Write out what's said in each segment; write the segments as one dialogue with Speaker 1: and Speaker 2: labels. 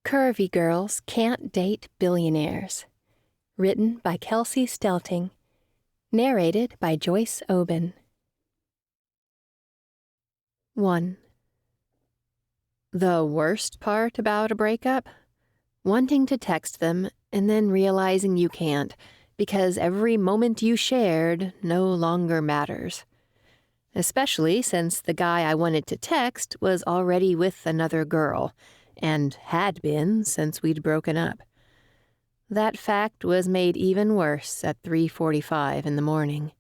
Speaker 1: Curvy Girls Can't Date Billionaires. Written by Kelsie Stelting. Narrated by Joyce Oben. 1. The worst part about a breakup? Wanting to text them and then realizing you can't because every moment you shared no longer matters. Especially since the guy I wanted to text was already with another girl, and had been since we'd broken up. That fact was made even worse at 3:45 in the morning.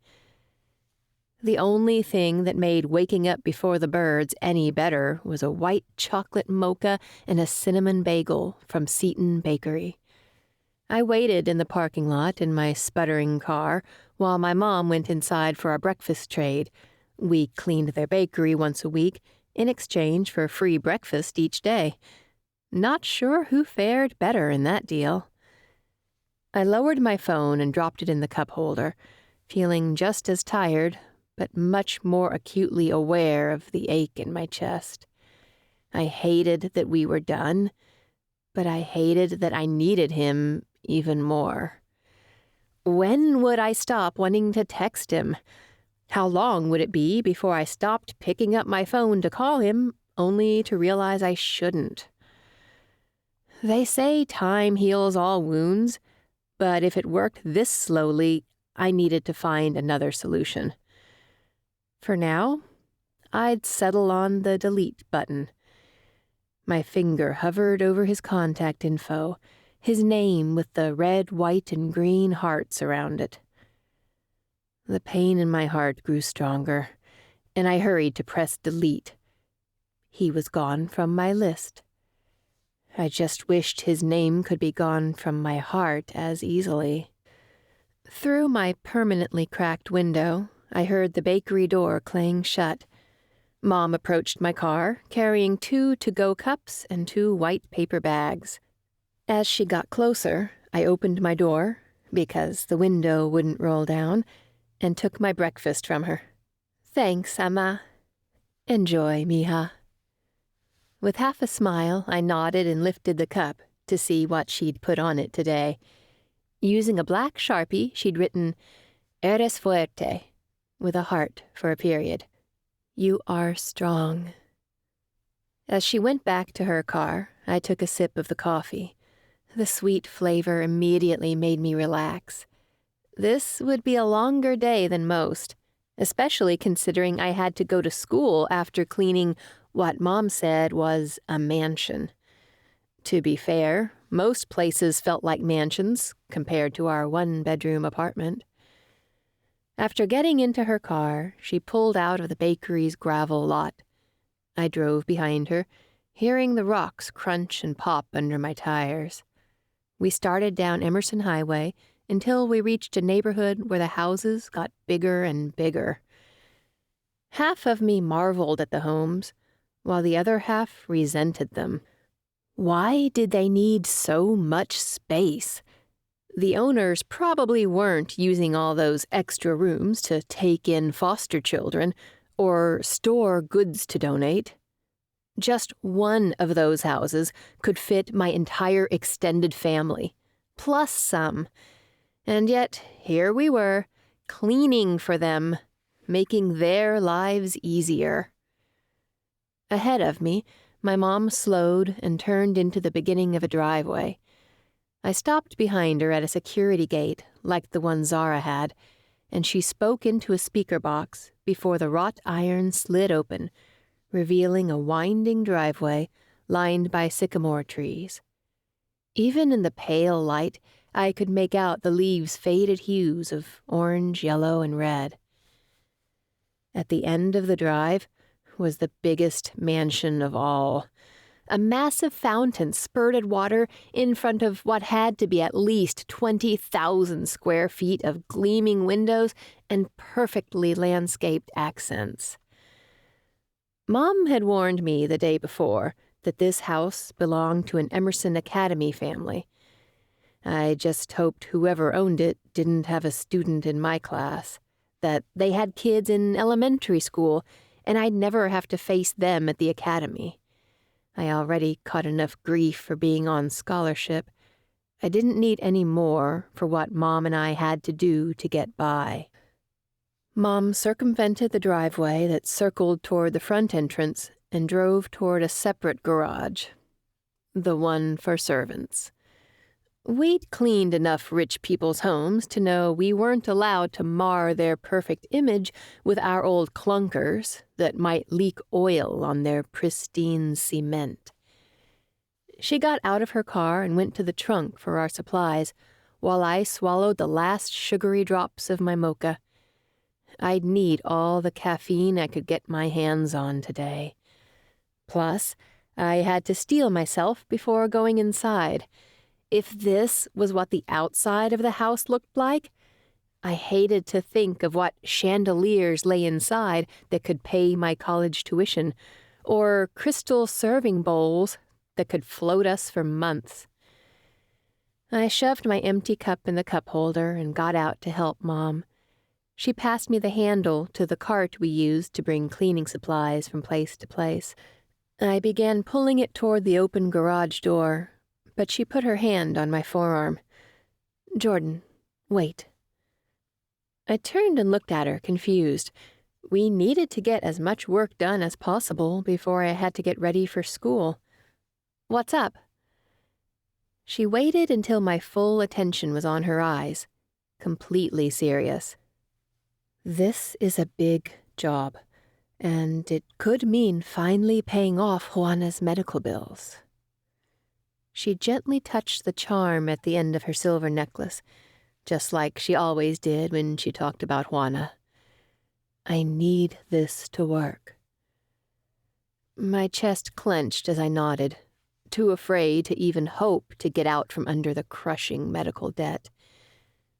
Speaker 1: The only thing that made waking up before the birds any better was a white chocolate mocha and a cinnamon bagel from Seton Bakery. I waited in the parking lot in my sputtering car while my mom went inside for our breakfast trade. We cleaned their bakery once a week in exchange for free breakfast each day. Not sure who fared better in that deal. I lowered my phone and dropped it in the cup holder, feeling just as tired, but much more acutely aware of the ache in my chest. I hated that we were done, but I hated that I needed him even more. When would I stop wanting to text him? How long would it be before I stopped picking up my phone to call him, only to realize I shouldn't? They say time heals all wounds, but if it worked this slowly, I needed to find another solution. For now, I'd settle on the delete button. My finger hovered over his contact info, his name with the red, white, and green hearts around it. The pain in my heart grew stronger, and I hurried to press delete. He was gone from my list. I just wished his name could be gone from my heart as easily. Through my permanently cracked window, I heard the bakery door clang shut. Mom approached my car, carrying 2 to-go cups and 2 white paper bags. As she got closer, I opened my door, because the window wouldn't roll down, and took my breakfast from her. "Thanks, Ama. Enjoy, mija." With half a smile, I nodded and lifted the cup to see what she'd put on it today. Using a black Sharpie, she'd written, "Eres fuerte," with a heart for a period. "You are strong." As she went back to her car, I took a sip of the coffee. The sweet flavor immediately made me relax. This would be a longer day than most, especially considering I had to go to school after cleaning what Mom said was a mansion. To be fair, most places felt like mansions compared to our 1-bedroom apartment. After getting into her car, she pulled out of the bakery's gravel lot. I drove behind her, hearing the rocks crunch and pop under my tires. We started down Emerson Highway until we reached a neighborhood where the houses got bigger and bigger. Half of me marveled at the homes, while the other half resented them. Why did they need so much space? The owners probably weren't using all those extra rooms to take in foster children or store goods to donate. Just one of those houses could fit my entire extended family, plus some. And yet, here we were, cleaning for them, making their lives easier. Ahead of me, my mom slowed and turned into the beginning of a driveway. I stopped behind her at a security gate, like the one Zara had, and she spoke into a speaker box before the wrought iron slid open, revealing a winding driveway lined by sycamore trees. Even in the pale light, I could make out the leaves' faded hues of orange, yellow, and red. At the end of the drive was the biggest mansion of all. A massive fountain spurted water in front of what had to be at least 20,000 square feet of gleaming windows and perfectly landscaped accents. Mom had warned me the day before that this house belonged to an Emerson Academy family. I just hoped whoever owned it didn't have a student in my class, that they had kids in elementary school, and I'd never have to face them at the academy. I already caught enough grief for being on scholarship. I didn't need any more for what Mom and I had to do to get by. Mom circumvented the driveway that circled toward the front entrance and drove toward a separate garage, the one for servants. We'd cleaned enough rich people's homes to know we weren't allowed to mar their perfect image with our old clunkers that might leak oil on their pristine cement. She got out of her car and went to the trunk for our supplies, while I swallowed the last sugary drops of my mocha. I'd need all the caffeine I could get my hands on today. Plus, I had to steel myself before going inside. If this was what the outside of the house looked like, I hated to think of what chandeliers lay inside that could pay my college tuition, or crystal serving bowls that could float us for months. I shoved my empty cup in the cup holder and got out to help Mom. She passed me the handle to the cart we used to bring cleaning supplies from place to place. I began pulling it toward the open garage door, but she put her hand on my forearm. "Jordan, wait." I turned and looked at her, confused. We needed to get as much work done as possible before I had to get ready for school. "What's up?" She waited until my full attention was on her eyes, completely serious. "This is a big job, and it could mean finally paying off Juana's medical bills." She gently touched the charm at the end of her silver necklace, just like she always did when she talked about Juana. "I need this to work." My chest clenched as I nodded, too afraid to even hope to get out from under the crushing medical debt.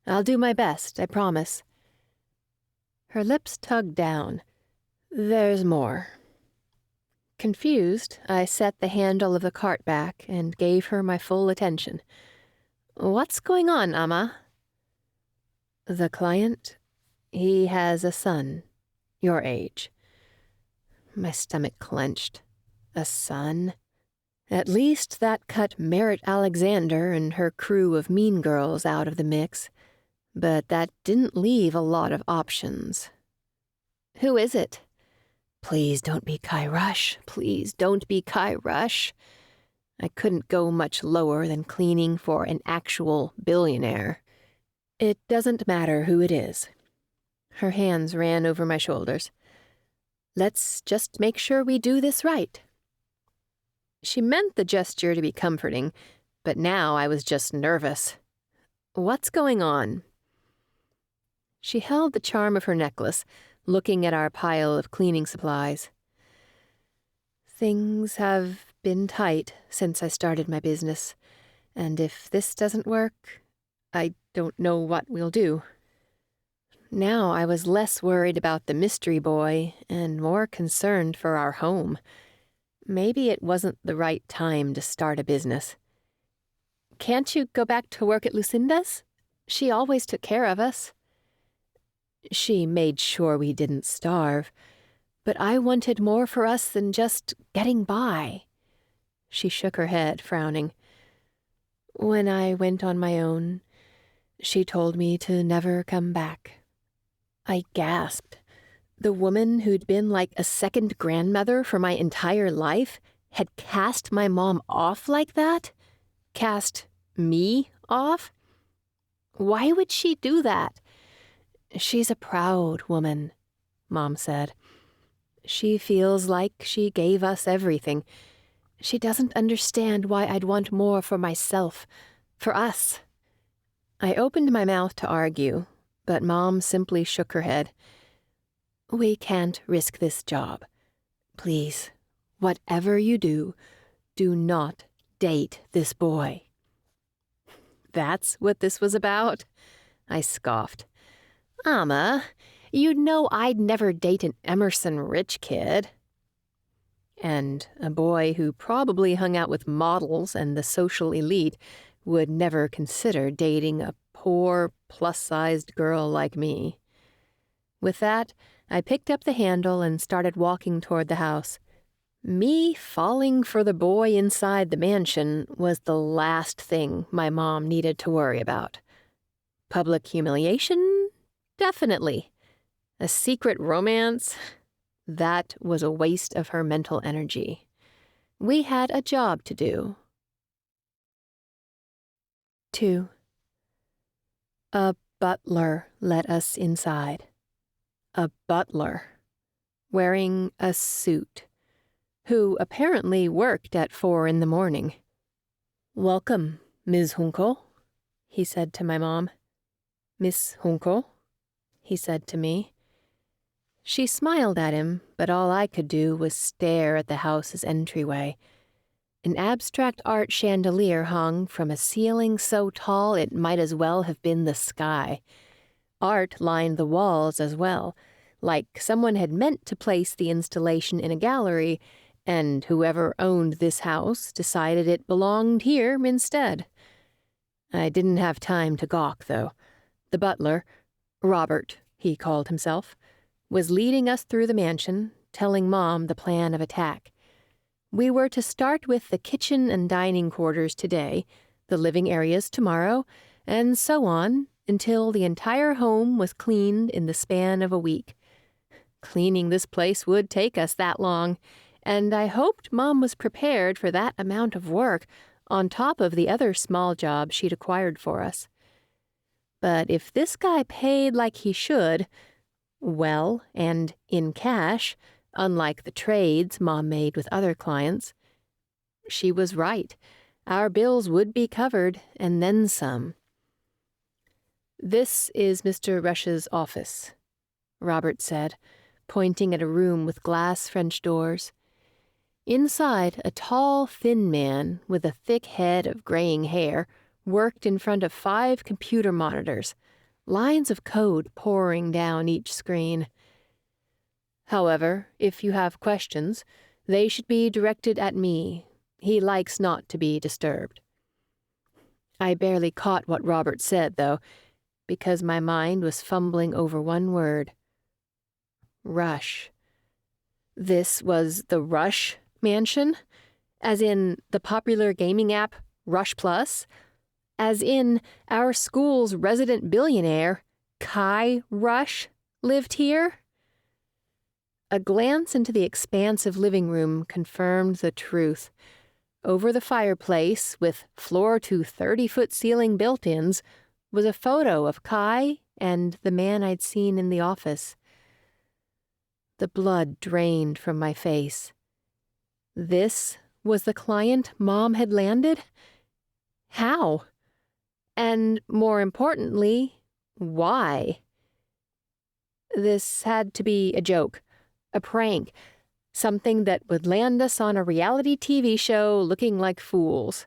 Speaker 1: "I'll do my best, I promise." Her lips tugged down. "There's more." Confused, I set the handle of the cart back and gave her my full attention. "What's going on, Ama?" "The client, he has a son, your age." My stomach clenched. A son? At least that cut Merritt Alexander and her crew of mean girls out of the mix, but that didn't leave a lot of options. "Who is it?" "Please don't be Kai Rush. Please don't be Kai Rush." I couldn't go much lower than cleaning for an actual billionaire. "It doesn't matter who it is." Her hands ran over my shoulders. "Let's just make sure we do this right." She meant the gesture to be comforting, but now I was just nervous. "What's going on?" She held the charm of her necklace, looking at our pile of cleaning supplies. "Things have been tight since I started my business, and if this doesn't work, I don't know what we'll do." Now I was less worried about the mystery boy and more concerned for our home. Maybe it wasn't the right time to start a business. "Can't you go back to work at Lucinda's? She always took care of us." "She made sure we didn't starve, but I wanted more for us than just getting by." She shook her head, frowning. "When I went on my own, she told me to never come back." I gasped. The woman who'd been like a second grandmother for my entire life had cast my mom off like that? Cast me off? Why would she do that? "She's a proud woman," Mom said. "She feels like she gave us everything. She doesn't understand why I'd want more for myself, for us." I opened my mouth to argue, but Mom simply shook her head. "We can't risk this job. Please, whatever you do, do not date this boy." That's what this was about? I scoffed. "Ama, you know I'd never date an Emerson rich kid." And a boy who probably hung out with models and the social elite would never consider dating a poor, plus-sized girl like me. With that, I picked up the handle and started walking toward the house. Me falling for the boy inside the mansion was the last thing my mom needed to worry about. Public humiliation? Definitely. A secret romance? That was a waste of her mental energy. We had a job to do. 2. A butler let us inside. A butler, wearing a suit, who apparently worked at 4 a.m. "Welcome, Ms. Hunkel," he said to my mom. "Miss Hunkel," he said to me. She smiled at him, but all I could do was stare at the house's entryway. An abstract art chandelier hung from a ceiling so tall it might as well have been the sky. Art lined the walls as well, like someone had meant to place the installation in a gallery, and whoever owned this house decided it belonged here instead. I didn't have time to gawk, though. The butler, Robert, he called himself, was leading us through the mansion, telling Mom the plan of attack. We were to start with the kitchen and dining quarters today, the living areas tomorrow, and so on until the entire home was cleaned in the span of a week. Cleaning this place would take us that long, and I hoped Mom was prepared for that amount of work on top of the other small jobs she'd acquired for us. But if this guy paid like he should, well, and in cash, unlike the trades Mom made with other clients, she was right. Our bills would be covered, and then some. "This is Mr. Rush's office," Robert said, pointing at a room with glass French doors. Inside, a tall, thin man with a thick head of graying hair worked in front of 5 computer monitors, lines of code pouring down each screen. "However, if you have questions, they should be directed at me. He likes not to be disturbed." I barely caught what Robert said, though, because my mind was fumbling over one word. Rush. This was the Rush mansion? As in the popular gaming app Rush Plus? As in our school's resident billionaire, Kai Rush, lived here? A glance into the expansive living room confirmed the truth. Over the fireplace, with floor-to-30-foot ceiling built-ins, was a photo of Kai and the man I'd seen in the office. The blood drained from my face. This was the client Mom had landed? How? And more importantly, why? This had to be a joke, a prank, something that would land us on a reality TV show looking like fools.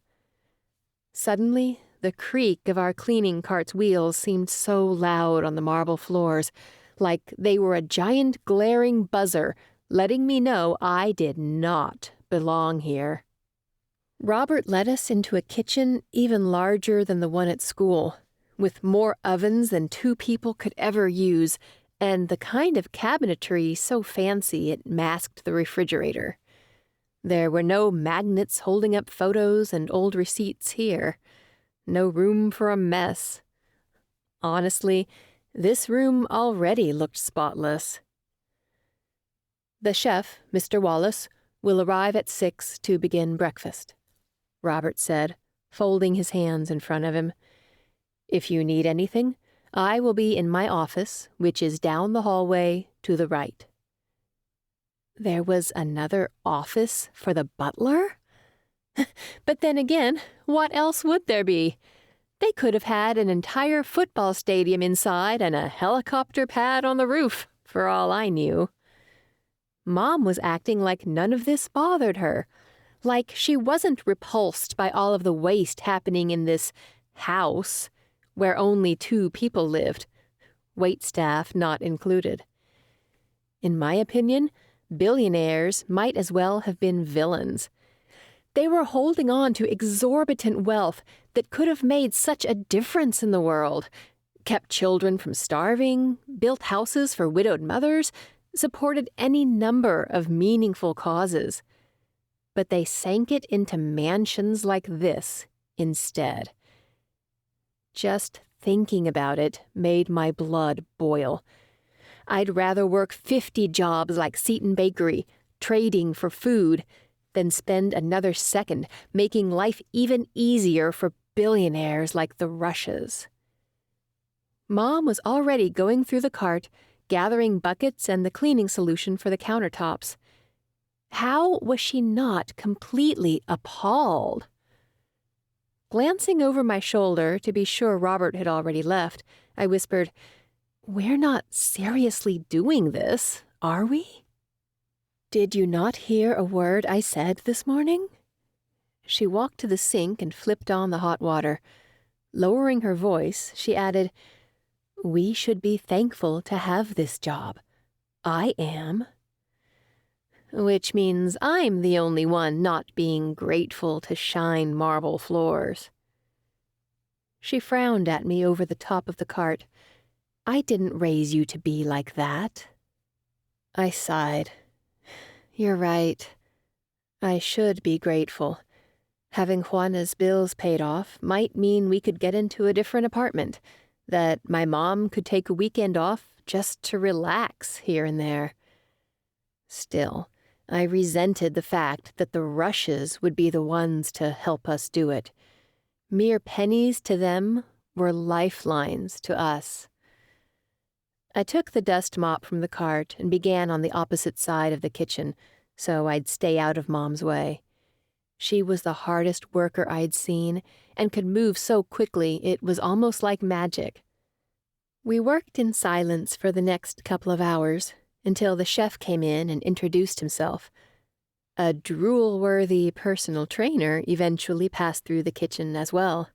Speaker 1: Suddenly, the creak of our cleaning cart's wheels seemed so loud on the marble floors, like they were a giant glaring buzzer letting me know I did not belong here. Robert led us into a kitchen even larger than the one at school, with more ovens than 2 people could ever use, and the kind of cabinetry so fancy it masked the refrigerator. There were no magnets holding up photos and old receipts here. No room for a mess. Honestly, this room already looked spotless. "The chef, Mr. Wallace, will arrive at 6 to begin breakfast," Robert said, folding his hands in front of him. "If you need anything, I will be in my office, which is down the hallway to the right." There was another office for the butler? But then again, what else would there be? They could have had an entire football stadium inside and a helicopter pad on the roof, for all I knew. Mom was acting like none of this bothered her, like she wasn't repulsed by all of the waste happening in this house where only 2 people lived, waitstaff not included. In my opinion, billionaires might as well have been villains. They were holding on to exorbitant wealth that could have made such a difference in the world, kept children from starving, built houses for widowed mothers, supported any number of meaningful causes. but they sank it into mansions like this instead. Just thinking about it made my blood boil. I'd rather work 50 jobs like Seton Bakery, trading for food, than spend another second making life even easier for billionaires like the Rushes. Mom was already going through the cart, gathering buckets and the cleaning solution for the countertops. How was she not completely appalled? Glancing over my shoulder to be sure Robert had already left, I whispered, "We're not seriously doing this, are we?" "Did you not hear a word I said this morning?" She walked to the sink and flipped on the hot water. Lowering her voice, she added, "We should be thankful to have this job. I am." Which means I'm the only one not being grateful to shine marble floors. She frowned at me over the top of the cart. "I didn't raise you to be like that." I sighed. "You're right. I should be grateful. Having Juana's bills paid off might mean we could get into a different apartment, that my mom could take a weekend off just to relax here and there. Still, I resented the fact that the Rushes would be the ones to help us do it. Mere pennies to them were lifelines to us. I took the dust mop from the cart and began on the opposite side of the kitchen, so I'd stay out of Mom's way. She was the hardest worker I'd seen and could move so quickly it was almost like magic. We worked in silence for the next couple of hours, until the chef came in and introduced himself. A drool-worthy personal trainer eventually passed through the kitchen as well.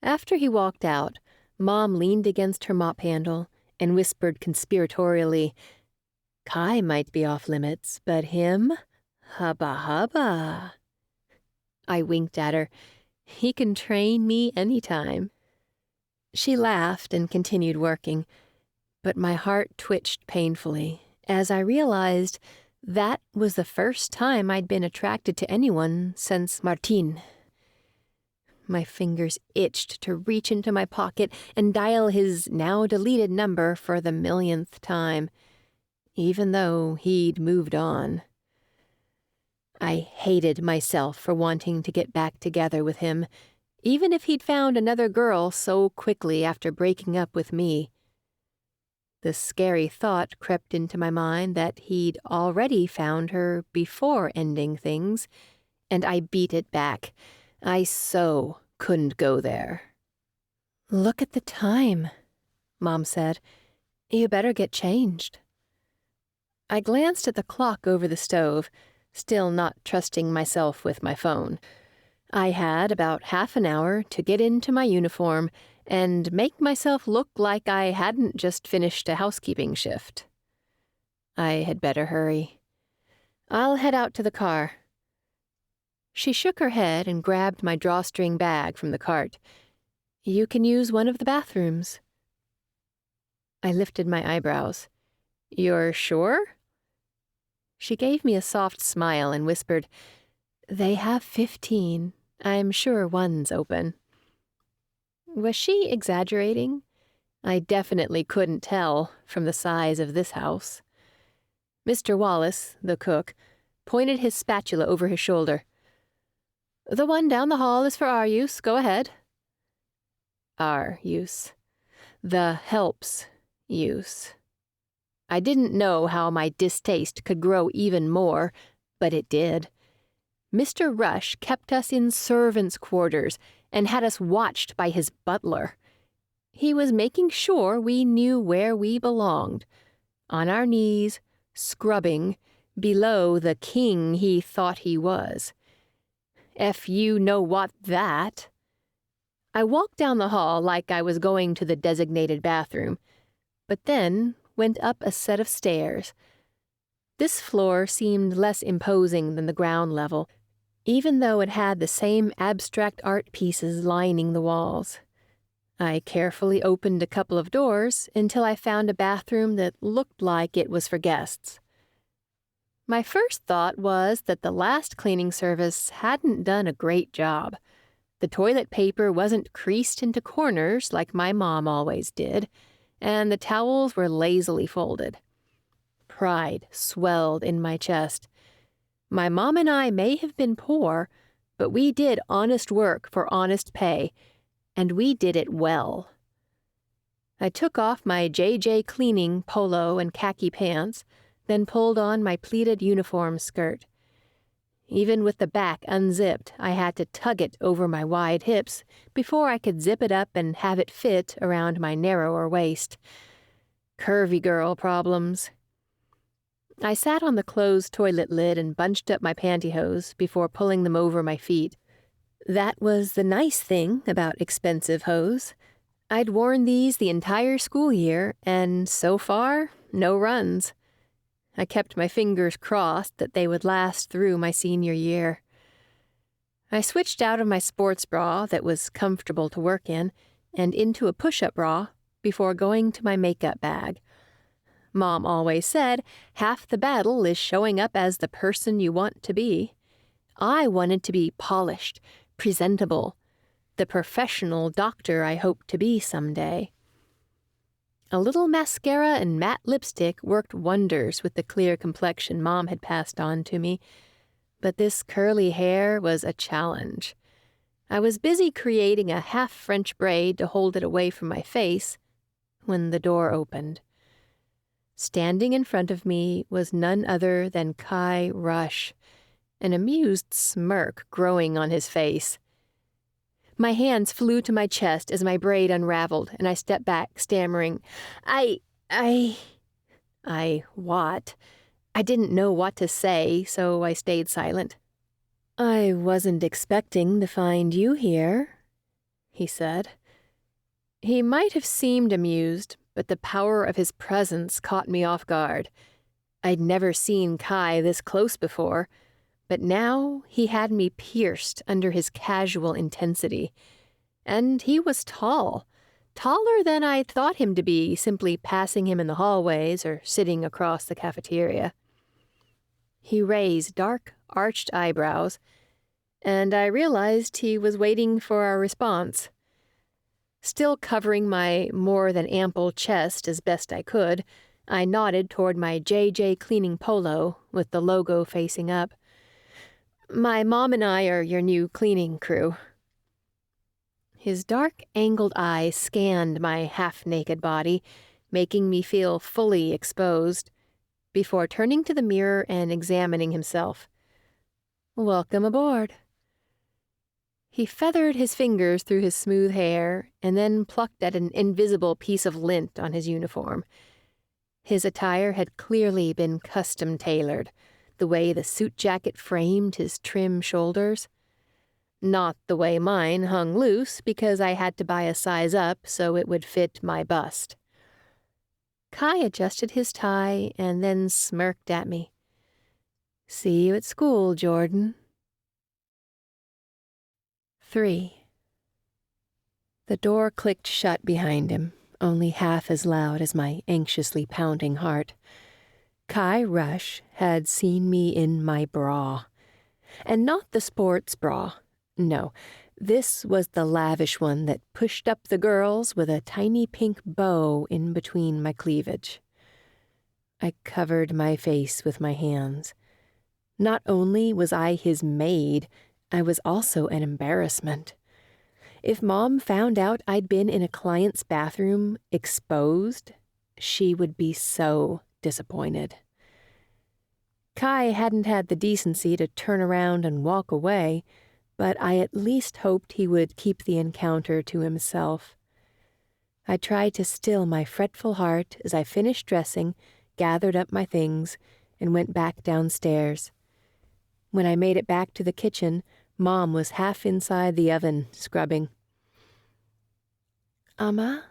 Speaker 1: After he walked out, Mom leaned against her mop handle and whispered conspiratorially, "Kai might be off limits, but him? Hubba hubba." I winked at her. "He can train me anytime." She laughed and continued working, but my heart twitched painfully as I realized that was the first time I'd been attracted to anyone since Martin. My fingers itched to reach into my pocket and dial his now-deleted number for the millionth time, even though he'd moved on. I hated myself for wanting to get back together with him, even if he'd found another girl so quickly after breaking up with me. The scary thought crept into my mind that he'd already found her before ending things, and I beat it back. I so couldn't go there. "Look at the time," Mom said. "You better get changed." I glanced at the clock over the stove, still not trusting myself with my phone. I had about half an hour to get into my uniform and make myself look like I hadn't just finished a housekeeping shift. I had better hurry. "I'll head out to the car." She shook her head and grabbed my drawstring bag from the cart. "You can use one of the bathrooms." I lifted my eyebrows. "You're sure?" She gave me a soft smile and whispered, "They have 15. I'm sure one's open." Was she exaggerating? I definitely couldn't tell from the size of this house. Mr. Wallace, the cook, pointed his spatula over his shoulder. "The one down the hall is for our use. Go ahead." Our use. The help's use. I didn't know how my distaste could grow even more, but it did. Mr. Rush kept us in servants' quarters and had us watched by his butler. He was making sure we knew where we belonged, on our knees, scrubbing, below the king he thought he was. You know what that. I walked down the hall like I was going to the designated bathroom, but then went up a set of stairs. This floor seemed less imposing than the ground level, even though it had the same abstract art pieces lining the walls. I carefully opened a couple of doors until I found a bathroom that looked like it was for guests. My first thought was that the last cleaning service hadn't done a great job. The toilet paper wasn't creased into corners like my mom always did, and the towels were lazily folded. Pride swelled in my chest. My mom and I may have been poor, but we did honest work for honest pay, and we did it well. I took off my JJ cleaning polo and khaki pants, then pulled on my pleated uniform skirt. Even with the back unzipped, I had to tug it over my wide hips before I could zip it up and have it fit around my narrower waist. Curvy girl problems. I sat on the closed toilet lid and bunched up my pantyhose before pulling them over my feet. That was the nice thing about expensive hose. I'd worn these the entire school year, and so far, no runs. I kept my fingers crossed that they would last through my senior year. I switched out of my sports bra that was comfortable to work in and into a push-up bra before going to my makeup bag. Mom always said half the battle is showing up as the person you want to be. I wanted to be polished, presentable, the professional doctor I hoped to be someday. A little mascara and matte lipstick worked wonders with the clear complexion Mom had passed on to me, but this curly hair was a challenge. I was busy creating a half French braid to hold it away from my face when the door opened. Standing in front of me was none other than Kai Rush, an amused smirk growing on his face. My hands flew to my chest as my braid unraveled, and I stepped back, stammering, what? I didn't know what to say, so I stayed silent. I wasn't expecting to find you here, he said. He might have seemed amused, but the power of his presence caught me off guard. I'd never seen Kai this close before, but now he had me pierced under his casual intensity. And he was tall, taller than I thought him to be simply passing him in the hallways or sitting across the cafeteria. He raised dark, arched eyebrows, and I realized he was waiting for a response. Still covering my more than ample chest as best I could, I nodded toward my JJ cleaning polo with the logo facing up. My mom and I are your new cleaning crew. His dark, angled eyes scanned my half-naked body, making me feel fully exposed, before turning to the mirror and examining himself. Welcome aboard. He feathered his fingers through his smooth hair and then plucked at an invisible piece of lint on his uniform. His attire had clearly been custom-tailored, the way the suit jacket framed his trim shoulders. Not the way mine hung loose because I had to buy a size up so it would fit my bust. Kai adjusted his tie and then smirked at me. See you at school, Jordan. 3. The door clicked shut behind him, only half as loud as my anxiously pounding heart. Kai Rush had seen me in my bra. And not the sports bra. No, this was the lavish one that pushed up the girls with a tiny pink bow in between my cleavage. I covered my face with my hands. Not only was I his maid, I was also an embarrassment. If Mom found out I'd been in a client's bathroom, exposed, she would be so disappointed. Kai hadn't had the decency to turn around and walk away, but I at least hoped he would keep the encounter to himself. I tried to still my fretful heart as I finished dressing, gathered up my things, and went back downstairs. When I made it back to the kitchen, Mom was half inside the oven, scrubbing. "Amma?"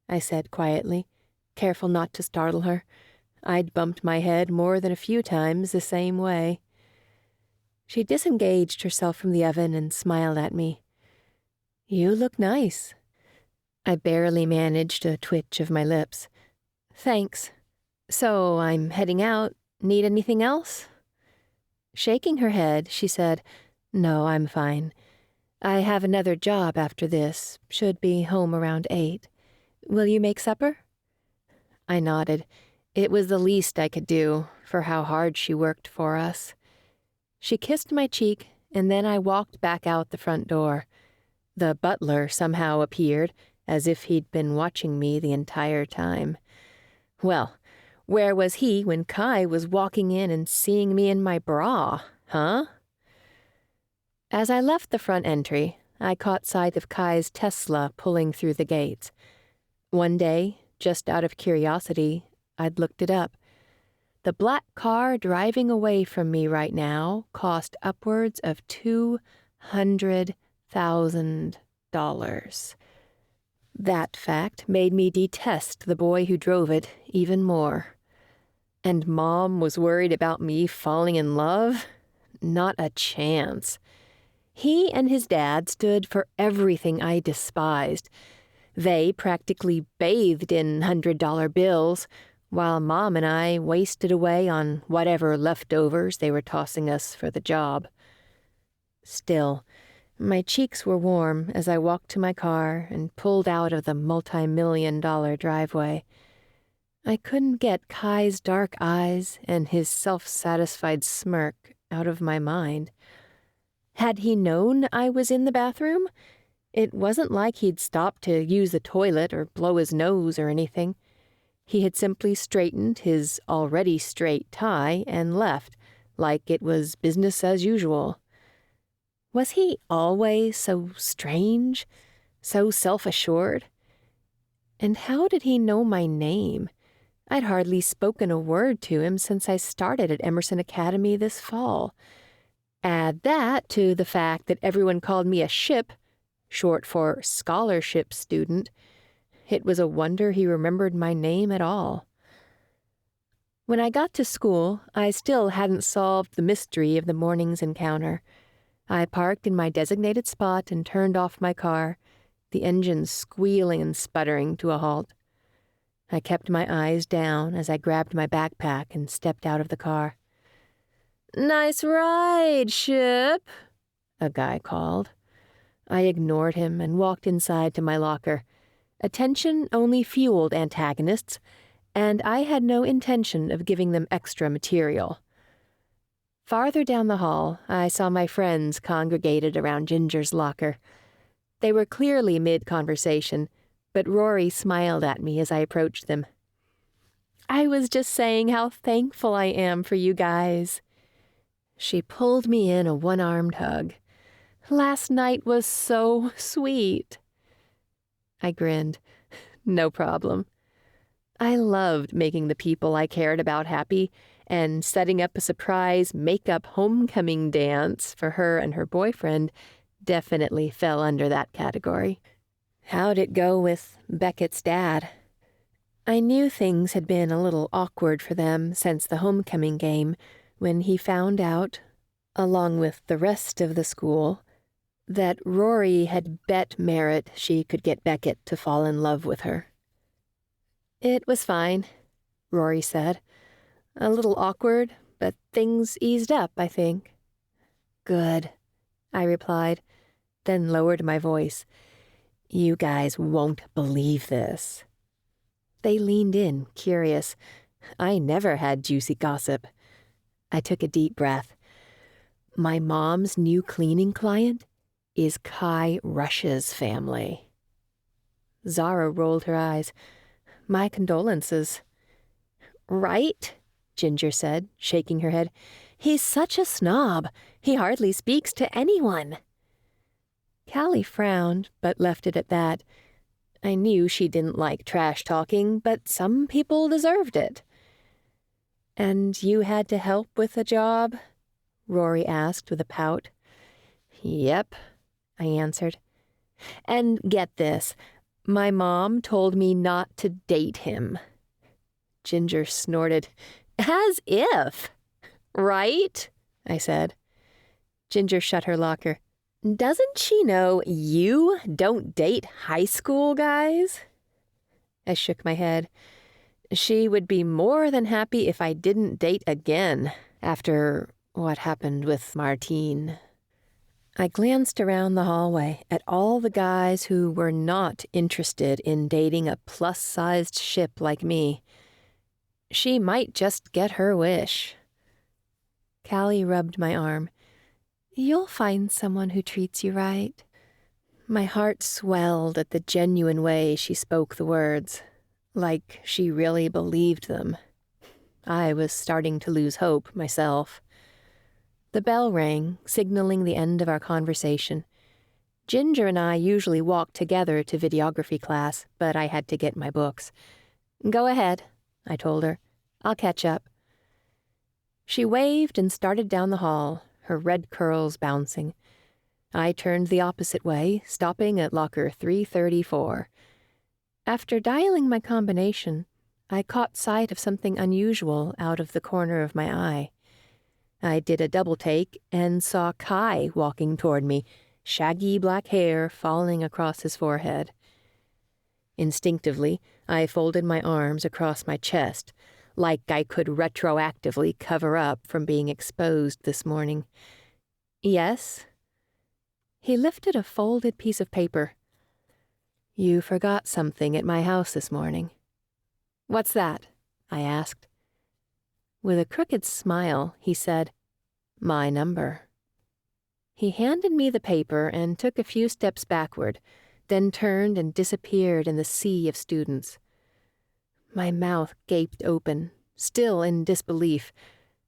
Speaker 1: I said quietly, careful not to startle her. I'd bumped my head more than a few times the same way. She disengaged herself from the oven and smiled at me. "You look nice." I barely managed a twitch of my lips. "Thanks. So I'm heading out. Need anything else?" Shaking her head, she said, "No, I'm fine. I have another job after this. Should be home around 8. Will you make supper?" I nodded. It was the least I could do for how hard she worked for us. She kissed my cheek, and then I walked back out the front door. The butler somehow appeared, as if he'd been watching me the entire time. Well, where was he when Kai was walking in and seeing me in my bra, huh? As I left the front entry, I caught sight of Kai's Tesla pulling through the gates. One day, just out of curiosity, I'd looked it up. The black car driving away from me right now cost upwards of $200,000. That fact made me detest the boy who drove it even more. And Mom was worried about me falling in love? Not a chance. He and his dad stood for everything I despised. They practically bathed in $100 bills, while Mom and I wasted away on whatever leftovers they were tossing us for the job. Still, my cheeks were warm as I walked to my car and pulled out of the multi-million-dollar driveway. I couldn't get Kai's dark eyes and his self-satisfied smirk out of my mind. Had he known I was in the bathroom? It wasn't like he'd stopped to use the toilet or blow his nose or anything. He had simply straightened his already straight tie and left, like it was business as usual. Was he always so strange, so self-assured? And how did he know my name? I'd hardly spoken a word to him since I started at Emerson Academy this fall. Add that to the fact that everyone called me a SHIP, short for scholarship student. It was a wonder he remembered my name at all. When I got to school, I still hadn't solved the mystery of the morning's encounter. I parked in my designated spot and turned off my car, the engine squealing and sputtering to a halt. I kept my eyes down as I grabbed my backpack and stepped out of the car. "Nice ride, Ship," a guy called. I ignored him and walked inside to my locker. Attention only fueled antagonists, and I had no intention of giving them extra material. Farther down the hall, I saw my friends congregated around Ginger's locker. They were clearly mid-conversation, but Rory smiled at me as I approached them. "I was just saying how thankful I am for you guys." She pulled me in a one-armed hug. "Last night was so sweet." I grinned. "No problem." I loved making the people I cared about happy, and setting up a surprise make-up homecoming dance for her and her boyfriend definitely fell under that category. How'd it go with Beckett's dad? I knew things had been a little awkward for them since the homecoming game, when he found out, along with the rest of the school, that Rory had bet Merritt she could get Beckett to fall in love with her. "It was fine," Rory said. "A little awkward, but things eased up, I think." "Good," I replied, then lowered my voice. "You guys won't believe this." They leaned in, curious. I never had juicy gossip. I took a deep breath. My mom's new cleaning client is Kai Rush's family. Zara rolled her eyes. "My condolences." "Right?" Ginger said, shaking her head. "He's such a snob. He hardly speaks to anyone." Callie frowned, but left it at that. I knew she didn't like trash talking, but some people deserved it. "And you had to help with the job?" Rory asked with a pout. "Yep," I answered. "And get this, my mom told me not to date him." Ginger snorted. "As if." "Right?" I said. Ginger shut her locker. "Doesn't she know you don't date high school guys?" I shook my head. She would be more than happy if I didn't date again after what happened with Martine. I glanced around the hallway at all the guys who were not interested in dating a plus-sized ship like me. She might just get her wish. Callie rubbed my arm. You'll find someone who treats you right. My heart swelled at the genuine way she spoke the words, like she really believed them. I was starting to lose hope myself. The bell rang, signaling the end of our conversation. Ginger and I usually walked together to videography class, but I had to get my books. Go ahead, I told her. I'll catch up. She waved and started down the hall, her red curls bouncing. I turned the opposite way, stopping at locker 334. After dialing my combination, I caught sight of something unusual out of the corner of my eye. I did a double take and saw Kai walking toward me, shaggy black hair falling across his forehead. Instinctively, I folded my arms across my chest, like I could retroactively cover up from being exposed this morning. Yes? He lifted a folded piece of paper. You forgot something at my house this morning. What's that? I asked. With a crooked smile, he said, My number. He handed me the paper and took a few steps backward, then turned and disappeared in the sea of students. My mouth gaped open, still in disbelief.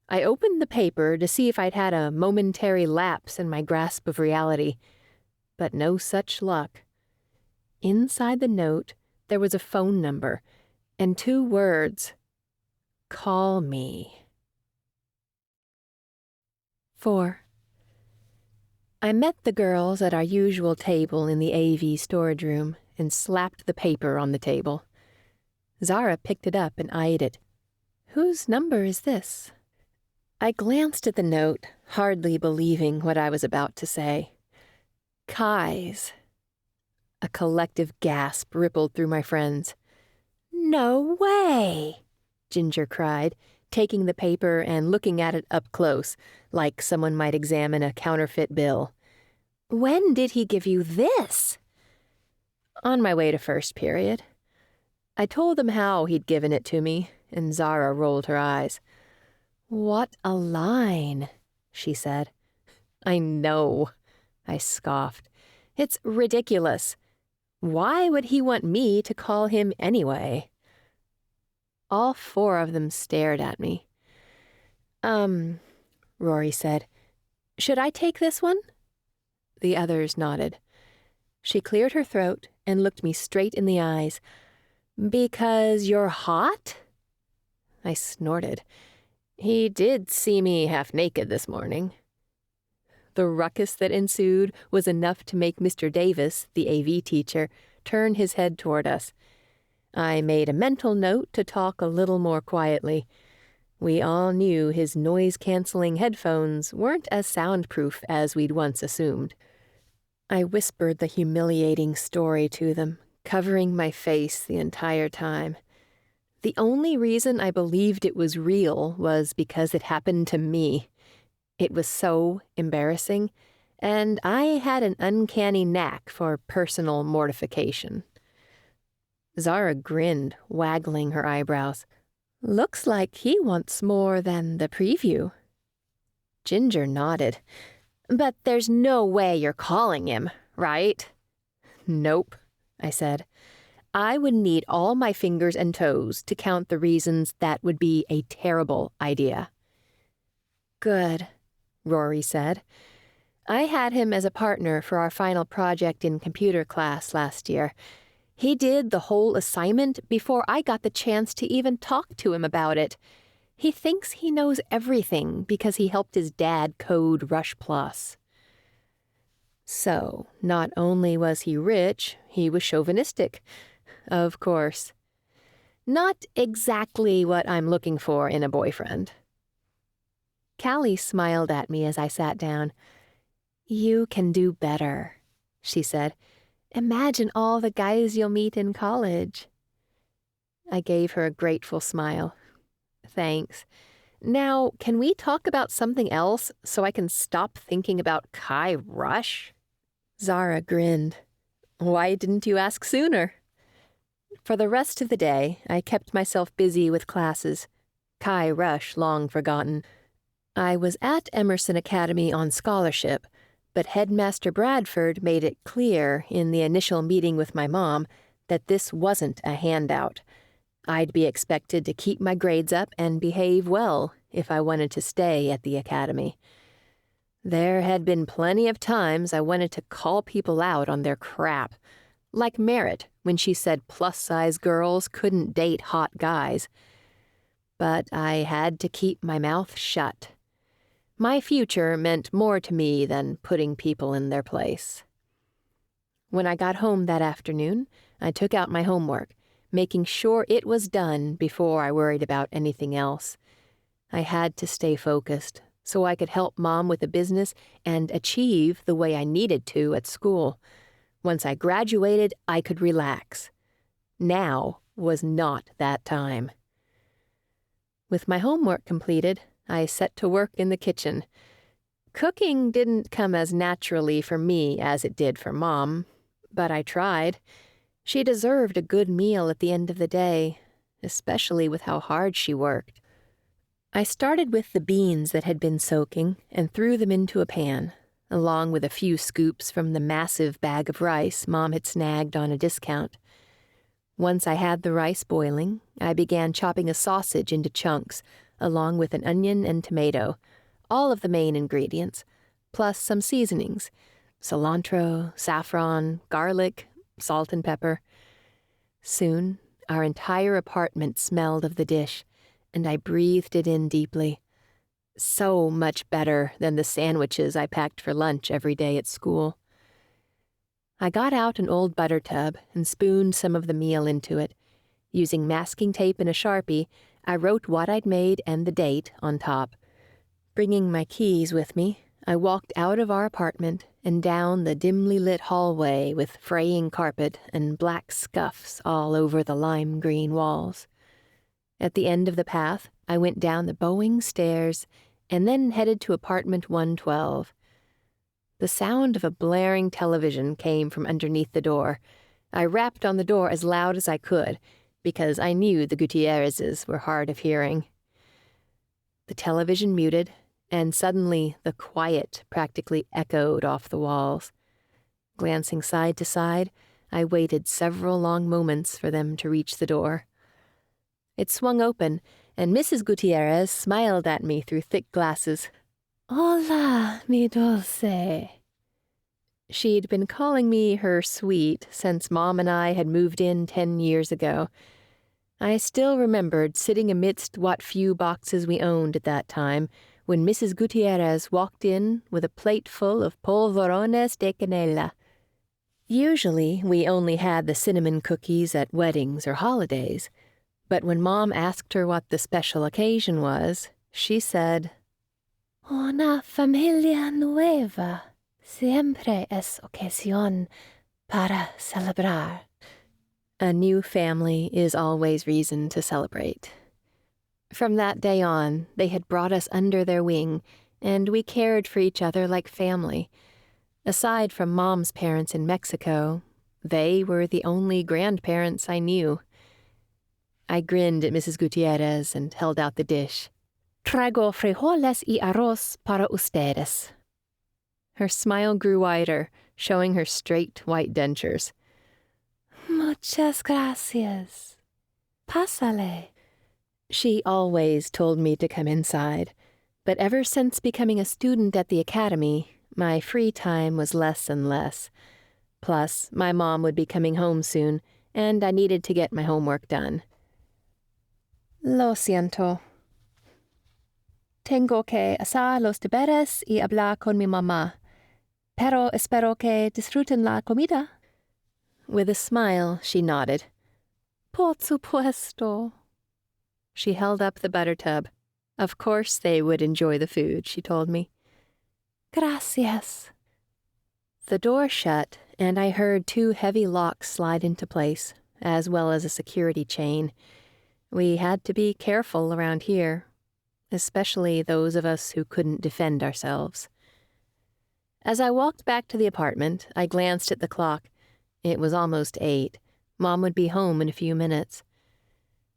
Speaker 1: I opened the paper to see if I'd had a momentary lapse in my grasp of reality, but no such luck. Inside the note, there was a phone number and 2 words. Call me. 4. I met the girls at our usual table in the AV storage room and slapped the paper on the table. Zara picked it up and eyed it. Whose number is this? I glanced at the note, hardly believing what I was about to say. Kai's. A collective gasp rippled through my friends. No way! Ginger cried, taking the paper and looking at it up close, like someone might examine a counterfeit bill. When did he give you this? On my way to first period. I told them how he'd given it to me, and Zara rolled her eyes. What a line, she said. I know, I scoffed. It's ridiculous. Why would he want me to call him anyway? All 4 of them stared at me. Rory said. Should I take this one? The others nodded. She cleared her throat and looked me straight in the eyes. Because you're hot? I snorted. He did see me half naked this morning. The ruckus that ensued was enough to make Mr. Davis, the AV teacher, turn his head toward us. I made a mental note to talk a little more quietly. We all knew his noise-canceling headphones weren't as soundproof as we'd once assumed. I whispered the humiliating story to them, covering my face the entire time. The only reason I believed it was real was because it happened to me. It was so embarrassing, and I had an uncanny knack for personal mortification. Zara grinned, waggling her eyebrows. Looks like he wants more than the preview. Ginger nodded. But there's no way you're calling him, right? Nope, I said. I would need all my fingers and toes to count the reasons that would be a terrible idea. Good, Rory said. I had him as a partner for our final project in computer class last year. He did the whole assignment before I got the chance to even talk to him about it. He thinks he knows everything because he helped his dad code Rush Plus. So, not only was he rich, he was chauvinistic. Of course. Not exactly what I'm looking for in a boyfriend. Callie smiled at me as I sat down. You can do better, she said. Imagine all the guys you'll meet in college. I gave her a grateful smile. Thanks. Now, can we talk about something else so I can stop thinking about Kai Rush? Zara grinned. Why didn't you ask sooner? For the rest of the day, I kept myself busy with classes. Kai Rush long forgotten. I was at Emerson Academy on scholarship, but Headmaster Bradford made it clear in the initial meeting with my mom that this wasn't a handout. I'd be expected to keep my grades up and behave well if I wanted to stay at the academy. There had been plenty of times I wanted to call people out on their crap, like Merritt when she said plus-size girls couldn't date hot guys. But I had to keep my mouth shut. My future meant more to me than putting people in their place. When I got home that afternoon, I took out my homework, making sure it was done before I worried about anything else. I had to stay focused so I could help Mom with the business and achieve the way I needed to at school. Once I graduated, I could relax. Now was not that time. With my homework completed, I set to work in the kitchen. Cooking didn't come as naturally for me as it did for Mom, but I tried. She deserved a good meal at the end of the day, especially with how hard she worked. I started with the beans that had been soaking and threw them into a pan, along with a few scoops from the massive bag of rice Mom had snagged on a discount. Once I had the rice boiling, I began chopping a sausage into chunks, along with an onion and tomato, all of the main ingredients, plus some seasonings, cilantro, saffron, garlic, salt and pepper. Soon, our entire apartment smelled of the dish, and I breathed it in deeply. So much better than the sandwiches I packed for lunch every day at school. I got out an old butter tub and spooned some of the meal into it. Using masking tape and a Sharpie, I wrote what I'd made and the date on top. Bringing my keys with me, I walked out of our apartment and down the dimly lit hallway with fraying carpet and black scuffs all over the lime green walls. At the end of the path, I went down the bowing stairs and then headed to apartment 112. The sound of a blaring television came from underneath the door. I rapped on the door as loud as I could, because I knew the Gutierrezes were hard of hearing. The television muted, and suddenly the quiet practically echoed off the walls. Glancing side to side, I waited several long moments for them to reach the door. It swung open, and Mrs. Gutierrez smiled at me through thick glasses. Hola, mi dulce. She'd been calling me her sweet since Mom and I had moved in 10 years ago. I still remembered sitting amidst what few boxes we owned at that time when Mrs. Gutierrez walked in with a plate full of polvorones de canela. Usually, we only had the cinnamon cookies at weddings or holidays, but when Mom asked her what the special occasion was, she said, Una familia nueva siempre es ocasión para celebrar. A new family is always reason to celebrate. From that day on, they had brought us under their wing, and we cared for each other like family. Aside from Mom's parents in Mexico, they were the only grandparents I knew. I grinned at Mrs. Gutierrez and held out the dish. Traigo frijoles y arroz para ustedes. Her smile grew wider, showing her straight white dentures. Muchas gracias. Pásale. She always told me to come inside, but ever since becoming a student at the academy, my free time was less and less. Plus, my mom would be coming home soon, and I needed to get my homework done. Lo siento. Tengo que hacer los deberes y hablar con mi mamá. Pero espero que disfruten la comida. With a smile, she nodded. Por supuesto. She held up the butter tub. Of course they would enjoy the food, she told me. Gracias. The door shut, and I heard 2 heavy locks slide into place as well as a security chain. We had to be careful around here, especially those of us who couldn't defend ourselves. As I walked back to the apartment, I glanced at the clock. It was almost 8. Mom would be home in a few minutes.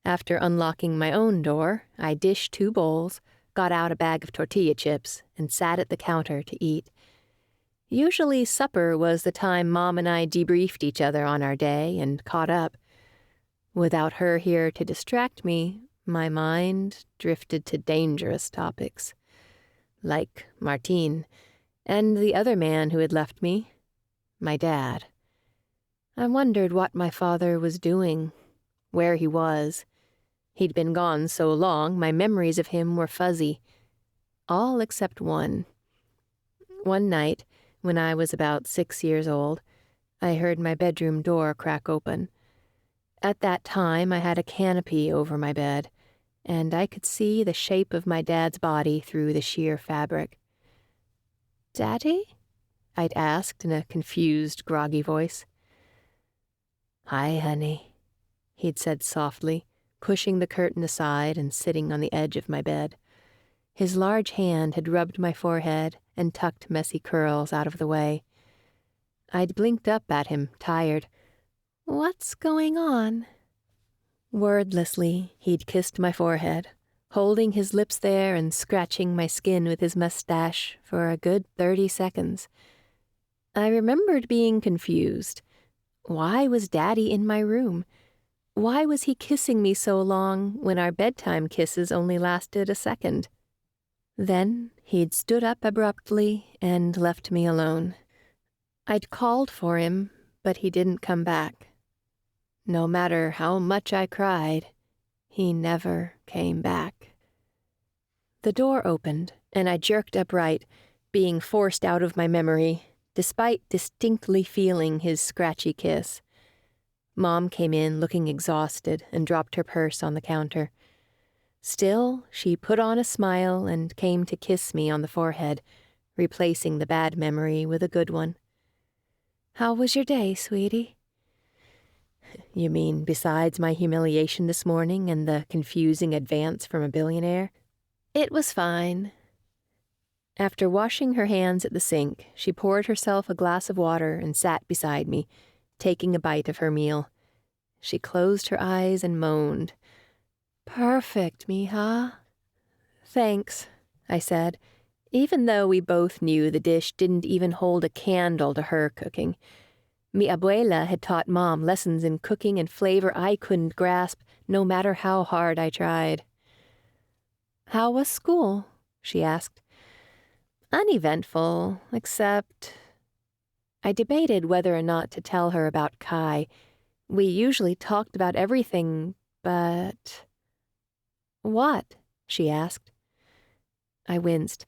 Speaker 1: After unlocking my own door, I dished 2 bowls, got out a bag of tortilla chips, and sat at the counter to eat. Usually supper was the time Mom and I debriefed each other on our day and caught up. Without her here to distract me, my mind drifted to dangerous topics, like Martine and the other man who had left me, my dad. I wondered what my father was doing, where he was. He'd been gone so long, my memories of him were fuzzy. All except one. One night, when I was about 6 years old, I heard my bedroom door crack open. At that time, I had a canopy over my bed, and I could see the shape of my dad's body through the sheer fabric. "Daddy?" I'd asked in a confused, groggy voice. "Hi, honey," he'd said softly, pushing the curtain aside and sitting on the edge of my bed. His large hand had rubbed my forehead and tucked messy curls out of the way. I'd blinked up at him, tired. "What's going on?" Wordlessly, he'd kissed my forehead, holding his lips there and scratching my skin with his mustache for a good 30 seconds. I remembered being confused. Why was Daddy in my room? Why was he kissing me so long when our bedtime kisses only lasted a second? Then he'd stood up abruptly and left me alone. I'd called for him, but he didn't come back. No matter how much I cried, he never came back. The door opened, and I jerked upright, being forced out of my memory, despite distinctly feeling his scratchy kiss. Mom came in looking exhausted and dropped her purse on the counter. Still, she put on a smile and came to kiss me on the forehead, replacing the bad memory with a good one. "How was your day, sweetie?" "You mean besides my humiliation this morning and the confusing advance from a billionaire?" "It was fine." After washing her hands at the sink, she poured herself a glass of water and sat beside me, taking a bite of her meal. She closed her eyes and moaned. "Perfect, mija." "Thanks," I said, even though we both knew the dish didn't even hold a candle to her cooking. Mi abuela had taught Mom lessons in cooking and flavor I couldn't grasp, no matter how hard I tried. "How was school?" she asked. "Uneventful, except—" I debated whether or not to tell her about Kai. We usually talked about everything, but... "What?" she asked. I winced.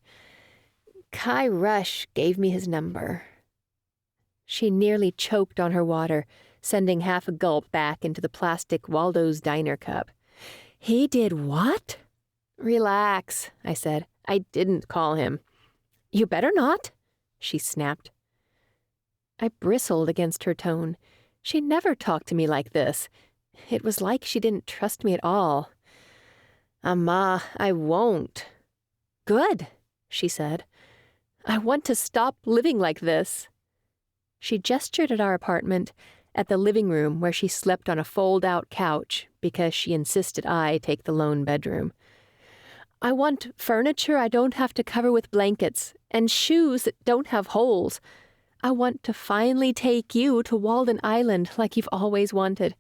Speaker 1: "Kai Rush gave me his number." She nearly choked on her water, sending half a gulp back into the plastic Waldo's Diner cup. "He did what?" "Relax," I said. "I didn't call him." "You better not," she snapped. I bristled against her tone. She never talked to me like this. It was like she didn't trust me at all. "Amma, I won't." "Good," she said. "I want to stop living like this." She gestured at our apartment, at the living room where she slept on a fold-out couch because she insisted I take the lone bedroom. "I want furniture I don't have to cover with blankets, and shoes that don't have holes. I want to finally take you to Walden Island like you've always wanted.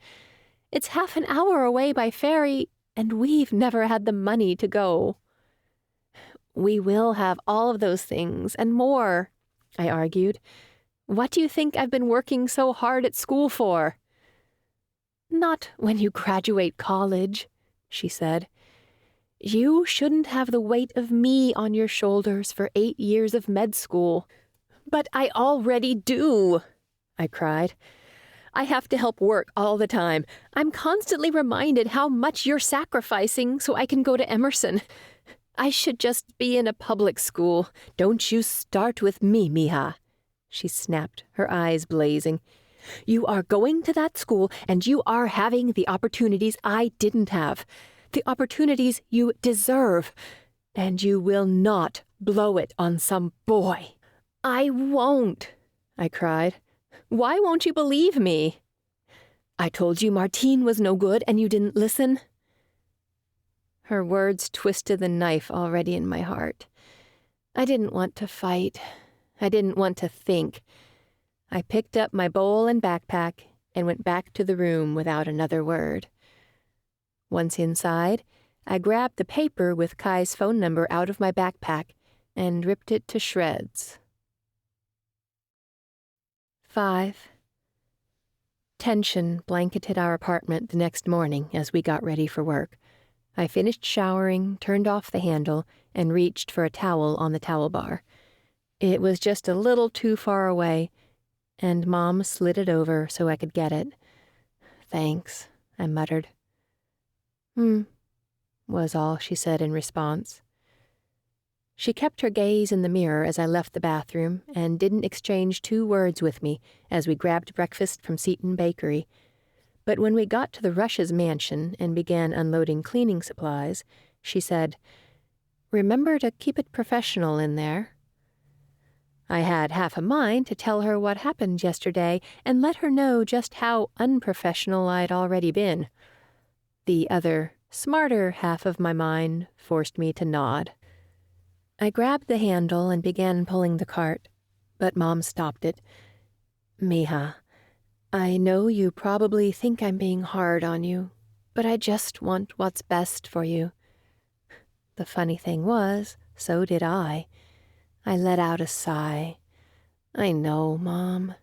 Speaker 1: It's half an hour away by ferry, and we've never had the money to go." "We will have all of those things and more," I argued. "What do you think I've been working so hard at school for?" "Not when you graduate college," she said. "You shouldn't have the weight of me on your shoulders for 8 years of med school." "But I already do," I cried. "I have to help work all the time. I'm constantly reminded how much you're sacrificing so I can go to Emerson. I should just be in a public school. Don't you start with me, mija," she snapped, her eyes blazing. You are going to that school, and you are having the opportunities I didn't have. The opportunities you deserve. And you will not blow it on some boy. I won't, I cried. Why won't you believe me? I told you Martine was no good, and you didn't listen. Her words twisted the knife already in my heart. I didn't want to fight. I didn't want to think. I picked up my bowl and backpack and went back to the room without another word. Once inside, I grabbed the paper with Kai's phone number out of my backpack and ripped it to shreds. 5. Tension blanketed our apartment the next morning as we got ready for work. I finished showering, turned off the handle, and reached for a towel on the towel bar. It was just a little too far away, and Mom slid it over so I could get it. Thanks, I muttered. Was all she said in response. She kept her gaze in the mirror as I left the bathroom and didn't exchange 2 words with me as we grabbed breakfast from Seton Bakery. But when we got to the Rush's mansion and began unloading cleaning supplies, she said, "Remember to keep it professional in there." I had half a mind to tell her what happened yesterday and let her know just how unprofessional I'd already been. The other, smarter half of my mind forced me to nod. I grabbed the handle and began pulling the cart, but Mom stopped it. "Mija, I know you probably think I'm being hard on you, but I just want what's best for you." The funny thing was, so did I. I let out a sigh. "I know, Mom."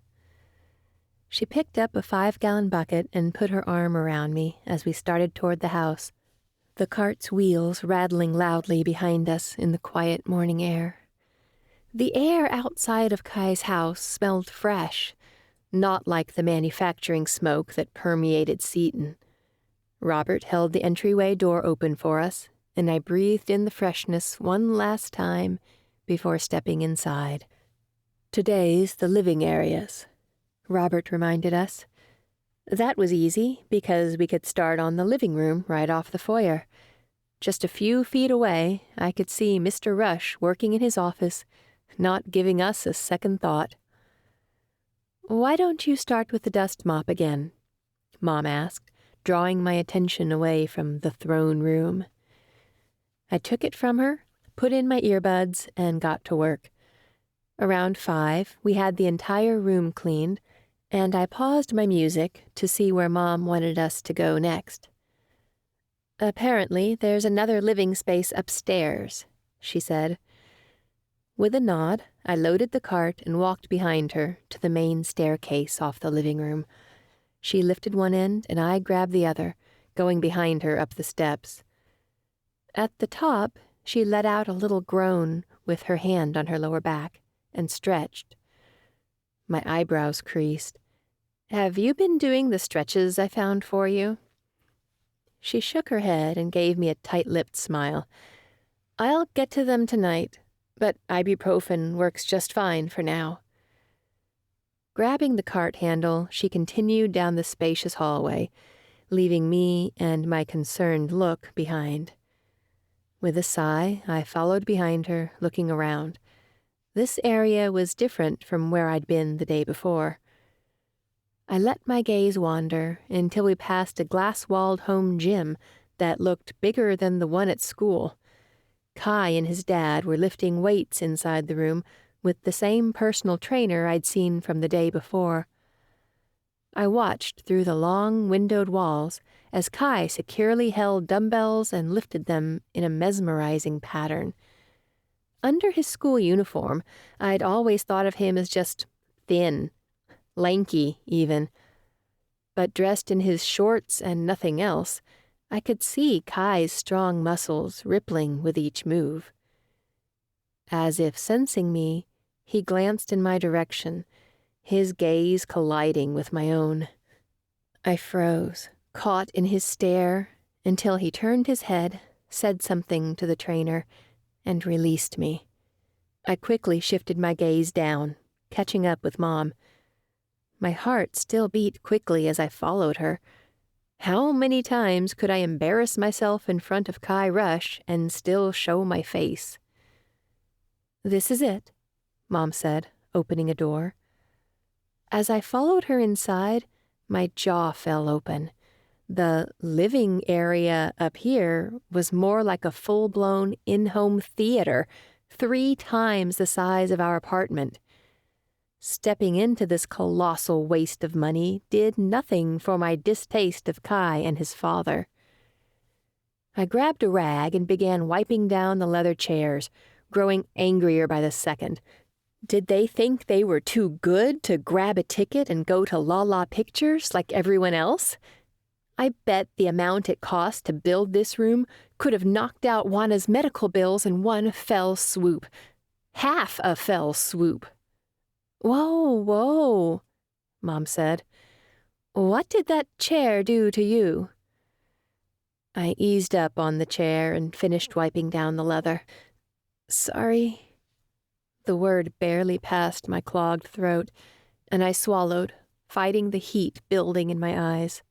Speaker 1: She picked up a 5-gallon bucket and put her arm around me as we started toward the house, the cart's wheels rattling loudly behind us in the quiet morning air. The air outside of Kai's house smelled fresh, not like the manufacturing smoke that permeated Seton. Robert held the entryway door open for us, and I breathed in the freshness one last time before stepping inside. "Today's the living areas," Robert reminded us. That was easy because we could start on the living room right off the foyer. Just a few feet away, I could see Mr. Rush working in his office, not giving us a second thought. "Why don't you start with the dust mop again?" Mom asked, drawing my attention away from the throne room. I took it from her, put in my earbuds, and got to work. Around 5, we had the entire room cleaned, and I paused my music to see where Mom wanted us to go next. "Apparently, there's another living space upstairs," she said. With a nod, I loaded the cart and walked behind her to the main staircase off the living room. She lifted one end and I grabbed the other, going behind her up the steps. At the top, she let out a little groan with her hand on her lower back and stretched. My eyebrows creased. "Have you been doing the stretches I found for you?" She shook her head and gave me a tight-lipped smile. "I'll get to them tonight, but ibuprofen works just fine for now." Grabbing the cart handle, she continued down the spacious hallway, leaving me and my concerned look behind. With a sigh, I followed behind her, looking around. This area was different from where I'd been the day before. I let my gaze wander until we passed a glass-walled home gym that looked bigger than the one at school. Kai and his dad were lifting weights inside the room with the same personal trainer I'd seen from the day before. I watched through the long, windowed walls as Kai securely held dumbbells and lifted them in a mesmerizing pattern. Under his school uniform, I'd always thought of him as just thin, lanky even. But dressed in his shorts and nothing else, I could see Kai's strong muscles rippling with each move. As if sensing me, he glanced in my direction, his gaze colliding with my own. I froze, caught in his stare, until he turned his head, said something to the trainer, and released me. I quickly shifted my gaze down, catching up with Mom. My heart still beat quickly as I followed her. How many times could I embarrass myself in front of Kai Rush and still show my face? "This is it," Mom said, opening a door. As I followed her inside, my jaw fell open. The living area up here was more like a full-blown in-home theater, 3 times the size of our apartment. Stepping into this colossal waste of money did nothing for my distaste of Kai and his father. I grabbed a rag and began wiping down the leather chairs, growing angrier by the second. Did they think they were too good to grab a ticket and go to La La Pictures like everyone else? I bet the amount it cost to build this room could have knocked out Juana's medical bills in one fell swoop. Half a fell swoop. "Whoa, whoa," Mom said. "What did that chair do to you?" I eased up on the chair and finished wiping down the leather. "Sorry." The word barely passed my clogged throat, and I swallowed, fighting the heat building in my eyes.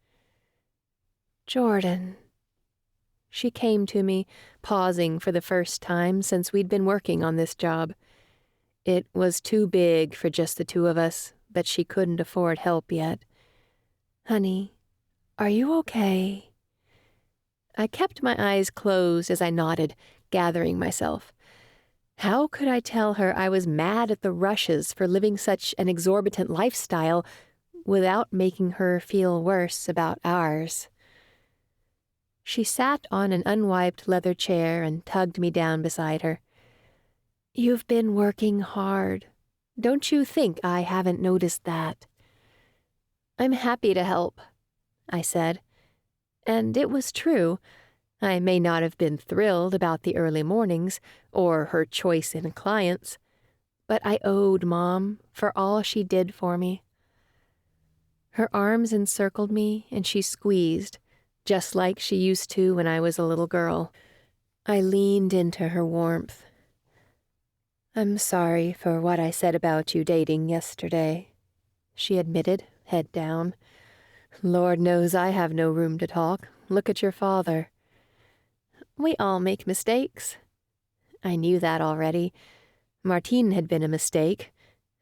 Speaker 1: "Jordan." She came to me, pausing for the first time since we'd been working on this job. It was too big for just the 2 of us, but she couldn't afford help yet. "Honey, are you okay?" I kept my eyes closed as I nodded, gathering myself. How could I tell her I was mad at the Rushes for living such an exorbitant lifestyle without making her feel worse about ours? She sat on an unwiped leather chair and tugged me down beside her. "You've been working hard. Don't you think I haven't noticed that?" "I'm happy to help," I said. And it was true. I may not have been thrilled about the early mornings or her choice in clients, but I owed Mom for all she did for me. Her arms encircled me and she squeezed, just like she used to when I was a little girl. I leaned into her warmth. "I'm sorry for what I said about you dating yesterday," she admitted, head down. "Lord knows I have no room to talk. Look at your father." "We all make mistakes." I knew that already. Martine had been a mistake,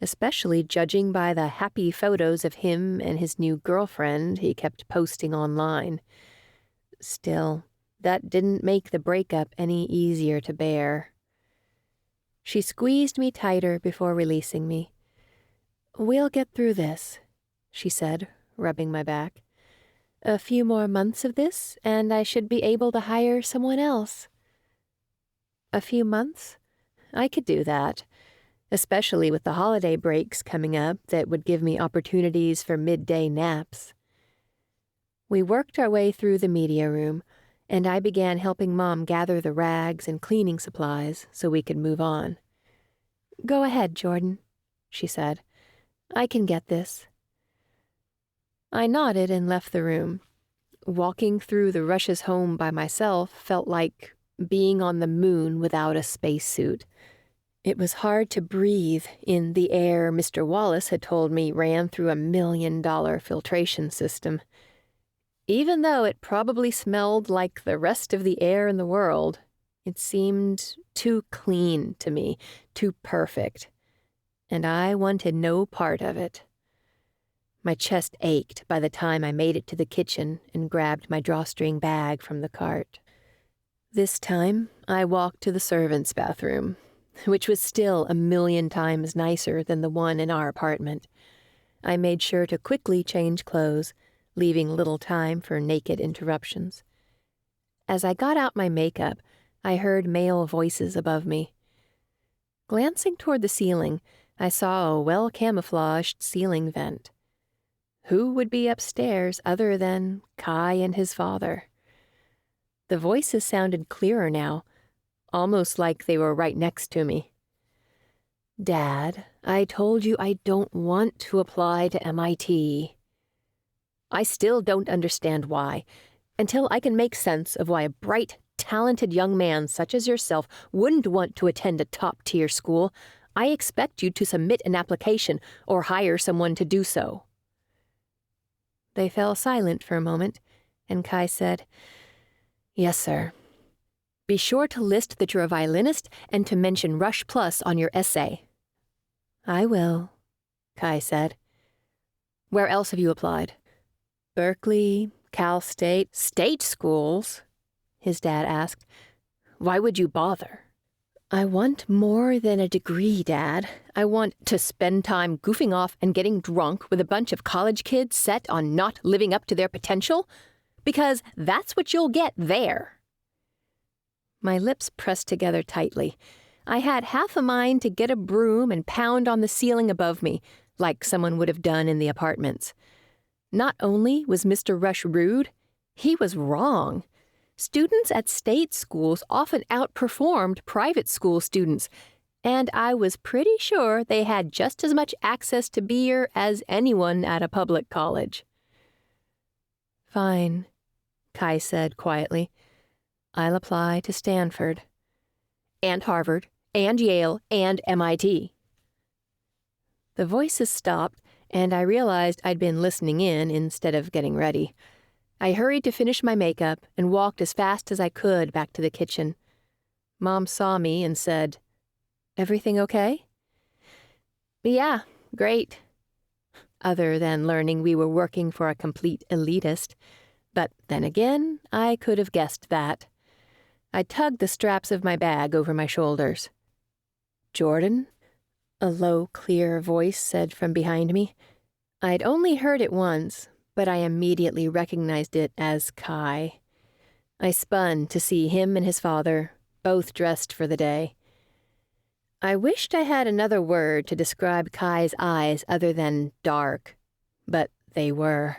Speaker 1: especially judging by the happy photos of him and his new girlfriend he kept posting online. Still, that didn't make the breakup any easier to bear. She squeezed me tighter before releasing me. "We'll get through this," she said, rubbing my back. "A few more months of this, and I should be able to hire someone else." A few months? I could do that, especially with the holiday breaks coming up that would give me opportunities for midday naps. We worked our way through the media room, and I began helping Mom gather the rags and cleaning supplies so we could move on. "Go ahead, Jordan," she said. "I can get this." I nodded and left the room. Walking through the Rush's home by myself felt like being on the moon without a spacesuit. It was hard to breathe in the air Mr. Wallace had told me ran through a $1 million filtration system. Even though it probably smelled like the rest of the air in the world, it seemed too clean to me, too perfect, and I wanted no part of it. My chest ached by the time I made it to the kitchen and grabbed my drawstring bag from the cart. This time, I walked to the servants' bathroom, which was still 1,000,000 times nicer than the one in our apartment. I made sure to quickly change clothes, leaving little time for naked interruptions. As I got out my makeup, I heard male voices above me. Glancing toward the ceiling, I saw a well-camouflaged ceiling vent. Who would be upstairs other than Kai and his father? The voices sounded clearer now, almost like they were right next to me. "Dad, I told you I don't want to apply to MIT. I still don't understand why, until I can make sense of why a bright, talented young man such as yourself wouldn't want to attend a top-tier school. I expect you to submit an application or hire someone to do so," They fell silent for a moment, and Kai said, "Yes, sir. Be sure to list that you're a violinist and to mention Rush Plus on your essay." "I will," Kai said. "Where else have you applied?" "Berkeley, Cal State." "State schools?" his dad asked. "Why would you bother?" "I want more than a degree, Dad. I want to spend time goofing off and getting drunk with a bunch of college kids set on not living up to their potential, because that's what you'll get there." My lips pressed together tightly. I had half a mind to get a broom and pound on the ceiling above me, like someone would have done in the apartments. Not only was Mr. Rush rude, he was wrong. Students at state schools often outperformed private school students, and I was pretty sure they had just as much access to beer as anyone at a public college. "Fine," Kai said quietly. "I'll apply to Stanford." "And Harvard, and Yale, and MIT. The voices stopped, and I realized I'd been listening in instead of getting ready. I hurried to finish my makeup and walked as fast as I could back to the kitchen. Mom saw me and said, "Everything okay?" "Yeah, great." Other than learning we were working for a complete elitist. But then again, I could have guessed that. I tugged the straps of my bag over my shoulders. "Jordan?" a low, clear voice said from behind me. I'd only heard it once, but I immediately recognized it as Kai. I spun to see him and his father, both dressed for the day. I wished I had another word to describe Kai's eyes other than dark, but they were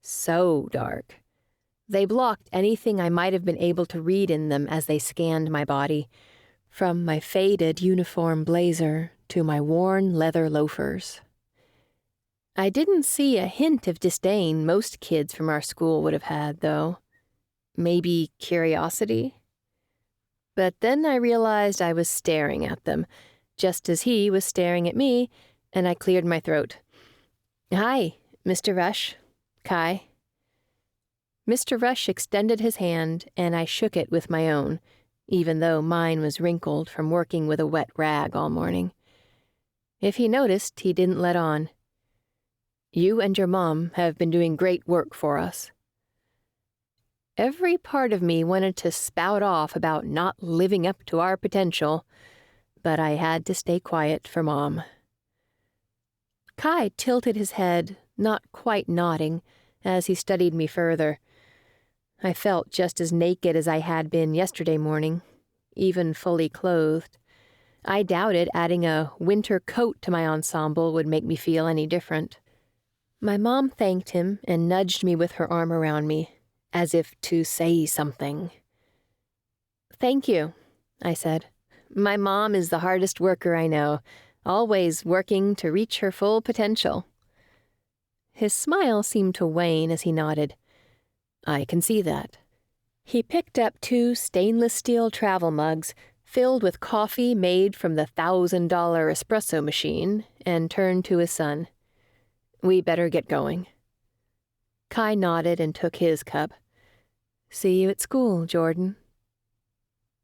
Speaker 1: so dark. They blocked anything I might have been able to read in them as they scanned my body, from my faded uniform blazer to my worn leather loafers. I didn't see a hint of disdain most kids from our school would have had, though. Maybe curiosity? But then I realized I was staring at them, just as he was staring at me, and I cleared my throat. "Hi, Mr. Rush. Kai." Mr. Rush extended his hand, and I shook it with my own, even though mine was wrinkled from working with a wet rag all morning. If he noticed, he didn't let on. "You and your mom have been doing great work for us." Every part of me wanted to spout off about not living up to our potential, but I had to stay quiet for Mom. Kai tilted his head, not quite nodding, as he studied me further. I felt just as naked as I had been yesterday morning, even fully clothed. I doubted adding a winter coat to my ensemble would make me feel any different. My mom thanked him and nudged me with her arm around me, as if to say something. "Thank you," I said. "My mom is the hardest worker I know, always working to reach her full potential." His smile seemed to wane as he nodded. "I can see that." He picked up 2 stainless steel travel mugs filled with coffee made from the $1,000 espresso machine and turned to his son. "We better get going." Kai nodded and took his cup. "See you at school, Jordan."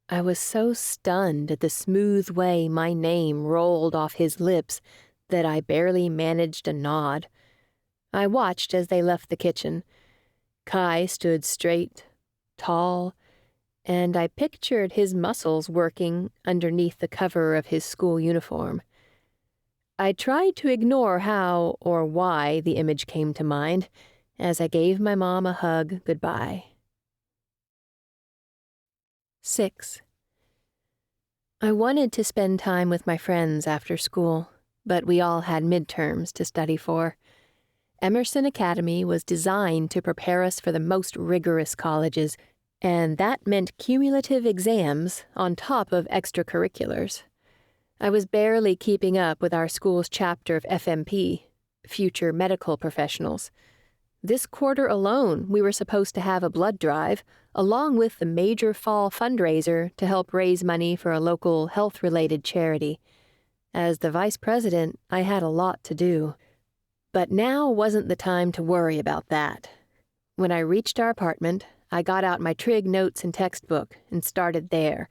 Speaker 1: I was so stunned at the smooth way my name rolled off his lips that I barely managed a nod. I watched as they left the kitchen. Kai stood straight, tall, and I pictured his muscles working underneath the cover of his school uniform. I tried to ignore how or why the image came to mind as I gave my mom a hug goodbye. 6. I wanted to spend time with my friends after school, but we all had midterms to study for. Emerson Academy was designed to prepare us for the most rigorous colleges, and that meant cumulative exams on top of extracurriculars. I was barely keeping up with our school's chapter of FMP, Future Medical Professionals. This quarter alone, we were supposed to have a blood drive, along with the major fall fundraiser to help raise money for a local health-related charity. As the vice president, I had a lot to do. But now wasn't the time to worry about that. When I reached our apartment, I got out my trig notes and textbook and started there,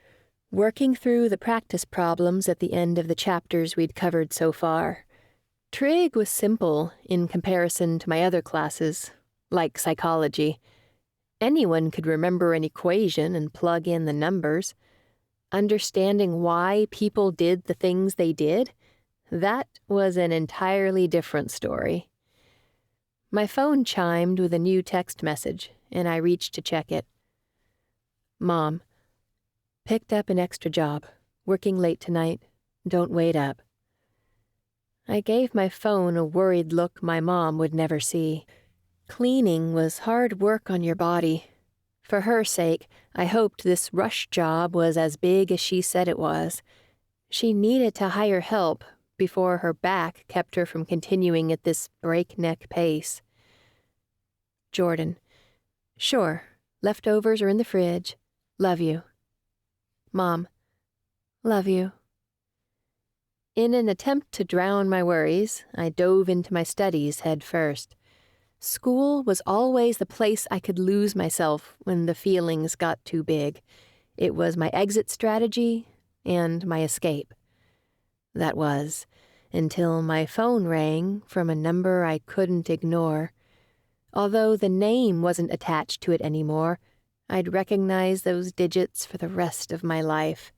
Speaker 1: working through the practice problems at the end of the chapters we'd covered so far. Trig was simple in comparison to my other classes, like psychology. Anyone could remember an equation and plug in the numbers. Understanding why people did the things they did, that was an entirely different story. My phone chimed with a new text message, and I reached to check it. Mom, picked up an extra job, working late tonight. Don't wait up. I gave my phone a worried look my mom would never see. Cleaning was hard work on your body. For her sake, I hoped this rush job was as big as she said it was. She needed to hire help before her back kept her from continuing at this breakneck pace. Jordan, sure, leftovers are in the fridge. Love you. Mom, love you. In an attempt to drown my worries, I dove into my studies head first. School was always the place I could lose myself when the feelings got too big. It was my exit strategy and my escape. That was, until my phone rang from a number I couldn't ignore. Although the name wasn't attached to it anymore, I'd recognize those digits for the rest of my life.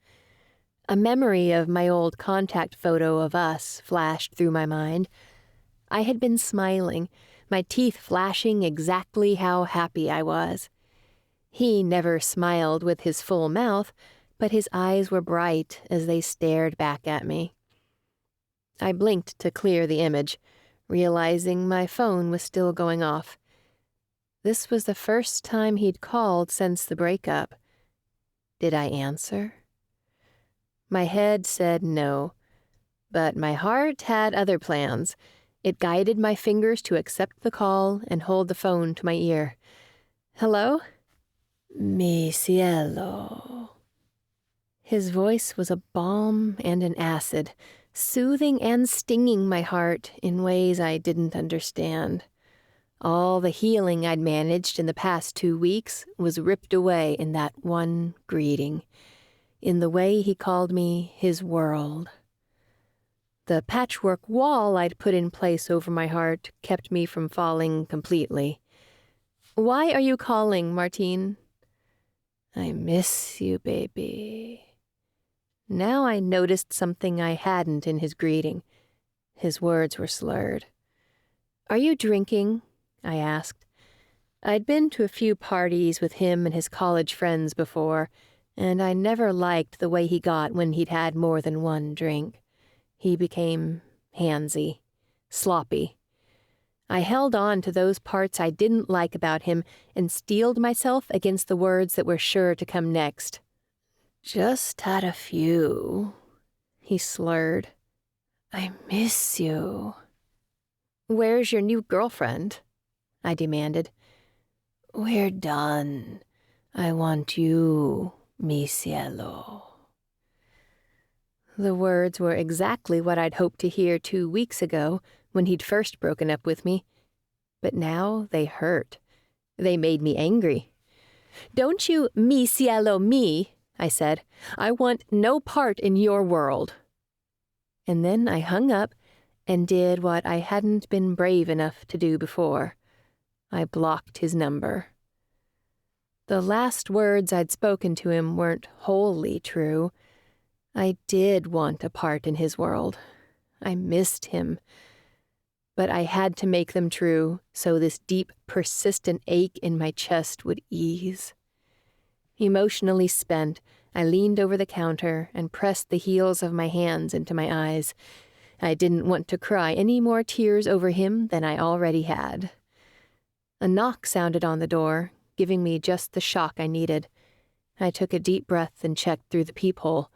Speaker 1: A memory of my old contact photo of us flashed through my mind. I had been smiling, my teeth flashing exactly how happy I was. He never smiled with his full mouth, but his eyes were bright as they stared back at me. I blinked to clear the image, realizing my phone was still going off. This was the first time he'd called since the breakup. Did I answer? My head said no, but my heart had other plans. It guided my fingers to accept the call and hold the phone to my ear. Hello? Mi cielo. His voice was a balm and an acid, soothing and stinging my heart in ways I didn't understand. All the healing I'd managed in the past 2 weeks was ripped away in that one greeting, in the way he called me his world. The patchwork wall I'd put in place over my heart kept me from falling completely. Why are you calling, Martine? I miss you, baby. Now I noticed something I hadn't in his greeting. His words were slurred. Are you drinking? I asked. I'd been to a few parties with him and his college friends before, and I never liked the way he got when he'd had more than one drink. He became handsy, sloppy. I held on to those parts I didn't like about him and steeled myself against the words that were sure to come next. Just had a few, he slurred. I miss you. Where's your new girlfriend? I demanded. We're done. I want you, mi cielo. The words were exactly what I'd hoped to hear 2 weeks ago when he'd first broken up with me. But now they hurt. They made me angry. Don't you mi cielo me, I said. I want no part in your world. And then I hung up and did what I hadn't been brave enough to do before. I blocked his number. The last words I'd spoken to him weren't wholly true. I did want a part in his world. I missed him. But I had to make them true so this deep, persistent ache in my chest would ease. Emotionally spent, I leaned over the counter and pressed the heels of my hands into my eyes. I didn't want to cry any more tears over him than I already had. A knock sounded on the door, giving me just the shock I needed. I took a deep breath and checked through the peephole.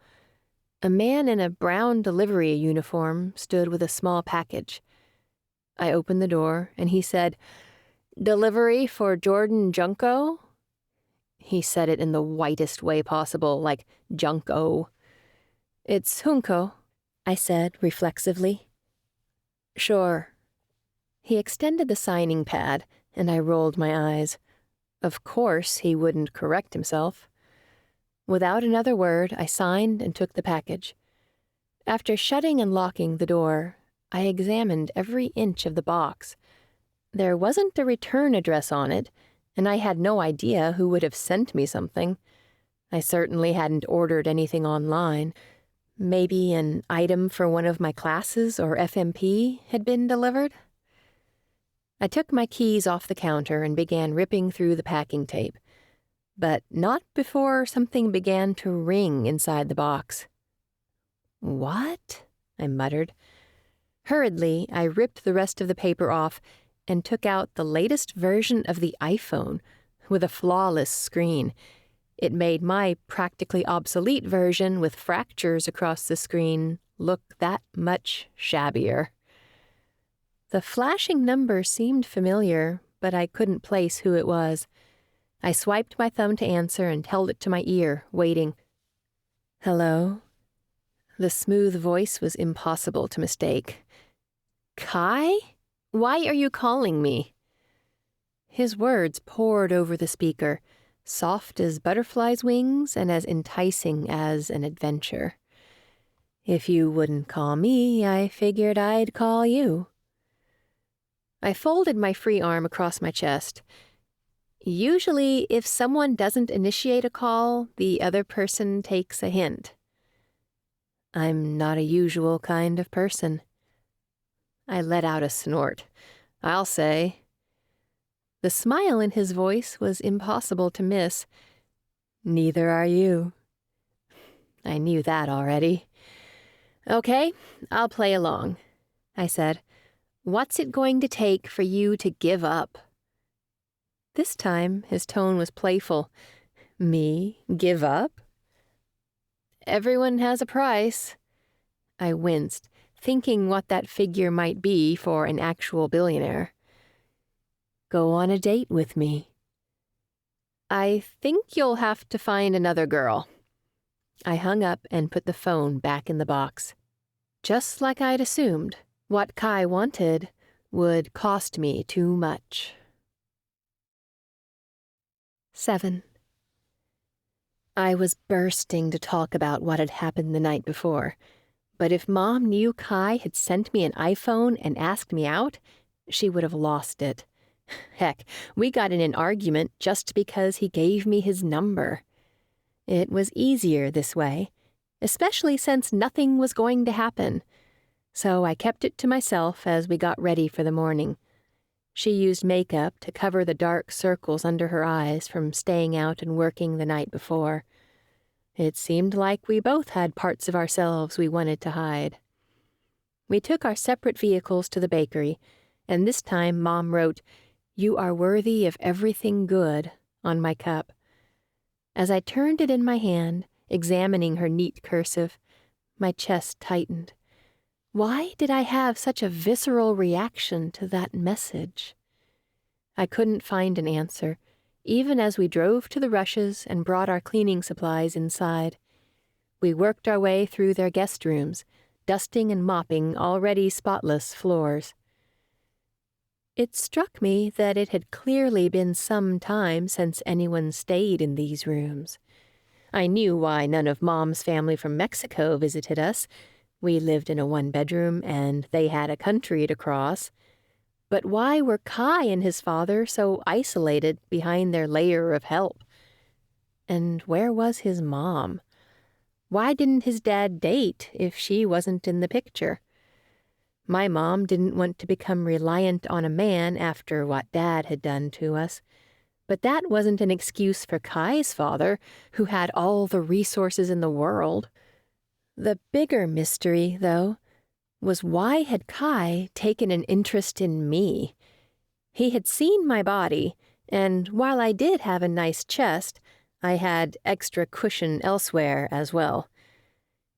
Speaker 1: A man in a brown delivery uniform stood with a small package. I opened the door, and he said, "Delivery for Jordan Junko?" He said it in the whitest way possible, like Junko. "It's Junko," I said reflexively. "Sure." He extended the signing pad, and I rolled my eyes. Of course he wouldn't correct himself. Without another word, I signed and took the package. After shutting and locking the door, I examined every inch of the box. There wasn't a return address on it, and I had no idea who would have sent me something. I certainly hadn't ordered anything online. Maybe an item for one of my classes or FMP had been delivered? I took my keys off the counter and began ripping through the packing tape, but not before something began to ring inside the box. "What?" I muttered. Hurriedly, I ripped the rest of the paper off and took out the latest version of the iPhone with a flawless screen. It made my practically obsolete version with fractures across the screen look that much shabbier. The flashing number seemed familiar, but I couldn't place who it was. I swiped my thumb to answer and held it to my ear, waiting. "Hello?" The smooth voice was impossible to mistake. "Kai? Why are you calling me?" His words poured over the speaker, soft as butterflies' wings and as enticing as an adventure. "If you wouldn't call me, I figured I'd call you." I folded my free arm across my chest. Usually, if someone doesn't initiate a call, the other person takes a hint. I'm not a usual kind of person. I let out a snort. I'll say. The smile in his voice was impossible to miss. Neither are you. I knew that already. "Okay, I'll play along," I said. "What's it going to take for you to give up?" This time, his tone was playful. Me give up? "Everyone has a price." I winced, thinking what that figure might be for an actual billionaire. "Go on a date with me." "I think you'll have to find another girl." I hung up and put the phone back in the box. Just like I'd assumed, what Kai wanted would cost me too much. 7. I was bursting to talk about what had happened the night before, but if Mom knew Kai had sent me an iPhone and asked me out, she would have lost it. Heck, we got in an argument just because he gave me his number. It was easier this way, especially since nothing was going to happen. So I kept it to myself as we got ready for the morning. She used makeup to cover the dark circles under her eyes from staying out and working the night before. It seemed like we both had parts of ourselves we wanted to hide. We took our separate vehicles to the bakery, and this time Mom wrote, "You are worthy of everything good," on my cup. As I turned it in my hand, examining her neat cursive, my chest tightened. Why did I have such a visceral reaction to that message? I couldn't find an answer, even as we drove to the Rushes and brought our cleaning supplies inside. We worked our way through their guest rooms, dusting and mopping already spotless floors. It struck me that it had clearly been some time since anyone stayed in these rooms. I knew why none of Mom's family from Mexico visited us. We lived in a one-bedroom, and they had a country to cross. But why were Kai and his father so isolated behind their layer of help? And where was his mom? Why didn't his dad date if she wasn't in the picture? My mom didn't want to become reliant on a man after what Dad had done to us. But that wasn't an excuse for Kai's father, who had all the resources in the world. The bigger mystery, though, was why had Kai taken an interest in me? He had seen my body, and while I did have a nice chest, I had extra cushion elsewhere as well.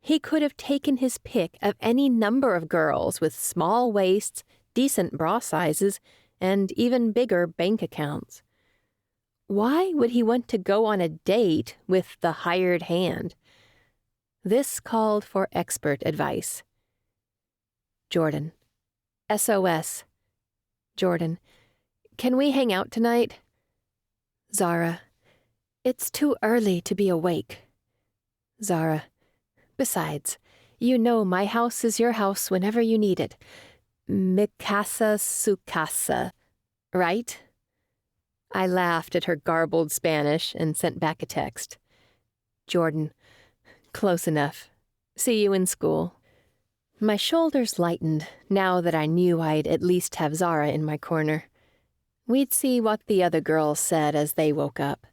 Speaker 1: He could have taken his pick of any number of girls with small waists, decent bra sizes, and even bigger bank accounts. Why would he want to go on a date with the hired hand? This called for expert advice. Jordan. SOS. Jordan, can we hang out tonight? Zara, it's too early to be awake. Zara, besides, you know my house is your house whenever you need it. Mi casa su casa, right? I laughed at her garbled Spanish and sent back a text. Jordan, close enough. See you in school. My shoulders lightened now that I knew I'd at least have Zara in my corner. We'd see what the other girls said as they woke up.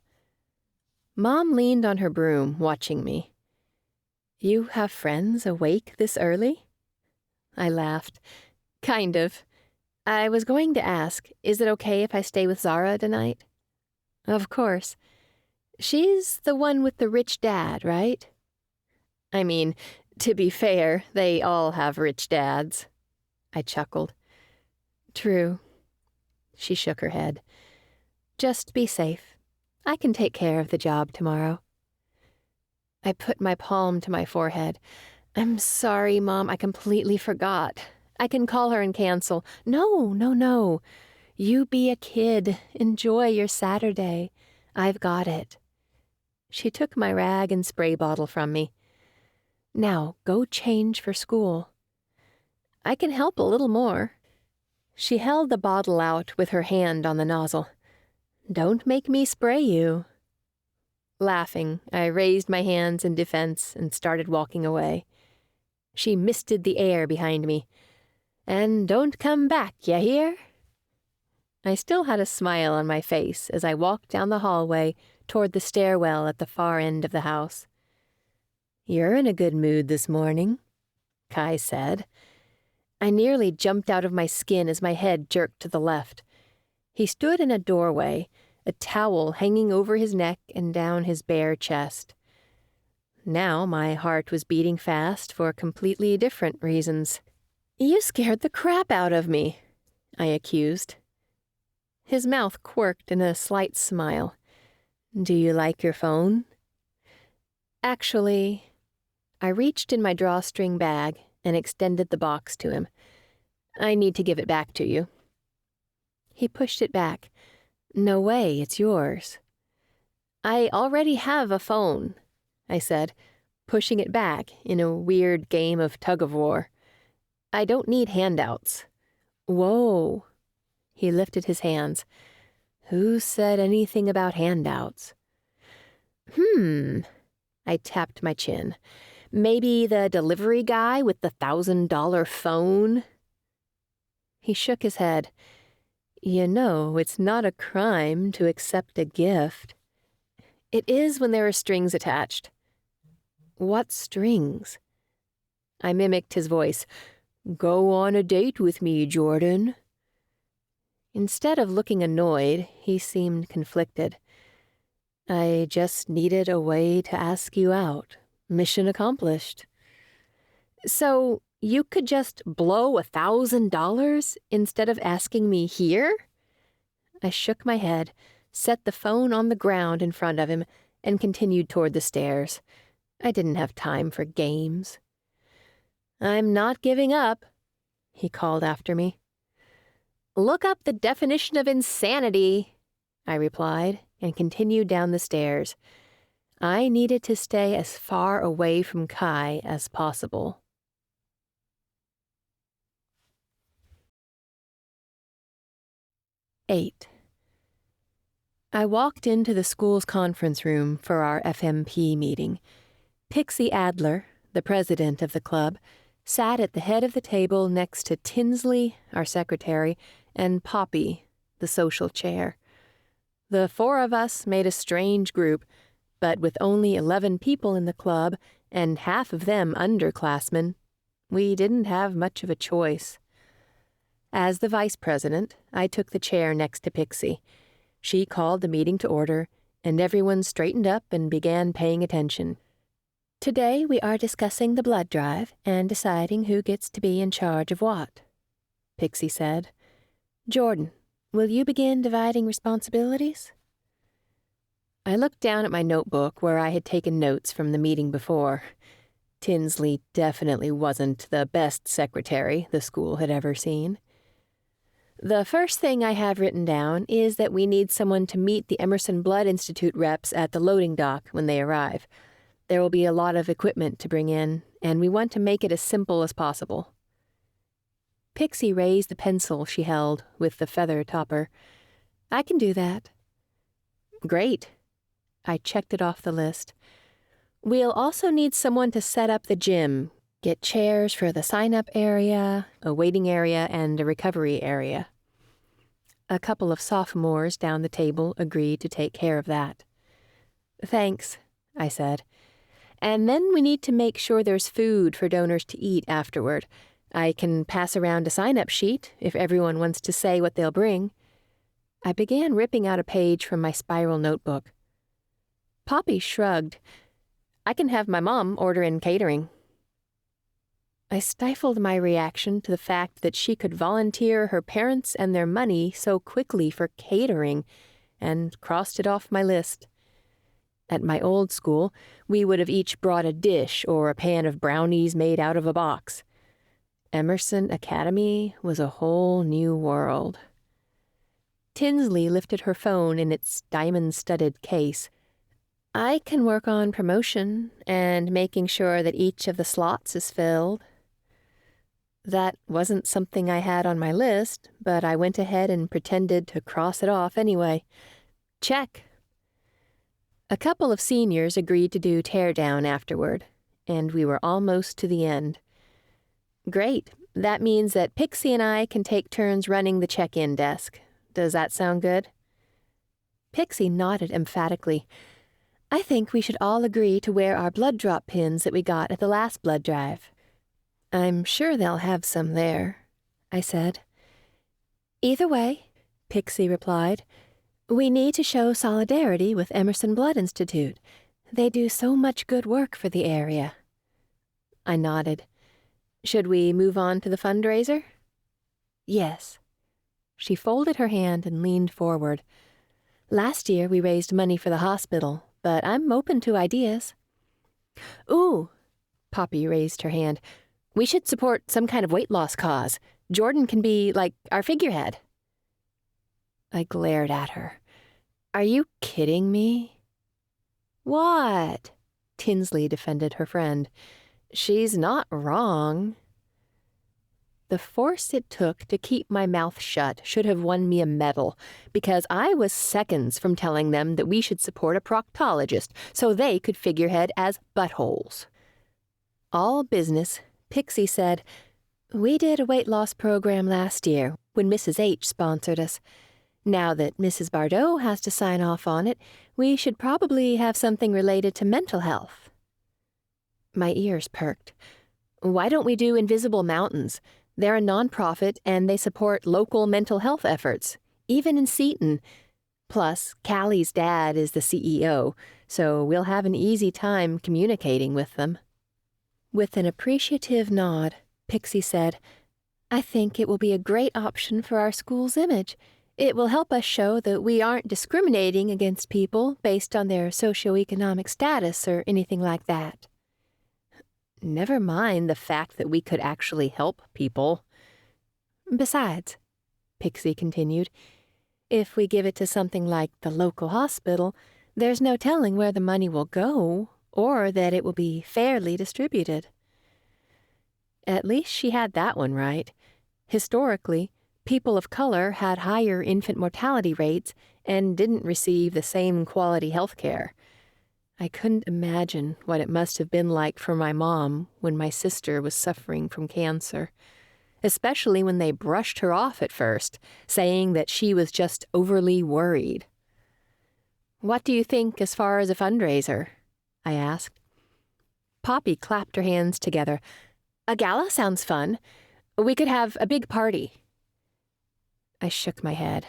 Speaker 1: Mom leaned on her broom, watching me. You have friends awake this early? I laughed. Kind of. I was going to ask, is it okay if I stay with Zara tonight? Of course. She's the one with the rich dad, right? I mean, to be fair, they all have rich dads. I chuckled. True. She shook her head. Just be safe. I can take care of the job tomorrow. I put my palm to my forehead. I'm sorry, Mom, I completely forgot. I can call her and cancel. No. You be a kid. Enjoy your Saturday. I've got it. She took my rag and spray bottle from me. Now, go change for school. I can help a little more. She held the bottle out with her hand on the nozzle. Don't make me spray you. Laughing, I raised my hands in defense and started walking away. She misted the air behind me. And don't come back, ya hear? I still had a smile on my face as I walked down the hallway toward the stairwell at the far end of the house. You're in a good mood this morning, Kai said. I nearly jumped out of my skin as my head jerked to the left. He stood in a doorway, a towel hanging over his neck and down his bare chest. Now my heart was beating fast for completely different reasons. You scared the crap out of me, I accused. His mouth quirked in a slight smile. Do you like your phone? Actually, I reached in my drawstring bag and extended the box to him. I need to give it back to you. He pushed it back. No way, it's yours. I already have a phone, I said, pushing it back in a weird game of tug-of-war. I don't need handouts. Whoa. He lifted his hands. Who said anything about handouts? I tapped my chin. Maybe the delivery guy with the $1,000 phone? He shook his head. You know, it's not a crime to accept a gift. It is when there are strings attached. What strings? I mimicked his voice. Go on a date with me, Jordan. Instead of looking annoyed, he seemed conflicted. I just needed a way to ask you out. Mission accomplished. So you could just blow $1,000 instead of asking me here? I shook my head, set the phone on the ground in front of him, and continued toward the stairs. I didn't have time for games. I'm not giving up, he called after me. Look up the definition of insanity, I replied, and continued down the stairs. I needed to stay as far away from Kai as possible. Eight. I walked into the school's conference room for our FMP meeting. Pixie Adler, the president of the club, sat at the head of the table next to Tinsley, our secretary, and Poppy, the social chair. The four of us made a strange group, but with only 11 people in the club and half of them underclassmen, we didn't have much of a choice. As the vice president, I took the chair next to Pixie. She called the meeting to order, and everyone straightened up and began paying attention. Today we are discussing the blood drive and deciding who gets to be in charge of what, Pixie said. Jordan, will you begin dividing responsibilities? I looked down at my notebook where I had taken notes from the meeting before. Tinsley definitely wasn't the best secretary the school had ever seen. The first thing I have written down is that we need someone to meet the Emerson Blood Institute reps at the loading dock when they arrive. There will be a lot of equipment to bring in, and we want to make it as simple as possible. Pixie raised the pencil she held with the feather topper. I can do that. Great. I checked it off the list. We'll also need someone to set up the gym, get chairs for the sign-up area, a waiting area, and a recovery area. A couple of sophomores down the table agreed to take care of that. Thanks, I said. And then we need to make sure there's food for donors to eat afterward. I can pass around a sign-up sheet if everyone wants to say what they'll bring. I began ripping out a page from my spiral notebook. Poppy shrugged. I can have my mom order in catering. I stifled my reaction to the fact that she could volunteer her parents and their money so quickly for catering, and crossed it off my list. At my old school, we would have each brought a dish or a pan of brownies made out of a box. Emerson Academy was a whole new world. Tinsley lifted her phone in its diamond-studded case. I can work on promotion and making sure that each of the slots is filled. That wasn't something I had on my list, but I went ahead and pretended to cross it off anyway. Check. A couple of seniors agreed to do teardown afterward, and we were almost to the end. Great. That means that Pixie and I can take turns running the check-in desk. Does that sound good? Pixie nodded emphatically. I think we should all agree to wear our blood drop pins that we got at the last blood drive. I'm sure they'll have some there, I said. Either way, Pixie replied, we need to show solidarity with Emerson Blood Institute. They do so much good work for the area. I nodded. Should we move on to the fundraiser? Yes. She folded her hand and leaned forward. Last year we raised money for the hospital, but I'm open to ideas. Ooh, Poppy raised her hand. We should support some kind of weight loss cause. Jordan can be, like, our figurehead. I glared at her. Are you kidding me? What? Tinsley defended her friend. She's not wrong. The force it took to keep my mouth shut should have won me a medal, because I was seconds from telling them that we should support a proctologist so they could figurehead as buttholes. All business, Pixie said, we did a weight loss program last year when Mrs. H sponsored us. Now that Mrs. Bardot has to sign off on it, we should probably have something related to mental health. My ears perked. Why don't we do Invisible Mountains? They're a nonprofit and they support local mental health efforts, even in Seton. Plus, Callie's dad is the CEO, so we'll have an easy time communicating with them. With an appreciative nod, Pixie said, I think it will be a great option for our school's image. It will help us show that we aren't discriminating against people based on their socioeconomic status or anything like that. Never mind the fact that we could actually help people. Besides, Pixie continued, if we give it to something like the local hospital, there's no telling where the money will go or that it will be fairly distributed. At least she had that one right. Historically, people of color had higher infant mortality rates and didn't receive the same quality health care. I couldn't imagine what it must have been like for my mom when my sister was suffering from cancer, especially when they brushed her off at first, saying that she was just overly worried. What do you think as far as a fundraiser? I asked. Poppy clapped her hands together. A gala sounds fun. We could have a big party. I shook my head.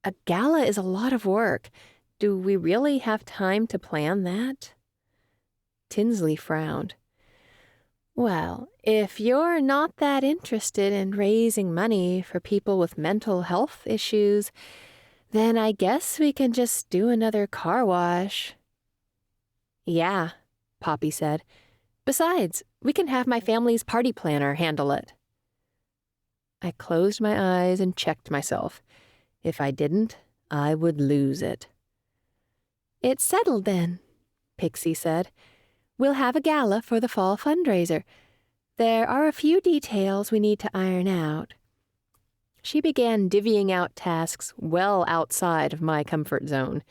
Speaker 1: A gala is a lot of work. Do we really have time to plan that? Tinsley frowned. Well, if you're not that interested in raising money for people with mental health issues, then I guess we can just do another car wash. Yeah, Poppy said. Besides, we can have my family's party planner handle it. I closed my eyes and checked myself. If I didn't, I would lose it. "It's settled then," Pixie said. "We'll have a gala for the fall fundraiser. There are a few details we need to iron out." She began divvying out tasks well outside of my comfort zone.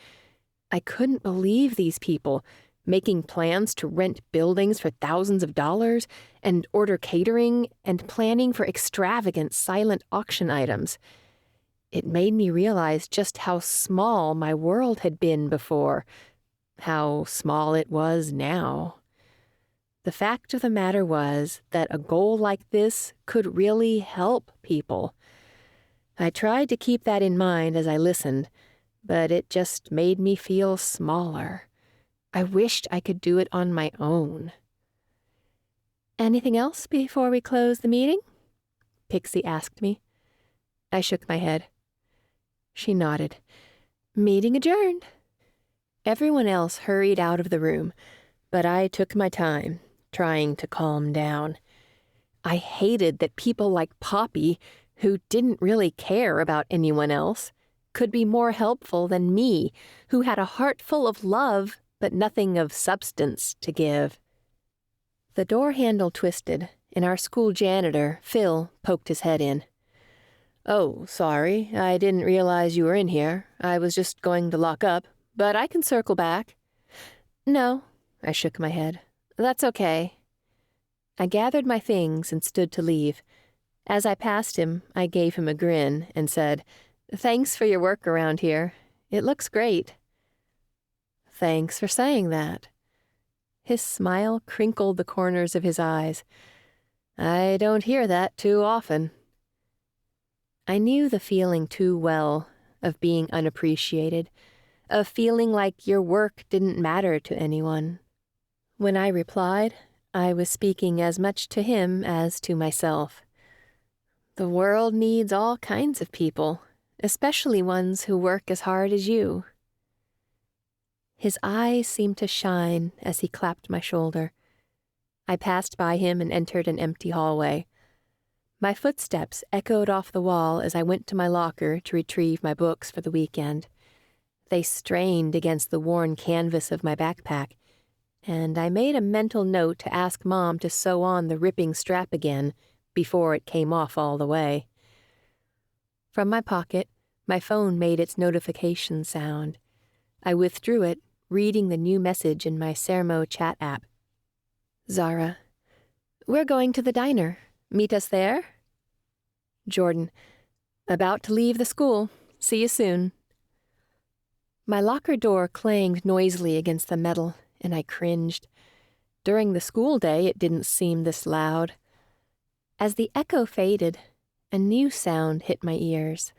Speaker 1: I couldn't believe these people, making plans to rent buildings for thousands of dollars and order catering and planning for extravagant silent auction items. It made me realize just how small my world had been before, how small it was now. The fact of the matter was that a goal like this could really help people. I tried to keep that in mind as I listened, but it just made me feel smaller. I wished I could do it on my own. "Anything else before we close the meeting?" Pixie asked me. I shook my head. She nodded. "Meeting adjourned." Everyone else hurried out of the room, but I took my time, trying to calm down. I hated that people like Poppy, who didn't really care about anyone else, could be more helpful than me, who had a heart full of love but nothing of substance to give. The door handle twisted, and our school janitor, Phil, poked his head in. "Oh, sorry, I didn't realize you were in here. I was just going to lock up, but I can circle back." "No," I shook my head. "That's okay." I gathered my things and stood to leave. As I passed him, I gave him a grin and said, "Thanks for your work around here. It looks great." "Thanks for saying that." His smile crinkled the corners of his eyes. "I don't hear that too often." I knew the feeling too well of being unappreciated, of feeling like your work didn't matter to anyone. When I replied, I was speaking as much to him as to myself. The world needs all kinds of people, especially ones who work as hard as you. His eyes seemed to shine as he clapped my shoulder. I passed by him and entered an empty hallway. My footsteps echoed off the wall as I went to my locker to retrieve my books for the weekend. They strained against the worn canvas of my backpack, and I made a mental note to ask Mom to sew on the ripping strap again before it came off all the way. From my pocket, my phone made its notification sound. I withdrew it, reading the new message in my Sermo chat app. Zara, "We're going to the diner. Meet us there?" Jordan, "About to leave the school. See you soon." My locker door clanged noisily against the metal, and I cringed. During the school day, it didn't seem this loud. As the echo faded, a new sound hit my ears.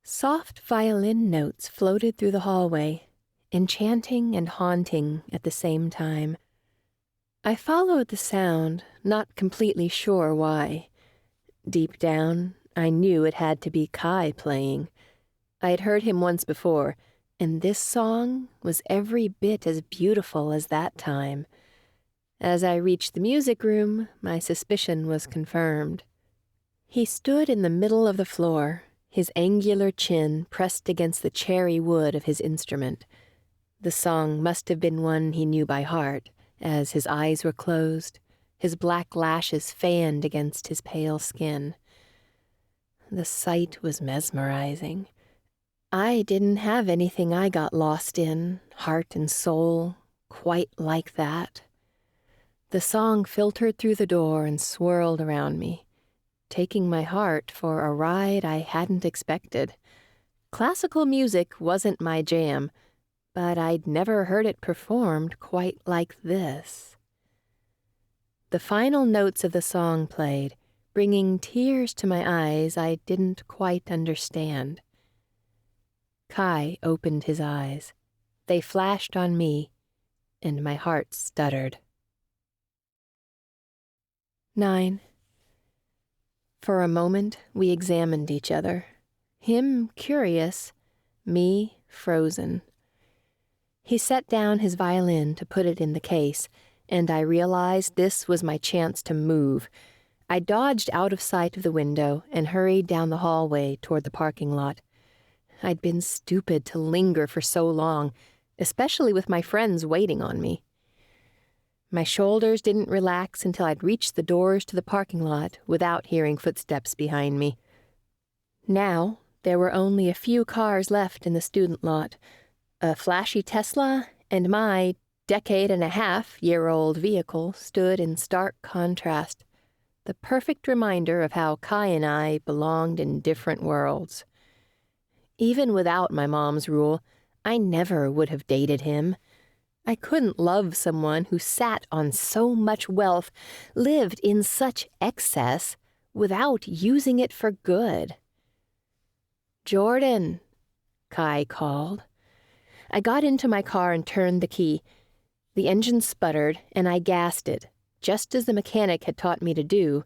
Speaker 1: Soft violin notes floated through the hallway, enchanting and haunting at the same time. I followed the sound, not completely sure why. Deep down, I knew it had to be Kai playing. I had heard him once before, and this song was every bit as beautiful as that time. As I reached the music room, my suspicion was confirmed. He stood in the middle of the floor, his angular chin pressed against the cherry wood of his instrument. The song must have been one he knew by heart, as his eyes were closed, his black lashes fanned against his pale skin. The sight was mesmerizing. I didn't have anything I got lost in, heart and soul, quite like that. The song filtered through the door and swirled around me, taking my heart for a ride I hadn't expected. Classical music wasn't my jam, but I'd never heard it performed quite like this. The final notes of the song played, bringing tears to my eyes I didn't quite understand. Kai opened his eyes. They flashed on me, and my heart stuttered. 9. For a moment, we examined each other. Him curious, me frozen. He set down his violin to put it in the case, and I realized this was my chance to move. I dodged out of sight of the window and hurried down the hallway toward the parking lot. I'd been stupid to linger for so long, especially with my friends waiting on me. My shoulders didn't relax until I'd reached the doors to the parking lot without hearing footsteps behind me. Now, there were only a few cars left in the student lot, a flashy Tesla, and my decade-and-a-half-year-old vehicle stood in stark contrast, the perfect reminder of how Kai and I belonged in different worlds. Even without my mom's rule, I never would have dated him. I couldn't love someone who sat on so much wealth, lived in such excess, without using it for good. "Jordan," Kai called. I got into my car and turned the key. The engine sputtered, and I gassed it, just as the mechanic had taught me to do,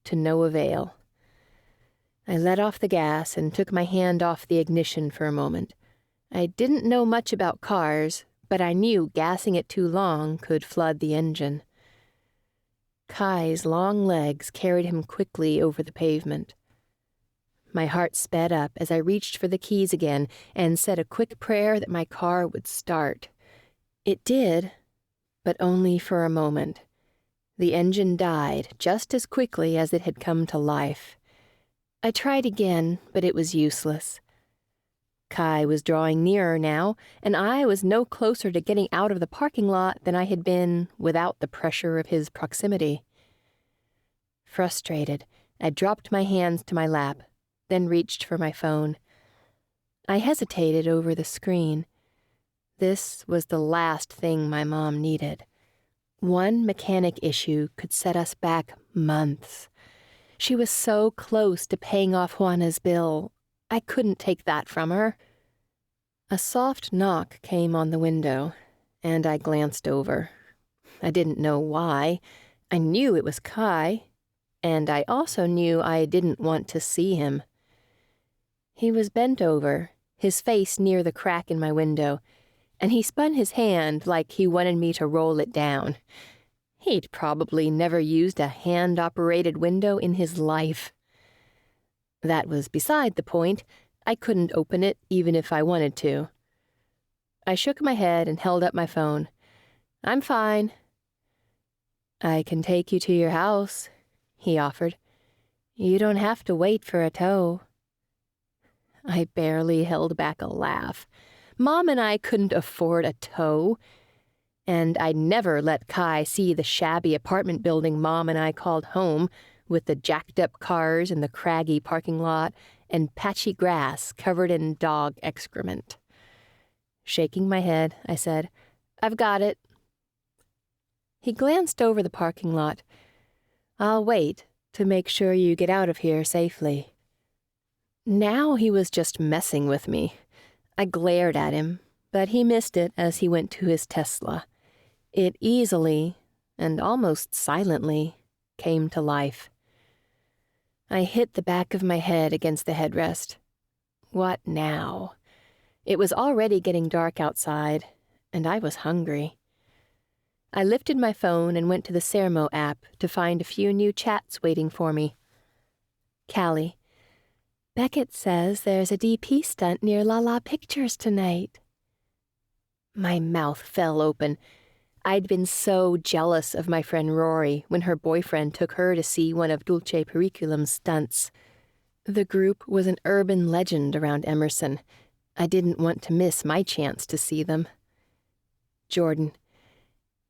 Speaker 1: to no avail. I let off the gas and took my hand off the ignition for a moment. I didn't know much about cars, but I knew gassing it too long could flood the engine. Kai's long legs carried him quickly over the pavement. My heart sped up as I reached for the keys again and said a quick prayer that my car would start. It did, but only for a moment. The engine died just as quickly as it had come to life. I tried again, but it was useless. Kai was drawing nearer now, and I was no closer to getting out of the parking lot than I had been without the pressure of his proximity. Frustrated, I dropped my hands to my lap, then reached for my phone. I hesitated over the screen. This was the last thing my mom needed. One mechanic issue could set us back months. She was so close to paying off Juana's bill. I couldn't take that from her. A soft knock came on the window, and I glanced over. I didn't know why. I knew it was Kai, and I also knew I didn't want to see him. He was bent over, his face near the crack in my window, and he spun his hand like he wanted me to roll it down. He'd probably never used a hand-operated window in his life. That was beside the point. I couldn't open it even if I wanted to. I shook my head and held up my phone. "I'm fine." "I can take you to your house," he offered. "You don't have to wait for a tow." I barely held back a laugh. Mom and I couldn't afford a tow. And I'd never let Kai see the shabby apartment building Mom and I called home, with the jacked-up cars in the craggy parking lot and patchy grass covered in dog excrement. Shaking my head, I said, "I've got it." He glanced over the parking lot. "I'll wait to make sure you get out of here safely." Now he was just messing with me. I glared at him, but he missed it as he went to his Tesla. It easily, and almost silently, came to life. I hit the back of my head against the headrest. What now? It was already getting dark outside, and I was hungry. I lifted my phone and went to the Sermo app to find a few new chats waiting for me. Callie. "Beckett says there's a DP stunt near La La Pictures tonight." My mouth fell open. I'd been so jealous of my friend Rory when her boyfriend took her to see one of Dulce Periculum's stunts. The group was an urban legend around Emerson. I didn't want to miss my chance to see them. Jordan.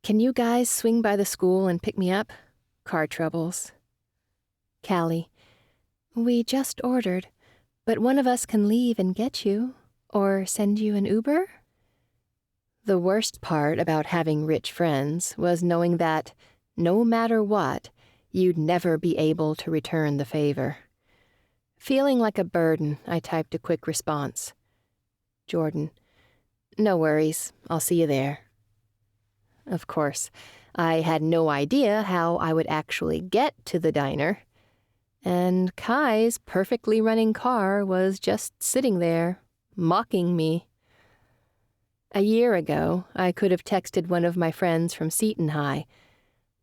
Speaker 1: "Can you guys swing by the school and pick me up? Car troubles." Callie. "We just ordered, but one of us can leave and get you, or send you an Uber?" The worst part about having rich friends was knowing that, no matter what, you'd never be able to return the favor. Feeling like a burden, I typed a quick response. Jordan. "No worries, I'll see you there." Of course, I had no idea how I would actually get to the diner. And Kai's perfectly running car was just sitting there, mocking me. A year ago, I could have texted one of my friends from Seton High,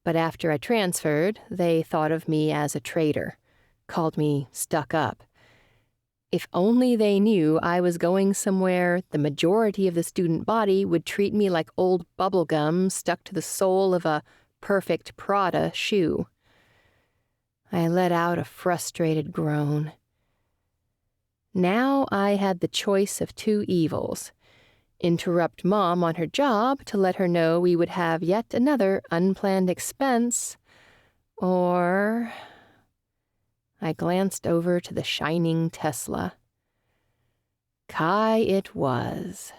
Speaker 1: But after I transferred, they thought of me as a traitor, called me stuck up. If only they knew I was going somewhere the majority of the student body would treat me like old bubble gum stuck to the sole of a perfect Prada shoe. I let out a frustrated groan. Now I had the choice of two evils: interrupt Mom on her job to let her know we would have yet another unplanned expense, or... I glanced over to the shining Tesla. Kai it was.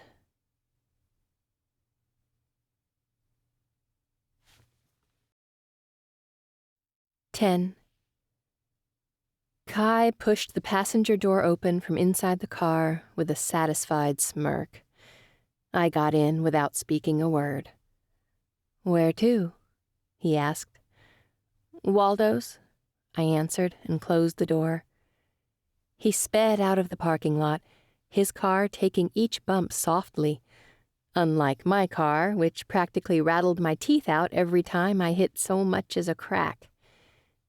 Speaker 1: Ten. Kai pushed the passenger door open from inside the car with a satisfied smirk. I got in without speaking a word. "Where to?" he asked. "Waldo's," I answered and closed the door. He sped out of the parking lot, his car taking each bump softly, unlike my car, which practically rattled my teeth out every time I hit so much as a crack.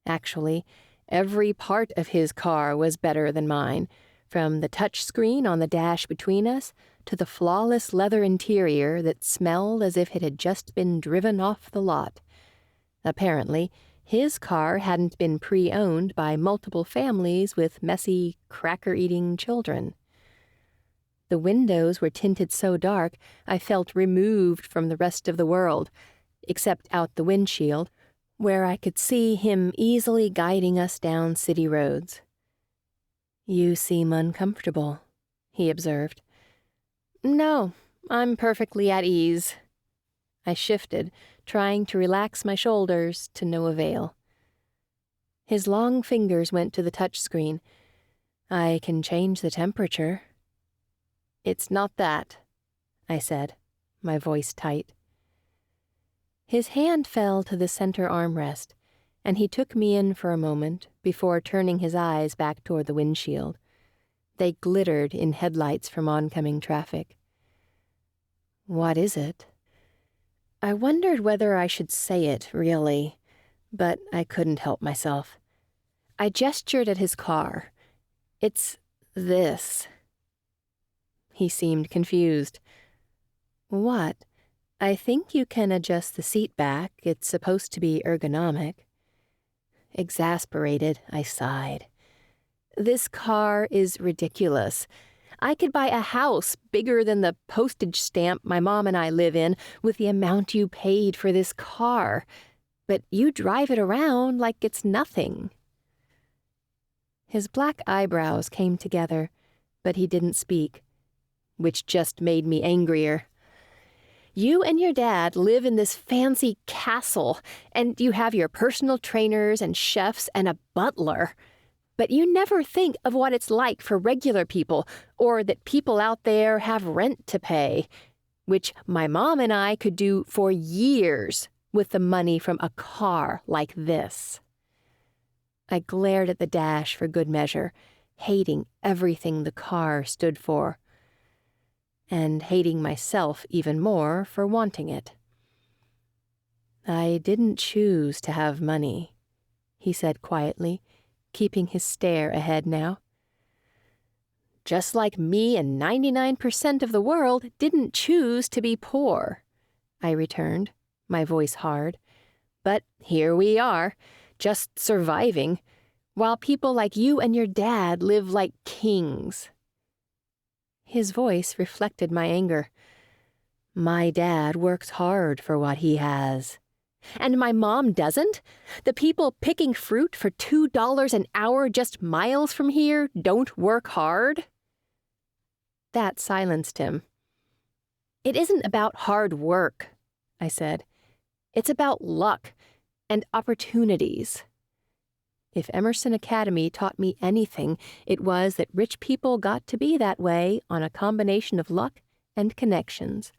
Speaker 1: Actually, every part of his car was better than mine, from the touch screen on the dash between us to the flawless leather interior that smelled as if it had just been driven off the lot. Apparently, his car hadn't been pre-owned by multiple families with messy, cracker-eating children. The windows were tinted so dark I felt removed from the rest of the world, except out the windshield, where I could see him easily guiding us down city roads. "You seem uncomfortable," he observed. "No, I'm perfectly at ease." I shifted, trying to relax my shoulders, to no avail. His long fingers went to the touchscreen. "I can change the temperature." "It's not that," I said, my voice tight. His hand fell to the center armrest, and he took me in for a moment before turning his eyes back toward the windshield. They glittered in headlights from oncoming traffic. "What is it?" I wondered whether I should say it, really, but I couldn't help myself. I gestured at his car. "It's this." He seemed confused. "What? I think you can adjust the seat back. It's supposed to be ergonomic." Exasperated, I sighed. "This car is ridiculous. I could buy a house bigger than the postage stamp my mom and I live in with the amount you paid for this car, but you drive it around like it's nothing." His black eyebrows came together, but he didn't speak, which just made me angrier. "You and your dad live in this fancy castle, and you have your personal trainers and chefs and a butler. But you never think of what it's like for regular people, or that people out there have rent to pay, which my mom and I could do for years with the money from a car like this." I glared at the dash for good measure, hating everything the car stood for, and hating myself even more for wanting it. "I didn't choose to have money," he said quietly, keeping his stare ahead now. "Just like me and 99% of the world didn't choose to be poor," I returned, my voice hard. "But here we are, just surviving, while people like you and your dad live like kings." His voice reflected my anger. "My dad works hard for what he has." "And my mom doesn't? The people picking fruit for $2 an hour just miles from here don't work hard?" That silenced him. "It isn't about hard work," I said. "It's about luck and opportunities." If Emerson Academy taught me anything, it was that rich people got to be that way on a combination of luck and connections.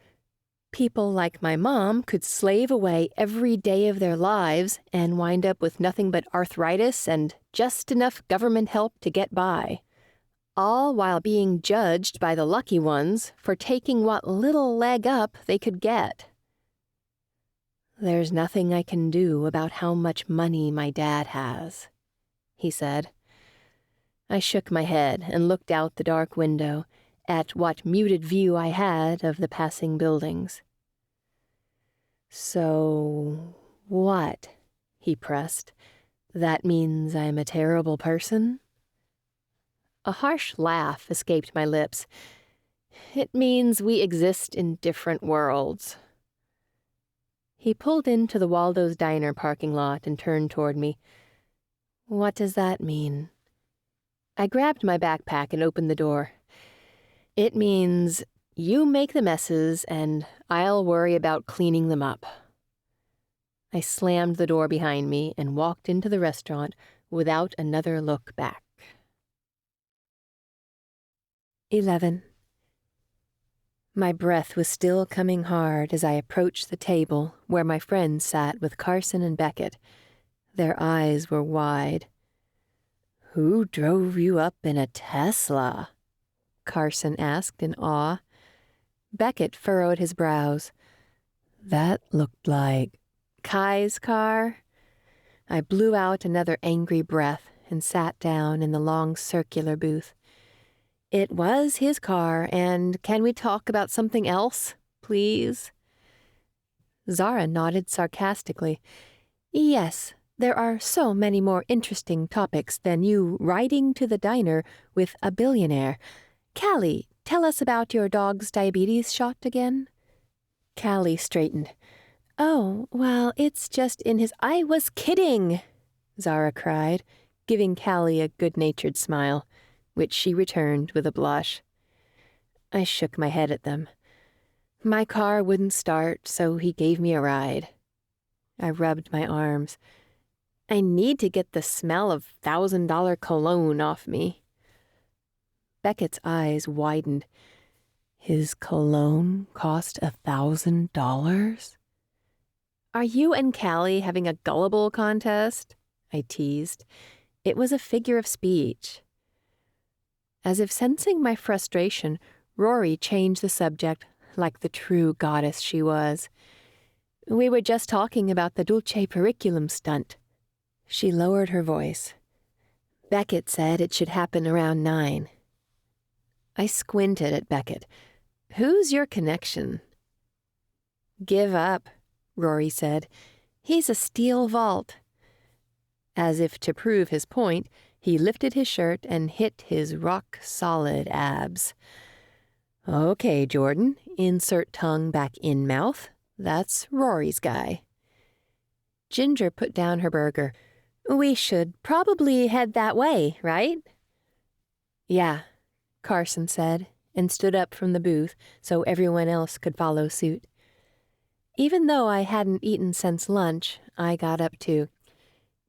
Speaker 1: People like my mom could slave away every day of their lives and wind up with nothing but arthritis and just enough government help to get by, all while being judged by the lucky ones for taking what little leg up they could get. "There's nothing I can do about how much money my dad has," he said. I shook my head and looked out the dark window at what muted view I had of the passing buildings. "So what?" he pressed. "That means I'm a terrible person?" A harsh laugh escaped my lips. "It means we exist in different worlds." He pulled into the Waldo's Diner parking lot and turned toward me. "What does that mean?" I grabbed my backpack and opened the door. "It means you make the messes and I'll worry about cleaning them up." I slammed the door behind me and walked into the restaurant without another look back. 11. My breath was still coming hard as I approached the table where my friends sat with Carson and Beckett. Their eyes were wide. "Who drove you up in a Tesla?" Carson asked in awe. Beckett furrowed his brows. "That looked like Kai's car." I blew out another angry breath and sat down in the long circular booth. "It was his car, and can we talk about something else, please?" Zara nodded sarcastically. "Yes, there are so many more interesting topics than you riding to the diner with a billionaire. Callie, tell us about your dog's diabetes shot again." Callie straightened. "Oh, well, it's just in his—" "I was kidding!" Zara cried, giving Callie a good-natured smile, which she returned with a blush. I shook my head at them. My car wouldn't start, so he gave me a ride. I rubbed my arms. I need to get the smell of $1,000 cologne off me. Beckett's eyes widened. "His cologne cost $1,000? "Are you and Callie having a gullible contest?" I teased. It was a figure of speech. As if sensing my frustration, Rory changed the subject like the true goddess she was. "We were just talking about the Dulce Periculum stunt." She lowered her voice. "Beckett said it should happen around 9. I squinted at Beckett. "Who's your connection?" "Give up," Rory said. "He's a steel vault." As if to prove his point, he lifted his shirt and hit his rock-solid abs. "Okay, Jordan, insert tongue back in mouth. That's Rory's guy." Ginger put down her burger. "We should probably head that way, right?" "Yeah," Carson said, and stood up from the booth so everyone else could follow suit. Even though I hadn't eaten since lunch, I got up too.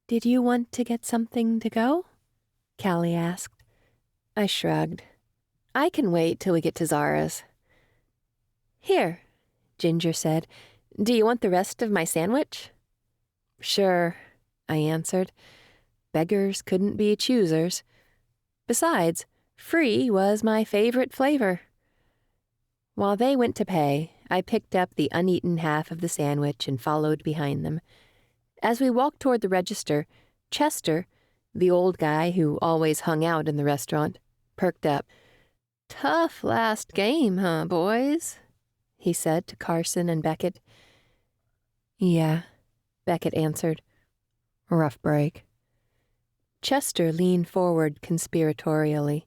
Speaker 1: "Did you want to get something to go?" Callie asked. I shrugged. "I can wait till we get to Zara's." "Here," Ginger said. "Do you want the rest of my sandwich?" "Sure," I answered. Beggars couldn't be choosers. Besides, free was my favorite flavor. While they went to pay, I picked up the uneaten half of the sandwich and followed behind them. As we walked toward the register, Chester, the old guy who always hung out in the restaurant, perked up. "Tough last game, huh, boys?" he said to Carson and Beckett. "Yeah," Beckett answered. "Rough break." Chester leaned forward conspiratorially.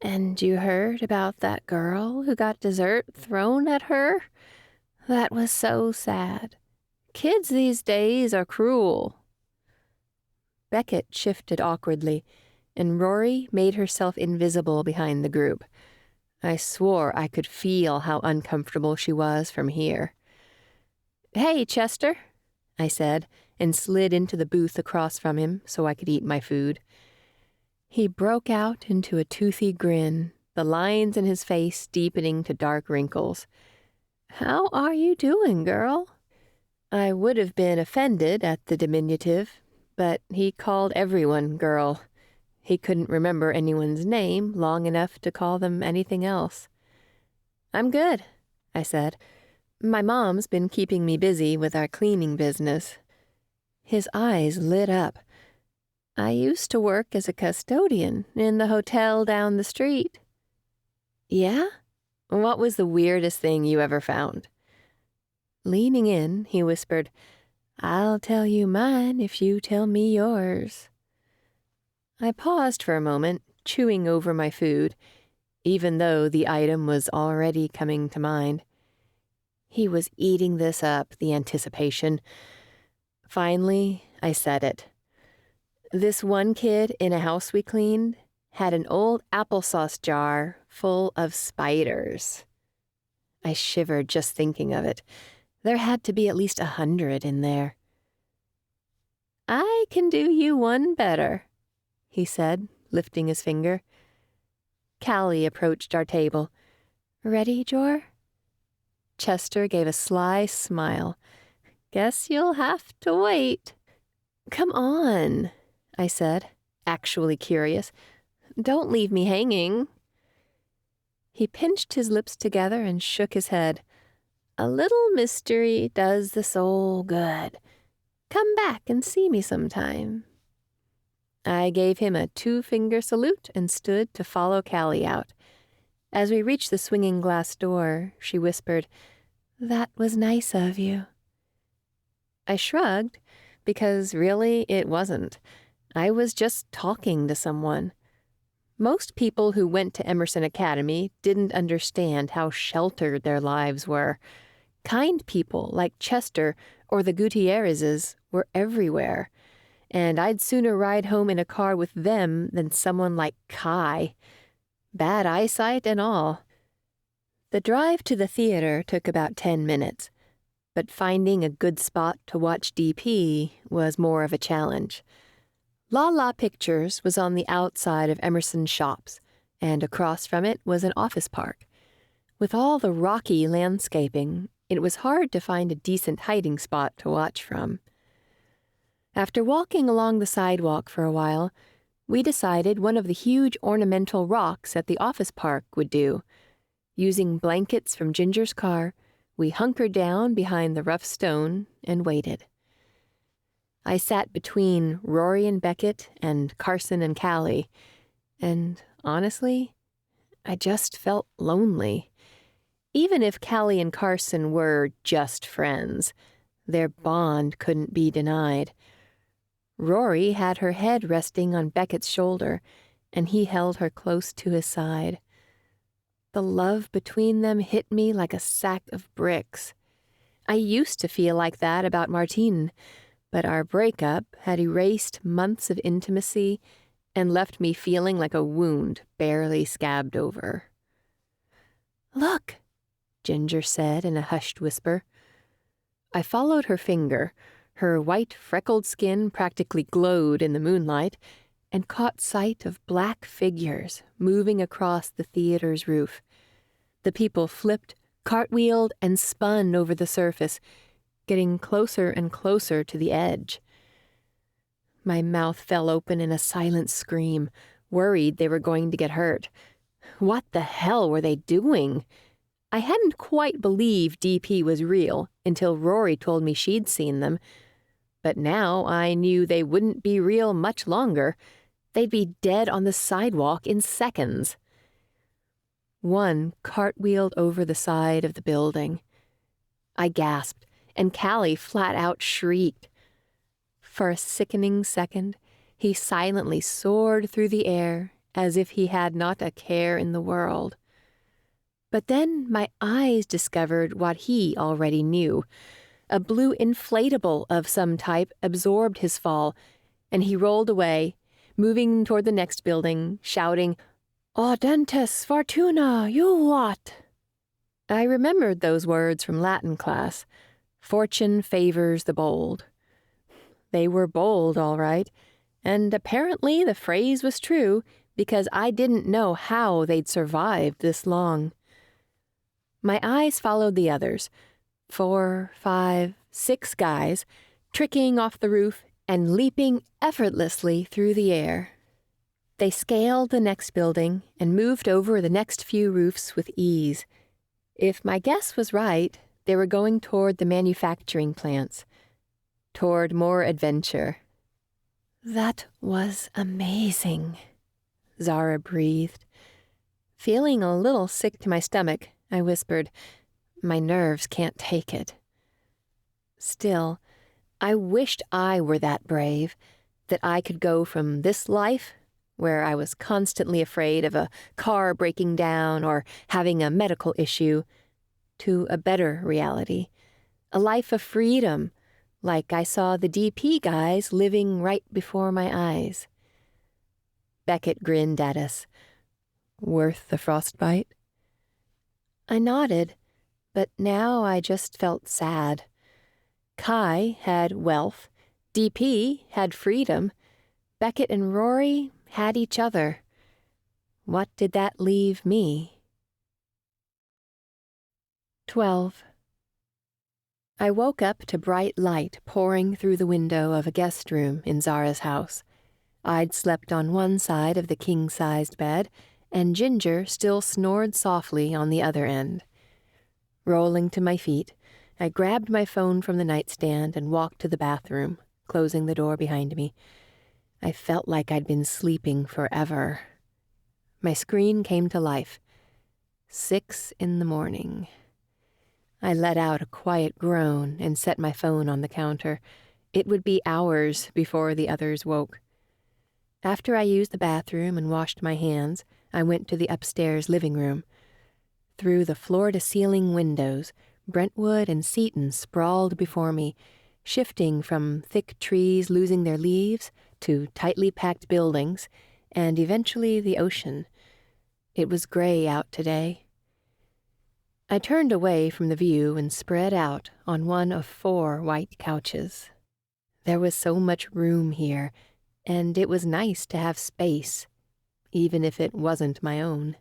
Speaker 1: "And you heard about that girl who got dessert thrown at her? That was so sad. Kids these days are cruel." Beckett shifted awkwardly, and Rory made herself invisible behind the group. I swore I could feel how uncomfortable she was from here. "Hey, Chester," I said, and slid into the booth across from him so I could eat my food. He broke out into a toothy grin, the lines in his face deepening to dark wrinkles. "How are you doing, girl?" I would have been offended at the diminutive, but he called everyone girl. He couldn't remember anyone's name long enough to call them anything else. "I'm good," I said. My mom's been keeping me busy with our cleaning business. His eyes lit up. I used to work as a custodian in the hotel down the street. Yeah? What was the weirdest thing you ever found? Leaning in, he whispered, I'll tell you mine if you tell me yours. I paused for a moment, chewing over my food, even though the item was already coming to mind. He was eating this up, the anticipation. Finally, I said it. This one kid in a house we cleaned had an old applesauce jar full of spiders. I shivered just thinking of it. There had to be at least 100 in there. I can do you one better, he said, lifting his finger. Callie approached our table. Ready, Jor? Chester gave a sly smile. Guess you'll have to wait. Come on, I said, actually curious. Don't leave me hanging. He pinched his lips together and shook his head. A little mystery does the soul good. Come back and see me sometime. I gave him a 2-finger salute and stood to follow Callie out. As we reached the swinging glass door, she whispered, That was nice of you. I shrugged, because really it wasn't. I was just talking to someone. Most people who went to Emerson Academy didn't understand how sheltered their lives were. Kind people like Chester or the Gutierrezes were everywhere, and I'd sooner ride home in a car with them than someone like Kai. Bad eyesight and all. The drive to the theater took about 10 minutes, but finding a good spot to watch DP was more of a challenge. La La Pictures was on the outside of Emerson's shops, and across from it was an office park. With all the rocky landscaping, it was hard to find a decent hiding spot to watch from. After walking along the sidewalk for a while, we decided one of the huge ornamental rocks at the office park would do. Using blankets from Ginger's car, we hunkered down behind the rough stone and waited. I sat between Rory and Beckett and Carson and Callie, and honestly, I just felt lonely. Even if Callie and Carson were just friends, their bond couldn't be denied. Rory had her head resting on Beckett's shoulder, and he held her close to his side. The love between them hit me like a sack of bricks. I used to feel like that about Martine, but our breakup had erased months of intimacy and left me feeling like a wound barely scabbed over. Look, Ginger said in a hushed whisper. I followed her finger. Her white, freckled skin practically glowed in the moonlight, and caught sight of black figures moving across the theater's roof. The people flipped, cartwheeled, and spun over the surface, getting closer and closer to the edge. My mouth fell open in a silent scream, worried they were going to get hurt. What the hell were they doing? I hadn't quite believed DP was real until Rory told me she'd seen them, but now I knew they wouldn't be real much longer. They'd be dead on the sidewalk in seconds. One cartwheeled over the side of the building. I gasped, and Callie flat out shrieked. For a sickening second, he silently soared through the air as if he had not a care in the world. But then my eyes discovered what he already knew. A blue inflatable of some type absorbed his fall, and he rolled away, moving toward the next building, shouting, Audentes fortuna juvat. I remembered those words from Latin class. Fortune favors the bold. They were bold, all right, and apparently the phrase was true because I didn't know how they'd survived this long. My eyes followed the others, 4, 5, 6 guys, tricking off the roof and leaping effortlessly through the air. They scaled the next building and moved over the next few roofs with ease. If my guess was right, They were going toward the manufacturing plants, toward more adventure. "That was amazing," Zara breathed. Feeling a little sick to my stomach, I whispered, "My nerves can't take it." Still, I wished I were that brave, that I could go from this life, where I was constantly afraid of a car breaking down or having a medical issue, to a better reality, a life of freedom, like I saw the DP guys living right before my eyes. Beckett grinned at us. "Worth the frostbite?" I nodded, but now I just felt sad. Kai had wealth, DP had freedom, Beckett and Rory had each other. What did that leave me? 12. I woke up to bright light pouring through the window of a guest room in Zara's house. I'd slept on one side of the king-sized bed, and Ginger still snored softly on the other end. Rolling to my feet, I grabbed my phone from the nightstand and walked to the bathroom, closing the door behind me. I felt like I'd been sleeping forever. My screen came to life. 6 a.m. I let out a quiet groan and set my phone on the counter. It would be hours before the others woke. After I used the bathroom and washed my hands, I went to the upstairs living room. Through the floor-to-ceiling windows, Brentwood and Seton sprawled before me, shifting from thick trees losing their leaves to tightly packed buildings, and eventually the ocean. It was gray out today. I turned away from the view and spread out on one of 4 white couches. There was so much room here, and it was nice to have space, even if it wasn't my own.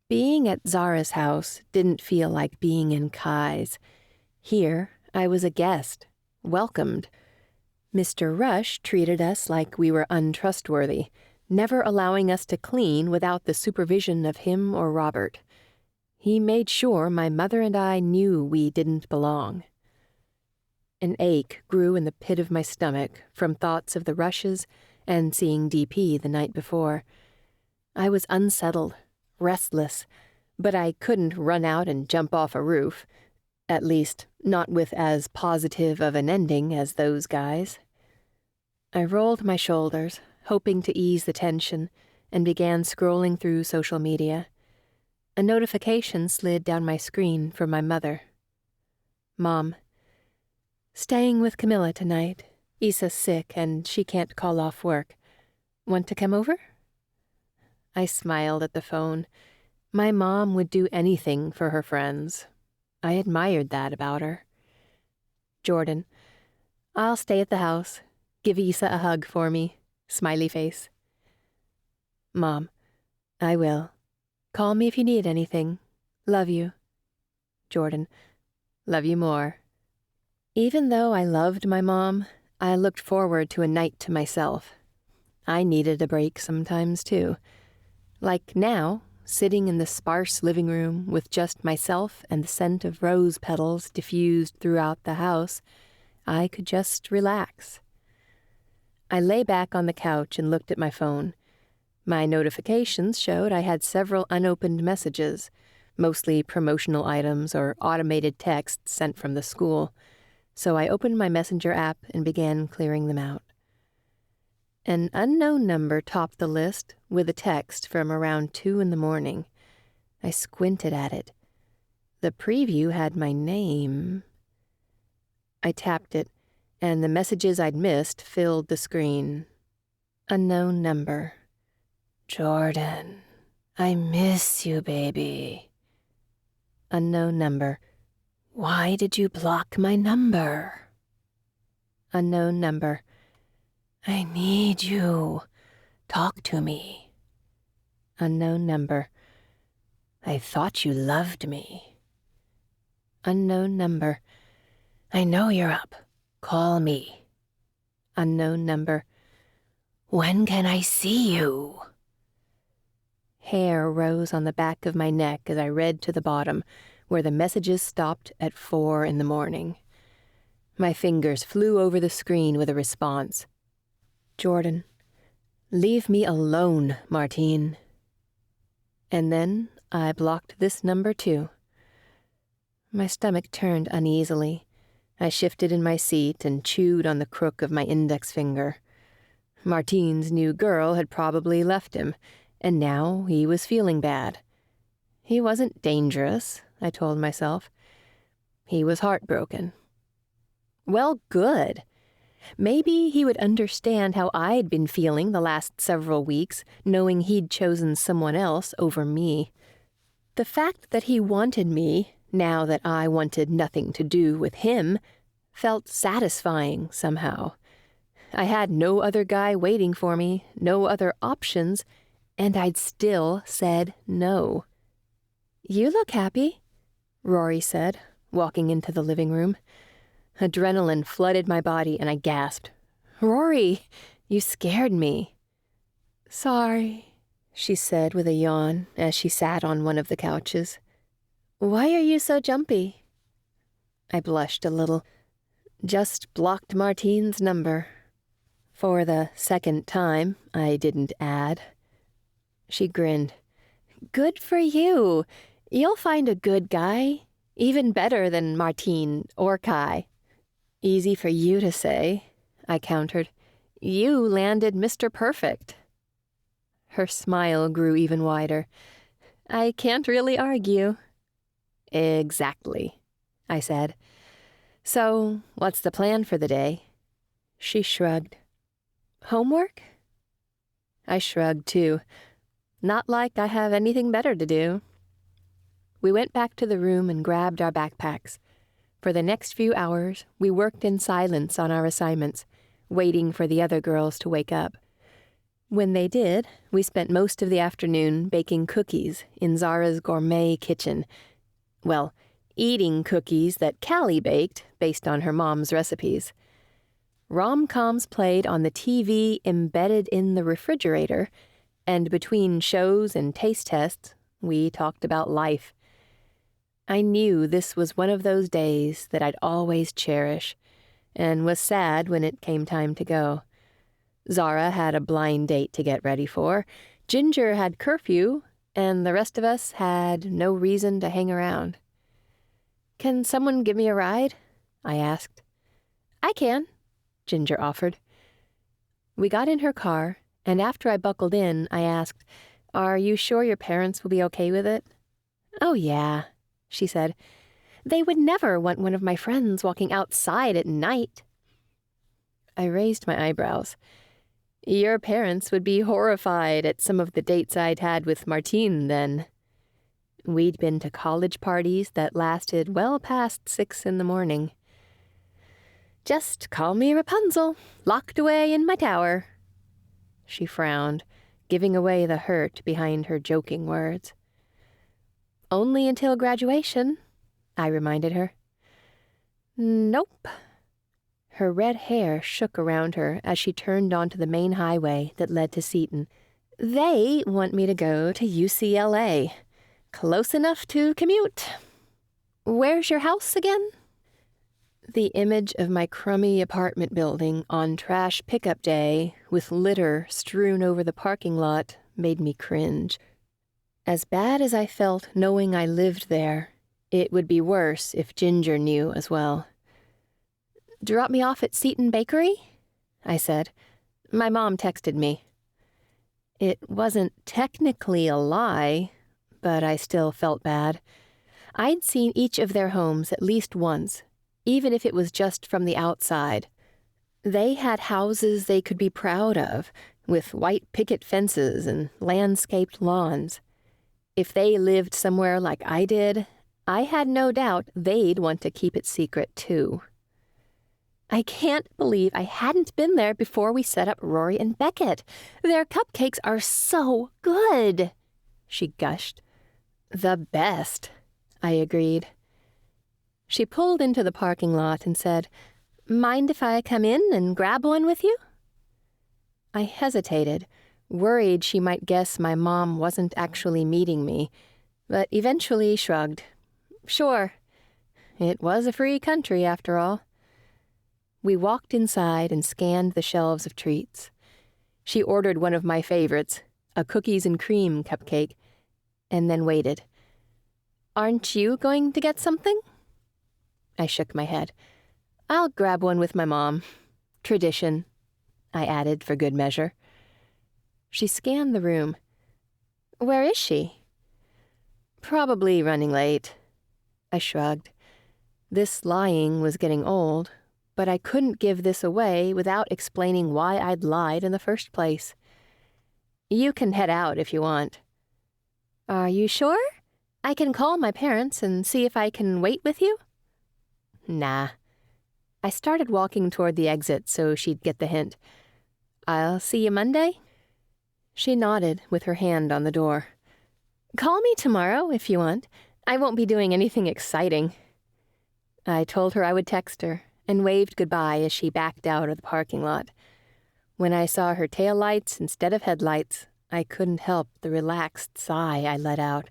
Speaker 1: Being at Zara's house didn't feel like being in Kai's. Here, I was a guest, welcomed. Mr. Rush treated us like we were untrustworthy, never allowing us to clean without the supervision of him or Robert. He made sure my mother and I knew we didn't belong. An ache grew in the pit of my stomach from thoughts of the Rushes and seeing DP the night before. I was unsettled, restless, but I couldn't run out and jump off a roof, at least not with as positive of an ending as those guys. I rolled my shoulders, hoping to ease the tension, and began scrolling through social media. A notification slid down my screen from my mother. "Mom, staying with Camilla tonight. Issa's sick and she can't call off work. Want to come over?" I smiled at the phone. My mom would do anything for her friends. I admired that about her. "Jordan, I'll stay at the house. Give Issa a hug for me." Smiley face. "Mom, I will. Call me if you need anything. Love you." Jordan, "Love you more." Even though I loved my mom, I looked forward to a night to myself. I needed a break sometimes, too. Like now, sitting in the sparse living room with just myself and the scent of rose petals diffused throughout the house, I could just relax. I lay back on the couch and looked at my phone. My notifications showed I had several unopened messages, mostly promotional items or automated texts sent from the school, so I opened my Messenger app and began clearing them out. An unknown number topped the list with a text from around 2 a.m. I squinted at it. The preview had my name. I tapped it, and the messages I'd missed filled the screen. Unknown number. "Jordan, I miss you, baby." Unknown number. "Why did you block my number?" Unknown number. "I need you. Talk to me." Unknown number. "I thought you loved me." Unknown number. "I know you're up. Call me." Unknown number. "When can I see you?" Hair rose on the back of my neck as I read to the bottom, where the messages stopped at 4 in the morning. My fingers flew over the screen with a response. Jordan, leave me alone, Martine. And then I blocked this number too. My stomach turned uneasily. I shifted in my seat and chewed on the crook of my index finger. Martine's new girl had probably left him, and now he was feeling bad. He wasn't dangerous, I told myself. He was heartbroken. Well, good. Maybe he would understand how I'd been feeling the last several weeks, knowing he'd chosen someone else over me. The fact that he wanted me, now that I wanted nothing to do with him, felt satisfying somehow. I had no other guy waiting for me, no other options, and I'd still said no. You look happy, Rory said, walking into the living room. Adrenaline flooded my body and I gasped. Rory, you scared me. Sorry, she said with a yawn as she sat on one of the couches. Why are you so jumpy? I blushed a little. Just blocked Martine's number. For the second time, I didn't add. She grinned. Good for you. You'll find a good guy, even better than Martine or Kai. Easy for you to say, I countered. You landed Mr. Perfect. Her smile grew even wider. I can't really argue. Exactly, I said. So, what's the plan for the day? She shrugged. Homework? I shrugged too. Not like I have anything better to do. We went back to the room and grabbed our backpacks. For the next few hours, we worked in silence on our assignments, waiting for the other girls to wake up. When they did, we spent most of the afternoon baking cookies in Zara's gourmet kitchen. Well, eating cookies that Callie baked based on her mom's recipes. Rom-coms played on the TV embedded in the refrigerator, and between shows and taste tests, we talked about life. I knew this was one of those days that I'd always cherish, and was sad when it came time to go. Zara had a blind date to get ready for, Ginger had curfew, and the rest of us had no reason to hang around. Can someone give me a ride? I asked. I can, Ginger offered. We got in her car, and after I buckled in, I asked, Are you sure your parents will be okay with it? Oh, yeah, she said. They would never want one of my friends walking outside at night. I raised my eyebrows. Your parents would be horrified at some of the dates I'd had with Martine then. We'd been to college parties that lasted well past 6 in the morning. Just call me Rapunzel, locked away in my tower. She frowned, giving away the hurt behind her joking words. Only until graduation, I reminded her. Nope. Her red hair shook around her as she turned onto the main highway that led to Seton. They want me to go to UCLA. Close enough to commute. Where's your house again? The image of my crummy apartment building on trash pickup day with litter strewn over the parking lot made me cringe. As bad as I felt knowing I lived there, it would be worse if Ginger knew as well. Drop me off at Seton Bakery? I said. My mom texted me. It wasn't technically a lie, but I still felt bad. I'd seen each of their homes at least once, even if it was just from the outside. They had houses they could be proud of, with white picket fences and landscaped lawns. If they lived somewhere like I did, I had no doubt they'd want to keep it secret too. I can't believe I hadn't been there before we set up Rory and Beckett. Their cupcakes are so good, she gushed. The best, I agreed. She pulled into the parking lot and said, Mind if I come in and grab one with you? I hesitated, worried she might guess my mom wasn't actually meeting me, but eventually shrugged. Sure. It was a free country, after all. We walked inside and scanned the shelves of treats. She ordered one of my favorites, a cookies and cream cupcake, and then waited. Aren't you going to get something? I shook my head. I'll grab one with my mom. Tradition, I added for good measure. She scanned the room. Where is she? Probably running late. I shrugged. This lying was getting old, but I couldn't give this away without explaining why I'd lied in the first place. You can head out if you want. Are you sure? I can call my parents and see if I can wait with you? Nah. I started walking toward the exit so she'd get the hint. I'll see you Monday? She nodded with her hand on the door. Call me tomorrow if you want. I won't be doing anything exciting. I told her I would text her and waved goodbye as she backed out of the parking lot. When I saw her taillights instead of headlights, I couldn't help the relaxed sigh I let out.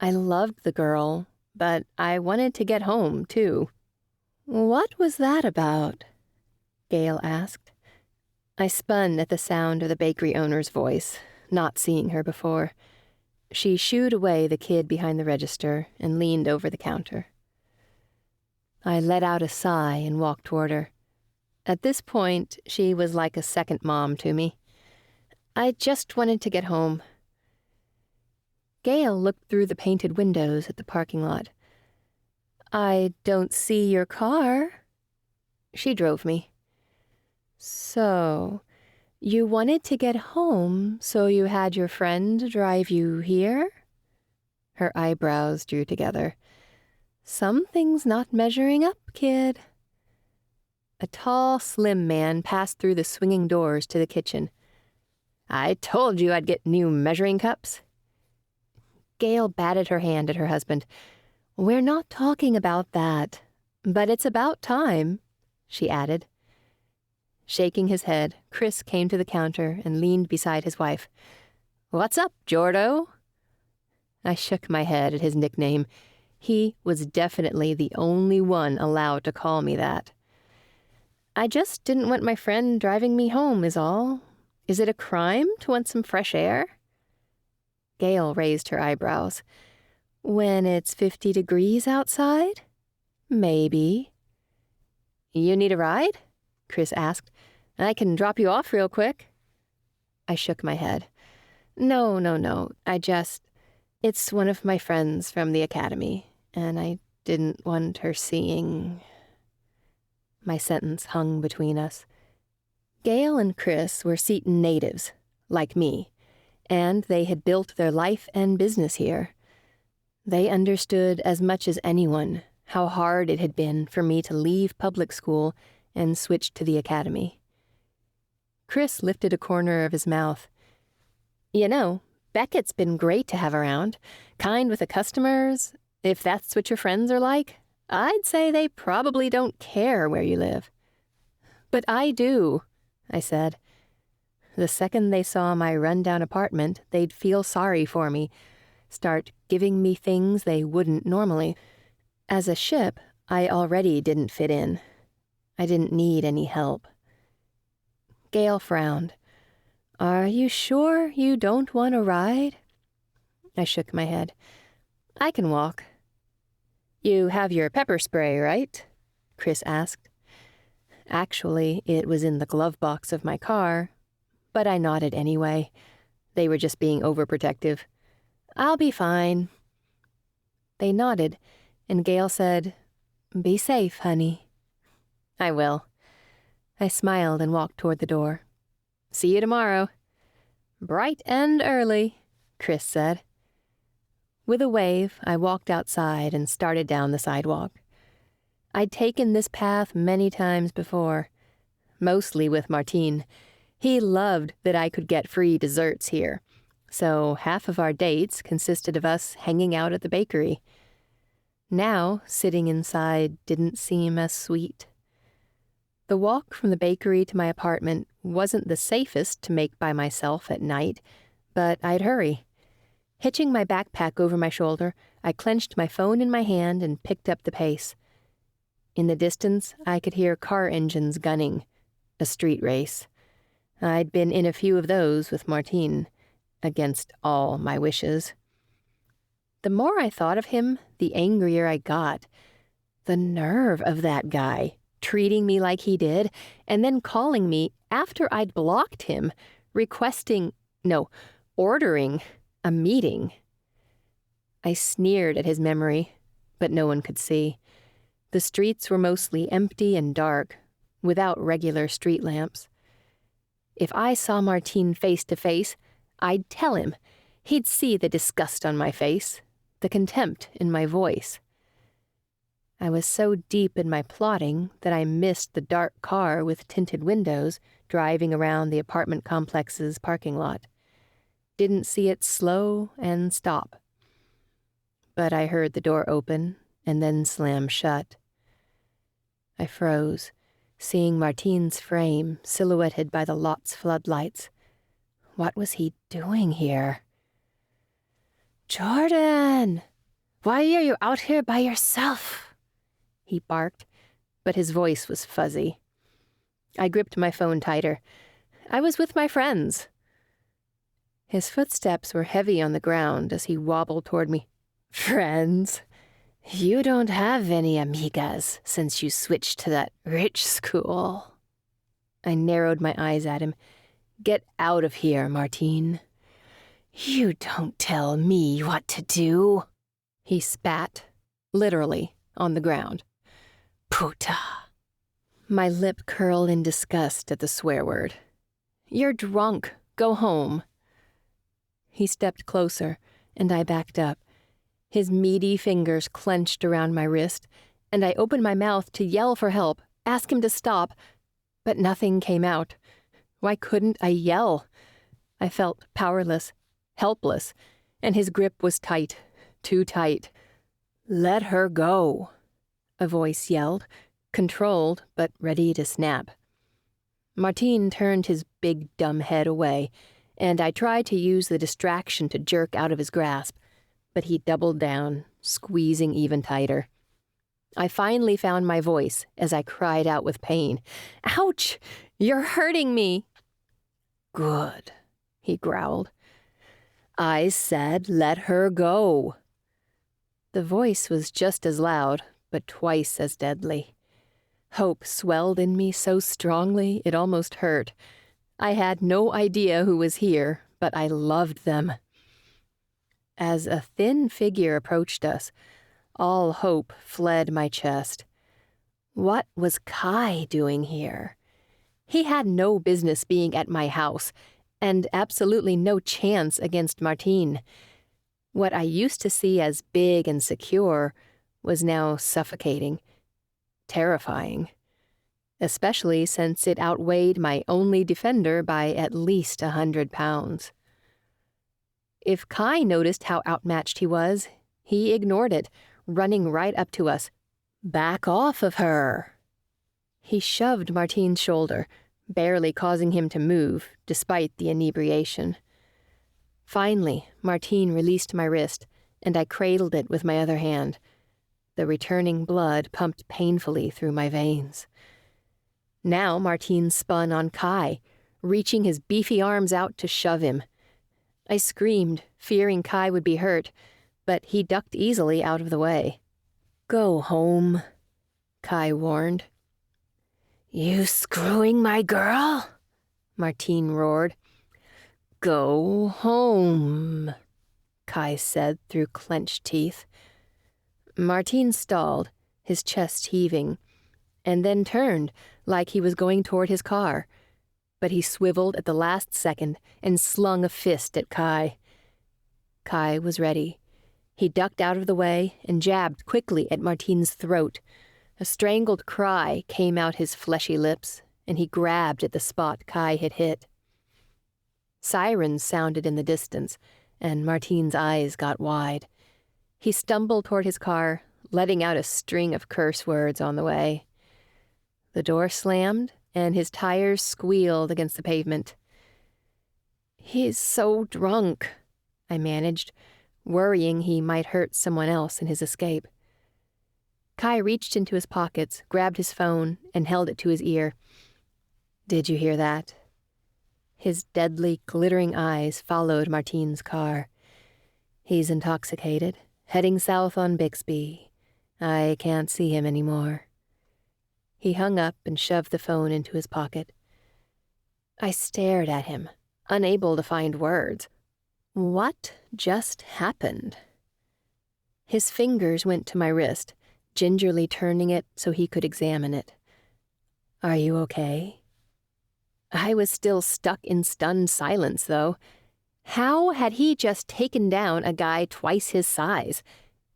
Speaker 1: I loved the girl, but I wanted to get home, too. What was that about? Gail asked. I spun at the sound of the bakery owner's voice, not seeing her before. She shooed away the kid behind the register and leaned over the counter. I let out a sigh and walked toward her. At this point, she was like a second mom to me. I just wanted to get home. Gail looked through the painted windows at the parking lot. I don't see your car. She drove me. So, you wanted to get home, so you had your friend drive you here? Her eyebrows drew together. Something's not measuring up, kid. A tall, slim man passed through the swinging doors to the kitchen. I told you I'd get new measuring cups. Gail batted her hand at her husband. We're not talking about that, but it's about time, she added. Shaking his head, Chris came to the counter and leaned beside his wife. What's up, Jordo? I shook my head at his nickname. He was definitely the only one allowed to call me that. I just didn't want my friend driving me home, is all. Is it a crime to want some fresh air? Gail raised her eyebrows. When it's 50 degrees outside? Maybe. You need a ride? Chris asked. I can drop you off real quick. I shook my head. No. It's one of my friends from the academy, and I didn't want her seeing... My sentence hung between us. Gail and Chris were Seton natives, like me, and they had built their life and business here. They understood as much as anyone how hard it had been for me to leave public school and switch to the academy. Chris lifted a corner of his mouth. You know, Beckett's been great to have around, kind with the customers. If that's what your friends are like, I'd say they probably don't care where you live. But I do, I said. The second they saw my rundown apartment, they'd feel sorry for me, start giving me things they wouldn't normally. As a ship, I already didn't fit in. I didn't need any help. Gail frowned. Are you sure you don't want a ride? I shook my head. I can walk. You have your pepper spray, right? Chris asked. Actually, it was in the glove box of my car, but I nodded anyway. They were just being overprotective. I'll be fine. They nodded, and Gail said, Be safe, honey. I will. I smiled and walked toward the door. See you tomorrow. Bright and early, Chris said. With a wave, I walked outside and started down the sidewalk. I'd taken this path many times before, mostly with Martine. He loved that I could get free desserts here, so half of our dates consisted of us hanging out at the bakery. Now, sitting inside didn't seem as sweet. The walk from the bakery to my apartment wasn't the safest to make by myself at night, but I'd hurry. Hitching my backpack over my shoulder, I clenched my phone in my hand and picked up the pace. In the distance, I could hear car engines gunning. A street race. I'd been in a few of those with Martine, against all my wishes. The more I thought of him, the angrier I got. The nerve of that guy, treating me like he did, and then calling me after I'd blocked him, ordering a meeting. I sneered at his memory, but no one could see. The streets were mostly empty and dark, without regular street lamps. If I saw Martine face to face, I'd tell him. He'd see the disgust on my face, the contempt in my voice. I was so deep in my plotting that I missed the dark car with tinted windows driving around the apartment complex's parking lot. Didn't see it slow and stop. But I heard the door open and then slam shut. I froze, seeing Martine's frame silhouetted by the lot's floodlights. What was he doing here? "Jordan! Why are you out here by yourself?" he barked, but his voice was fuzzy. I gripped my phone tighter. I was with my friends. His footsteps were heavy on the ground as he wobbled toward me. "Friends? You don't have any amigas since you switched to that rich school." I narrowed my eyes at him. "Get out of here, Martine." "You don't tell me what to do." He spat, literally, on the ground. "Puta." My lip curled in disgust at the swear word. "You're drunk. Go home." He stepped closer, and I backed up. His meaty fingers clenched around my wrist, and I opened my mouth to yell for help, ask him to stop, but nothing came out. Why couldn't I yell? I felt powerless, helpless, and his grip was tight, too tight. "Let her go," a voice yelled, controlled but ready to snap. Martine turned his big dumb head away, and I tried to use the distraction to jerk out of his grasp, but he doubled down, squeezing even tighter. I finally found my voice as I cried out with pain. "Ouch! You're hurting me!" "Good," he growled. "I said let her go." The voice was just as loud, but twice as deadly. Hope swelled in me so strongly it almost hurt. I had no idea who was here, but I loved them. As a thin figure approached us, all hope fled my chest. What was Kai doing here? He had no business being at my house, and absolutely no chance against Martine. What I used to see as big and secure was now suffocating, terrifying, especially since it outweighed my only defender by at least 100 pounds. If Kai noticed how outmatched he was, he ignored it, running right up to us. "Back off of her!" He shoved Martine's shoulder, barely causing him to move, despite the inebriation. Finally, Martine released my wrist, and I cradled it with my other hand. The returning blood pumped painfully through my veins. Now Martine spun on Kai, reaching his beefy arms out to shove him. I screamed, fearing Kai would be hurt, but he ducked easily out of the way. "Go home," Kai warned. "You screwing my girl?" Martine roared. "Go home," Kai said through clenched teeth. Martine stalled, his chest heaving, and then turned like he was going toward his car. But he swiveled at the last second and slung a fist at Kai. Kai was ready. He ducked out of the way and jabbed quickly at Martine's throat. A strangled cry came out his fleshy lips, and he grabbed at the spot Kai had hit. Sirens sounded in the distance, and Martine's eyes got wide. He stumbled toward his car, letting out a string of curse words on the way. The door slammed, and his tires squealed against the pavement. "He's so drunk," I managed, worrying he might hurt someone else in his escape. Kai reached into his pockets, grabbed his phone, and held it to his ear. "Did you hear that?" His deadly, glittering eyes followed Martine's car. "He's intoxicated, heading south on Bixby. I can't see him anymore." He hung up and shoved the phone into his pocket. I stared at him, unable to find words. What just happened? His fingers went to my wrist, gingerly turning it so he could examine it. "Are you okay?" I was still stuck in stunned silence, though. How had he just taken down a guy twice his size?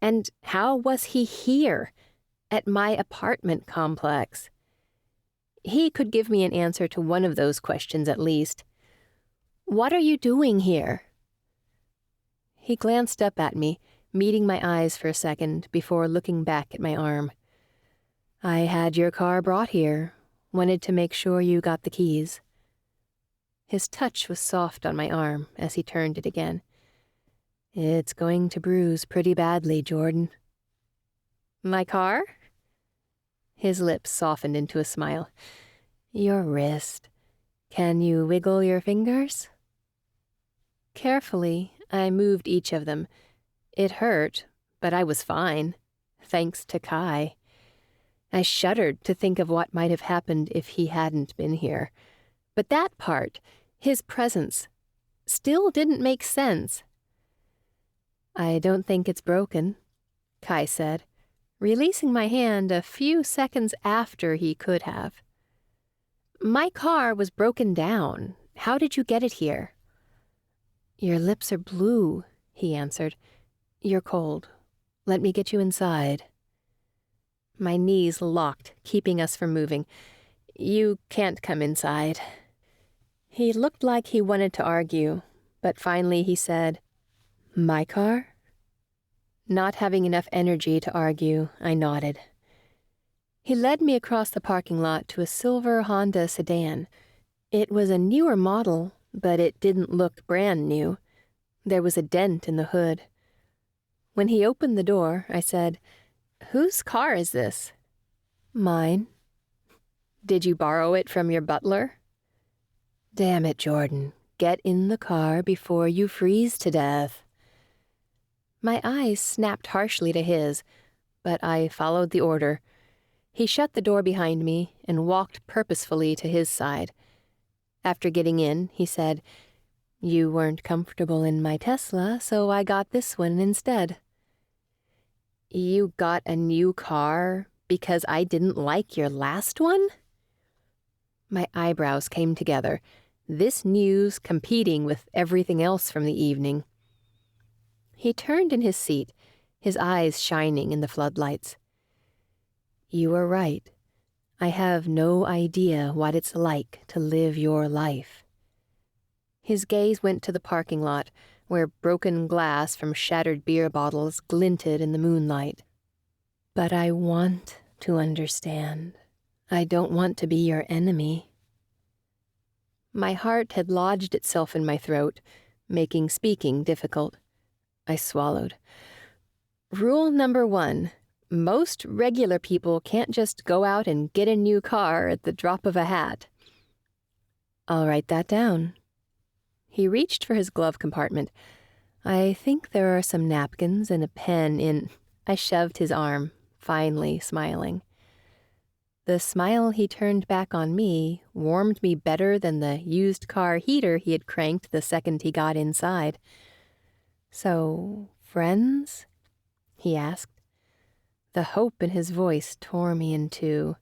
Speaker 1: And how was he here, at my apartment complex? He could give me an answer to one of those questions at least. "What are you doing here?" He glanced up at me, meeting my eyes for a second before looking back at my arm. "I had your car brought here. Wanted to make sure you got the keys." His touch was soft on my arm as he turned it again. "It's going to bruise pretty badly, Jordan." "My car?" His lips softened into a smile. "Your wrist. Can you wiggle your fingers?" Carefully, I moved each of them. It hurt, but I was fine, thanks to Kai. I shuddered to think of what might have happened if he hadn't been here. But that part, his presence, still didn't make sense. "I don't think it's broken," Kai said, releasing my hand a few seconds after he could have. "My car was broken down. How did you get it here?" "Your lips are blue," he answered. "You're cold. Let me get you inside." My knees locked, keeping us from moving. "You can't come inside." He looked like he wanted to argue, but finally he said, "My car?" Not having enough energy to argue, I nodded. He led me across the parking lot to a silver Honda sedan. It was a newer model, but it didn't look brand new. There was a dent in the hood. When he opened the door, I said, "Whose car is this?" "Mine." "Did you borrow it from your butler?" "Damn it, Jordan. Get in the car before you freeze to death." My eyes snapped harshly to his, but I followed the order. He shut the door behind me and walked purposefully to his side. After getting in, he said, "You weren't comfortable in my Tesla, so I got this one instead." "You got a new car because I didn't like your last one?" My eyebrows came together, this news competing with everything else from the evening. He turned in his seat, his eyes shining in the floodlights. "You are right. I have no idea what it's like to live your life." His gaze went to the parking lot, where broken glass from shattered beer bottles glinted in the moonlight. "But I want to understand. I don't want to be your enemy." My heart had lodged itself in my throat, making speaking difficult. I swallowed. "Rule number 1. Most regular people can't just go out and get a new car at the drop of a hat." "I'll write that down." He reached for his glove compartment. "I think there are some napkins and a pen in—" I shoved his arm, finally smiling. The smile he turned back on me warmed me better than the used car heater he had cranked the second he got inside. "So, friends?" he asked. The hope in his voice tore me in two.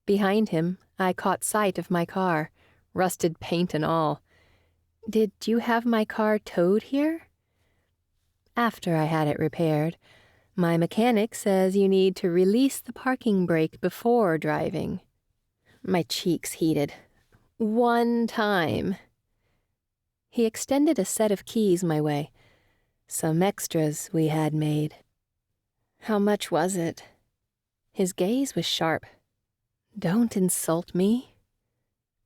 Speaker 1: Behind him, I caught sight of my car, rusted paint and all. "Did you have my car towed here?" "After I had it repaired. My mechanic says you need to release the parking brake before driving." My cheeks heated. "One time." He extended a set of keys my way. Some extras we had made. "How much was it?" His gaze was sharp. "Don't insult me."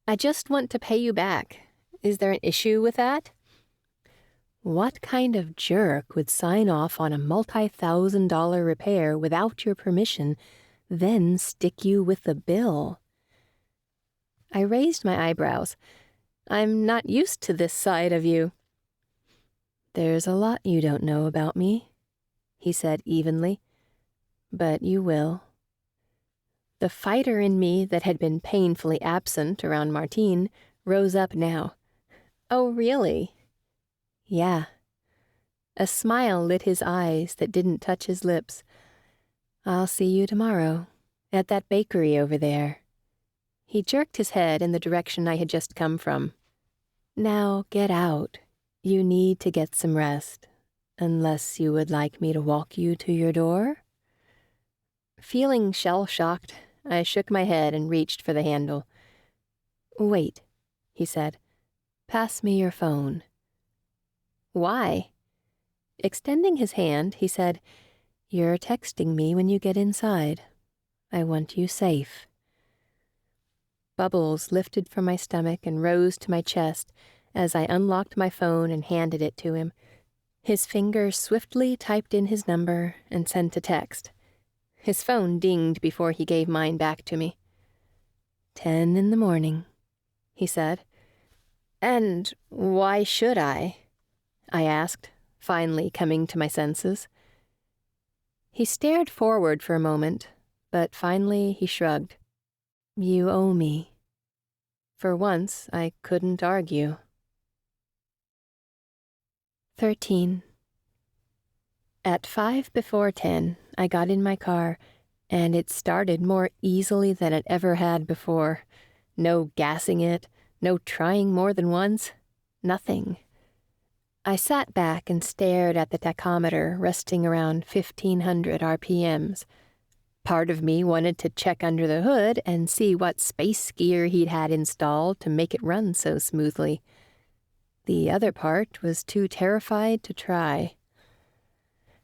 Speaker 1: "I just want to pay you back. Is there an issue with that?" What kind of jerk would sign off on a multi-$1,000 repair without your permission, then stick you with the bill? I raised my eyebrows. I'm not used to this side of you. There's a lot you don't know about me, he said evenly, but you will. The fighter in me that had been painfully absent around Martine rose up now. Oh, really? Yeah. A smile lit his eyes that didn't touch his lips. I'll see you tomorrow, at that bakery over there. He jerked his head in the direction I had just come from. Now get out. You need to get some rest, unless you would like me to walk you to your door? Feeling shell-shocked, I shook my head and reached for the handle. Wait, he said. Pass me your phone. Why? Extending his hand, he said, You're texting me when you get inside. I want you safe. Bubbles lifted from my stomach and rose to my chest as I unlocked my phone and handed it to him. His fingers swiftly typed in his number and sent a text. His phone dinged before he gave mine back to me. 10 in the morning, he said. And why should I asked, finally coming to my senses. He stared forward for a moment, but finally he shrugged. You owe me. For once, I couldn't argue. 13. At 5 before 10, I got in my car, and it started more easily than it ever had before. No gassing it, no trying more than once, nothing. I sat back and stared at the tachometer resting around 1,500 RPMs. Part of me wanted to check under the hood and see what space gear he'd had installed to make it run so smoothly. The other part was too terrified to try.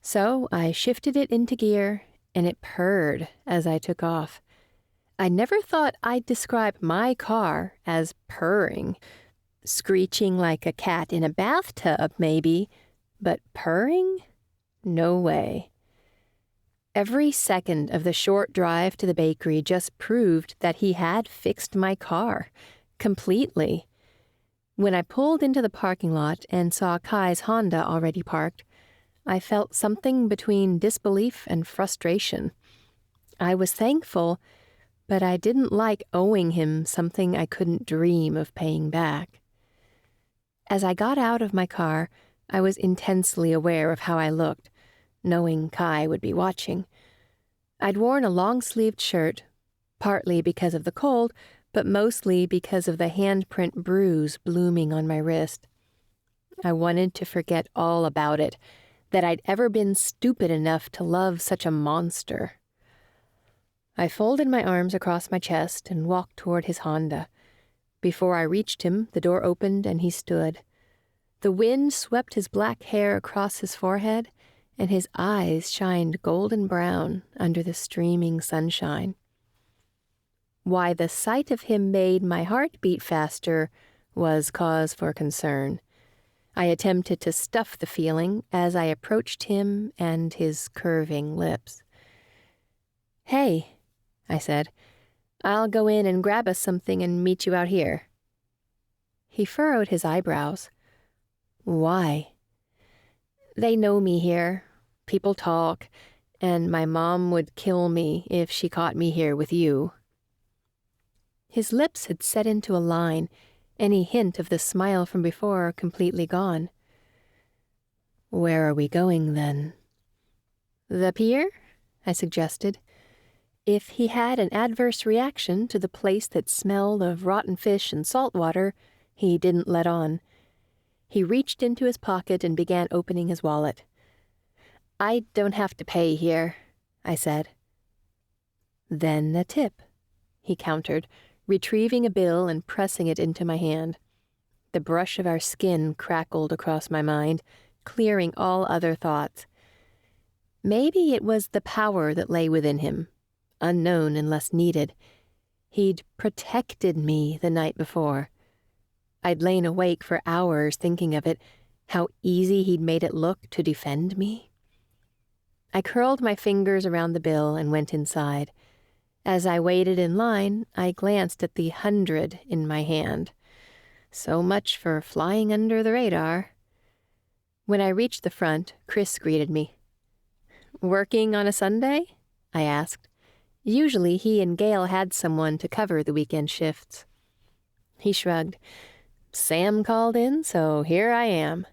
Speaker 1: So I shifted it into gear, and it purred as I took off. I never thought I'd describe my car as purring. Screeching like a cat in a bathtub, maybe, but purring? No way. Every second of the short drive to the bakery just proved that he had fixed my car, completely. When I pulled into the parking lot and saw Kai's Honda already parked, I felt something between disbelief and frustration. I was thankful, but I didn't like owing him something I couldn't dream of paying back. As I got out of my car, I was intensely aware of how I looked, knowing Kai would be watching. I'd worn a long-sleeved shirt, partly because of the cold, but mostly because of the handprint bruise blooming on my wrist. I wanted to forget all about it, that I'd ever been stupid enough to love such a monster. I folded my arms across my chest and walked toward his Honda. Before I reached him, the door opened and he stood. The wind swept his black hair across his forehead, and his eyes shined golden brown under the streaming sunshine. Why the sight of him made my heart beat faster was cause for concern. I attempted to stuff the feeling as I approached him and his curving lips. Hey, I said, I'll go in and grab us something and meet you out here. He furrowed his eyebrows. Why? They know me here. People talk, and my mom would kill me if she caught me here with you. His lips had set into a line, any hint of the smile from before completely gone. Where are we going, then? The pier? I suggested. If he had an adverse reaction to the place that smelled of rotten fish and salt water, he didn't let on. He reached into his pocket and began opening his wallet. I don't have to pay here, I said. Then a tip, he countered, retrieving a bill and pressing it into my hand. The brush of our skin crackled across my mind, clearing all other thoughts. Maybe it was the power that lay within him, unknown unless needed. He'd protected me the night before. I'd lain awake for hours thinking of it, How easy he'd made it look to defend me. I curled my fingers around the bill and went inside. As I waited in line, I glanced at the 100 in my hand. So much for flying under the radar. When I reached the front, Chris greeted me. "Working on a Sunday?" I asked. Usually he and Gail had someone to cover the weekend shifts. He shrugged. "Sam called in, so here I am."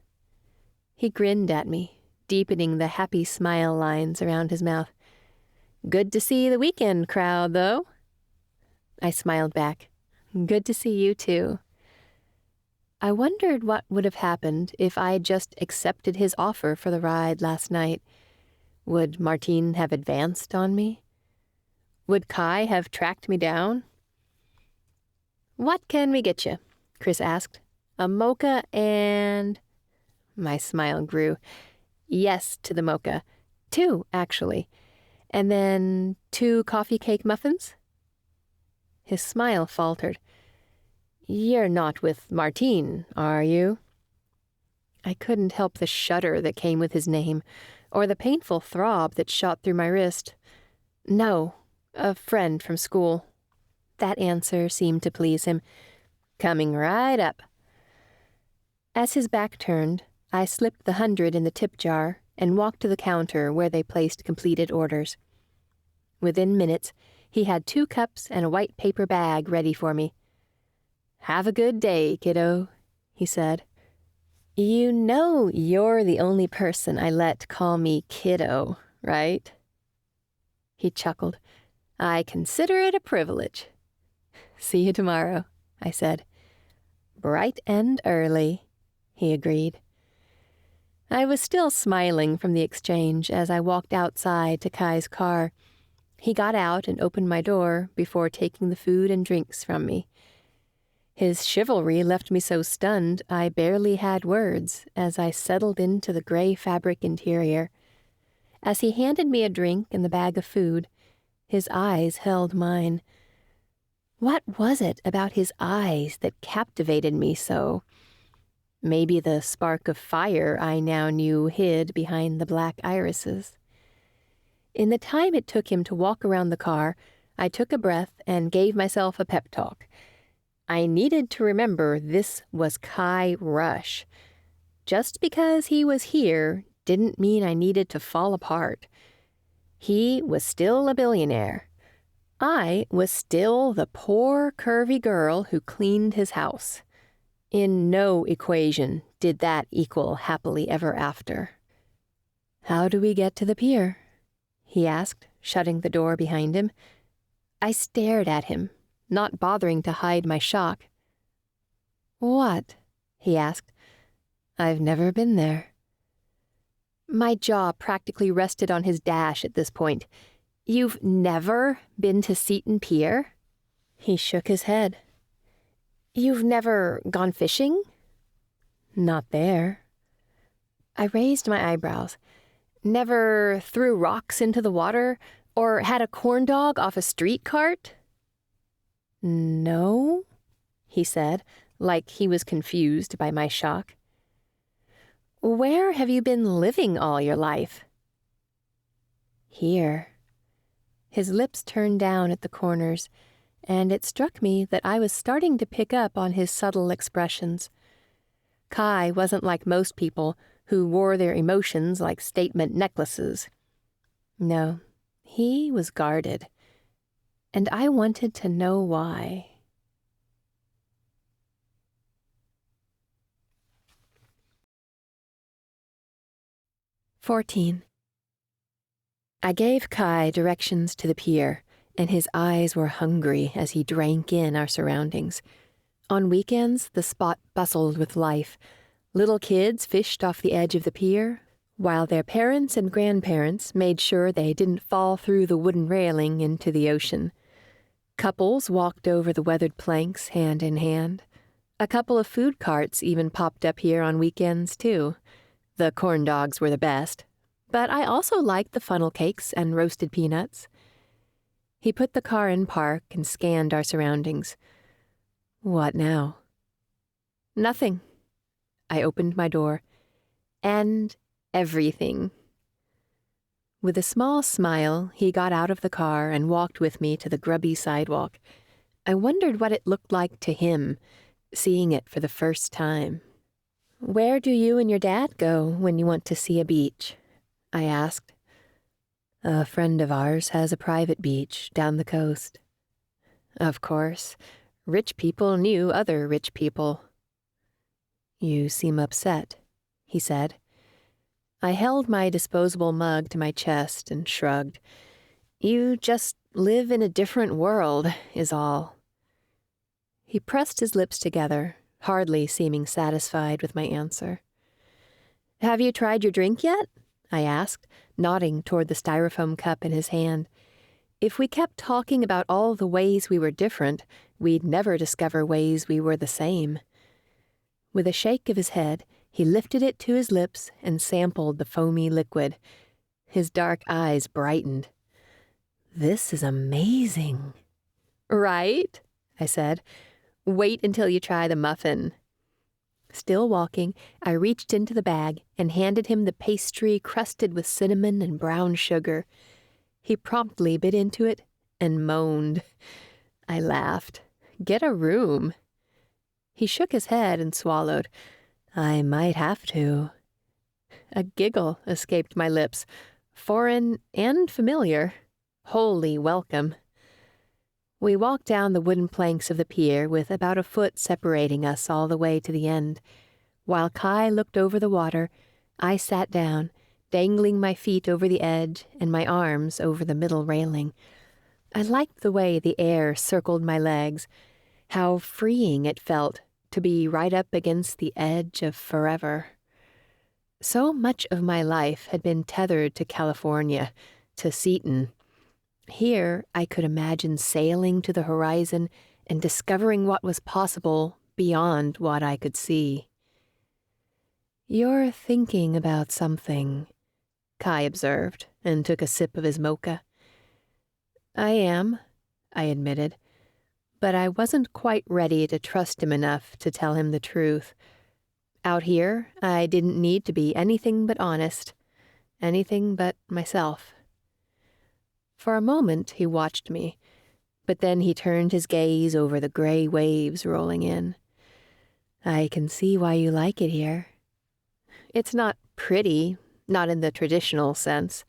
Speaker 1: He grinned at me, deepening the happy smile lines around his mouth. "Good to see the weekend crowd, though." I smiled back. "Good to see you, too." I wondered what would have happened if I'd just accepted his offer for the ride last night. Would Martine have advanced on me? Would Kai have tracked me down? "What can we get you?" Chris asked. "A mocha and—" My smile grew. Yes to the mocha. 2, actually. And then 2 coffee cake muffins? His smile faltered. "You're not with Martine, are you?" I couldn't help the shudder that came with his name, or the painful throb that shot through my wrist. "No, a friend from school." That answer seemed to please him. "Coming right up." As his back turned, I slipped the 100 in the tip jar and walked to the counter where they placed completed orders. Within minutes, he had 2 cups and a white paper bag ready for me. "Have a good day, kiddo," he said. "You know you're the only person I let call me kiddo, right?" He chuckled. "I consider it a privilege." "See you tomorrow," I said. "Bright and early," he agreed. I was still smiling from the exchange as I walked outside to Kai's car. He got out and opened my door before taking the food and drinks from me. His chivalry left me so stunned I barely had words as I settled into the gray fabric interior. As he handed me a drink and the bag of food, his eyes held mine. What was it about his eyes that captivated me so? Maybe the spark of fire I now knew hid behind the black irises. In the time it took him to walk around the car, I took a breath and gave myself a pep talk. I needed to remember this was Kai Rush. Just because he was here didn't mean I needed to fall apart. He was still a billionaire. I was still the poor, curvy girl who cleaned his house. In no equation did that equal happily ever after. "How do we get to the pier?" he asked, shutting the door behind him. I stared at him, not bothering to hide my shock. "What?" he asked. "I've never been there." My jaw practically rested on his dash at this point. "You've never been to Seton Pier?" He shook his head. "You've never gone fishing?" "Not there." I raised my eyebrows. "Never threw rocks into the water or had a corn dog off a street cart?" "No," he said, like he was confused by my shock. "Where have you been living all your life?" "Here." His lips turned down at the corners, and it struck me that I was starting to pick up on his subtle expressions. Kai wasn't like most people who wore their emotions like statement necklaces. No, he was guarded, and I wanted to know why. "14. I gave Kai directions to the pier, and his eyes were hungry as he drank in our surroundings. On weekends, the spot bustled with life. Little kids fished off the edge of the pier, while their parents and grandparents made sure they didn't fall through the wooden railing into the ocean. Couples walked over the weathered planks hand in hand. A couple of food carts even popped up here on weekends, too. The corn dogs were the best, but I also liked the funnel cakes and roasted peanuts. He put the car in park and scanned our surroundings. "What now?" "Nothing." I opened my door. and everything. With a small smile, he got out of the car and walked with me to the grubby sidewalk. I wondered what it looked like to him, seeing it for the first time. "Where do you and your dad go when you want to see a beach?" I asked. "A friend of ours has a private beach down the coast." Of course, rich people knew other rich people. "You seem upset," he said. I held my disposable mug to my chest and shrugged. "You just live in a different world, is all." He pressed his lips together, hardly seeming satisfied with my answer. "Have you tried your drink yet?" I asked, nodding toward the styrofoam cup in his hand. If we kept talking about all the ways we were different, we'd never discover ways we were the same. With a shake of his head, he lifted it to his lips and sampled the foamy liquid. His dark eyes brightened. "This is amazing." "Right?" I said. "Wait until you try the muffin." Still walking, I reached into the bag and handed him the pastry crusted with cinnamon and brown sugar. He promptly bit into it and moaned. I laughed. "Get a room." He shook his head and swallowed. "I might have to." A giggle escaped my lips, foreign and familiar, wholly welcome. We walked down the wooden planks of the pier with about a foot separating us all the way to the end. While Kai looked over the water, I sat down, dangling my feet over the edge and my arms over the middle railing. I liked the way the air circled my legs, how freeing it felt to be right up against the edge of forever. So much of my life had been tethered to California, to Seton. Here I could imagine sailing to the horizon and discovering what was possible beyond what I could see. "You're thinking about something," Kai observed and took a sip of his mocha. "I am," I admitted, but I wasn't quite ready to trust him enough to tell him the truth. Out here, I didn't need to be anything but honest, anything but myself. For a moment, he watched me, but then he turned his gaze over the gray waves rolling in. "I can see why you like it here. It's not pretty, not in the traditional sense.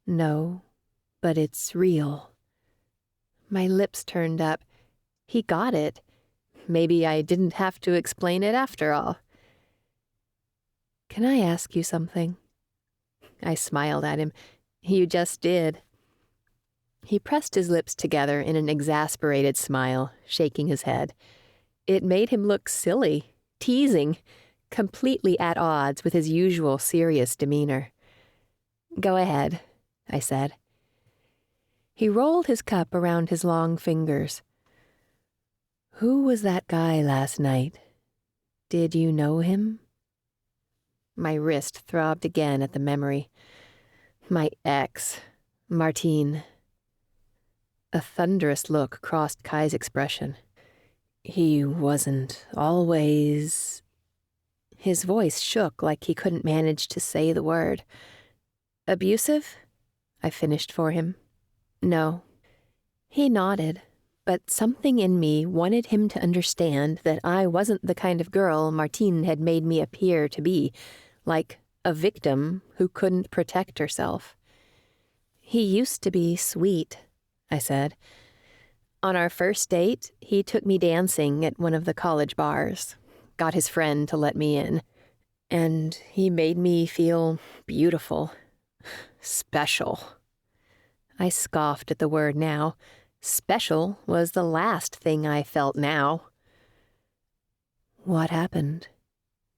Speaker 1: No, but it's real." My lips turned up. He got it. Maybe I didn't have to explain it after all. "Can I ask you something?" I smiled at him. "You just did." He pressed his lips together in an exasperated smile, shaking his head. It made him look silly, teasing, completely at odds with his usual serious demeanor. "Go ahead," I said. He rolled his cup around his long fingers. "Who was that guy last night? Did you know him?" My wrist throbbed again at the memory. My ex, Martine. A thunderous look crossed Kai's expression. "He wasn't always..." His voice shook like he couldn't manage to say the word. "Abusive?" I finished for him. "No." He nodded, but something in me wanted him to understand that I wasn't the kind of girl Martine had made me appear to be, like a victim who couldn't protect herself. "He used to be sweet," I said. "On our first date, he took me dancing at one of the college bars, got his friend to let me in, and he made me feel beautiful, special." I scoffed at the word now. Special was the last thing I felt now. "What happened?"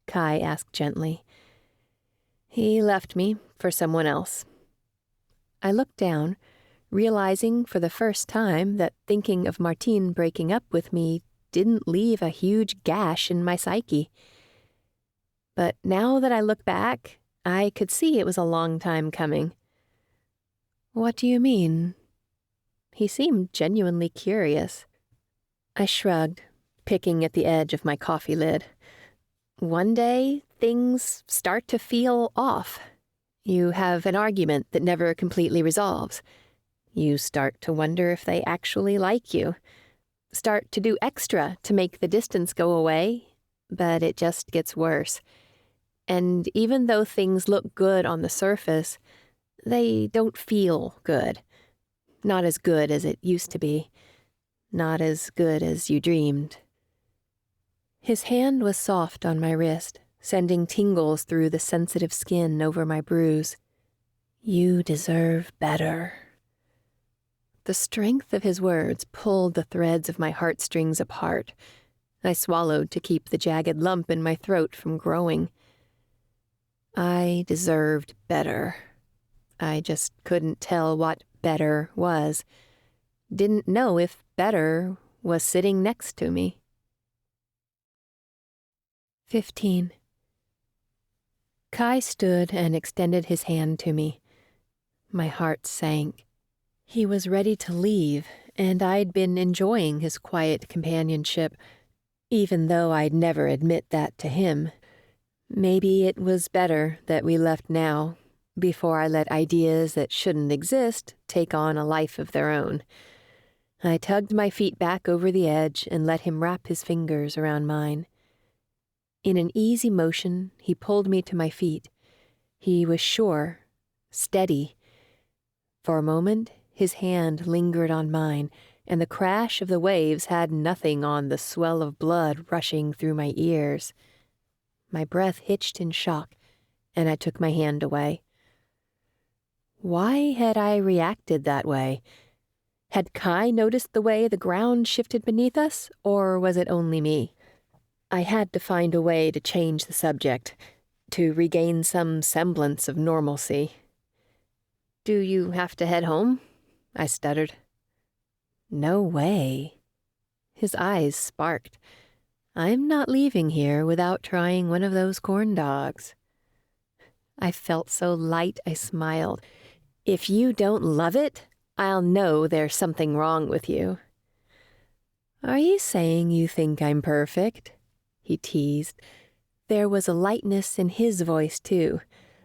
Speaker 1: Kai asked gently. "He left me for someone else." I looked down, realizing for the first time that thinking of Martine breaking up with me didn't leave a huge gash in my psyche. But now that I look back, I could see it was a long time coming. "What do you mean?" He seemed genuinely curious. I shrugged, picking at the edge of my coffee lid. "One day, things start to feel off. You have an argument that never completely resolves. You start to wonder if they actually like you. Start to do extra to make the distance go away, but it just gets worse. And even though things look good on the surface, they don't feel good. Not as good as it used to be. Not as good as you dreamed. His hand was soft on my wrist, sending tingles through the sensitive skin over my bruise. You deserve better. The strength of his words pulled the threads of my heartstrings apart. I swallowed to keep the jagged lump in my throat from growing. I deserved better. I just couldn't tell what better was. Didn't know if better was sitting next to me. 15. Kai stood and extended his hand to me. My heart sank. He was ready to leave, and I'd been enjoying his quiet companionship, even though I'd never admit that to him. Maybe it was better that we left now, before I let ideas that shouldn't exist take on a life of their own. I tugged my feet back over the edge and let him wrap his fingers around mine. In an easy motion, he pulled me to my feet. He was sure, steady. For a moment, his hand lingered on mine, and the crash of the waves had nothing on the swell of blood rushing through my ears. My breath hitched in shock, and I took my hand away. Why had I reacted that way? Had Kai noticed the way the ground shifted beneath us, or was it only me? I had to find a way to change the subject, to regain some semblance of normalcy. "Do you have to head home?" I stuttered. "No way." His eyes sparked. "I'm not leaving here without trying one of those corn dogs." I felt so light I smiled. "If you don't love it, I'll know there's something wrong with you." "Are you saying you think I'm perfect?" he teased. There was a lightness in his voice, too,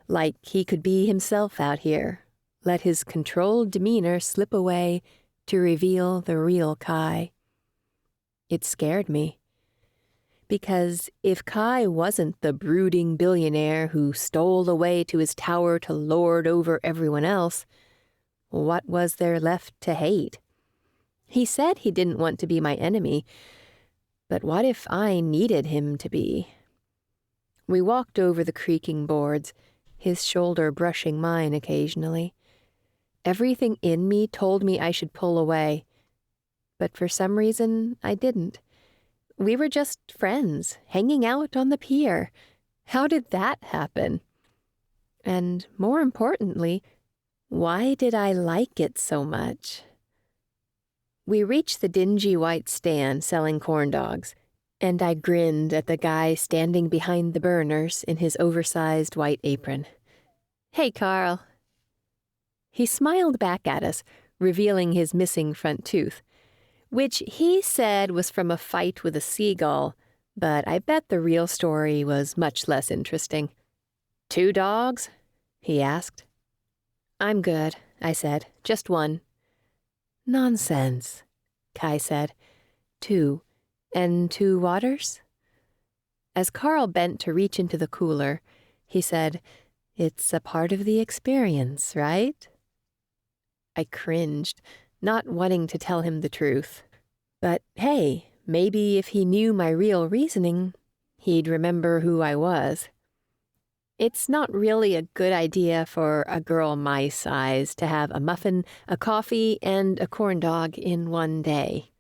Speaker 1: like he could be himself out here, let his controlled demeanor slip away to reveal the real Kai. It scared me. Because if Kai wasn't the brooding billionaire who stole away to his tower to lord over everyone else, what was there left to hate? He said he didn't want to be my enemy, but what if I needed him to be? We walked over the creaking boards, his shoulder brushing mine occasionally. Everything in me told me I should pull away, but for some reason I didn't. We were just friends, hanging out on the pier. How did that happen? And more importantly, why did I like it so much? We reached the dingy white stand selling corn dogs, and I grinned at the guy standing behind the burners in his oversized white apron. "Hey, Carl." He smiled back at us, revealing his missing front tooth, which he said was from a fight with a seagull, but I bet the real story was much less interesting. "2 dogs?" he asked. "I'm good," I said. "Just one." "Nonsense," Kai said. "2. And 2 waters?" As Carl bent to reach into the cooler, he said, "It's a part of the experience, right?" I cringed, not wanting to tell him the truth. But hey, maybe if he knew my real reasoning, he'd remember who I was. It's not really a good idea for a girl my size to have a muffin, a coffee, and a corn dog in one day.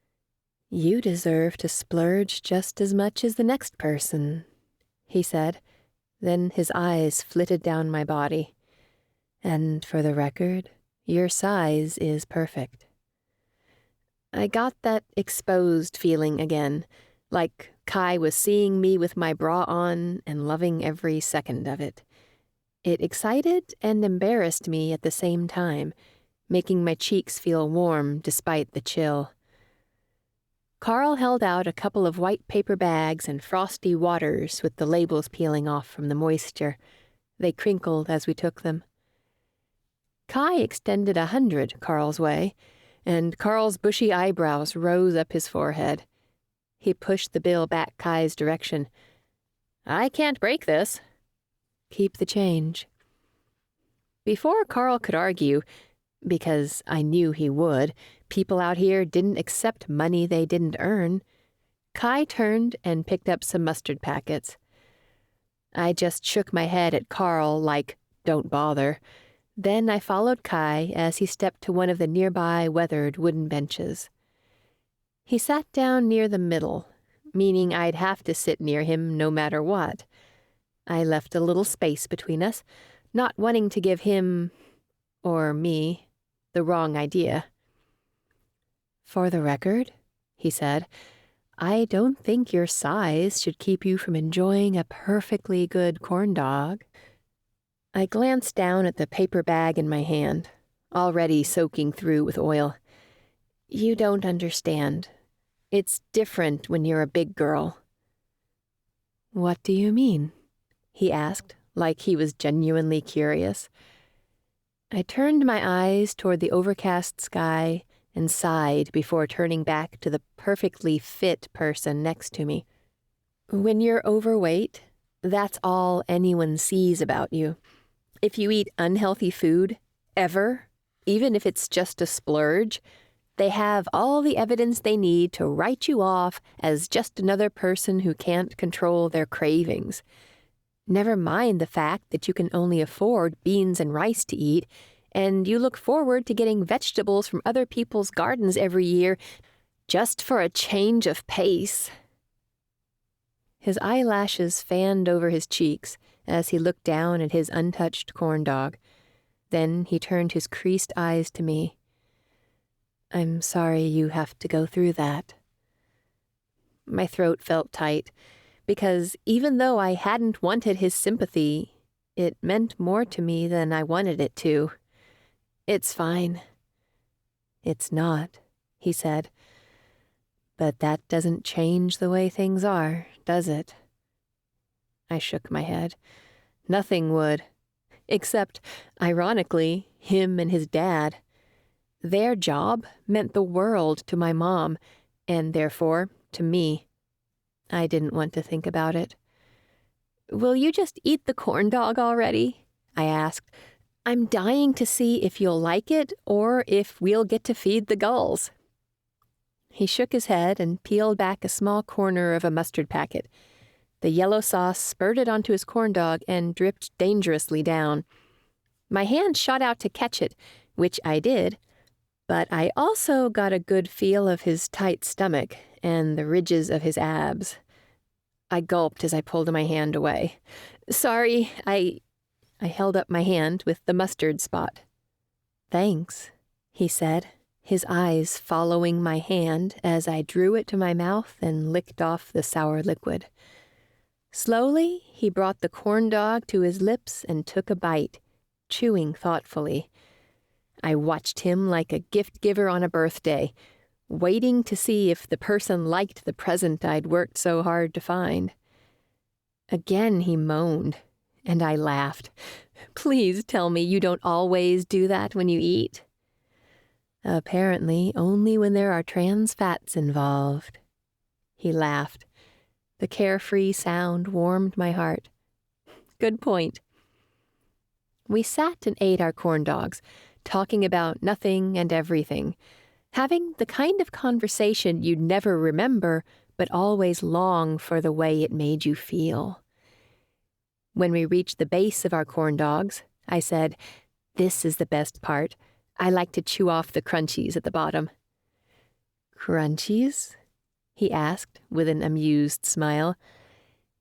Speaker 1: "You deserve to splurge just as much as the next person," he said. Then his eyes flitted down my body. "And for the record, your size is perfect." I got that exposed feeling again, like Kai was seeing me with my bra on and loving every second of it. It excited and embarrassed me at the same time, making my cheeks feel warm despite the chill. Carl held out a couple of white paper bags and frosty waters with the labels peeling off from the moisture. They crinkled as we took them. Kai extended 100 Carl's way, and Carl's bushy eyebrows rose up his forehead. He pushed the bill back Kai's direction. "I can't break this." "Keep the change." Before Carl could argue, because I knew he would, people out here didn't accept money they didn't earn, Kai turned and picked up some mustard packets. I just shook my head at Carl like, "Don't bother." Then I followed Kai as he stepped to one of the nearby weathered wooden benches. He sat down near the middle, meaning I'd have to sit near him no matter what. I left a little space between us, not wanting to give him, or me, the wrong idea. "For the record," he said, "I don't think your size should keep you from enjoying a perfectly good corn dog." I glanced down at the paper bag in my hand, already soaking through with oil. "You don't understand. It's different when you're a big girl." "What do you mean?" he asked, like he was genuinely curious. I turned my eyes toward the overcast sky and sighed before turning back to the perfectly fit person next to me. "When you're overweight, that's all anyone sees about you. If you eat unhealthy food, ever, even if it's just a splurge, they have all the evidence they need to write you off as just another person who can't control their cravings. Never mind the fact that you can only afford beans and rice to eat, and you look forward to getting vegetables from other people's gardens every year just for a change of pace." His eyelashes fanned over his cheeks as he looked down at his untouched corn dog. Then he turned his creased eyes to me. "I'm sorry you have to go through that." My throat felt tight, because even though I hadn't wanted his sympathy, it meant more to me than I wanted it to. "It's fine." "It's not," he said. "But that doesn't change the way things are, does it?" I shook my head. Nothing would. Except, ironically, him and his dad. Their job meant the world to my mom, and therefore to me. I didn't want to think about it. "Will you just eat the corn dog already?" I asked. "I'm dying to see if you'll like it or if we'll get to feed the gulls." He shook his head and peeled back a small corner of a mustard packet. The yellow sauce spurted onto his corn dog and dripped dangerously down. My hand shot out to catch it, which I did, but I also got a good feel of his tight stomach and the ridges of his abs. I gulped as I pulled my hand away. "Sorry, I held up my hand with the mustard spot. "Thanks," he said, his eyes following my hand as I drew it to my mouth and licked off the sour liquid. Slowly, he brought the corn dog to his lips and took a bite, chewing thoughtfully. I watched him like a gift giver on a birthday, waiting to see if the person liked the present I'd worked so hard to find. Again he moaned, and I laughed. "Please tell me you don't always do that when you eat." "Apparently only when there are trans fats involved." He laughed. The carefree sound warmed my heart. Good point. We sat and ate our corn dogs, talking about nothing and everything, having the kind of conversation you'd never remember, but always long for the way it made you feel. When we reached the base of our corn dogs, I said, "This is the best part. I like to chew off the crunchies at the bottom." "Crunchies?" he asked with an amused smile.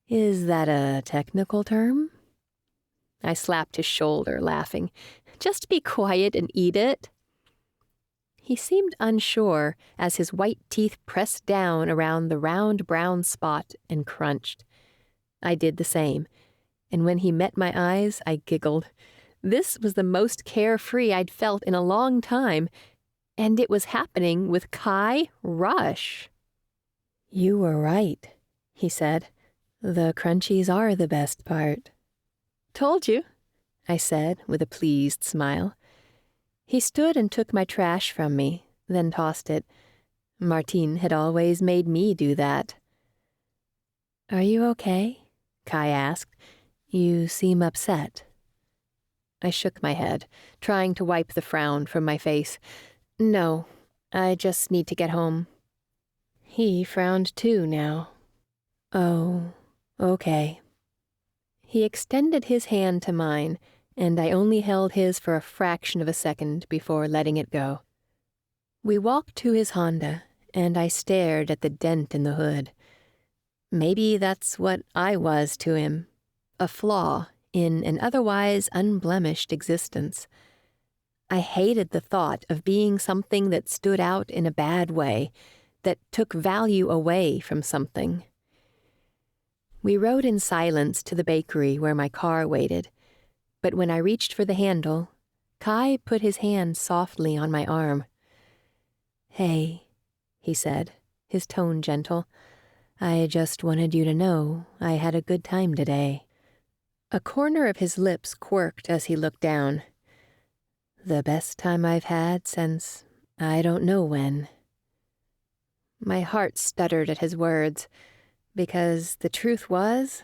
Speaker 1: "Is that a technical term?" I slapped his shoulder, laughing. "Just be quiet and eat it." He seemed unsure as his white teeth pressed down around the round brown spot and crunched. I did the same, and when he met my eyes, I giggled. This was the most carefree I'd felt in a long time, and it was happening with Kai Rush. "You were right," he said. "The crunchies are the best part." "Told you," I said with a pleased smile. He stood and took my trash from me, then tossed it. Martine had always made me do that. "Are you okay?" Kai asked. "You seem upset." I shook my head, trying to wipe the frown from my face. "No, I just need to get home." He frowned too now. "Oh, okay." He extended his hand to mine, and I only held his for a fraction of a second before letting it go. We walked to his Honda, and I stared at the dent in the hood. Maybe that's what I was to him, a flaw in an otherwise unblemished existence. I hated the thought of being something that stood out in a bad way, that took value away from something. We rode in silence to the bakery where my car waited, but when I reached for the handle, Kai put his hand softly on my arm. "Hey," he said, his tone gentle. "I just wanted you to know I had a good time today." A corner of his lips quirked as he looked down. "The best time I've had since I don't know when." My heart stuttered at his words, because the truth was,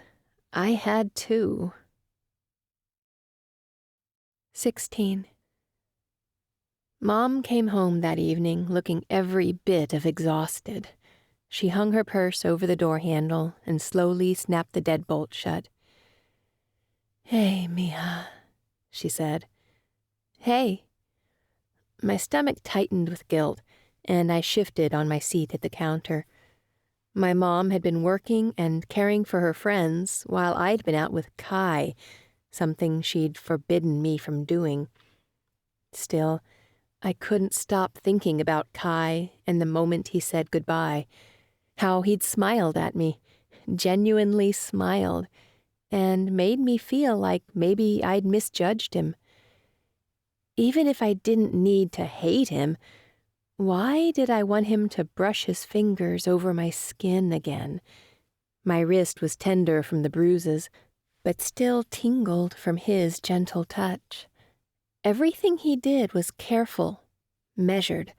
Speaker 1: I had too. 16. Mom came home that evening looking every bit of exhausted. She hung her purse over the door handle and slowly snapped the deadbolt shut. "Hey, mija," she said. "Hey." My stomach tightened with guilt, and I shifted on my seat at the counter. My mom had been working and caring for her friends while I'd been out with Kai, something she'd forbidden me from doing. Still, I couldn't stop thinking about Kai and the moment he said goodbye, how he'd smiled at me, genuinely smiled, and made me feel like maybe I'd misjudged him. Even if I didn't need to hate him, why did I want him to brush his fingers over my skin again? My wrist was tender from the bruises, but still tingled from his gentle touch. Everything he did was careful, measured,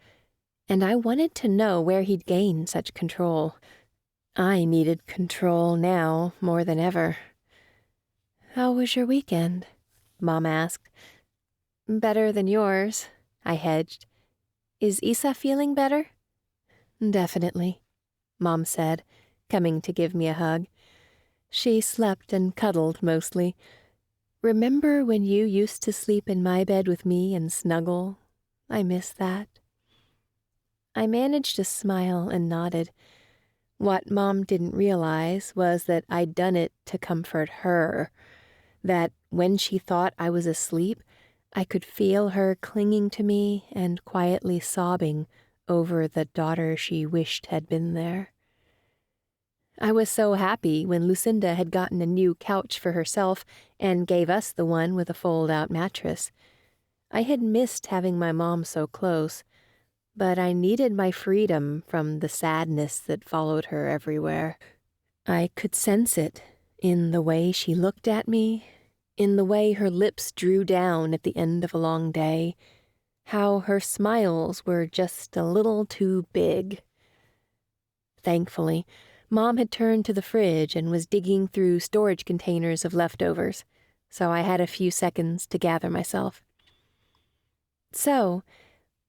Speaker 1: and I wanted to know where he'd gained such control. I needed control now more than ever. "How was your weekend?" Mom asked. "Better than yours," I hedged. "Is Isa feeling better?" "Definitely," Mom said, coming to give me a hug. She slept and cuddled mostly. "Remember when you used to sleep in my bed with me and snuggle? I miss that." I managed to smile and nodded. What Mom didn't realize was that I'd done it to comfort her, that when she thought I was asleep, I could feel her clinging to me and quietly sobbing over the daughter she wished had been there. I was so happy when Lucinda had gotten a new couch for herself and gave us the one with a fold-out mattress. I had missed having my mom so close, but I needed my freedom from the sadness that followed her everywhere. I could sense it in the way she looked at me, in the way her lips drew down at the end of a long day, how her smiles were just a little too big. Thankfully, Mom had turned to the fridge and was digging through storage containers of leftovers, so I had a few seconds to gather myself. "So,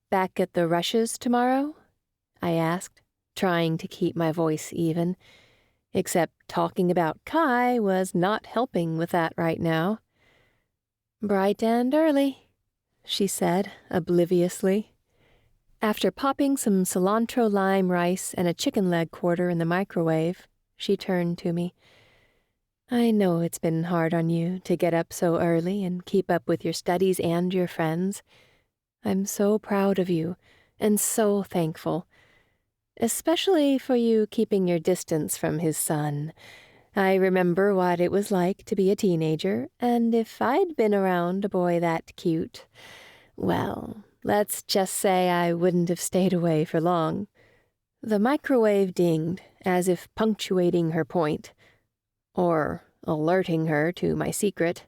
Speaker 1: back at the Rushes tomorrow?" I asked, trying to keep my voice even, except talking about Kai was not helping with that right now. "Bright and early," she said obliviously. After popping some cilantro lime rice and a chicken leg quarter in the microwave, she turned to me. "I know it's been hard on you to get up so early and keep up with your studies and your friends. I'm so proud of you and so thankful, especially for you keeping your distance from his son. I remember what it was like to be a teenager, and if I'd been around a boy that cute, well, let's just say I wouldn't have stayed away for long." The microwave dinged, as if punctuating her point, or alerting her to my secret.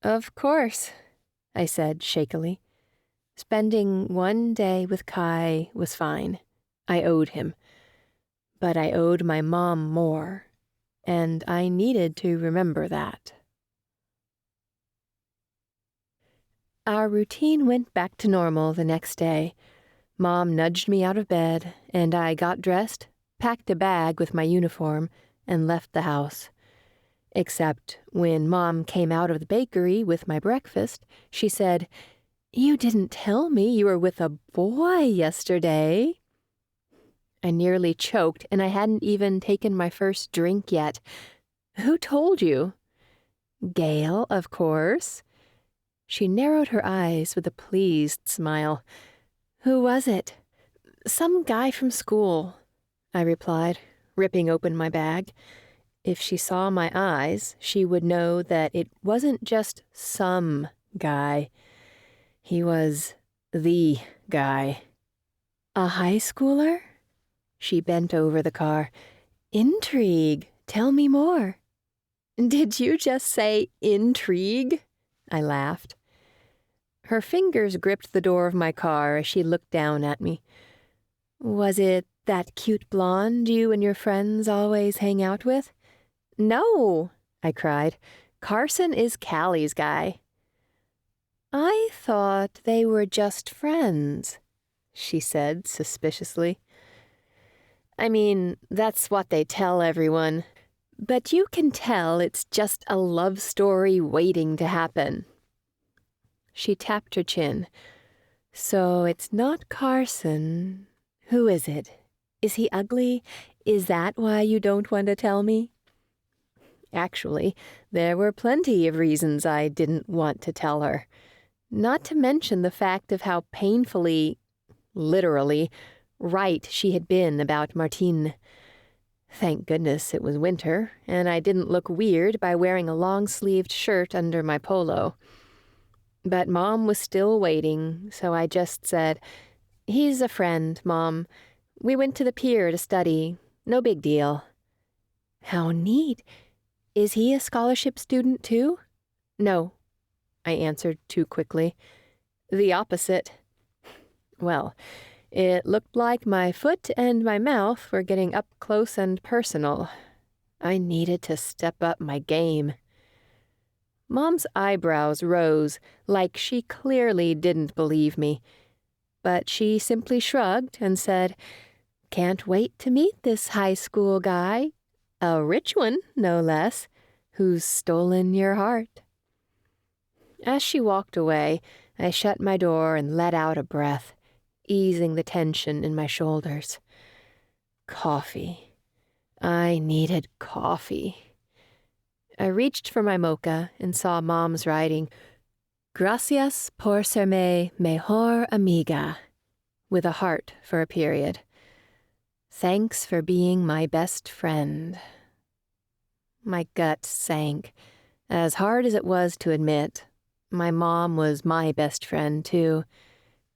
Speaker 1: "Of course," I said shakily. Spending one day with Kai was fine. I owed him. But I owed my mom more, and I needed to remember that. Our routine went back to normal the next day. Mom nudged me out of bed, and I got dressed, packed a bag with my uniform, and left the house. Except when Mom came out of the bakery with my breakfast, she said, "You didn't tell me you were with a boy yesterday." I nearly choked, and I hadn't even taken my first drink yet. "Who told you?" "Gail, of course." She narrowed her eyes with a pleased smile. "Who was it?" "Some guy from school," I replied, ripping open my bag. If she saw my eyes, she would know that it wasn't just some guy. He was the guy. "A high schooler?" She bent over the car. "Intrigue. Tell me more." "Did you just say intrigue?" I laughed. Her fingers gripped the door of my car as she looked down at me. "Was it that cute blonde you and your friends always hang out with?" "No," I cried. "Carson is Callie's guy." "I thought they were just friends," she said suspiciously. "I mean, that's what they tell everyone. But you can tell it's just a love story waiting to happen." She tapped her chin. "So it's not Carson. Who is it? Is he ugly? Is that why you don't want to tell me?" Actually, there were plenty of reasons I didn't want to tell her. Not to mention the fact of how painfully, literally, right she had been about Martine. Thank goodness it was winter, and I didn't look weird by wearing a long-sleeved shirt under my polo. But Mom was still waiting, so I just said, "He's a friend, Mom. We went to the pier to study. No big deal." "How neat. Is he a scholarship student, too?" "No," I answered too quickly. "The opposite." Well, it looked like my foot and my mouth were getting up close and personal. I needed to step up my game. Mom's eyebrows rose, like she clearly didn't believe me. But she simply shrugged and said, "Can't wait to meet this high school guy. A rich one, no less, who's stolen your heart." As she walked away, I shut my door and let out a breath, easing the tension in my shoulders. Coffee. I needed coffee. I reached for my mocha and saw Mom's writing, "Gracias por serme mejor amiga," with a heart for a period. "Thanks for being my best friend." My gut sank. As hard as it was to admit, my mom was my best friend, too.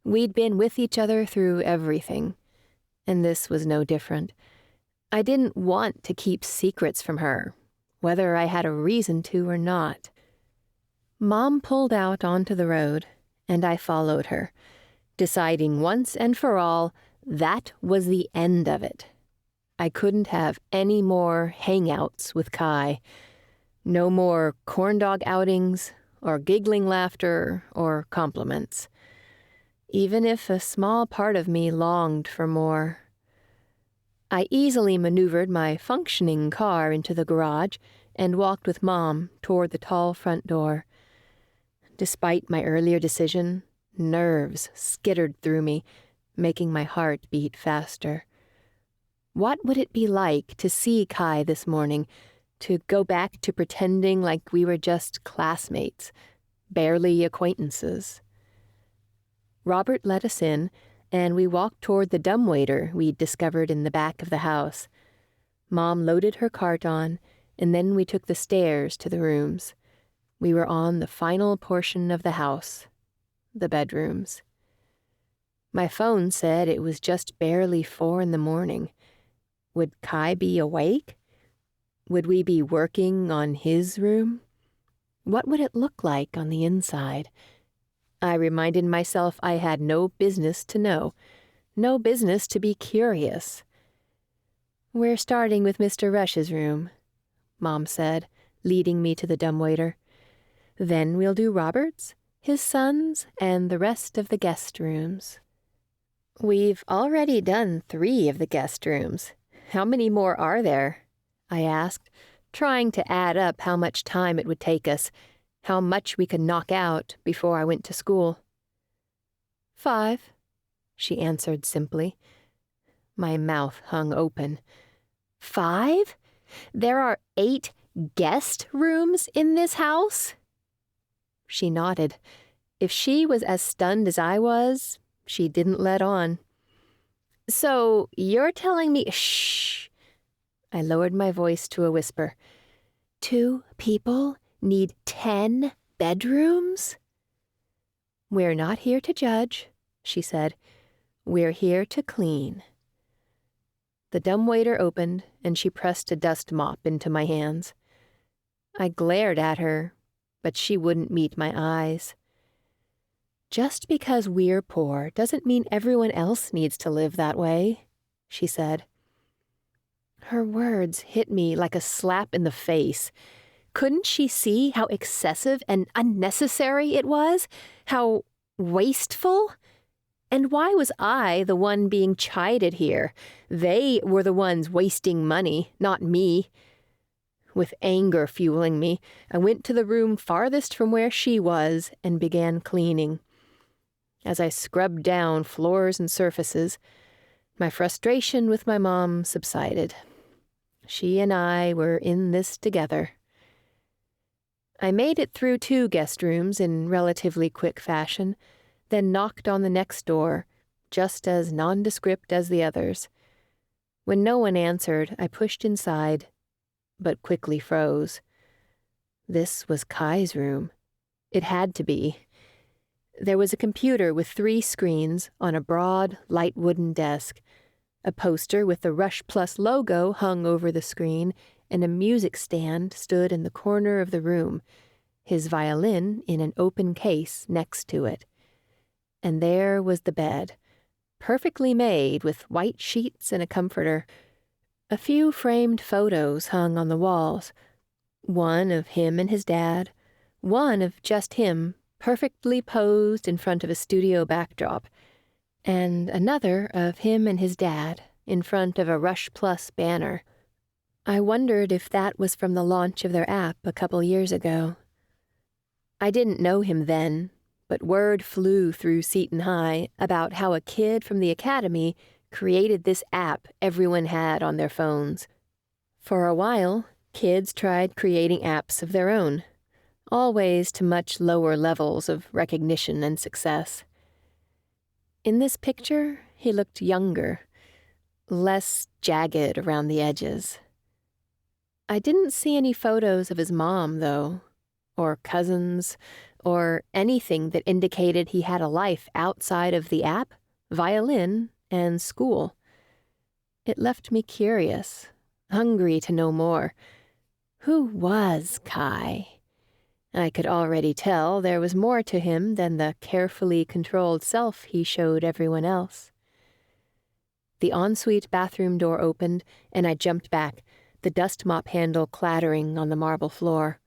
Speaker 1: We'd been with each other through everything, and this was no different. I didn't want to keep secrets from her, whether I had a reason to or not. Mom pulled out onto the road, and I followed her, deciding once and for all that was the end of it. I couldn't have any more hangouts with Kai. No more corndog outings, or giggling laughter, or compliments. Even if a small part of me longed for more. I easily maneuvered my functioning car into the garage and walked with Mom toward the tall front door. Despite my earlier decision, nerves skittered through me, making my heart beat faster. What would it be like to see Kai this morning, to go back to pretending like we were just classmates, barely acquaintances? Robert let us in, and we walked toward the dumbwaiter we'd discovered in the back of the house. Mom loaded her cart on, and then we took the stairs to the rooms. We were on the final portion of the house, the bedrooms. My phone said it was just barely 4 a.m. Would Kai be awake? Would we be working on his room? What would it look like on the inside? I reminded myself I had no business to know, no business to be curious. "We're starting with Mr. Rush's room," Mom said, leading me to the dumbwaiter. "Then we'll do Robert's, his son's, and the rest of the guest rooms." "We've already done 3 of the guest rooms. How many more are there?" I asked, trying to add up how much time it would take us, how much we could knock out before I went to school. 5, she answered simply. My mouth hung open. 5? There are 8 guest rooms in this house? She nodded. If she was as stunned as I was, she didn't let on. "So you're telling me—" Shh! I lowered my voice to a whisper. 2 people need 10 bedrooms? "We're not here to judge," she said. "We're here to clean." The dumbwaiter opened, and she pressed a dust mop into my hands. I glared at her, but she wouldn't meet my eyes. "Just because we're poor doesn't mean everyone else needs to live that way," she said. Her words hit me like a slap in the face. Couldn't she see how excessive and unnecessary it was? How wasteful? And why was I the one being chided here? They were the ones wasting money, not me. With anger fueling me, I went to the room farthest from where she was and began cleaning. As I scrubbed down floors and surfaces, my frustration with my mom subsided. She and I were in this together. I made it through 2 guest rooms in relatively quick fashion, then knocked on the next door, just as nondescript as the others. When no one answered, I pushed inside, but quickly froze. This was Kai's room. It had to be. There was a computer with 3 screens on a broad, light wooden desk. A poster with the Rush Plus logo hung over the screen, and a music stand stood in the corner of the room, his violin in an open case next to it. And there was the bed, perfectly made with white sheets and a comforter. A few framed photos hung on the walls, one of him and his dad, one of just him, perfectly posed in front of a studio backdrop, and another of him and his dad in front of a Rush Plus banner. I wondered if that was from the launch of their app a couple years ago. I didn't know him then, but word flew through Seton High about how a kid from the Academy created this app everyone had on their phones. For a while, kids tried creating apps of their own, always to much lower levels of recognition and success. In this picture, he looked younger, less jagged around the edges. I didn't see any photos of his mom, though, or cousins, or anything that indicated he had a life outside of the app, violin, and school. It left me curious, hungry to know more. Who was Kai? I could already tell there was more to him than the carefully controlled self he showed everyone else. The ensuite bathroom door opened, and I jumped back, the dust mop handle clattering on the marble floor.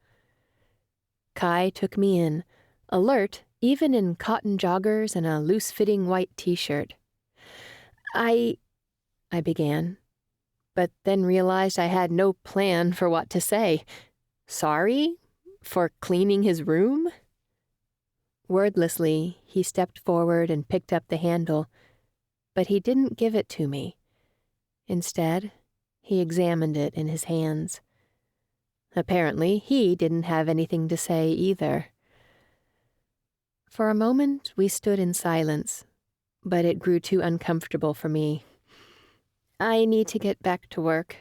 Speaker 1: Kai took me in, alert even in cotton joggers and a loose-fitting white t-shirt. I began, but then realized I had no plan for what to say. Sorry? For cleaning his room? Wordlessly, he stepped forward and picked up the handle, but he didn't give it to me. Instead, he examined it in his hands. Apparently, he didn't have anything to say either. For a moment, we stood in silence, but it grew too uncomfortable for me. "I need to get back to work."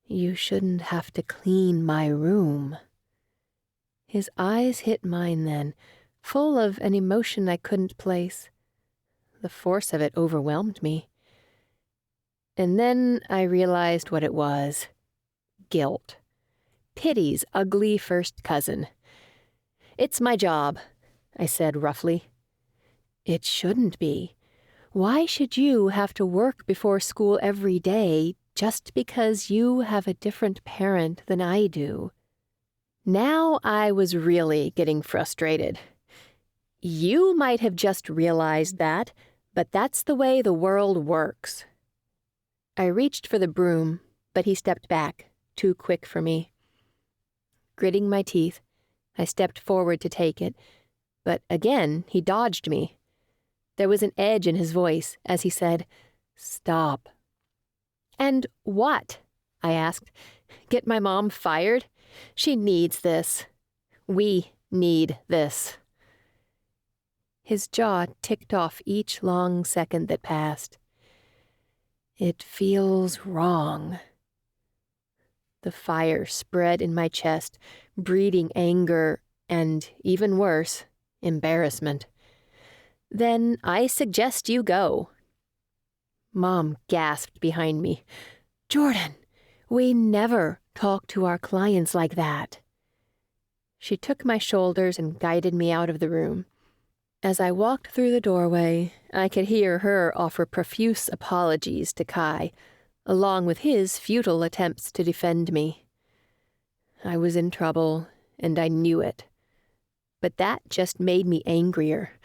Speaker 1: "You shouldn't have to clean my room." His eyes hit mine then, full of an emotion I couldn't place. The force of it overwhelmed me. And then I realized what it was. Guilt. Pity's ugly first cousin. "It's my job," I said roughly. "It shouldn't be. Why should you have to work before school every day just because you have a different parent than I do?" Now I was really getting frustrated. "You might have just realized that, but that's the way the world works." I reached for the broom, but he stepped back, too quick for me. Gritting my teeth, I stepped forward to take it, but again he dodged me. There was an edge in his voice as he said, "Stop." "And what?" I asked. "Get my mom fired? She needs this. We need this." His jaw ticked off each long second that passed. "It feels wrong." The fire spread in my chest, breeding anger and, even worse, embarrassment. "Then I suggest you go." Mom gasped behind me. "Jordan, we never talk to our clients like that." She took my shoulders and guided me out of the room. As I walked through the doorway, I could hear her offer profuse apologies to Kai, along with his futile attempts to defend me. I was in trouble, and I knew it. But that just made me angrier.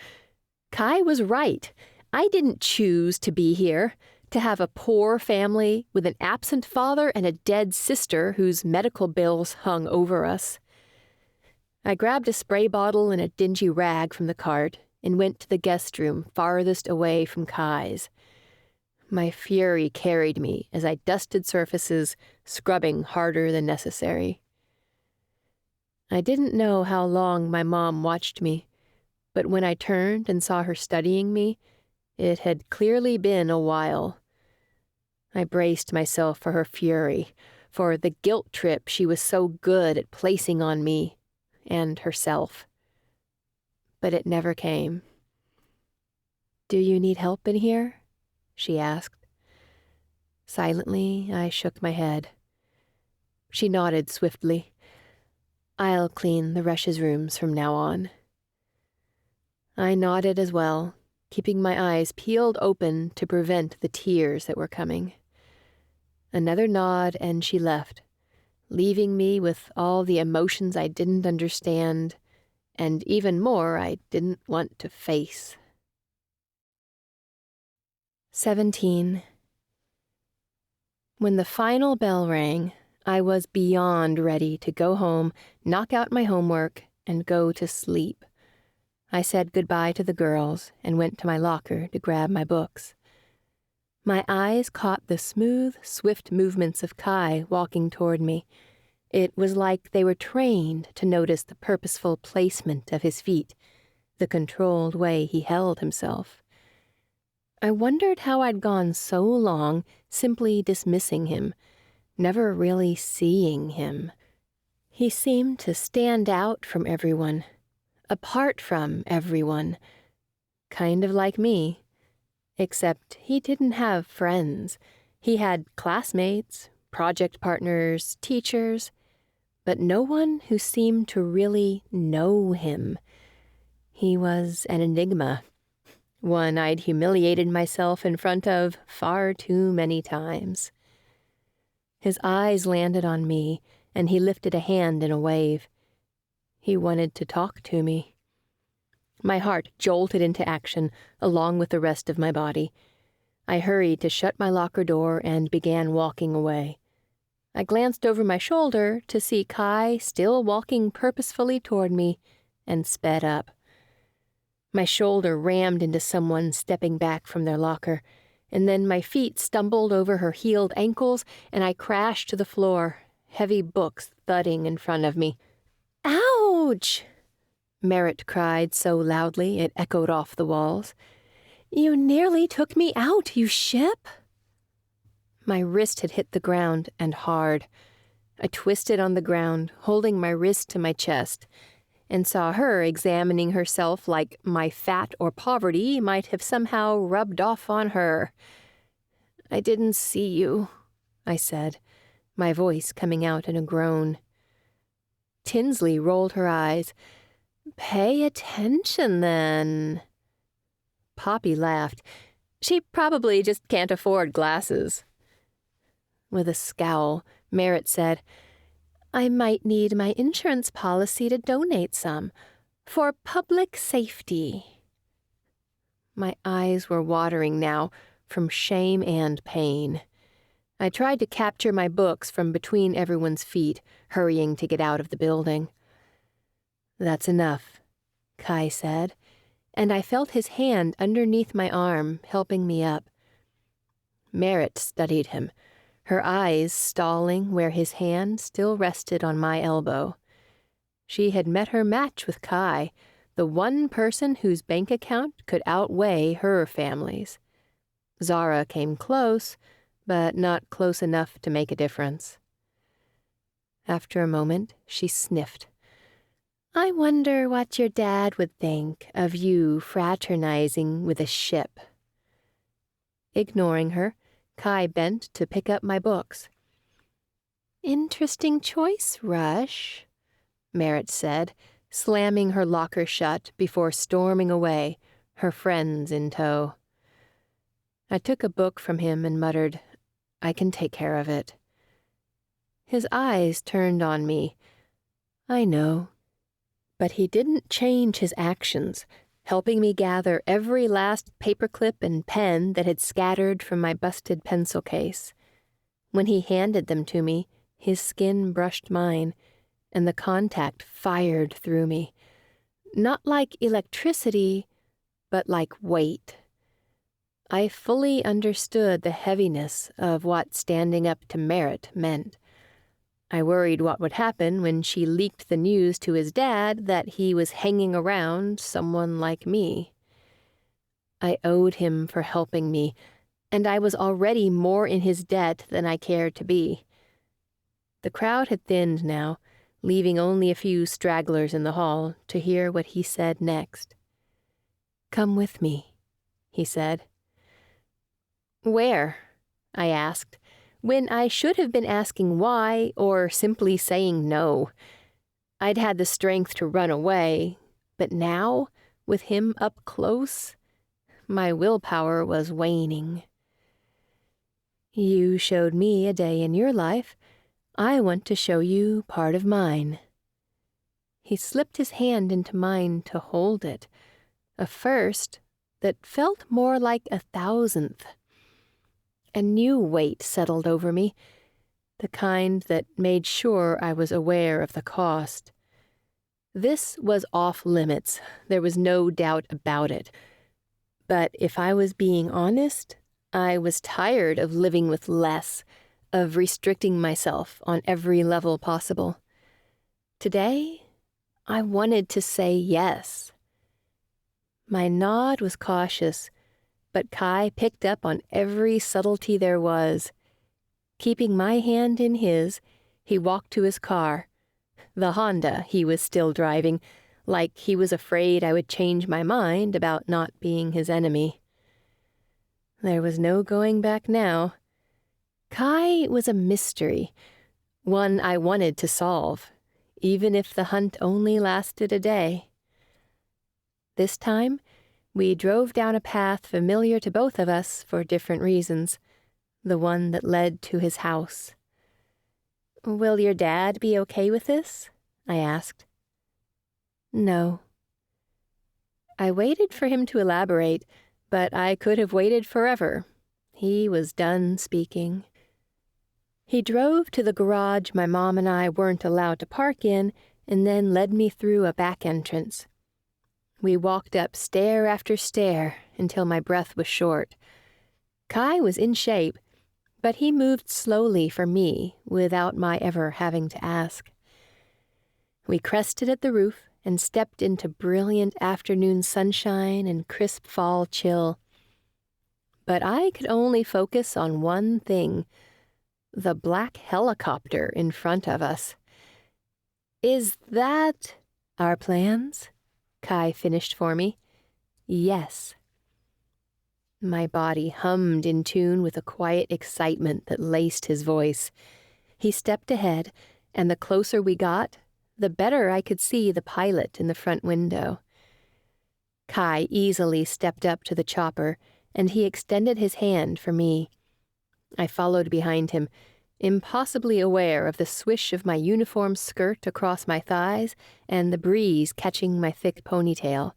Speaker 1: Kai was right. I didn't choose to be here, to have a poor family with an absent father and a dead sister whose medical bills hung over us. I grabbed a spray bottle and a dingy rag from the cart and went to the guest room farthest away from Kai's. My fury carried me as I dusted surfaces, scrubbing harder than necessary. I didn't know how long my mom watched me, but when I turned and saw her studying me, it had clearly been a while. I braced myself for her fury, for the guilt trip she was so good at placing on me and herself. But it never came. "Do you need help in here?" she asked. Silently, I shook my head. She nodded swiftly. "I'll clean the Rush's rooms from now on." I nodded as well, keeping my eyes peeled open to prevent the tears that were coming. Another nod and she left, leaving me with all the emotions I didn't understand, and even more I didn't want to face. 17. When the final bell rang, I was beyond ready to go home, knock out my homework, and go to sleep. I said goodbye to the girls and went to my locker to grab my books. My eyes caught the smooth, swift movements of Kai walking toward me. It was like they were trained to notice the purposeful placement of his feet, the controlled way he held himself. I wondered how I'd gone so long simply dismissing him, never really seeing him. He seemed to stand out from everyone, apart from everyone, kind of like me, except he didn't have friends. He had classmates, project partners, teachers, but no one who seemed to really know him. He was an enigma, one I'd humiliated myself in front of far too many times. His eyes landed on me, and he lifted a hand in a wave. He wanted to talk to me. My heart jolted into action, along with the rest of my body. I hurried to shut my locker door and began walking away. I glanced over my shoulder to see Kai still walking purposefully toward me, and sped up. My shoulder rammed into someone stepping back from their locker, and then my feet stumbled over her heeled ankles, and I crashed to the floor, heavy books thudding in front of me. "Ouch!" Merritt cried so loudly it echoed off the walls. "You nearly took me out, you ship!" My wrist had hit the ground, and hard. I twisted on the ground, holding my wrist to my chest, and saw her examining herself like my fat or poverty might have somehow rubbed off on her. I didn't see you, I said, my voice coming out in a groan. Tinsley rolled her eyes. Pay attention, then. Poppy laughed. She probably just can't afford glasses. With a scowl, Merritt said, I might need my insurance policy to donate some, for public safety. My eyes were watering now, from shame and pain. I tried to capture my books from between everyone's feet, hurrying to get out of the building. That's enough, Kai said, and I felt his hand underneath my arm, helping me up. Merritt studied him, her eyes stalling where his hand still rested on my elbow. She had met her match with Kai, the one person whose bank account could outweigh her family's. Zara came close, but not close enough to make a difference. After a moment, she sniffed. I wonder what your dad would think of you fraternizing with a ship. Ignoring her, Kai bent to pick up my books. Interesting choice, Rush, Merritt said, slamming her locker shut before storming away, her friends in tow. I took a book from him and muttered, I can take care of it. His eyes turned on me. I know. But he didn't change his actions, helping me gather every last paperclip and pen that had scattered from my busted pencil case. When he handed them to me, his skin brushed mine, and the contact fired through me. Not like electricity, but like weight. I fully understood the heaviness of what standing up to Merritt meant. I worried what would happen when she leaked the news to his dad that he was hanging around someone like me. I owed him for helping me, and I was already more in his debt than I cared to be. The crowd had thinned now, leaving only a few stragglers in the hall to hear what he said next. Come with me, he said. Where? I asked, when I should have been asking why or simply saying no. I'd had the strength to run away, but now, with him up close, my willpower was waning. You showed me a day in your life. I want to show you part of mine. He slipped his hand into mine to hold it, a first that felt more like 1,000th. A new weight settled over me, the kind that made sure I was aware of the cost. This was off limits, there was no doubt about it. But if I was being honest, I was tired of living with less, of restricting myself on every level possible. Today, I wanted to say yes. My nod was cautious, but Kai picked up on every subtlety there was. Keeping my hand in his, he walked to his car, the Honda he was still driving, like he was afraid I would change my mind about not being his enemy. There was no going back now. Kai was a mystery, one I wanted to solve, even if the hunt only lasted a day. This time, we drove down a path familiar to both of us for different reasons, the one that led to his house. Will your dad be okay with this? I asked. No. I waited for him to elaborate, but I could have waited forever. He was done speaking. He drove to the garage my mom and I weren't allowed to park in, and then led me through a back entrance. We walked up stair after stair until my breath was short. Kai was in shape, but he moved slowly for me without my ever having to ask. We crested at the roof and stepped into brilliant afternoon sunshine and crisp fall chill. But I could only focus on one thing, the black helicopter in front of us. Is that our plans? Kai finished for me. Yes. My body hummed in tune with a quiet excitement that laced his voice. He stepped ahead, and the closer we got, the better I could see the pilot in the front window. Kai easily stepped up to the chopper, and he extended his hand for me. I followed behind him, impossibly aware of the swish of my uniform skirt across my thighs and the breeze catching my thick ponytail.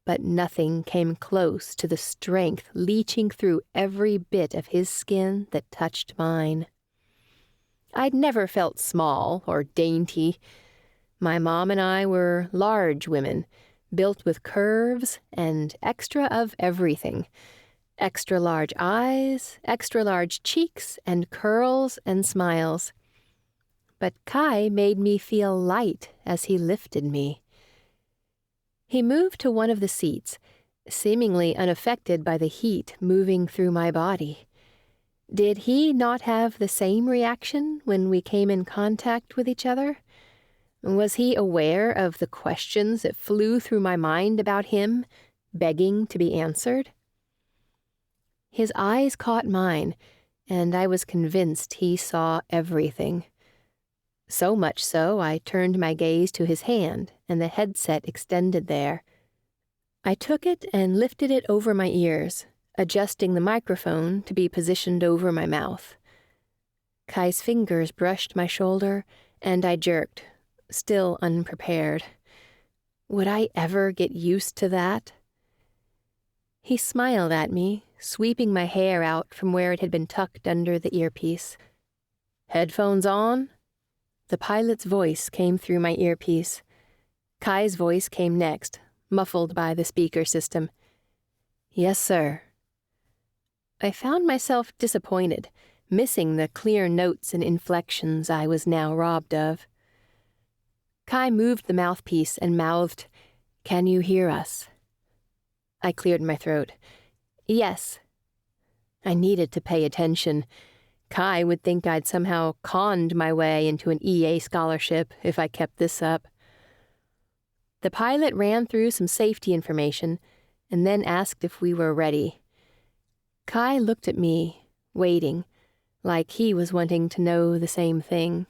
Speaker 1: But nothing came close to the strength leaching through every bit of his skin that touched mine. I'd never felt small or dainty. My mom and I were large women, built with curves and extra of everything. Extra large eyes, extra large cheeks, and curls and smiles. But Kai made me feel light as he lifted me. He moved to one of the seats, seemingly unaffected by the heat moving through my body. Did he not have the same reaction when we came in contact with each other? Was he aware of the questions that flew through my mind about him, begging to be answered? His eyes caught mine, and I was convinced he saw everything. So much so, I turned my gaze to his hand and the headset extended there. I took it and lifted it over my ears, adjusting the microphone to be positioned over my mouth. Kai's fingers brushed my shoulder, and I jerked, still unprepared. Would I ever get used to that? He smiled at me, sweeping my hair out from where it had been tucked under the earpiece. "Headphones on?" The pilot's voice came through my earpiece. Kai's voice came next, muffled by the speaker system. "Yes, sir." I found myself disappointed, missing the clear notes and inflections I was now robbed of. Kai moved the mouthpiece and mouthed, "Can you hear us?" I cleared my throat. "Yes." I needed to pay attention. Kai would think I'd somehow conned my way into an EA scholarship if I kept this up. The pilot ran through some safety information and then asked if we were ready. Kai looked at me, waiting, like he was wanting to know the same thing.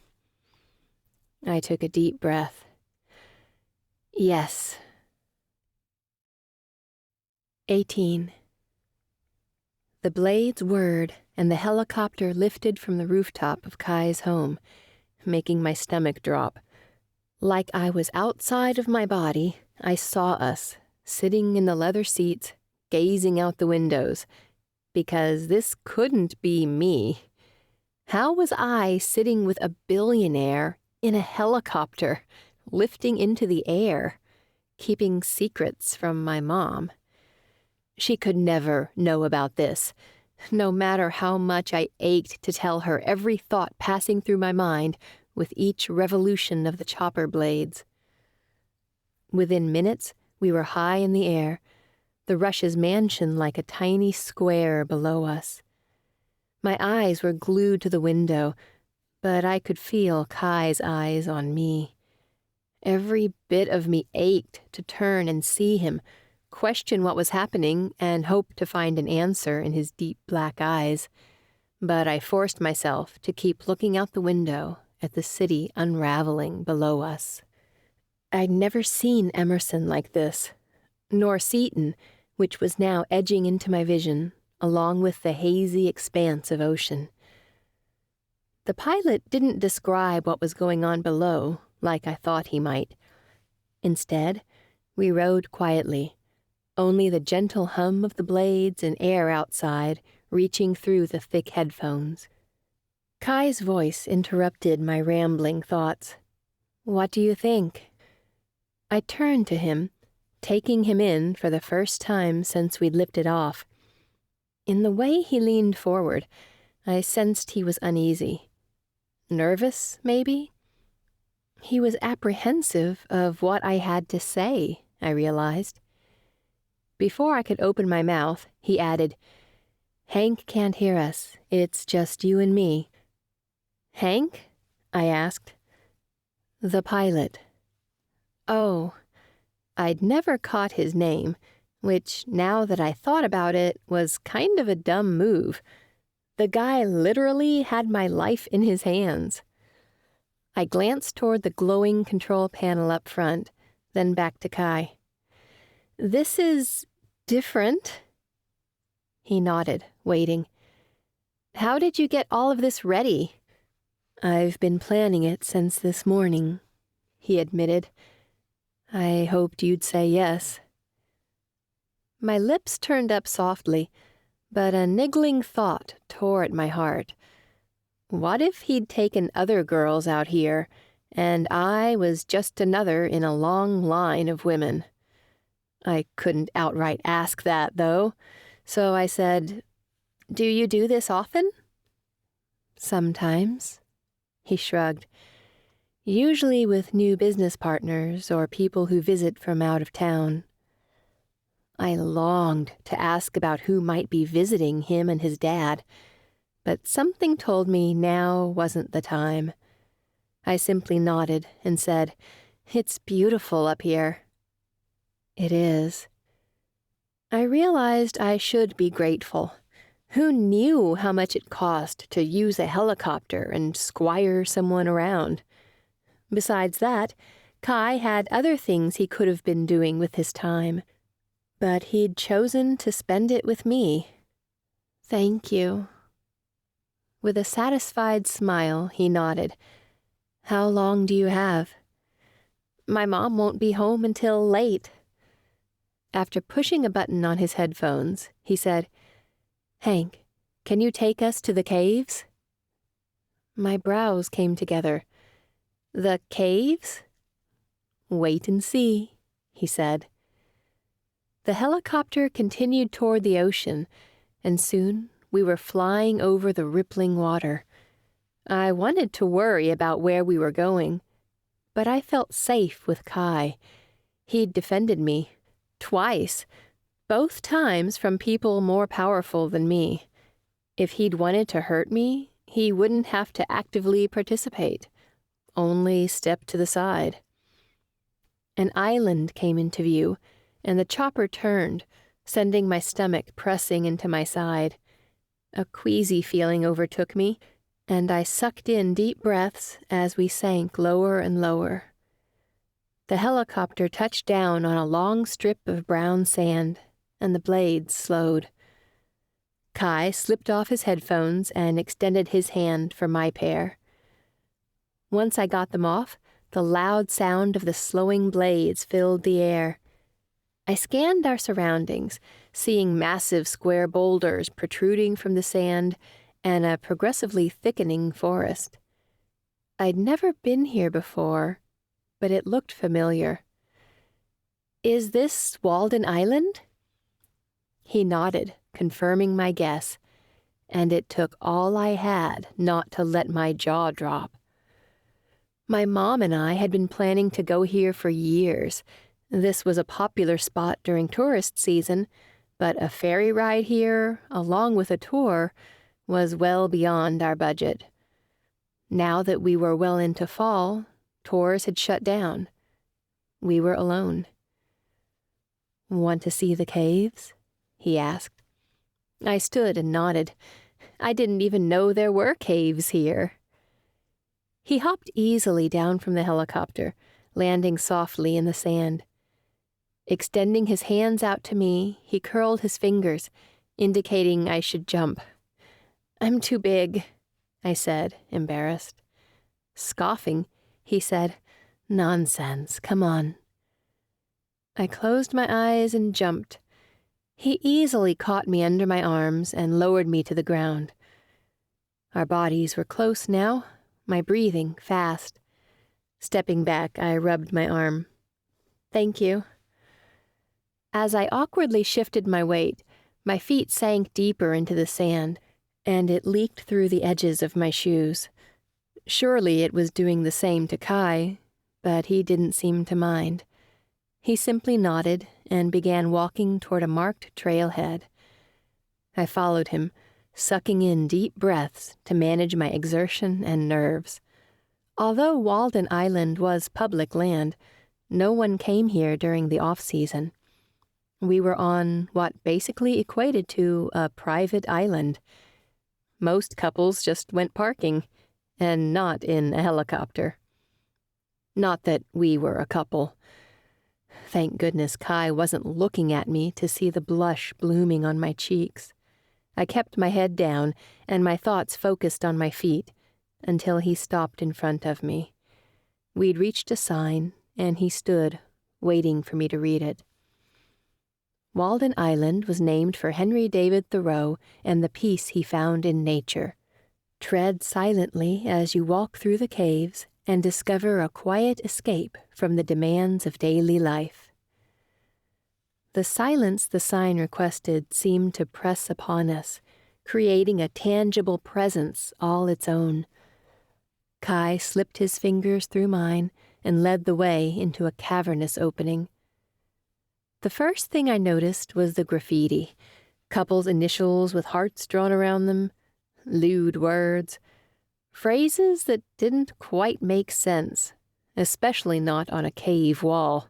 Speaker 1: I took a deep breath. "Yes." 18. The blades whirred, and the helicopter lifted from the rooftop of Kai's home, making my stomach drop. Like I was outside of my body, I saw us, sitting in the leather seats, gazing out the windows, because this couldn't be me. How was I sitting with a billionaire in a helicopter, lifting into the air, keeping secrets from my mom? She could never know about this, no matter how much I ached to tell her every thought passing through my mind with each revolution of the chopper blades. Within minutes, we were high in the air, the Rush's mansion like a tiny square below us. My eyes were glued to the window, but I could feel Kai's eyes on me. Every bit of me ached to turn and see him, question what was happening, and hope to find an answer in his deep black eyes. But I forced myself to keep looking out the window at the city unraveling below us. I'd never seen Emerson like this, nor Seton, which was now edging into my vision, along with the hazy expanse of ocean. The pilot didn't describe what was going on below, like I thought he might. Instead, we rode quietly, only the gentle hum of the blades and air outside reaching through the thick headphones. Kai's voice interrupted my rambling thoughts. "What do you think?" I turned to him, taking him in for the first time since we'd lifted off. In the way he leaned forward, I sensed he was uneasy. Nervous, maybe? He was apprehensive of what I had to say, I realized. Before I could open my mouth, he added, "Hank can't hear us. It's just you and me." "Hank?" I asked. "The pilot." Oh, I'd never caught his name, which, now that I thought about it, was kind of a dumb move. The guy literally had my life in his hands. I glanced toward the glowing control panel up front, then back to Kai. "This is different." He nodded, waiting. "How did you get all of this ready?" "I've been planning it since this morning," he admitted. "I hoped you'd say yes." My lips turned up softly, but a niggling thought tore at my heart. What if he'd taken other girls out here, and I was just another in a long line of women? I couldn't outright ask that, though, so I said, "Do you do this often?" "Sometimes," he shrugged. "Usually with new business partners or people who visit from out of town." I longed to ask about who might be visiting him and his dad, but something told me now wasn't the time. I simply nodded and said, "It's beautiful up here." "It is." I realized I should be grateful. Who knew how much it cost to use a helicopter and squire someone around? Besides that, Kai had other things he could have been doing with his time, but he'd chosen to spend it with me. "Thank you." With a satisfied smile, he nodded. "How long do you have?" "My mom won't be home until late." After pushing a button on his headphones, he said, "Hank, can you take us to the caves?" My brows came together. "The caves?" "Wait and see," he said. The helicopter continued toward the ocean, and soon we were flying over the rippling water. I wanted to worry about where we were going, but I felt safe with Kai. He'd defended me, twice, both times from people more powerful than me. If he'd wanted to hurt me, he wouldn't have to actively participate, only step to the side. An island came into view, and the chopper turned, sending my stomach pressing into my side. A queasy feeling overtook me, and I sucked in deep breaths as we sank lower and lower. The helicopter touched down on a long strip of brown sand, and the blades slowed. Kai slipped off his headphones and extended his hand for my pair. Once I got them off, the loud sound of the slowing blades filled the air. I scanned our surroundings, seeing massive square boulders protruding from the sand and a progressively thickening forest. I'd never been here before, but it looked familiar. "Is this Walden Island?" He nodded, confirming my guess, and it took all I had not to let my jaw drop. My mom and I had been planning to go here for years. This was a popular spot during tourist season, but a ferry ride here, along with a tour, was well beyond our budget. Now that we were well into fall, tours had shut down. We were alone. "Want to see the caves?" he asked. I stood and nodded. I didn't even know there were caves here. He hopped easily down from the helicopter, landing softly in the sand. Extending his hands out to me, he curled his fingers, indicating I should jump. "I'm too big," I said, embarrassed. Scoffing, he said, "Nonsense, come on." I closed my eyes and jumped. He easily caught me under my arms and lowered me to the ground. Our bodies were close now, my breathing fast. Stepping back, I rubbed my arm. "Thank you." As I awkwardly shifted my weight, my feet sank deeper into the sand, and it leaked through the edges of my shoes. Surely it was doing the same to Kai, but he didn't seem to mind. He simply nodded and began walking toward a marked trailhead. I followed him, sucking in deep breaths to manage my exertion and nerves. Although Walden Island was public land, no one came here during the off-season. We were on what basically equated to a private island. Most couples just went parking, and not in a helicopter. Not that we were a couple. Thank goodness Kai wasn't looking at me to see the blush blooming on my cheeks. I kept my head down and my thoughts focused on my feet until he stopped in front of me. We'd reached a sign, and he stood, waiting for me to read it. Walden Island was named for Henry David Thoreau and the peace he found in nature. Tread silently as you walk through the caves and discover a quiet escape from the demands of daily life. The silence the sign requested seemed to press upon us, creating a tangible presence all its own. Kai slipped his fingers through mine and led the way into a cavernous opening. The first thing I noticed was the graffiti, couples' initials with hearts drawn around them, lewd words, phrases that didn't quite make sense, especially not on a cave wall.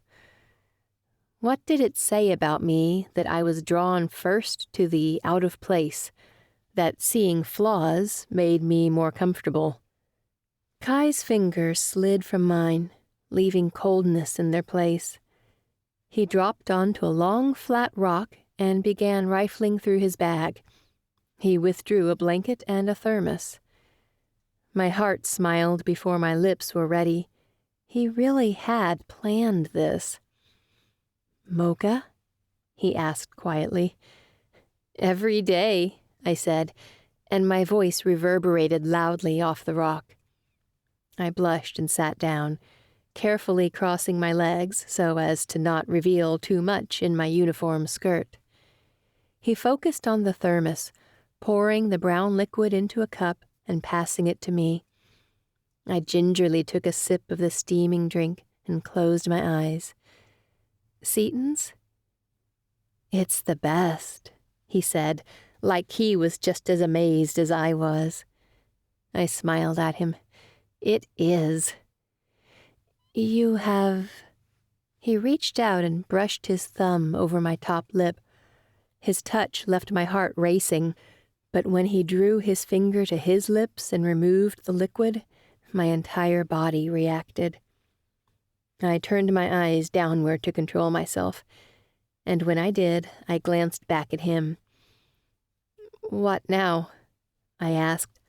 Speaker 1: What did it say about me that I was drawn first to the out of place, that seeing flaws made me more comfortable? Kai's fingers slid from mine, leaving coldness in their place. He dropped onto a long, flat rock and began rifling through his bag. He withdrew a blanket and a thermos. My heart smiled before my lips were ready. He really had planned this. "Mocha?" he asked quietly. "Every day," I said, and my voice reverberated loudly off the rock. I blushed and sat down, carefully crossing my legs so as to not reveal too much in my uniform skirt. He focused on the thermos, pouring the brown liquid into a cup and passing it to me. I gingerly took a sip of the steaming drink and closed my eyes. "Seton's?" "It's the best," he said, like he was just as amazed as I was. I smiled at him. "It is." "You have—" He reached out and brushed his thumb over my top lip. His touch left my heart racing, but when he drew his finger to his lips and removed the liquid, my entire body reacted. I turned my eyes downward to control myself, and when I did, I glanced back at him. "What now?" I asked,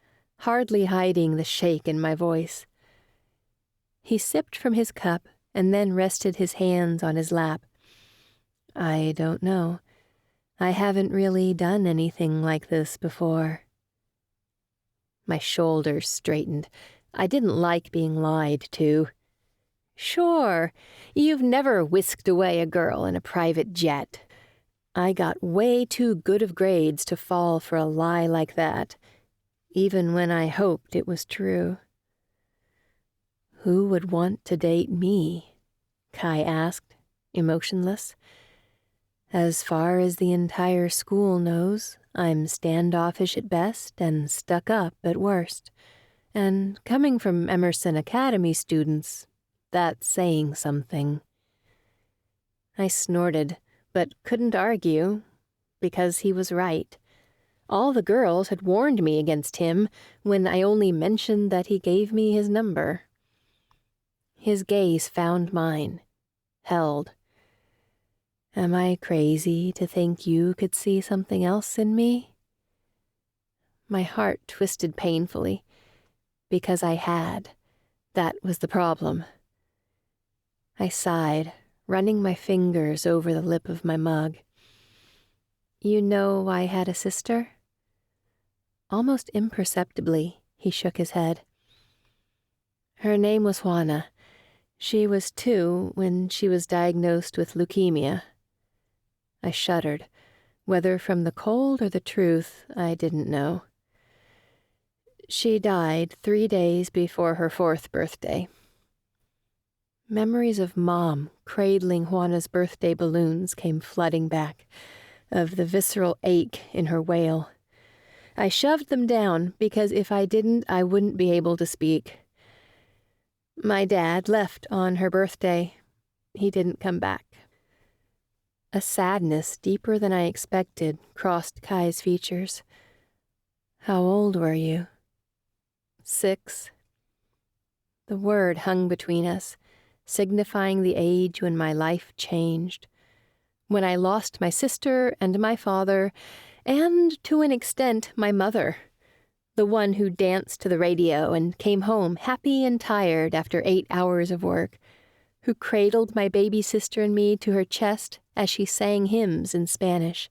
Speaker 1: hardly hiding the shake in my voice. He sipped from his cup and then rested his hands on his lap. "I don't know. I haven't really done anything like this before." My shoulders straightened. I didn't like being lied to. "Sure, you've never whisked away a girl in a private jet." I got way too good of grades to fall for a lie like that, even when I hoped it was true. "Who would want to date me?" Kai asked, emotionless. "As far as the entire school knows, I'm standoffish at best and stuck up at worst. And coming from Emerson Academy students, that's saying something." I snorted, but couldn't argue, because he was right. All the girls had warned me against him when I only mentioned that he gave me his number. His gaze found mine, held. "Am I crazy to think you could see something else in me?" My heart twisted painfully, because I had. That was the problem. I sighed, running my fingers over the lip of my mug. "You know I had a sister?" Almost imperceptibly, he shook his head. "Her name was Juana. She was 2 when she was diagnosed with leukemia." I shuddered. Whether from the cold or the truth, I didn't know. "She died 3 days before her 4th birthday." Memories of Mom cradling Juana's birthday balloons came flooding back, of the visceral ache in her wail. I shoved them down because if I didn't, I wouldn't be able to speak. "My dad left on her birthday. He didn't come back." A sadness deeper than I expected crossed Kai's features. How old were you? 6. The word hung between us, signifying the age when my life changed. When I lost my sister and my father, and to an extent my mother, the one who danced to the radio and came home happy and tired after 8 hours of work, who cradled my baby sister and me to her chest as she sang hymns in Spanish.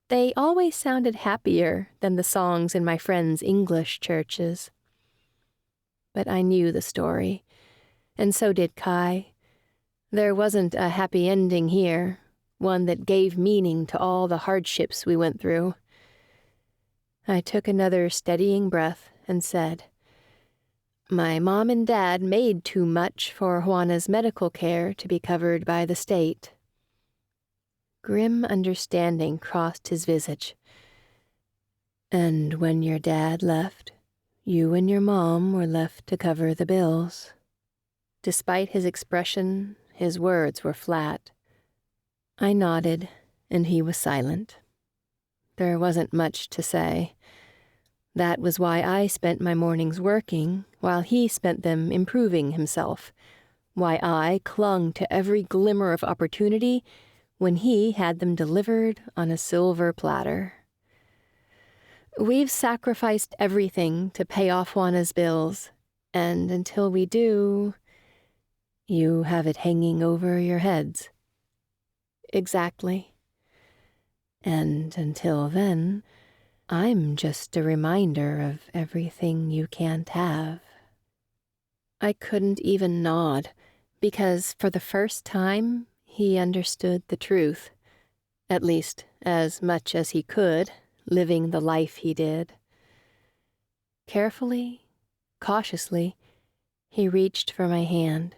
Speaker 1: They always sounded happier than the songs in my friends' English churches. But I knew the story, and so did Kai. There wasn't a happy ending here, one that gave meaning to all the hardships we went through. I took another steadying breath and said, My mom and dad made too much for Juana's medical care to be covered by the state. Grim understanding crossed his visage. And when your dad left, you and your mom were left to cover the bills. Despite his expression, his words were flat. I nodded, and he was silent. There wasn't much to say. That was why I spent my mornings working, while he spent them improving himself, why I clung to every glimmer of opportunity when he had them delivered on a silver platter. We've sacrificed everything to pay off Juana's bills, and until we do, you have it hanging over your heads. Exactly. And until then, I'm just a reminder of everything you can't have. I couldn't even nod, because for the first time, he understood the truth, at least as much as he could, living the life he did. Carefully, cautiously, he reached for my hand,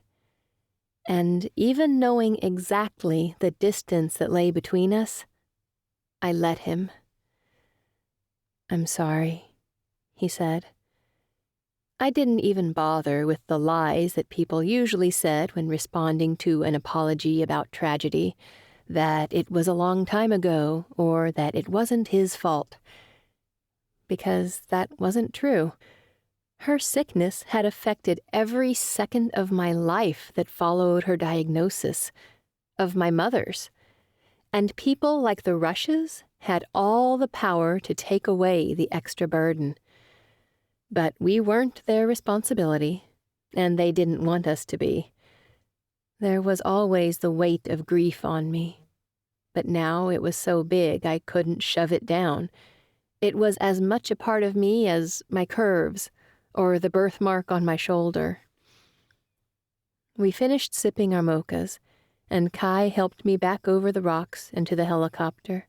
Speaker 1: and even knowing exactly the distance that lay between us, I let him. I'm sorry, he said. I didn't even bother with the lies that people usually said when responding to an apology about tragedy, that it was a long time ago or that it wasn't his fault. Because that wasn't true. Her sickness had affected every second of my life that followed her diagnosis, of my mother's. And people like the Rushes had all the power to take away the extra burden. But we weren't their responsibility, and they didn't want us to be. There was always the weight of grief on me, but now it was so big I couldn't shove it down. It was as much a part of me as my curves, or the birthmark on my shoulder. We finished sipping our mochas, and Kai helped me back over the rocks and to the helicopter.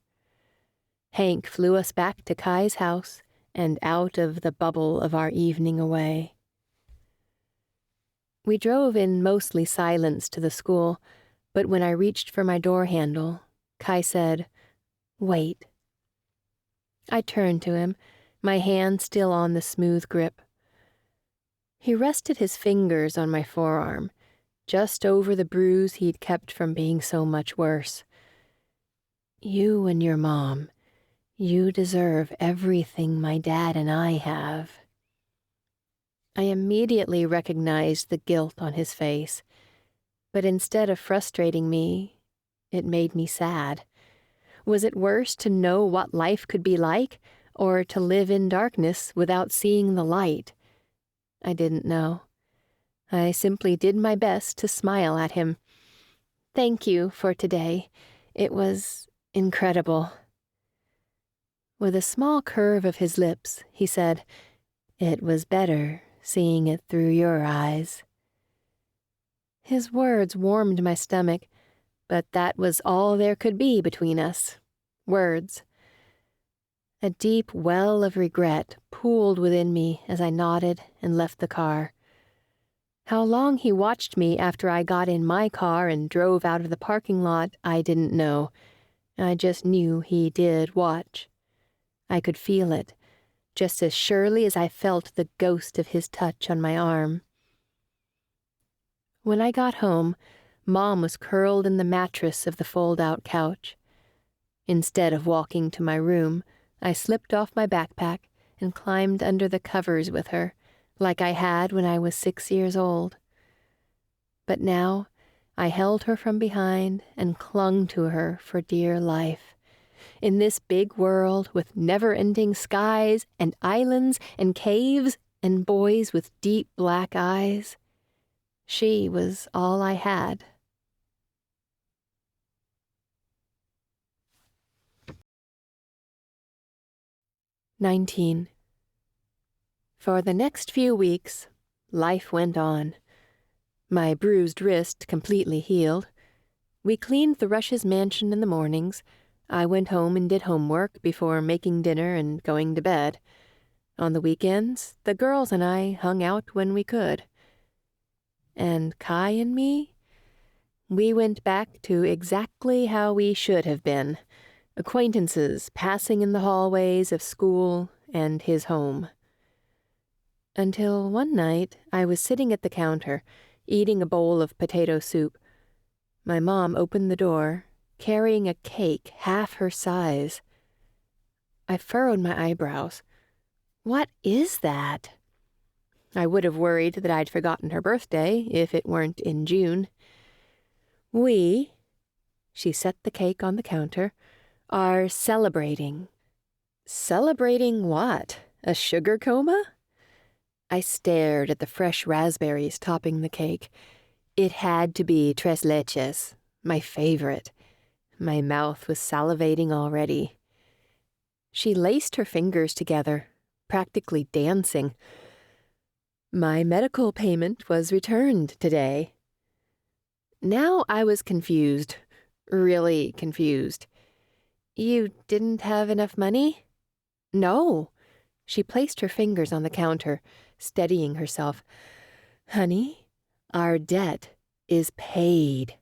Speaker 1: Hank flew us back to Kai's house and out of the bubble of our evening away. We drove in mostly silence to the school, but when I reached for my door handle, Kai said, "Wait." I turned to him, my hand still on the smooth grip. He rested his fingers on my forearm, just over the bruise he'd kept from being so much worse. "You and your mom, you deserve everything my dad and I have." I immediately recognized the guilt on his face, but instead of frustrating me, it made me sad. Was it worse to know what life could be like, or to live in darkness without seeing the light? I didn't know. I simply did my best to smile at him. "Thank you for today. It was incredible." With a small curve of his lips, he said, "It was better seeing it through your eyes." His words warmed my stomach, but that was all there could be between us. Words. A deep well of regret pooled within me as I nodded and left the car. How long he watched me after I got in my car and drove out of the parking lot, I didn't know. I just knew he did watch. I could feel it, just as surely as I felt the ghost of his touch on my arm. When I got home, Mom was curled in the mattress of the fold-out couch. Instead of walking to my room, I slipped off my backpack and climbed under the covers with her, like I had when I was 6 years old. But now I held her from behind and clung to her for dear life. In this big world with never-ending skies and islands and caves and boys with deep black eyes, she was all I had. "19. For the next few weeks, life went on. My bruised wrist completely healed. We cleaned the Rush's mansion in the mornings. I went home and did homework before making dinner and going to bed. On the weekends, the girls and I hung out when we could. And Kai and me, we went back to exactly how we should have been, acquaintances passing in the hallways of school and his home. Until one night I was sitting at the counter, eating a bowl of potato soup. My mom opened the door, carrying a cake half her size. I furrowed my eyebrows. What is that? I would have worried that I'd forgotten her birthday if it weren't in June. She set the cake on the counter, are celebrating. Celebrating what? A sugar coma? I stared at the fresh raspberries topping the cake. It had to be tres leches, my favorite. My mouth was salivating already. She laced her fingers together, practically dancing. My medical payment was returned today. Now I was confused, really confused. You didn't have enough money? No. She placed her fingers on the counter, steadying herself. Honey, our debt is paid.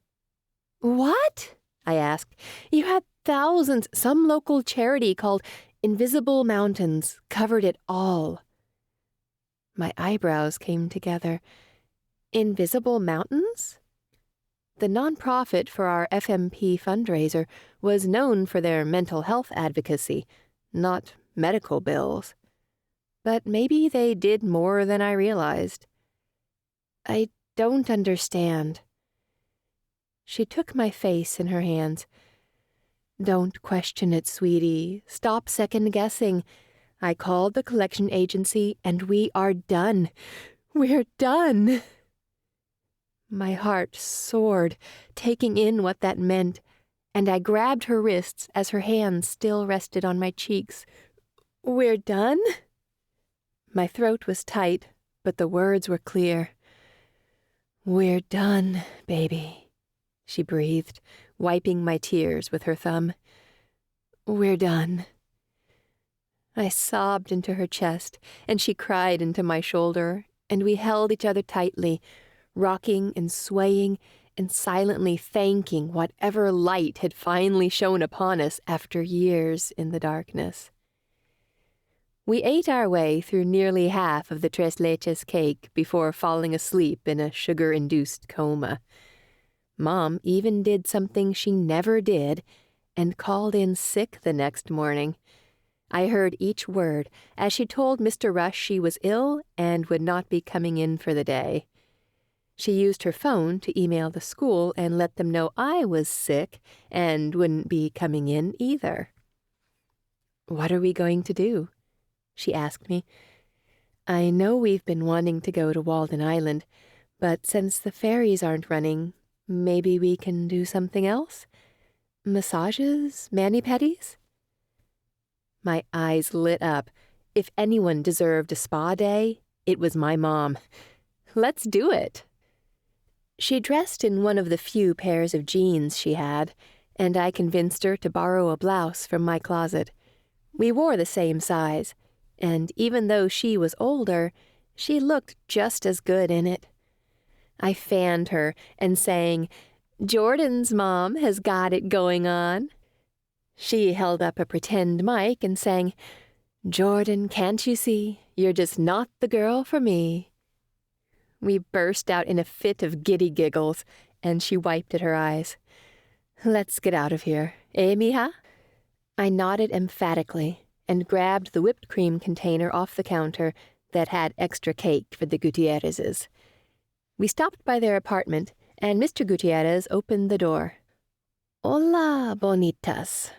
Speaker 1: What? I asked. You had thousands. Some local charity called Invisible Mountains covered it all. My eyebrows came together. Invisible Mountains? The nonprofit for our FMP fundraiser was known for their mental health advocacy, not medical bills. But maybe they did more than I realized. I don't understand. She took my face in her hands. Don't question it, sweetie. Stop second-guessing. I called the collection agency and we are done. We're done. My heart soared, taking in what that meant, and I grabbed her wrists as her hands still rested on my cheeks. We're done? My throat was tight, but the words were clear. We're done, baby, she breathed, wiping my tears with her thumb. We're done. I sobbed into her chest, and she cried into my shoulder, and we held each other tightly, rocking and swaying and silently thanking whatever light had finally shone upon us after years in the darkness. We ate our way through nearly half of the tres leches cake before falling asleep in a sugar-induced coma. Mom even did something she never did and called in sick the next morning. I heard each word as she told Mr. Rush she was ill and would not be coming in for the day. She used her phone to email the school and let them know I was sick and wouldn't be coming in either. What are we going to do? She asked me. I know we've been wanting to go to Walden Island, but since the ferries aren't running, maybe we can do something else? Massages? Mani-pedis? My eyes lit up. If anyone deserved a spa day, it was my mom. Let's do it. She dressed in one of the few pairs of jeans she had, and I convinced her to borrow a blouse from my closet. We wore the same size, and even though she was older, she looked just as good in it. I fanned her and sang, "Jordan's mom has got it going on." She held up a pretend mic and sang, "Jordan, can't you see, you're just not the girl for me." We burst out in a fit of giddy giggles, and she wiped at her eyes. Let's get out of here, eh, mija? I nodded emphatically and grabbed the whipped cream container off the counter that had extra cake for the Gutierrezes. We stopped by their apartment, and Mr. Gutierrez opened the door. Hola, bonitas.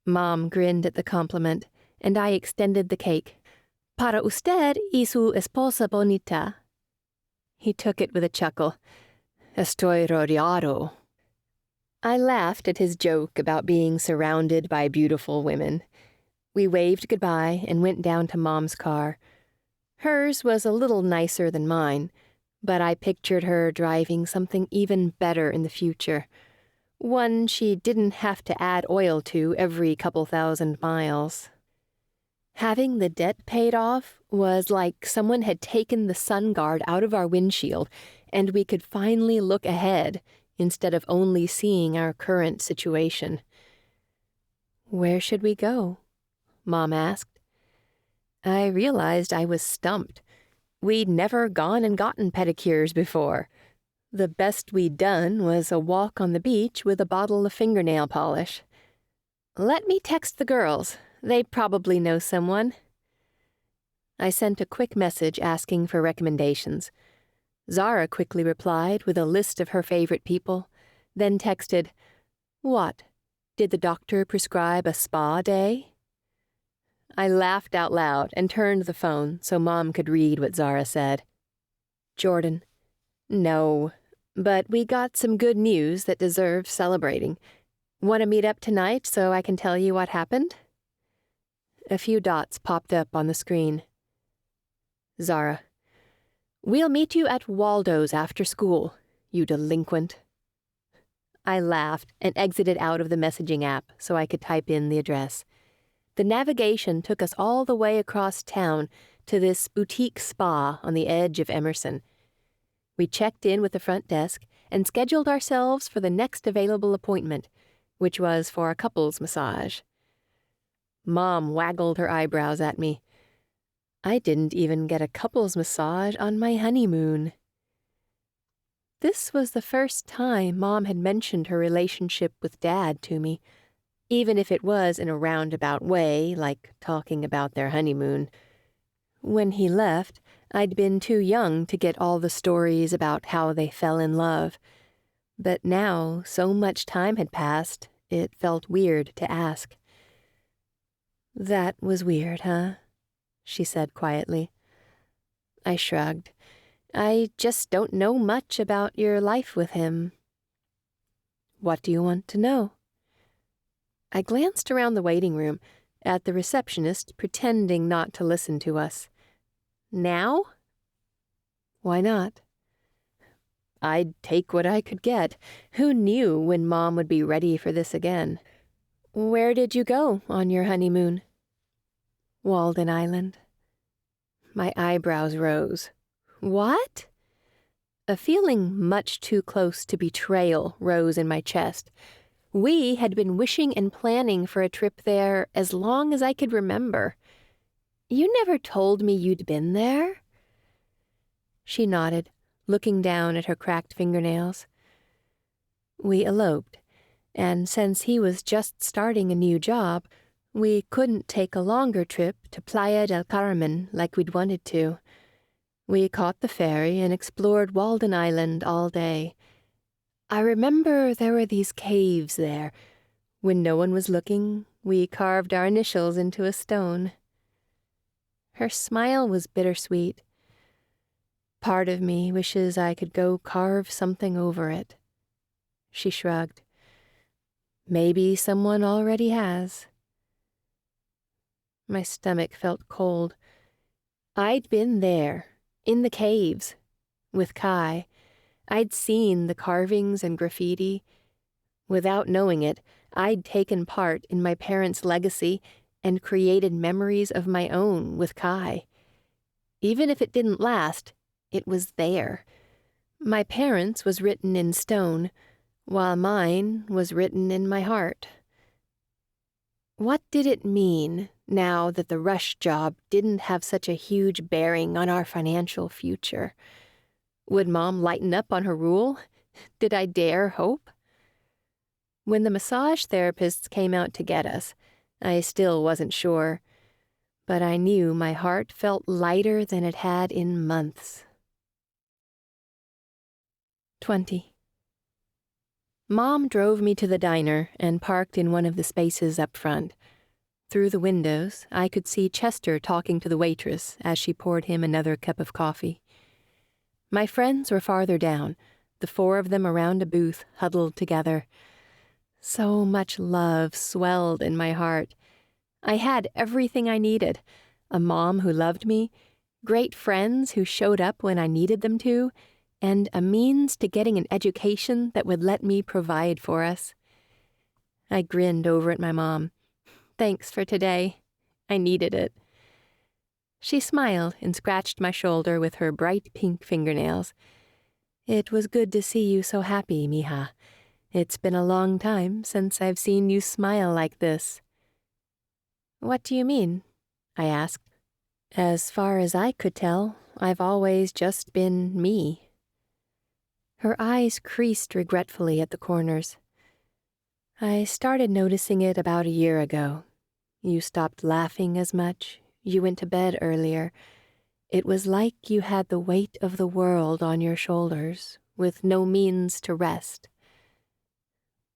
Speaker 1: Mom grinned at the compliment, and I extended the cake. Para usted y su esposa bonita. He took it with a chuckle. Estoy rodeado. I laughed at his joke about being surrounded by beautiful women. We waved goodbye and went down to Mom's car. Hers was a little nicer than mine, but I pictured her driving something even better in the future. One she didn't have to add oil to every couple thousand miles. Having the debt paid off was like someone had taken the sun guard out of our windshield, and we could finally look ahead instead of only seeing our current situation. Where should we go? Mom asked. I realized I was stumped. We'd never gone and gotten pedicures before. The best we'd done was a walk on the beach with a bottle of fingernail polish. Let me text the girls. They probably know someone. I sent a quick message asking for recommendations. Zara quickly replied with a list of her favorite people, then texted, What? Did the doctor prescribe a spa day? I laughed out loud and turned the phone so Mom could read what Zara said. Jordan. No, but we got some good news that deserves celebrating. Want to meet up tonight so I can tell you what happened? A few dots popped up on the screen. Zara. We'll meet you at Waldo's after school, you delinquent. I laughed and exited out of the messaging app so I could type in the address. The navigation took us all the way across town to this boutique spa on the edge of Emerson. We checked in with the front desk and scheduled ourselves for the next available appointment, which was for a couples massage. Mom waggled her eyebrows at me. I didn't even get a couples massage on my honeymoon. This was the first time Mom had mentioned her relationship with Dad to me, even if it was in a roundabout way, like talking about their honeymoon. When he left, I'd been too young to get all the stories about how they fell in love. But now, so much time had passed, it felt weird to ask. That was weird, huh? She said quietly. I shrugged. I just don't know much about your life with him. What do you want to know? I glanced around the waiting room, at the receptionist pretending not to listen to us. Now? Why not? I'd take what I could get. Who knew when Mom would be ready for this again? Where did you go on your honeymoon? Walden Island. My eyebrows rose. What? A feeling much too close to betrayal rose in my chest. We had been wishing and planning for a trip there as long as I could remember. You never told me you'd been there? She nodded, looking down at her cracked fingernails. We eloped, and since he was just starting a new job, we couldn't take a longer trip to Playa del Carmen like we'd wanted to. We caught the ferry and explored Walden Island all day. I remember there were these caves there. When no one was looking, we carved our initials into a stone. Her smile was bittersweet. Part of me wishes I could go carve something over it. She shrugged. Maybe someone already has. My stomach felt cold. I'd been there, in the caves, with Kai. I'd seen the carvings and graffiti. Without knowing it, I'd taken part in my parents' legacy and created memories of my own with Kai. Even if it didn't last, it was there. My parents' was written in stone, while mine was written in my heart. What did it mean now that the rush job didn't have such a huge bearing on our financial future? Would Mom lighten up on her rule? Did I dare hope? When the massage therapists came out to get us, I still wasn't sure, but I knew my heart felt lighter than it had in months. 20. Mom drove me to the diner and parked in one of the spaces up front. Through the windows, I could see Chester talking to the waitress as she poured him another cup of coffee. My friends were farther down, the four of them around a booth, huddled together. So much love swelled in my heart. I had everything I needed: a mom who loved me, great friends who showed up when I needed them to, and a means to getting an education that would let me provide for us. I grinned over at my mom. Thanks for today. I needed it. She smiled and scratched my shoulder with her bright pink fingernails. It was good to see you so happy, mija. It's been a long time since I've seen you smile like this. What do you mean? I asked. As far as I could tell, I've always just been me. Her eyes creased regretfully at the corners. I started noticing it about a year ago. You stopped laughing as much. You went to bed earlier. It was like you had the weight of the world on your shoulders, with no means to rest.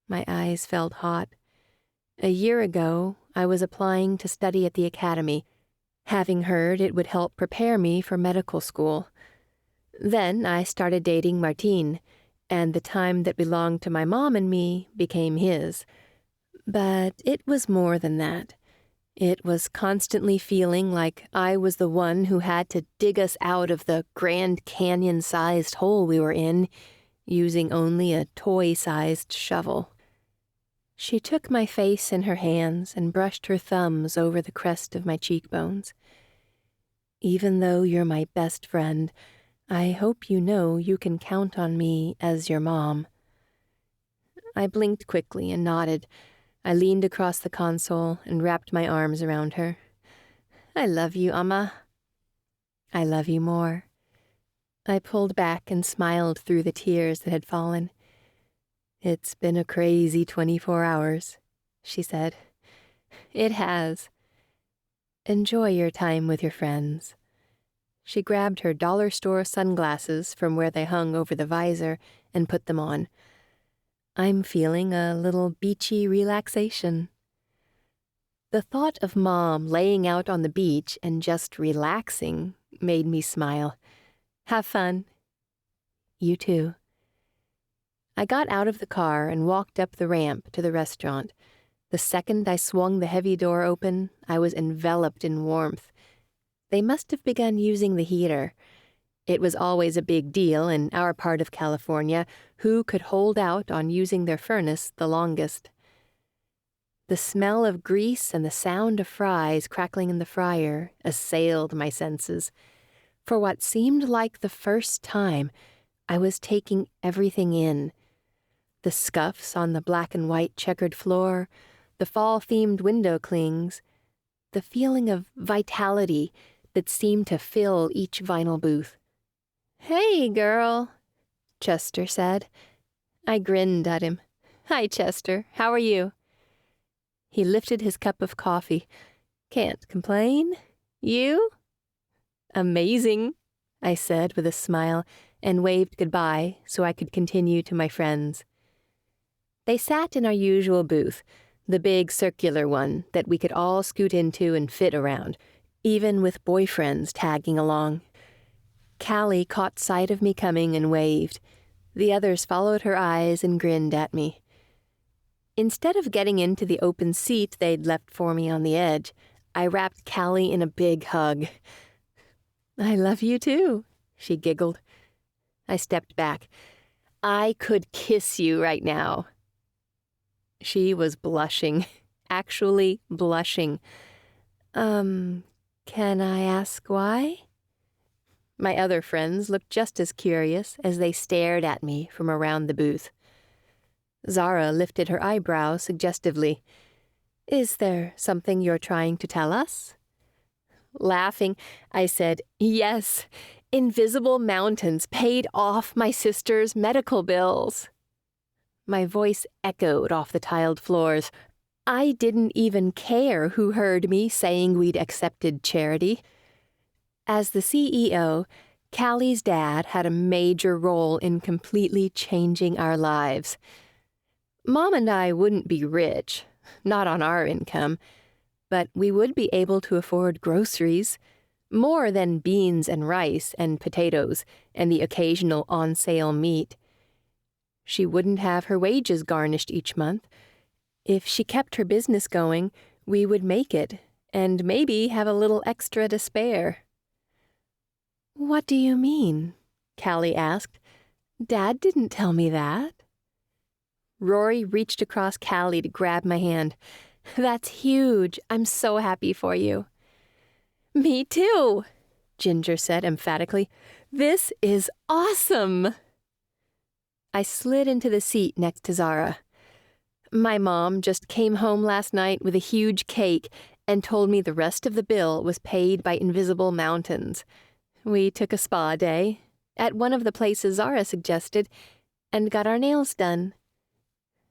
Speaker 1: My eyes felt hot. A year ago, I was applying to study at the academy, having heard it would help prepare me for medical school. Then I started dating Martin, and the time that belonged to my mom and me became his. But it was more than that. It was constantly feeling like I was the one who had to dig us out of the Grand Canyon-sized hole we were in, using only a toy-sized shovel. She took my face in her hands and brushed her thumbs over the crest of my cheekbones. Even though you're my best friend, I hope you know you can count on me as your mom. I blinked quickly and nodded. I leaned across the console and wrapped my arms around her. I love you, Amma. I love you more. I pulled back and smiled through the tears that had fallen. It's been a crazy 24 hours, she said. It has. Enjoy your time with your friends. She grabbed her dollar store sunglasses from where they hung over the visor and put them on. I'm feeling a little beachy relaxation. The thought of Mom laying out on the beach and just relaxing made me smile. Have fun. You too. I got out of the car and walked up the ramp to the restaurant. The second I swung the heavy door open, I was enveloped in warmth. They must have begun using the heater. It was always a big deal in our part of California who could hold out on using their furnace the longest. The smell of grease and the sound of fries crackling in the fryer assailed my senses. For what seemed like the first time, I was taking everything in. The scuffs on the black and white checkered floor, the fall-themed window clings, the feeling of vitality that seemed to fill each vinyl booth. Hey, girl, Chester said. I grinned at him. Hi, Chester. How are you? He lifted his cup of coffee. Can't complain. You? Amazing, I said with a smile and waved goodbye so I could continue to my friends. They sat in our usual booth, the big circular one that we could all scoot into and fit around, even with boyfriends tagging along. Callie caught sight of me coming and waved. The others followed her eyes and grinned at me. Instead of getting into the open seat they'd left for me on the edge, I wrapped Callie in a big hug. I love you too, she giggled. I stepped back. I could kiss you right now. She was blushing, actually blushing. Can I ask why? My other friends looked just as curious as they stared at me from around the booth. Zara lifted her eyebrows suggestively. Is there something you're trying to tell us? Laughing, I said, yes, Invisible mountains paid off my sister's medical bills. My voice echoed off the tiled floors. I didn't even care who heard me saying we'd accepted charity. As the CEO, Callie's dad had a major role in completely changing our lives. Mom and I wouldn't be rich, not on our income, but we would be able to afford groceries, more than beans and rice and potatoes and the occasional on-sale meat. She wouldn't have her wages garnished each month. If she kept her business going, we would make it, and maybe have a little extra to spare. "What do you mean?" Callie asked. "Dad didn't tell me that." Rory reached across Callie to grab my hand. "That's huge. I'm so happy for you." "Me too," Ginger said emphatically. "This is awesome." I slid into the seat next to Zara. My mom just came home last night with a huge cake and told me the rest of the bill was paid by invisible mountains. We took a spa day at one of the places Zara suggested and got our nails done.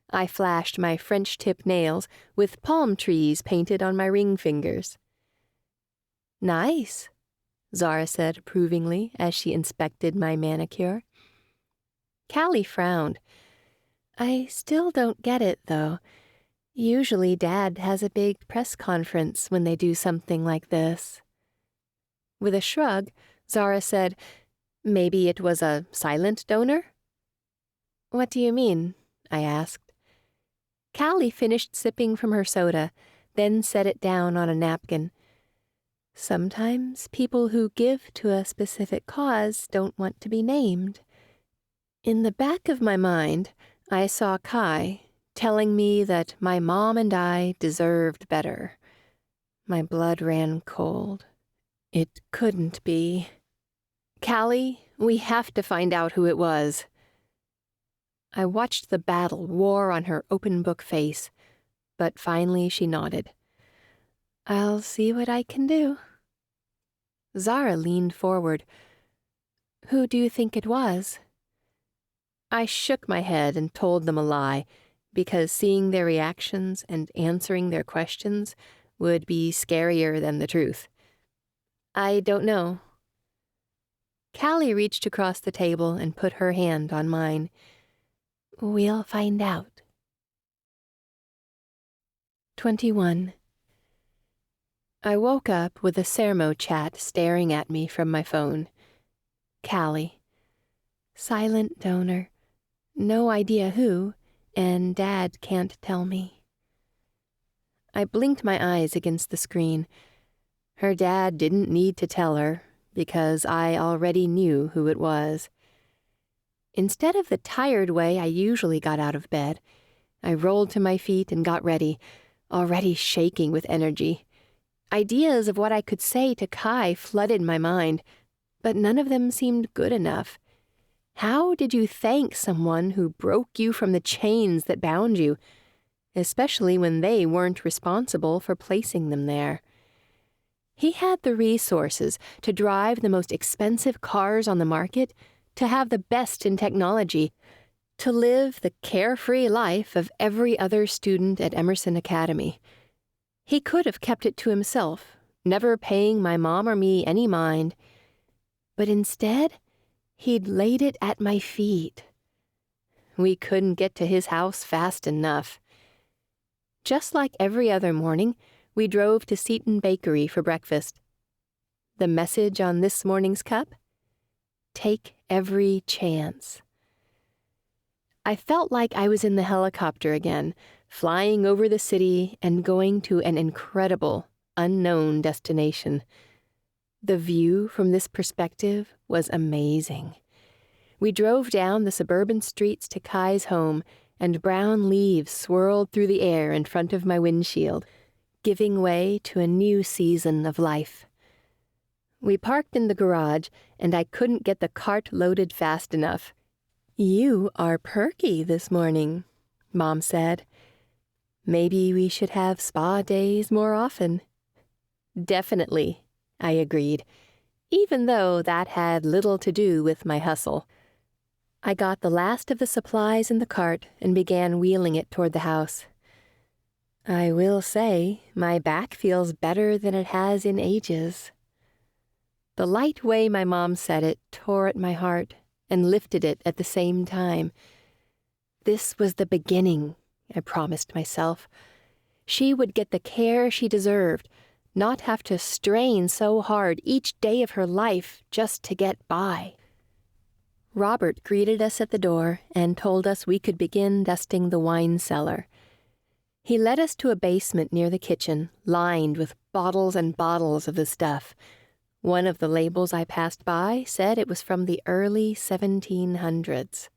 Speaker 1: I flashed my French tip nails with palm trees painted on my ring fingers. "Nice," Zara said approvingly as she inspected my manicure. Callie frowned. "I still don't get it, though. Usually Dad has a big press conference when they do something like this." With a shrug, Zara said, "Maybe it was a silent donor?" "What do you mean?" I asked. Callie finished sipping from her soda, then set it down on a napkin. "Sometimes people who give to a specific cause don't want to be named." In the back of my mind, I saw Kai telling me that my mom and I deserved better. My blood ran cold. It couldn't be. "Callie, we have to find out who it was." I watched the battle war on her open book face, but finally she nodded. "I'll see what I can do." Zara leaned forward. "Who do you think it was?" I shook my head and told them a lie, because seeing their reactions and answering their questions would be scarier than the truth. "I don't know." Callie reached across the table and put her hand on mine. "We'll find out." 21. I woke up with a Sermo chat staring at me from my phone. Callie. "Silent donor. No idea who, and Dad can't tell me." I blinked my eyes against the screen. Her dad didn't need to tell her, because I already knew who it was. Instead of the tired way I usually got out of bed, I rolled to my feet and got ready, already shaking with energy. Ideas of what I could say to Kai flooded my mind, but none of them seemed good enough. How did you thank someone who broke you from the chains that bound you, especially when they weren't responsible for placing them there? He had the resources to drive the most expensive cars on the market, to have the best in technology, to live the carefree life of every other student at Emerson Academy. He could have kept it to himself, never paying my mom or me any mind. But instead, he'd laid it at my feet. We couldn't get to his house fast enough. Just like every other morning, we drove to Seton Bakery for breakfast. The message on this morning's cup? Take every chance. I felt like I was in the helicopter again, flying over the city and going to an incredible, unknown destination. The view from this perspective was amazing. We drove down the suburban streets to Kai's home, and brown leaves swirled through the air in front of my windshield, giving way to a new season of life. We parked in the garage, and I couldn't get the cart loaded fast enough. "You are perky this morning," Mom said. "Maybe we should have spa days more often." "Definitely," I agreed. even though that had little to do with my hustle. I got the last of the supplies in the cart and began wheeling it toward the house. I will say, my back feels better than it has in ages. The light way my mom said it tore at my heart and lifted it at the same time. This was the beginning, I promised myself. She would get the care she deserved, not have to strain so hard each day of her life just to get by. Robert greeted us at the door and told us we could begin dusting the wine cellar. He led us to a basement near the kitchen, lined with bottles and bottles of the stuff. One of the labels I passed by said it was from the early 1700s.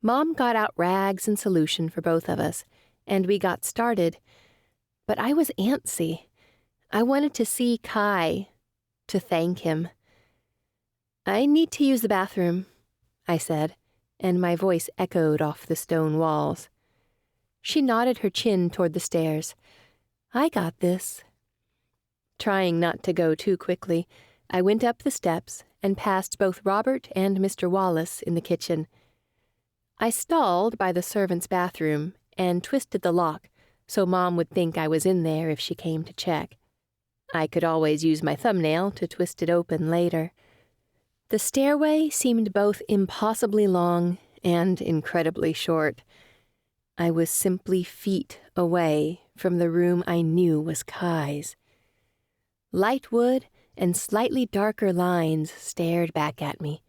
Speaker 1: Mom got out rags and solution for both of us, and we got started. But I was antsy. I wanted to see Kai, to thank him. "I need to use the bathroom," I said, and my voice echoed off the stone walls. She nodded her chin toward the stairs. "I got this." Trying not to go too quickly, I went up the steps and passed both Robert and Mr. Wallace in the kitchen. I stalled by the servants' bathroom and twisted the lock so Mom would think I was in there if she came to check. I could always use my thumbnail to twist it open later. The stairway seemed both impossibly long and incredibly short. I was simply feet away from the room I knew was Kai's. Light wood and slightly darker lines stared back at me.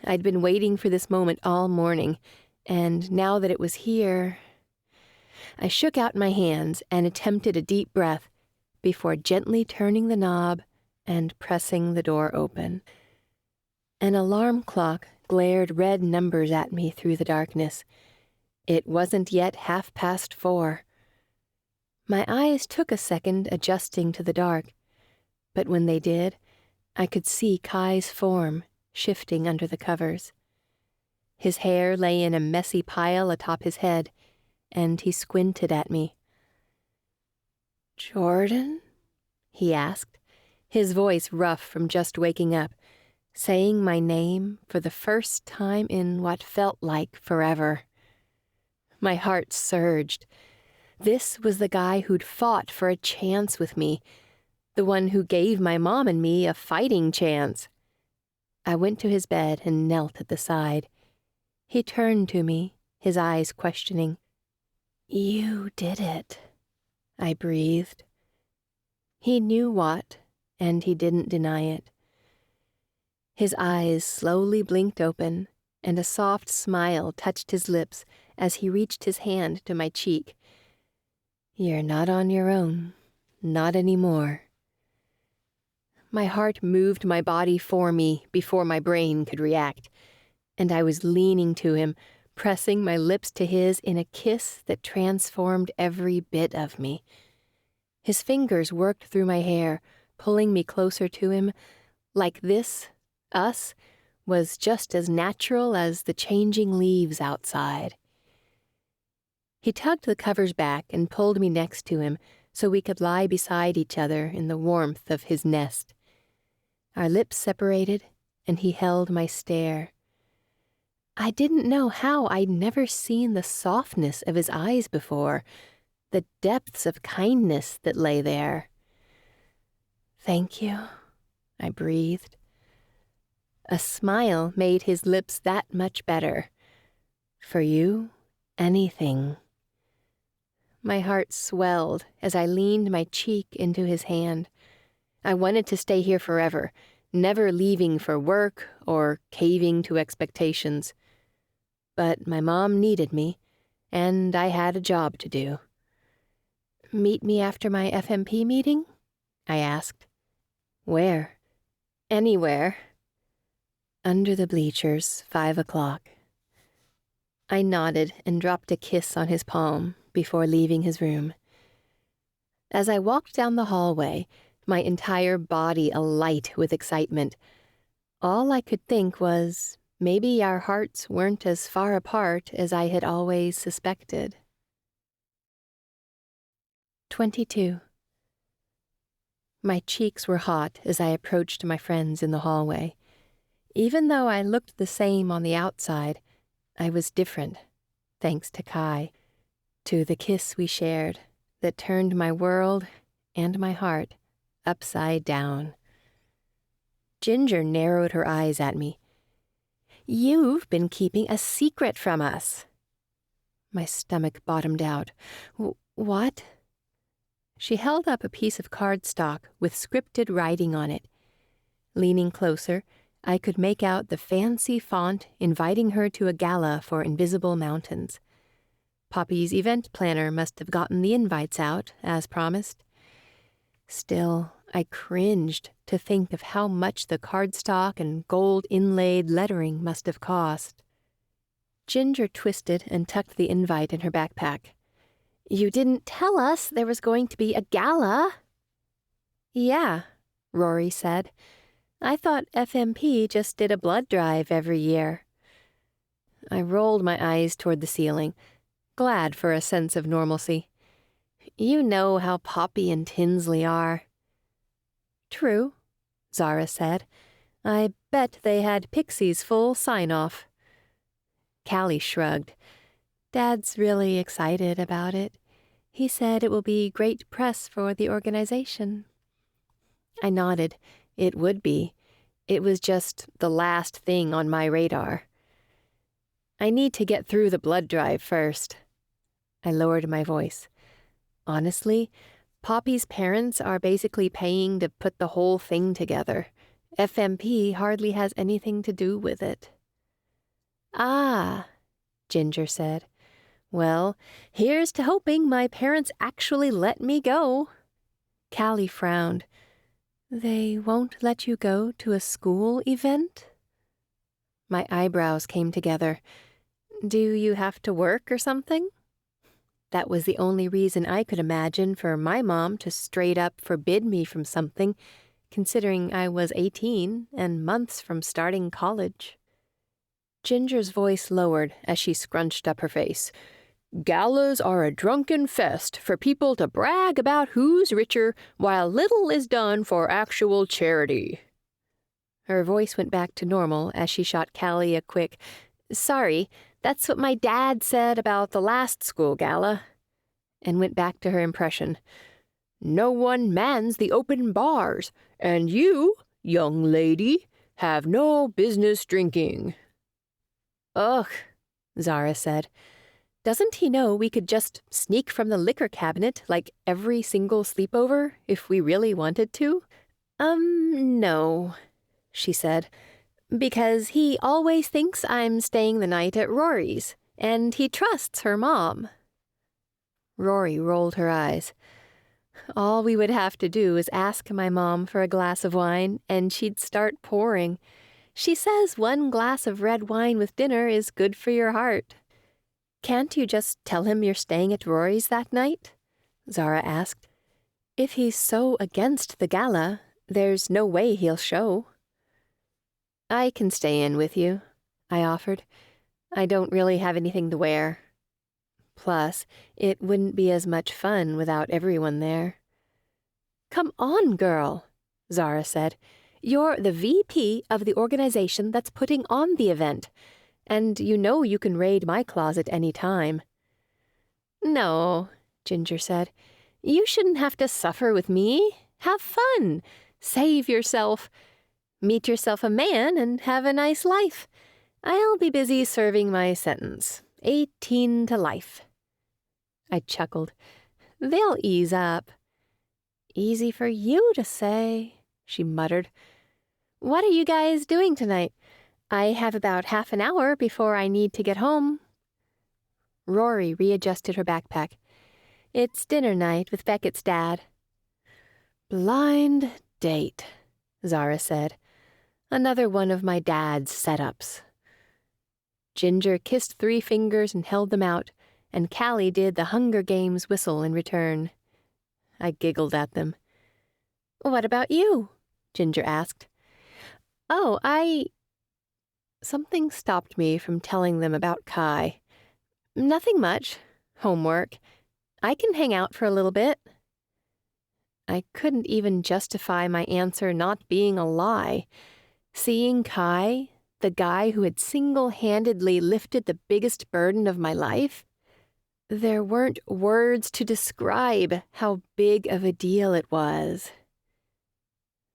Speaker 1: I'd been waiting for this moment all morning, and now that it was here, I shook out my hands and attempted a deep breath before gently turning the knob and pressing the door open. An alarm clock glared red numbers at me through the darkness. It wasn't yet 4:30. My eyes took a second adjusting to the dark, but when they did, I could see Kai's form shifting under the covers. His hair lay in a messy pile atop his head, and he squinted at me. "Jordan?" he asked, his voice rough from just waking up, saying my name for the first time in what felt like forever. My heart surged. This was the guy who'd fought for a chance with me, the one who gave my mom and me a fighting chance. I went to his bed and knelt at the side. He turned to me, his eyes questioning. "You did it," I breathed. He knew what, and he didn't deny it. His eyes slowly blinked open, and a soft smile touched his lips as he reached his hand to my cheek. "You're not on your own, not anymore." My heart moved my body for me before my brain could react, and I was leaning to him, pressing my lips to his in a kiss that transformed every bit of me. His fingers worked through my hair, pulling me closer to him, like this, us, was just as natural as the changing leaves outside. He tugged the covers back and pulled me next to him so we could lie beside each other in the warmth of his nest. Our lips separated, and he held my stare. I didn't know how I'd never seen the softness of his eyes before, the depths of kindness that lay there. "Thank you," I breathed. A smile made his lips that much better. "For you, anything." My heart swelled as I leaned my cheek into his hand. I wanted to stay here forever, never leaving for work or caving to expectations. But my mom needed me, and I had a job to do. "Meet me after my FMP meeting?" I asked. "Where?" "Anywhere." "Under the bleachers, 5:00. I nodded and dropped a kiss on his palm before leaving his room. As I walked down the hallway, my entire body alight with excitement, all I could think was maybe our hearts weren't as far apart as I had always suspected. 22. My cheeks were hot as I approached my friends in the hallway. Even though I looked the same on the outside, I was different, thanks to Kai, to the kiss we shared that turned my world and my heart upside down. Ginger narrowed her eyes at me. "You've been keeping a secret from us." My stomach bottomed out. What? She held up a piece of cardstock with scripted writing on it. Leaning closer, I could make out the fancy font inviting her to a gala for Invisible Mountains. Poppy's event planner must have gotten the invites out, as promised. Still, I cringed to think of how much the cardstock and gold-inlaid lettering must have cost. Ginger twisted and tucked the invite in her backpack. "You didn't tell us there was going to be a gala." "Yeah," Rory said. "I thought FMP just did a blood drive every year." I rolled my eyes toward the ceiling, glad for a sense of normalcy. "You know how Poppy and Tinsley are." "True," Zara said. "I bet they had Pixie's full sign-off." Callie shrugged. "Dad's really excited about it. He said it will be great press for the organization." I nodded. It would be. It was just the last thing on my radar. "I need to get through the blood drive first." I lowered my voice. Honestly, Poppy's parents are basically paying to put the whole thing together. FMP hardly has anything to do with it. "Ah," Ginger said. "Well, here's to hoping my parents actually let me go." Callie frowned. "They won't let you go to a school event?" My eyebrows came together. "Do you have to work or something?" That was the only reason I could imagine for my mom to straight up forbid me from something, considering I was 18 and months from starting college. Ginger's voice lowered as she scrunched up her face. "Galas are a drunken fest for people to brag about who's richer while little is done for actual charity." Her voice went back to normal as she shot Callie a quick, "Sorry, that's what my dad said about the last school gala," and went back to her impression. "No one mans the open bars, and you, young lady, have no business drinking." "Ugh," Zara said. "Doesn't he know we could just sneak from the liquor cabinet like every single sleepover if we really wanted to?" No," she said, "because he always thinks I'm staying the night at Rory's, and he trusts her mom." Rory rolled her eyes. "All we would have to do is ask my mom for a glass of wine, and she'd start pouring. She says 1 glass of red wine with dinner is good for your heart." "Can't you just tell him you're staying at Rory's that night?" Zara asked. "If he's so against the gala, there's no way he'll show." "I can stay in with you," I offered. "I don't really have anything to wear. Plus, it wouldn't be as much fun without everyone there." "Come on, girl," Zara said. "You're the VP of the organization that's putting on the event, and you know you can raid my closet any time." "No," Ginger said. "You shouldn't have to suffer with me. Have fun. Save yourself. Meet yourself a man and have a nice life. I'll be busy serving my sentence. 18 to life." I chuckled. "They'll ease up." "Easy for you to say," she muttered. "What are you guys doing tonight? I have about half an hour before I need to get home." Rory readjusted her backpack. "It's dinner night with Beckett's dad." "Blind date," Zara said. "Another one of my dad's setups." Ginger kissed 3 fingers and held them out, and Callie did the Hunger Games whistle in return. I giggled at them. "What about you?" Ginger asked. "Oh, Something stopped me from telling them about Kai. "Nothing much. Homework. I can hang out for a little bit." I couldn't even justify my answer not being a lie. Seeing Kai, the guy who had single-handedly lifted the biggest burden of my life, there weren't words to describe how big of a deal it was.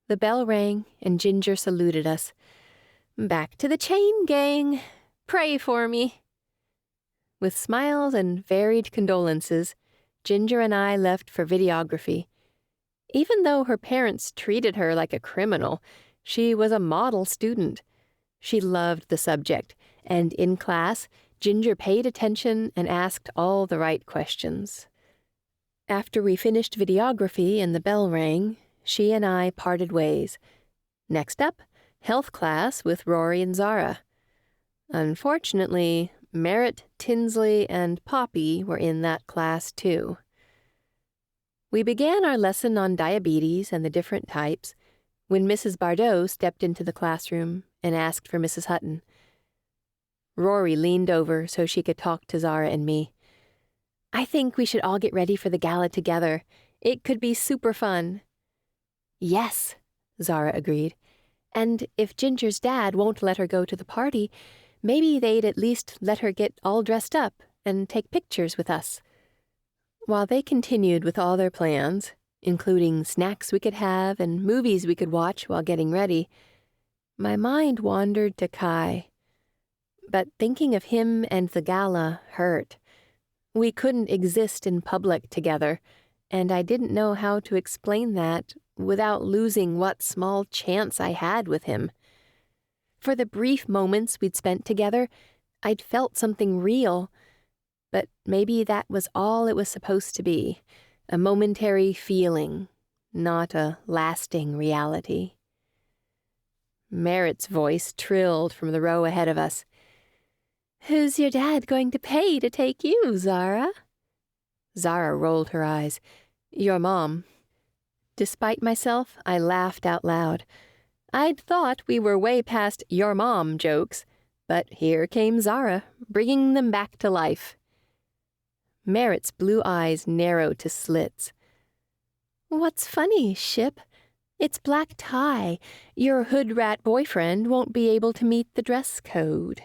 Speaker 1: The bell rang, and Ginger saluted us. "Back to the chain gang. Pray for me." With smiles and varied condolences, Ginger and I left for videography. Even though her parents treated her like a criminal, she was a model student. She loved the subject, and in class, Ginger paid attention and asked all the right questions. After we finished videography and the bell rang, she and I parted ways. Next up, health class with Rory and Zara. Unfortunately, Merritt, Tinsley, and Poppy were in that class too. We began our lesson on diabetes and the different types when Mrs. Bardot stepped into the classroom and asked for Mrs. Hutton. Rory leaned over so she could talk to Zara and me. "I think we should all get ready for the gala together. It could be super fun." "Yes," Zara agreed. "And if Ginger's dad won't let her go to the party, maybe they'd at least let her get all dressed up and take pictures with us." While they continued with all their plans, including snacks we could have and movies we could watch while getting ready, my mind wandered to Kai. But thinking of him and the gala hurt. We couldn't exist in public together, and I didn't know how to explain that without losing what small chance I had with him. For the brief moments we'd spent together, I'd felt something real, but maybe that was all it was supposed to be, a momentary feeling, not a lasting reality. Merritt's voice trilled from the row ahead of us. "Who's your dad going to pay to take you, Zara?" Zara rolled her eyes. "Your mom." Despite myself, I laughed out loud. I'd thought we were way past your mom jokes, but here came Zara, bringing them back to life. Merritt's blue eyes narrowed to slits. "What's funny, Ship? It's black tie. Your hood rat boyfriend won't be able to meet the dress code."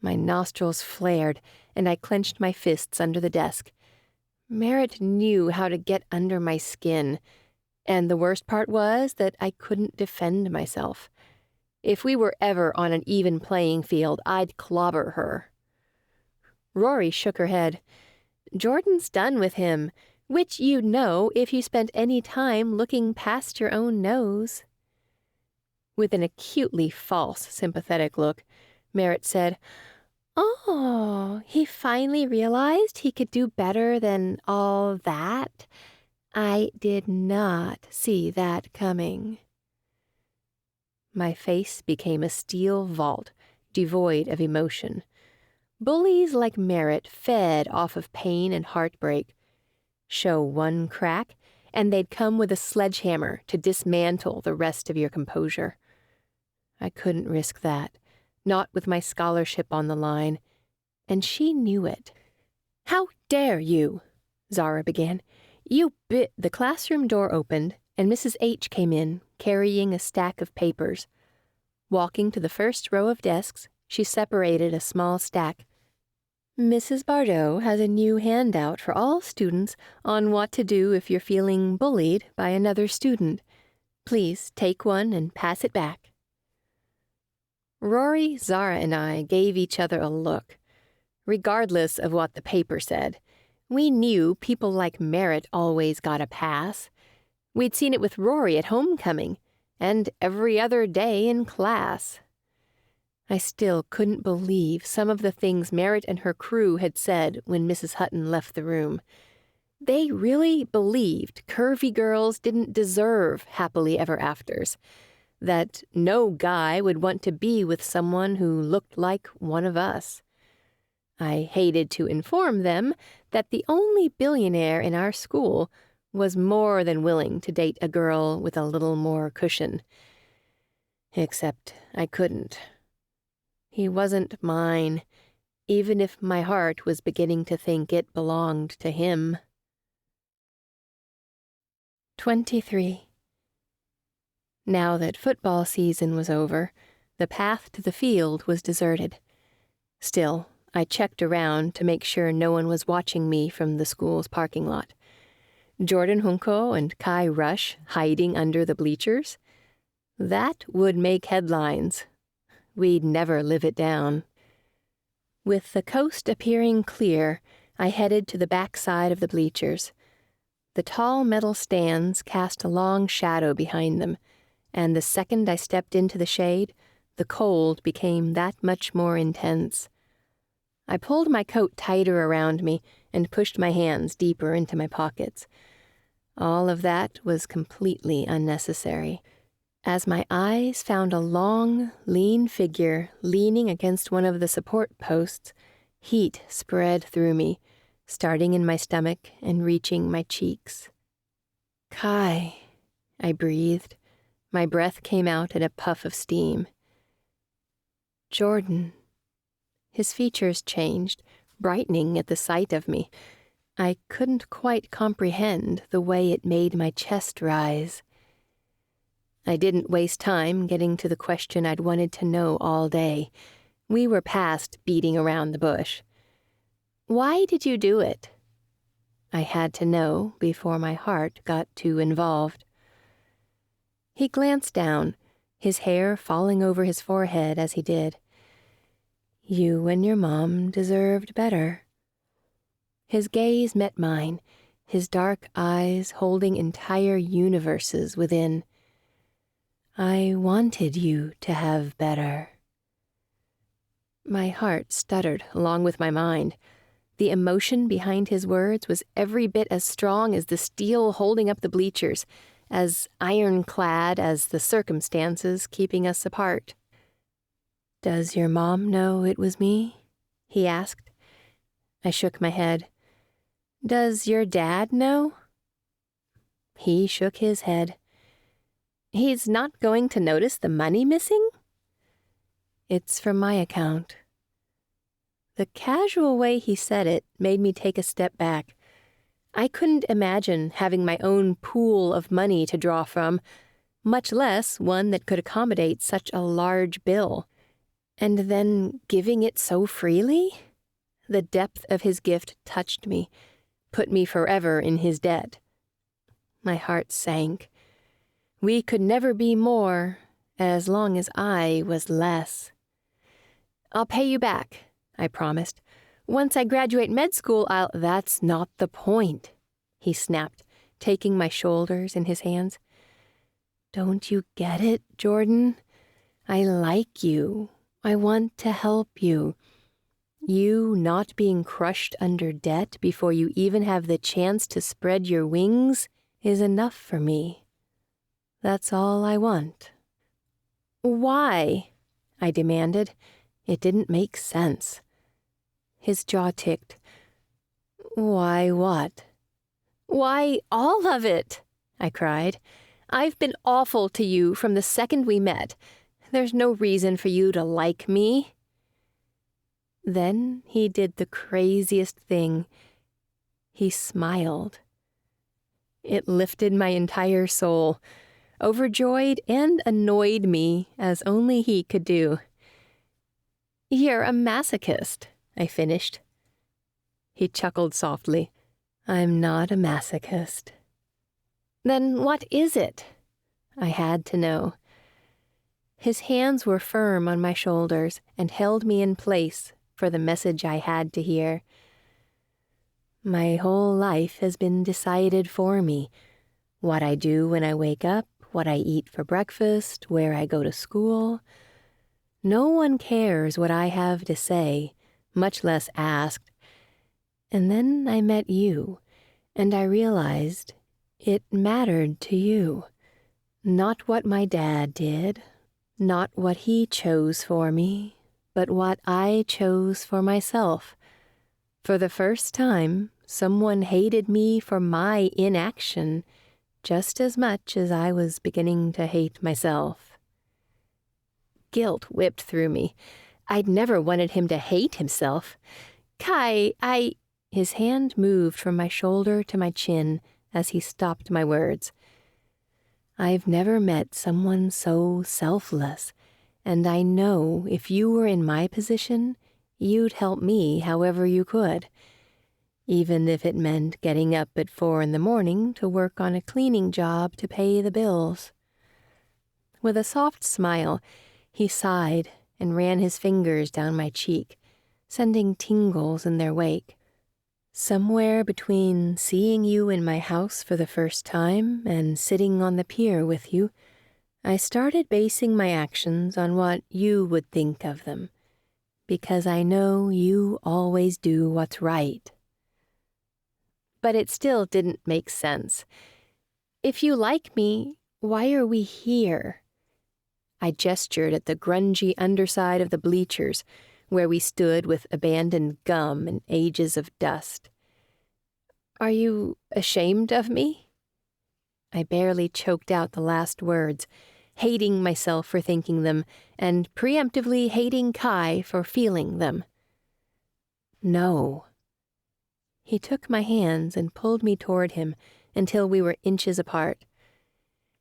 Speaker 1: My nostrils flared, and I clenched my fists under the desk. Merritt knew how to get under my skin, and the worst part was that I couldn't defend myself. If we were ever on an even playing field, I'd clobber her. Rory shook her head. "Jordan's done with him, which you'd know if you spent any time looking past your own nose." With an acutely false, sympathetic look, Merritt said, "Oh, he finally realized he could do better than all that? I did not see that coming." My face became a steel vault, devoid of emotion. Bullies like Merritt fed off of pain and heartbreak. Show one crack, and they'd come with a sledgehammer to dismantle the rest of your composure. I couldn't risk that, not with my scholarship on the line, and she knew it. "How dare you?" Zara began. The classroom door opened, and Mrs. H came in, carrying a stack of papers. Walking to the first row of desks, she separated a small stack. "Mrs. Bardot has a new handout for all students on what to do if you're feeling bullied by another student. Please take one and pass it back." Rory, Zara, and I gave each other a look. Regardless of what the paper said, we knew people like Merritt always got a pass. We'd seen it with Rory at homecoming, and every other day in class. I still couldn't believe some of the things Merritt and her crew had said when Mrs. Hutton left the room. They really believed curvy girls didn't deserve happily ever afters, that no guy would want to be with someone who looked like one of us. I hated to inform them that the only billionaire in our school was more than willing to date a girl with a little more cushion. Except I couldn't. He wasn't mine, even if my heart was beginning to think it belonged to him. 23. Now that football season was over, the path to the field was deserted. Still, I checked around to make sure no one was watching me from the school's parking lot. Jordan Junko and Kai Rush hiding under the bleachers? That would make headlines. We'd never live it down. With the coast appearing clear, I headed to the back side of the bleachers. The tall metal stands cast a long shadow behind them, and the second I stepped into the shade, the cold became that much more intense. I pulled my coat tighter around me and pushed my hands deeper into my pockets. All of that was completely unnecessary. As my eyes found a long, lean figure leaning against one of the support posts, heat spread through me, starting in my stomach and reaching my cheeks. "Kai," I breathed. My breath came out in a puff of steam. "Jordan." His features changed, brightening at the sight of me. I couldn't quite comprehend the way it made my chest rise. I didn't waste time getting to the question I'd wanted to know all day. We were past beating around the bush. "Why did you do it?" I had to know before my heart got too involved. He glanced down, his hair falling over his forehead as he did. "You and your mom deserved better." His gaze met mine, his dark eyes holding entire universes within. "I wanted you to have better." My heart stuttered along with my mind. The emotion behind his words was every bit as strong as the steel holding up the bleachers, as ironclad as the circumstances keeping us apart. "Does your mom know it was me?" he asked. I shook my head. "Does your dad know?" He shook his head. "He's not going to notice the money missing?" "It's from my account." The casual way he said it made me take a step back. I couldn't imagine having my own pool of money to draw from, much less one that could accommodate such a large bill. And then giving it so freely? The depth of his gift touched me, put me forever in his debt. My heart sank. We could never be more, as long as I was less. "I'll pay you back," I promised. "Once I graduate med school, I'll—" "That's not the point," he snapped, taking my shoulders in his hands. "Don't you get it, Jordan? I like you. I want to help you. You not being crushed under debt before you even have the chance to spread your wings is enough for me. That's all I want." "Why?" I demanded. It didn't make sense. His jaw ticked. "Why what?" "Why, all of it," I cried. "I've been awful to you from the second we met. There's no reason for you to like me." Then he did the craziest thing. He smiled. It lifted my entire soul, overjoyed and annoyed me as only he could do. "You're a masochist," I finished. He chuckled softly. "I'm not a masochist." "Then what is it?" I had to know. His hands were firm on my shoulders and held me in place for the message I had to hear. My whole life has been decided for me. What I do when I wake up, what I eat for breakfast, where I go to school. No one cares what I have to say, much less asked. And then I met you, and I realized it mattered to you. Not what my dad did, not what he chose for me, but what I chose for myself. For the first time, someone hated me for my inaction just as much as I was beginning to hate myself. Guilt whipped through me. I'd never wanted him to hate himself. "Kai, His hand moved from my shoulder to my chin as he stopped my words. I've never met someone so selfless, and I know if you were in my position, you'd help me however you could, even if it meant getting up at 4 a.m. to work on a cleaning job to pay the bills." With a soft smile, he sighed and ran his fingers down my cheek, sending tingles in their wake. "Somewhere between seeing you in my house for the first time and sitting on the pier with you, I started basing my actions on what you would think of them, because I know you always do what's right." But it still didn't make sense. "If you like me, why are we here?" I gestured at the grungy underside of the bleachers, where we stood with abandoned gum and ages of dust. "Are you ashamed of me?" I barely choked out the last words, hating myself for thinking them, and preemptively hating Kai for feeling them. "No." He took my hands and pulled me toward him until we were inches apart.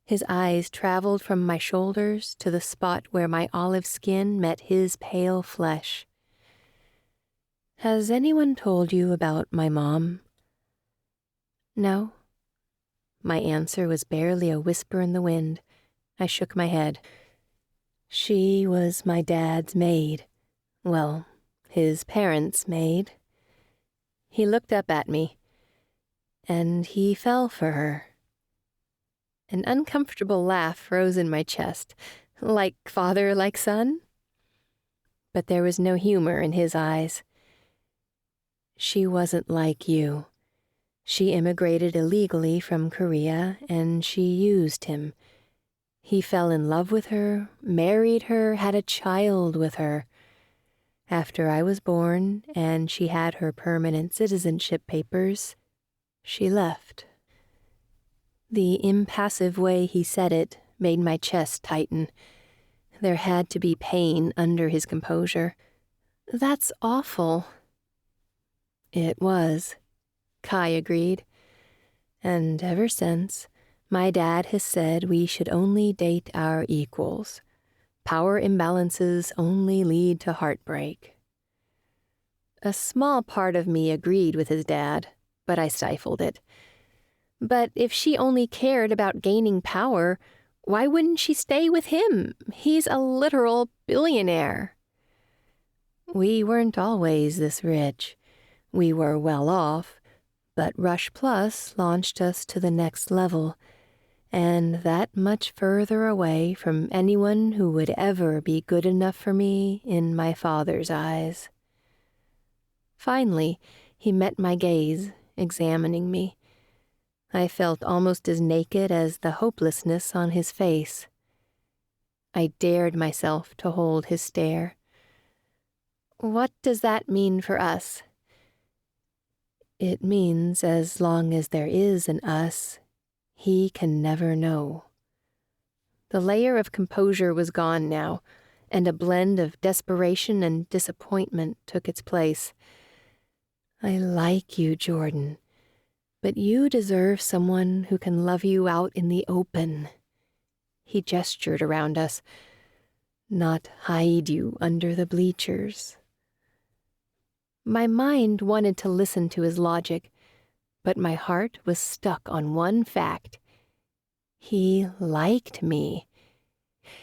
Speaker 1: His eyes traveled from my shoulders to the spot where my olive skin met his pale flesh. "Has anyone told you about my mom?" "No." My answer was barely a whisper in the wind. I shook my head. "She was my dad's maid. Well, his parents' maid." He looked up at me, and he fell for her. An uncomfortable laugh rose in my chest. Like father, like son? But there was no humor in his eyes. "She wasn't like you. She immigrated illegally from Korea, and she used him. He fell in love with her, married her, had a child with her. After I was born and she had her permanent citizenship papers, she left." The impassive way he said it made my chest tighten. There had to be pain under his composure. "That's awful." "It was," Kai agreed. "And ever since, my dad has said we should only date our equals. Power imbalances only lead to heartbreak." A small part of me agreed with his dad, but I stifled it. But if she only cared about gaining power, why wouldn't she stay with him? He's a literal billionaire. "We weren't always this rich. We were well off, but Rush Plus launched us to the next level, and that much further away from anyone who would ever be good enough for me in my father's eyes." Finally, he met my gaze, examining me. I felt almost as naked as the hopelessness on his face. I dared myself to hold his stare. "What does that mean for us?" "It means as long as there is an us, he can never know." The layer of composure was gone now, and a blend of desperation and disappointment took its place. "I like you, Jordan, but you deserve someone who can love you out in the open." He gestured around us. "Not hide you under the bleachers." My mind wanted to listen to his logic, but my heart was stuck on one fact. He liked me.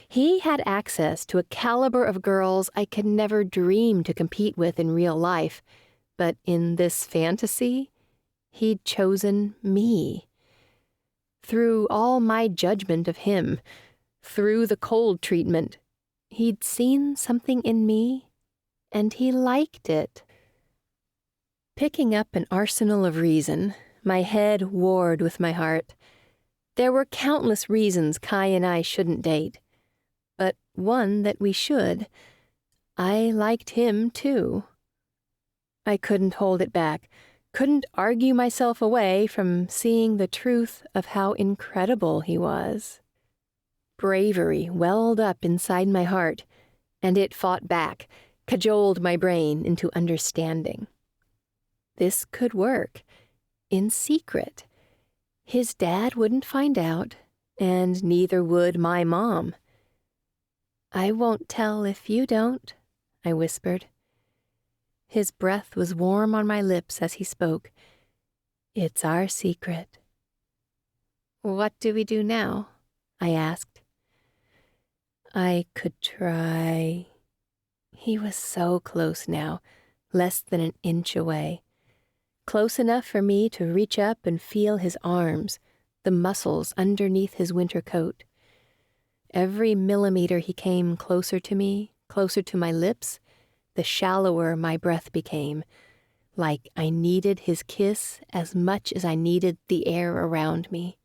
Speaker 1: He had access to a caliber of girls I could never dream to compete with in real life, but in this fantasy, he'd chosen me. Through all my judgment of him, through the cold treatment, he'd seen something in me, and he liked it. Picking up an arsenal of reason, my head warred with my heart. There were countless reasons Kai and I shouldn't date, but one that we should. I liked him, too. I couldn't hold it back, couldn't argue myself away from seeing the truth of how incredible he was. Bravery welled up inside my heart, and it fought back, cajoled my brain into understanding. This could work. In secret. His dad wouldn't find out, and neither would my mom. "I won't tell if you don't," I whispered. His breath was warm on my lips as he spoke. "It's our secret." "What do we do now?" I asked. I could try. He was so close now, less than an inch away. Close enough for me to reach up and feel his arms, the muscles underneath his winter coat. Every millimeter he came closer to me, closer to my lips, the shallower my breath became, like I needed his kiss as much as I needed the air around me.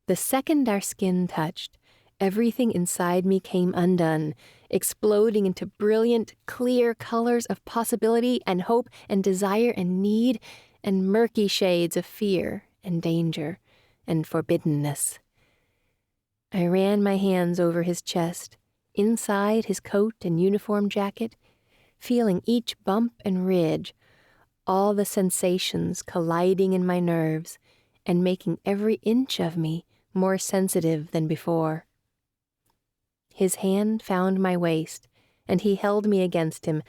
Speaker 1: The second our skin touched, everything inside me came undone, exploding into brilliant, clear colors of possibility and hope and desire and need and murky shades of fear and danger and forbiddenness. I ran my hands over his chest, inside his coat and uniform jacket, feeling each bump and ridge, all the sensations colliding in my nerves and making every inch of me more sensitive than before. His hand found my waist, and he held me against him,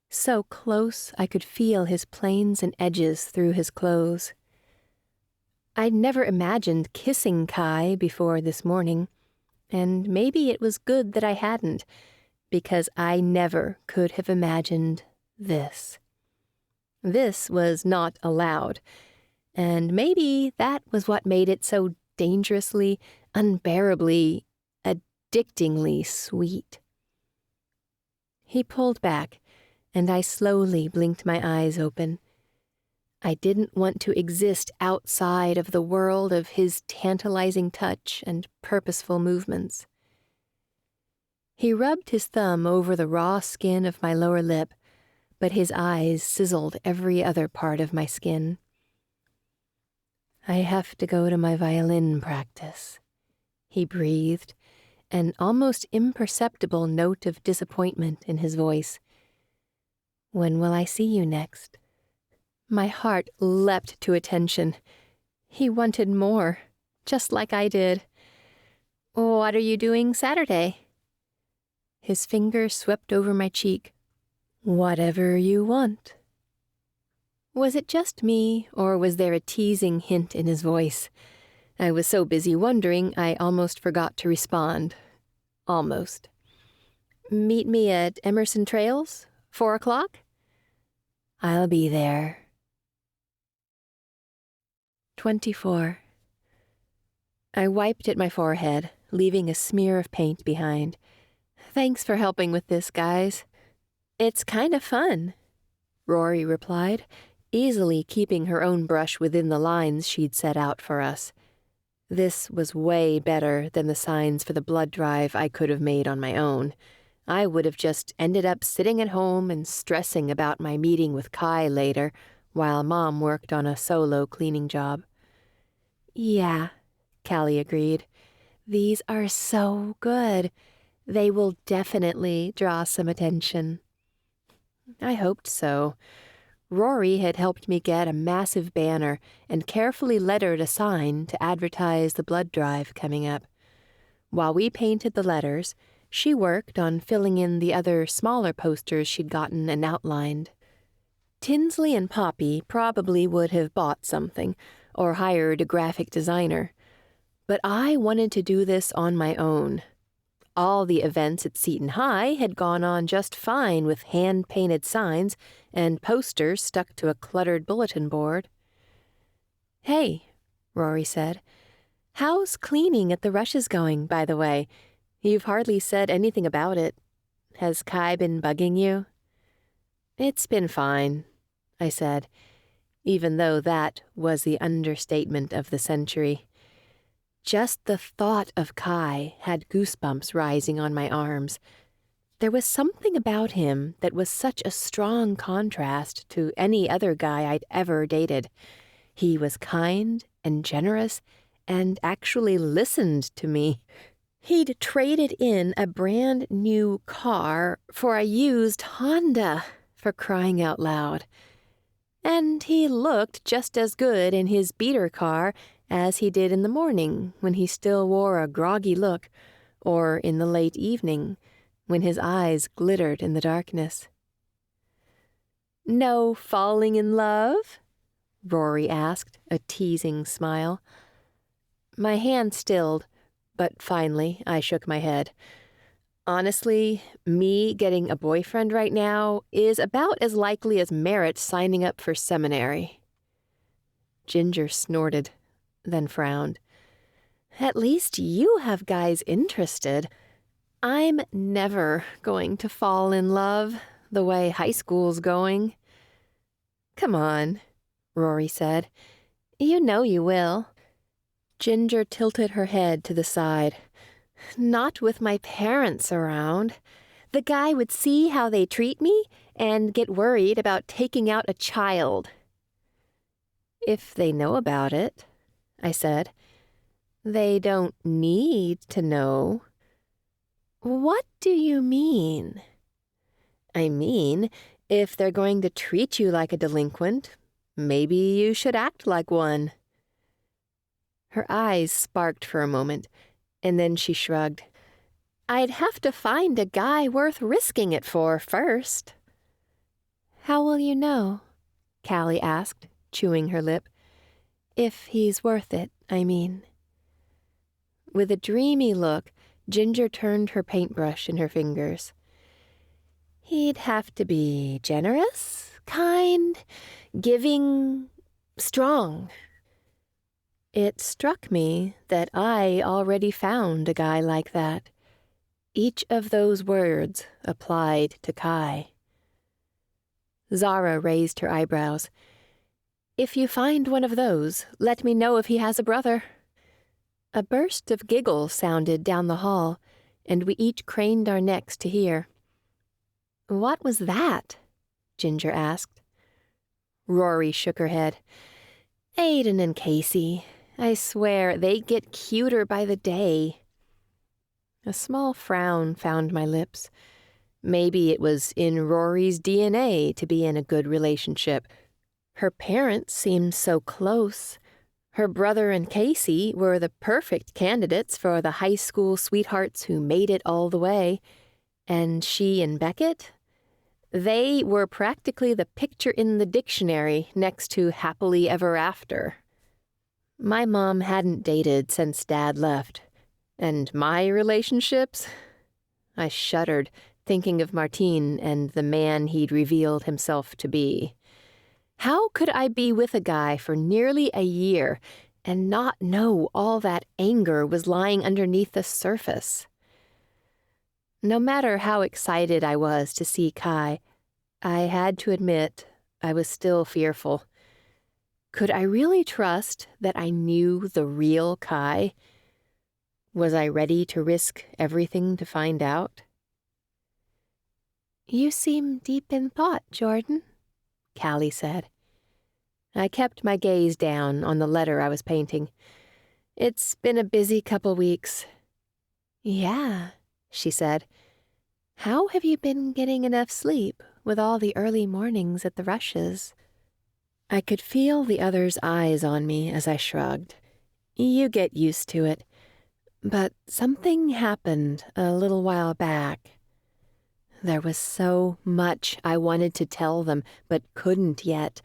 Speaker 1: so close I could feel his planes and edges through his clothes. I'd never imagined kissing Kai before this morning, and maybe it was good that I hadn't, because I never could have imagined this. This was not allowed, and maybe that was what made it so dangerously, unbearably, addictingly sweet. He pulled back, and I slowly blinked my eyes open. I didn't want to exist outside of the world of his tantalizing touch and purposeful movements. He rubbed his thumb over the raw skin of my lower lip, but his eyes sizzled every other part of my skin. "I have to go to my violin practice," he breathed, an almost imperceptible note of disappointment in his voice. "When will I see you next?" My heart leapt to attention. He wanted more, just like I did. "What are you doing Saturday?" His finger swept over my cheek. "Whatever you want." Was it just me, or was there a teasing hint in his voice? I was so busy wondering, I almost forgot to respond. Almost. "Meet me at Emerson Trails, 4 o'clock? "I'll be there." 24. I wiped at my forehead, leaving a smear of paint behind. "Thanks for helping with this, guys. It's kind of fun," Rory replied, easily keeping her own brush within the lines she'd set out for us. This was way better than the signs for the blood drive I could have made on my own. I would have just ended up sitting at home and stressing about my meeting with Kai later, while Mom worked on a solo cleaning job. "Yeah," Callie agreed. "These are so good. They will definitely draw some attention." I hoped so. Rory had helped me get a massive banner and carefully lettered a sign to advertise the blood drive coming up. While we painted the letters, she worked on filling in the other smaller posters she'd gotten and outlined. Tinsley and Poppy probably would have bought something or hired a graphic designer, but I wanted to do this on my own. All the events at Seton High had gone on just fine with hand-painted signs and posters stuck to a cluttered bulletin board. "Hey," Rory said, "how's cleaning at the Rushes going, by the way? You've hardly said anything about it. Has Kai been bugging you?" "It's been fine," I said, even though that was the understatement of the century. Just the thought of Kai had goosebumps rising on my arms. There was something about him that was such a strong contrast to any other guy I'd ever dated. He was kind and generous and actually listened to me. He'd traded in a brand new car for a used Honda, for crying out loud. And he looked just as good in his beater car as he did in the morning when he still wore a groggy look, or in the late evening when his eyes glittered in the darkness. "No falling in love?" Rory asked, a teasing smile. My hand stilled, but finally I shook my head. Honestly, me getting a boyfriend right now is about as likely as Merritt signing up for seminary. Ginger snorted, then frowned. At least you have guys interested. I'm never going to fall in love the way high school's going. Come on, Rory said. You know you will. Ginger tilted her head to the side. Not with my parents around. The guy would see how they treat me and get worried about taking out a child. If they know about it, I said. They don't need to know. What do you mean? I mean, if they're going to treat you like a delinquent, maybe you should act like one. Her eyes sparked for a moment, and then she shrugged. I'd have to find a guy worth risking it for first. How will you know? Callie asked, chewing her lip. If he's worth it, I mean. With a dreamy look, Ginger turned her paintbrush in her fingers. He'd have to be generous, kind, giving, strong. It struck me that I already found a guy like that. Each of those words applied to Kai. Zara raised her eyebrows. If you find one of those, let me know if he has a brother. A burst of giggles sounded down the hall, and we each craned our necks to hear. What was that? Ginger asked. Rory shook her head. Aiden and Casey. I swear they get cuter by the day. A small frown found my lips. Maybe it was in Rory's DNA to be in a good relationship. Her parents seemed so close. Her brother and Casey were the perfect candidates for the high school sweethearts who made it all the way. And she and Beckett? They were practically the picture in the dictionary next to happily ever after. My mom hadn't dated since Dad left. And my relationships? I shuddered, thinking of Martine and the man he'd revealed himself to be. How could I be with a guy for nearly a year and not know all that anger was lying underneath the surface? No matter how excited I was to see Kai, I had to admit I was still fearful. Could I really trust that I knew the real Kai? Was I ready to risk everything to find out? You seem deep in thought, Jordan, Callie said. I kept my gaze down on the letter I was painting. It's been a busy couple weeks. Yeah, she said. How have you been getting enough sleep with all the early mornings at the Rushes? I could feel the other's eyes on me as I shrugged. You get used to it. But something happened a little while back. There was so much I wanted to tell them, but couldn't yet.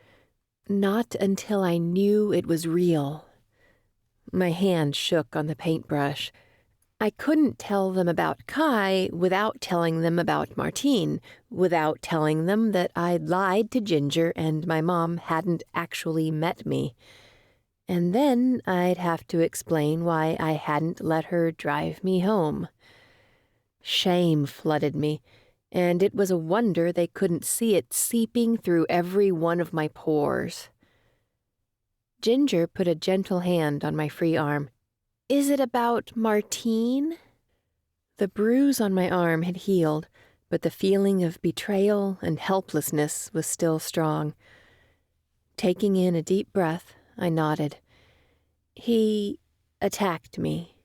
Speaker 1: Not until I knew it was real. My hand shook on the paintbrush. I couldn't tell them about Kai without telling them about Martine, without telling them that I'd lied to Ginger and my mom hadn't actually met me. And then I'd have to explain why I hadn't let her drive me home. Shame flooded me, and it was a wonder they couldn't see it seeping through every one of my pores. Ginger put a gentle hand on my free arm. Is it about Martine? The bruise on my arm had healed, but the feeling of betrayal and helplessness was still strong. Taking in a deep breath, I nodded. He attacked me.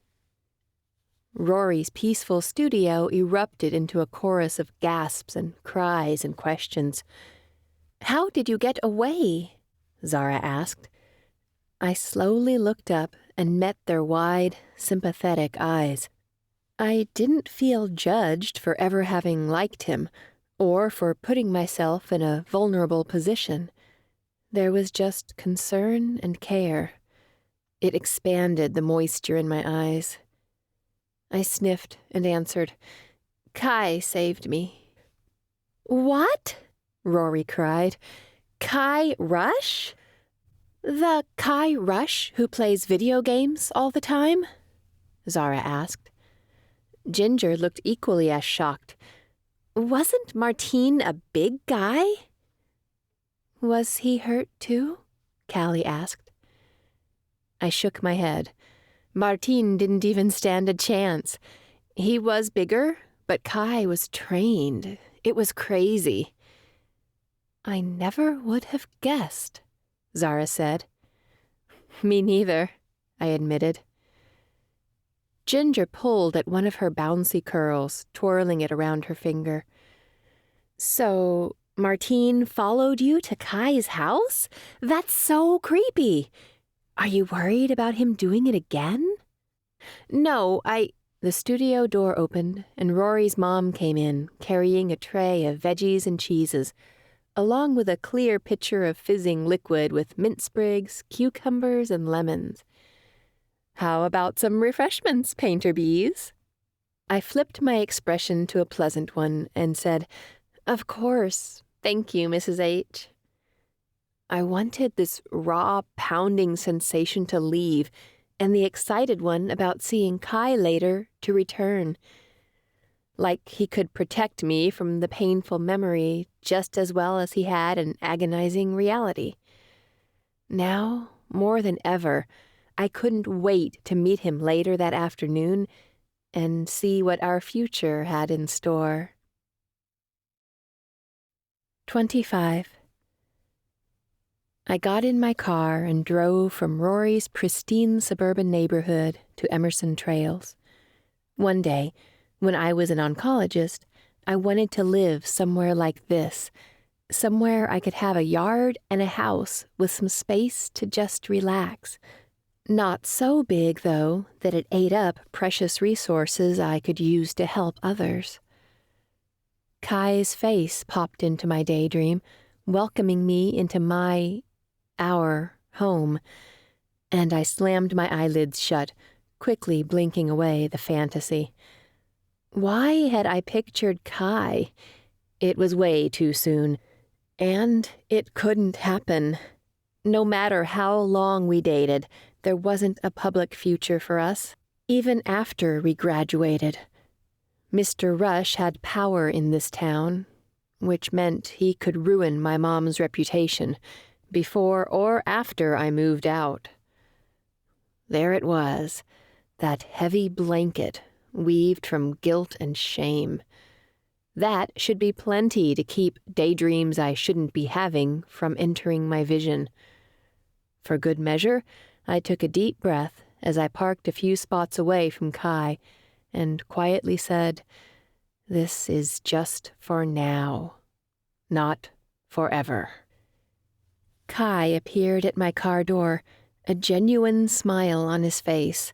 Speaker 1: Rory's peaceful studio erupted into a chorus of gasps and cries and questions. How did you get away? Zara asked. I slowly looked up and met their wide, sympathetic eyes. I didn't feel judged for ever having liked him, or for putting myself in a vulnerable position. There was just concern and care. It expanded the moisture in my eyes. I sniffed and answered, "Kai saved me." "What?" Rory cried. "Kai Rush? The Kai Rush who plays video games all the time?" Zara asked. Ginger looked equally as shocked. "Wasn't Martine a big guy?" "Was he hurt too?" Callie asked. I shook my head. Martine didn't even stand a chance. He was bigger, but Kai was trained. It was crazy. "I never would have guessed," Zara said. "Me neither," I admitted. Ginger pulled at one of her bouncy curls, twirling it around her finger. "So, Martine followed you to Kai's house? That's so creepy. Are you worried about him doing it again?" "No, The studio door opened, and Rory's mom came in, carrying a tray of veggies and cheeses, along with a clear pitcher of fizzing liquid with mint sprigs, cucumbers, and lemons. "How about some refreshments, painter bees?" I flipped my expression to a pleasant one and said, "Of course. Thank you, Mrs. H." I wanted this raw, pounding sensation to leave, and the excited one about seeing Kai later to return. Like he could protect me from the painful memory just as well as he had an agonizing reality. Now, more than ever, I couldn't wait to meet him later that afternoon and see what our future had in store. 25. I got in my car and drove from Rory's pristine suburban neighborhood to Emerson Trails. One day, when I was an oncologist, I wanted to live somewhere like this, somewhere I could have a yard and a house with some space to just relax. Not so big, though, that it ate up precious resources I could use to help others. Kai's face popped into my daydream, welcoming me into our home, and I slammed my eyelids shut, quickly blinking away the fantasy. Why had I pictured Kai? It was way too soon, and it couldn't happen. No matter how long we dated, there wasn't a public future for us, even after we graduated. Mr. Rush had power in this town, which meant he could ruin my mom's reputation, before or after I moved out. There it was, that heavy blanket weaved from guilt and shame. That should be plenty to keep daydreams I shouldn't be having from entering my vision. For good measure, I took a deep breath as I parked a few spots away from Kai and quietly said, "This is just for now, not forever." Kai appeared at my car door, a genuine smile on his face,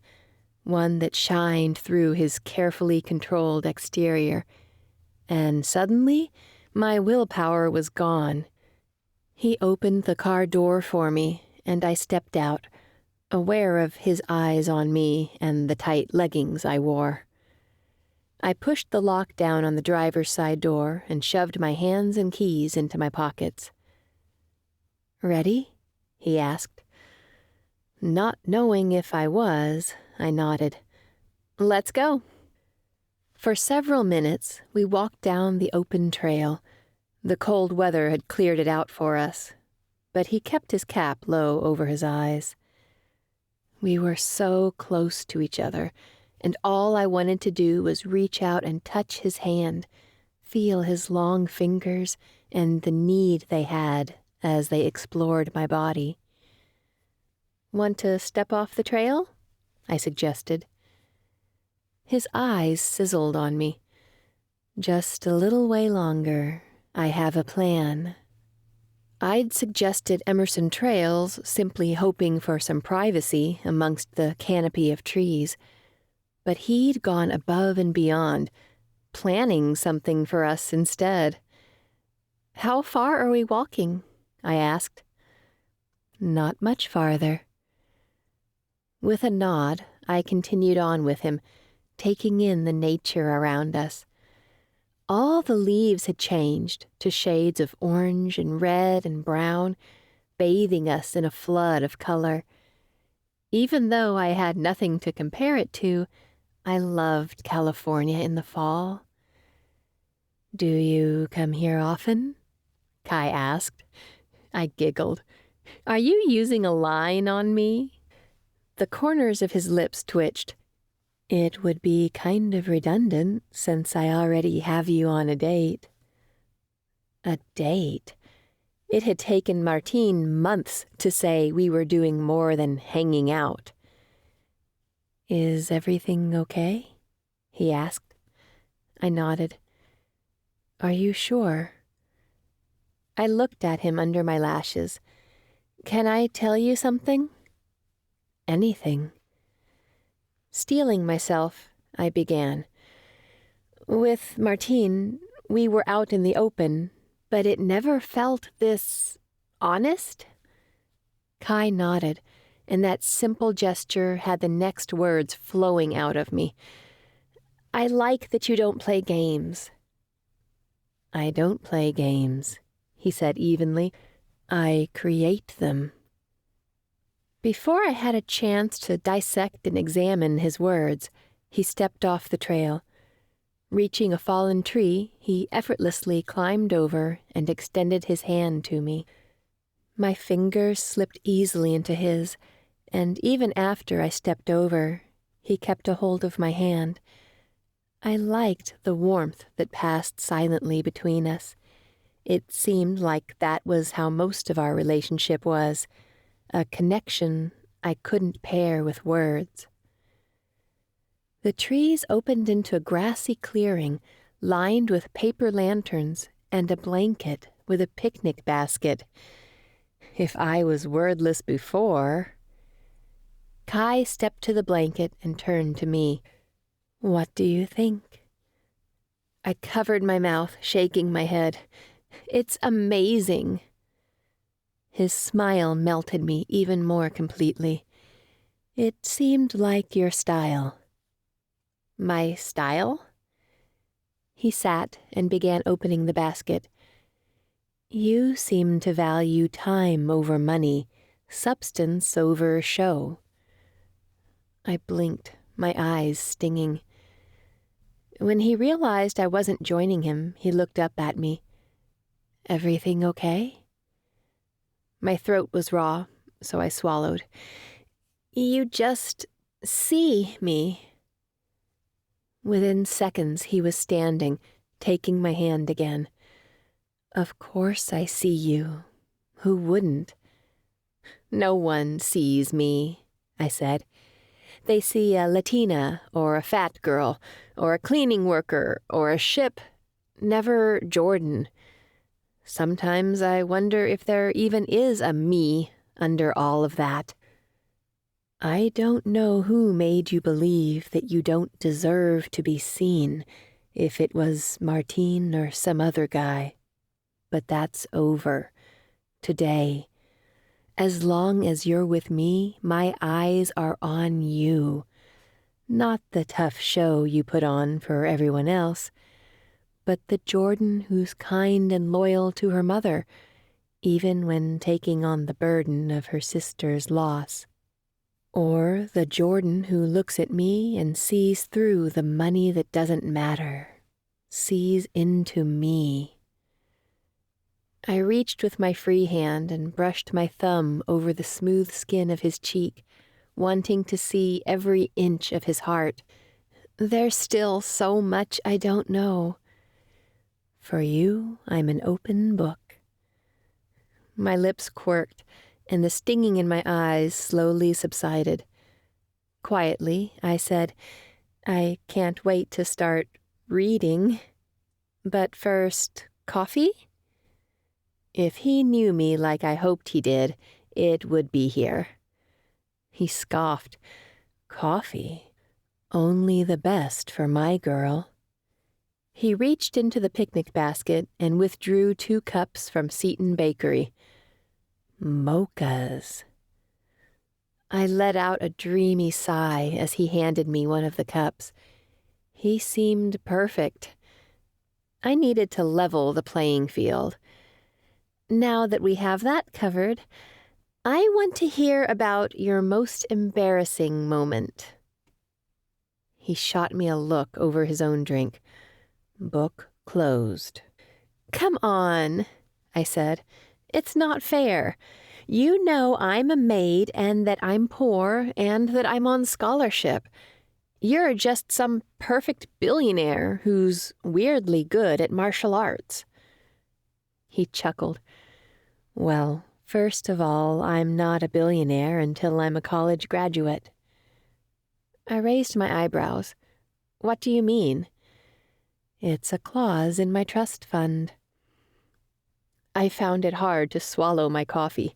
Speaker 1: one that shined through his carefully controlled exterior. And suddenly, my willpower was gone. He opened the car door for me, and I stepped out, aware of his eyes on me and the tight leggings I wore. I pushed the lock down on the driver's side door and shoved my hands and keys into my pockets. "Ready?" he asked. Not knowing if I was, I nodded. "Let's go." For several minutes, we walked down the open trail. The cold weather had cleared it out for us, but he kept his cap low over his eyes. We were so close to each other, and all I wanted to do was reach out and touch his hand, feel his long fingers and the need they had as they explored my body. "Want to step off the trail?" I suggested. His eyes sizzled on me. "Just a little way longer. I have a plan." I'd suggested Emerson Trails, simply hoping for some privacy amongst the canopy of trees. But he'd gone above and beyond, planning something for us instead. "How far are we walking?" I asked. "Not much farther." With a nod, I continued on with him, taking in the nature around us. All the leaves had changed to shades of orange and red and brown, bathing us in a flood of color. Even though I had nothing to compare it to, I loved California in the fall. "Do you come here often?" Kai asked. I giggled. "Are you using a line on me?" The corners of his lips twitched. "It would be kind of redundant since I already have you on a date." A date? It had taken Martine months to say we were doing more than hanging out. "Is everything okay?" he asked. I nodded. "Are you sure?" I looked at him under my lashes. "Can I tell you something?" "Anything." Steeling myself, I began. "With Martine, we were out in the open, but it never felt this honest?" Kai nodded, and that simple gesture had the next words flowing out of me. "I like that you don't play games." "I don't play games," he said evenly. "I create them." Before I had a chance to dissect and examine his words, he stepped off the trail. Reaching a fallen tree, he effortlessly climbed over and extended his hand to me. My fingers slipped easily into his, and even after I stepped over, he kept a hold of my hand. I liked the warmth that passed silently between us. It seemed like that was how most of our relationship was, a connection I couldn't pair with words. The trees opened into a grassy clearing lined with paper lanterns and a blanket with a picnic basket. If I was wordless before... Kai stepped to the blanket and turned to me. "What do you think?" I covered my mouth, shaking my head. "It's amazing." His smile melted me even more completely. "It seemed like your style." "My style?" He sat and began opening the basket. "You seem to value time over money, substance over show." I blinked, my eyes stinging. When he realized I wasn't joining him, he looked up at me. "Everything okay?" My throat was raw, so I swallowed. "You just see me." Within seconds, he was standing, taking my hand again. "Of course I see you. Who wouldn't?" "No one sees me," I said. "They see a Latina or a fat girl or a cleaning worker or a ship, never Jordan. Sometimes I wonder if there even is a me under all of that." "I don't know who made you believe that you don't deserve to be seen, if it was Martine or some other guy. But that's over. Today. As long as you're with me, my eyes are on you. Not the tough show you put on for everyone else, but the Jordan who's kind and loyal to her mother, even when taking on the burden of her sister's loss. Or the Jordan who looks at me and sees through the money that doesn't matter, sees into me." I reached with my free hand and brushed my thumb over the smooth skin of his cheek, wanting to see every inch of his heart. There's still so much I don't know. For you, I'm an open book. My lips quirked, and the stinging in my eyes slowly subsided. Quietly, I said, "I can't wait to start reading. But first, coffee?" If he knew me like I hoped he did, it would be here. He scoffed. Coffee? Only the best for my girl. He reached into the picnic basket and withdrew 2 cups from Seton Bakery. Mochas. I let out a dreamy sigh as he handed me one of the cups. He seemed perfect. I needed to level the playing field. Now that we have that covered, I want to hear about your most embarrassing moment. He shot me a look over his own drink. Book closed. Come on, I said. It's not fair. You know I'm a maid and that I'm poor and that I'm on scholarship. You're just some perfect billionaire who's weirdly good at martial arts. He chuckled. Well, first of all, I'm not a billionaire until I'm a college graduate. I raised my eyebrows. What do you mean? It's a clause in my trust fund. I found it hard to swallow my coffee.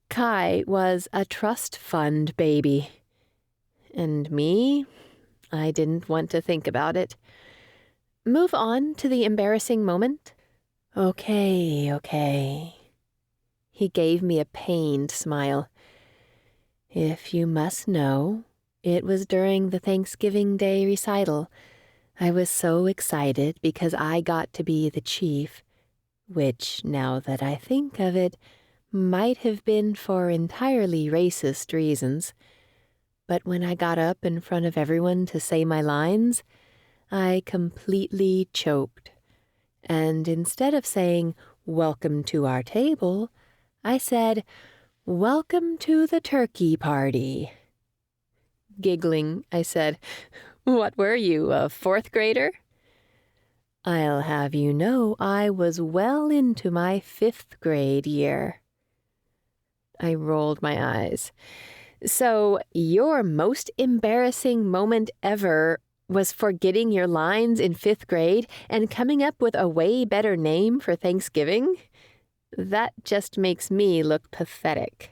Speaker 1: Kai was a trust fund baby. And me? I didn't want to think about it. Move on to the embarrassing moment? Okay. He gave me a pained smile. If you must know, it was during the Thanksgiving Day recital. I was so excited because I got to be the chief, which, now that I think of it, might have been for entirely racist reasons. But when I got up in front of everyone to say my lines, I completely choked. And instead of saying, "Welcome to our table," I said, "Welcome to the turkey party." Giggling, I said, "What were you, a 4th grader?" I'll have you know I was well into my 5th grade year. I rolled my eyes. So your most embarrassing moment ever was forgetting your lines in 5th grade and coming up with a way better name for Thanksgiving? That just makes me look pathetic.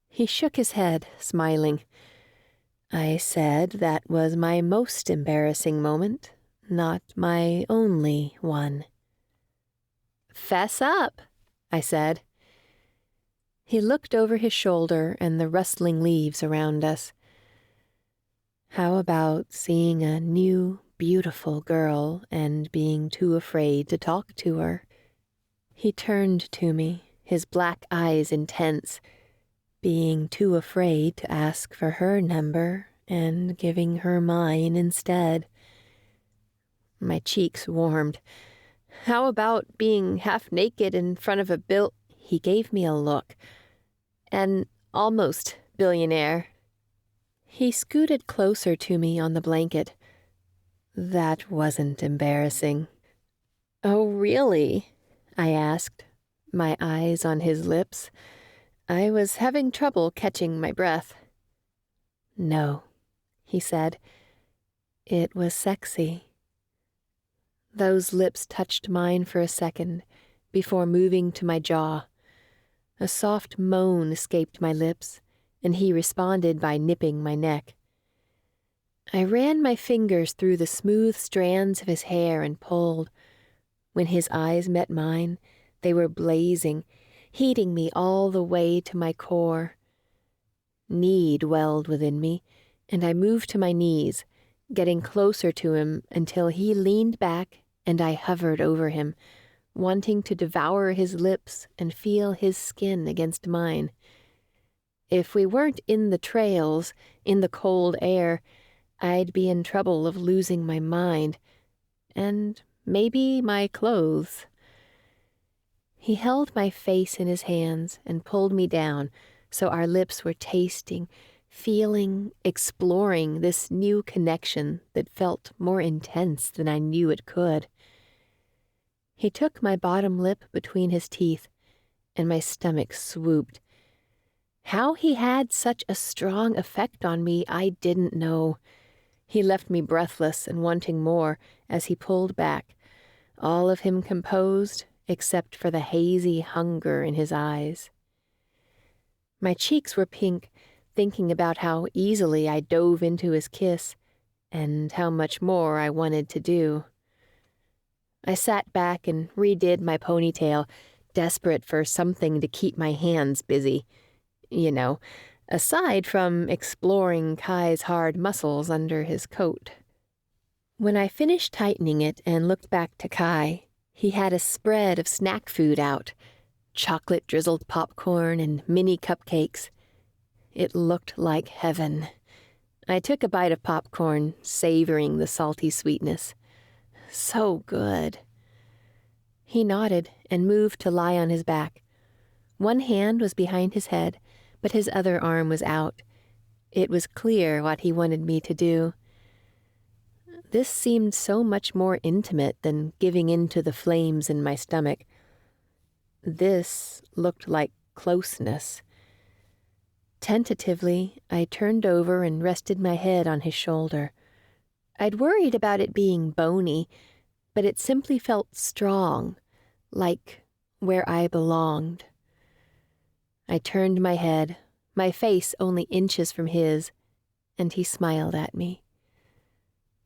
Speaker 1: He shook his head, smiling. I said that was my most embarrassing moment, not my only one. Fess up, I said. He looked over his shoulder and the rustling leaves around us. How about seeing a new, beautiful girl and being too afraid to talk to her? He turned to me, his black eyes intense, being too afraid to ask for her number and giving her mine instead. My cheeks warmed. How about being half naked in front of a He gave me a look. An almost billionaire. He scooted closer to me on the blanket. That wasn't embarrassing. Oh, really? I asked, my eyes on his lips. I was having trouble catching my breath. No, he said. It was sexy. Those lips touched mine for a second before moving to my jaw. A soft moan escaped my lips, and he responded by nipping my neck. I ran my fingers through the smooth strands of his hair and pulled. When his eyes met mine, they were blazing, heating me all the way to my core. Need welled within me, and I moved to my knees, getting closer to him until he leaned back and I hovered over him, wanting to devour his lips and feel his skin against mine. If we weren't in the trails, in the cold air, I'd be in trouble of losing my mind, and maybe my clothes. He held my face in his hands and pulled me down so our lips were tasting, feeling, exploring this new connection that felt more intense than I knew it could. He took my bottom lip between his teeth, and my stomach swooped. How he had such a strong effect on me, I didn't know. He left me breathless and wanting more as he pulled back, all of him composed except for the hazy hunger in his eyes. My cheeks were pink, thinking about how easily I dove into his kiss and how much more I wanted to do. I sat back and redid my ponytail, desperate for something to keep my hands busy. You know, aside from exploring Kai's hard muscles under his coat. When I finished tightening it and looked back to Kai, he had a spread of snack food out, chocolate-drizzled popcorn and mini cupcakes. It looked like heaven. I took a bite of popcorn, savoring the salty sweetness. So good. He nodded and moved to lie on his back. One hand was behind his head, but his other arm was out. It was clear what he wanted me to do. This seemed so much more intimate than giving in to the flames in my stomach. This looked like closeness. Tentatively, I turned over and rested my head on his shoulder. I'd worried about it being bony, but it simply felt strong, like where I belonged. I turned my head, my face only inches from his, and he smiled at me.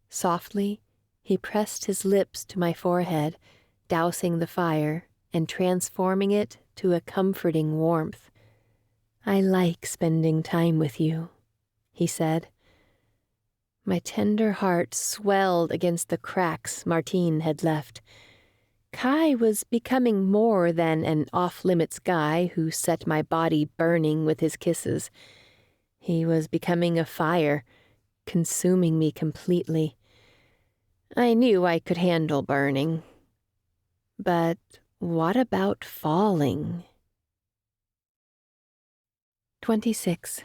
Speaker 1: Softly, he pressed his lips to my forehead, dousing the fire and transforming it to a comforting warmth. "I like spending time with you," he said. My tender heart swelled against the cracks Martine had left. Kai was becoming more than an off-limits guy who set my body burning with his kisses. He was becoming a fire, consuming me completely. I knew I could handle burning. But what about falling? 26.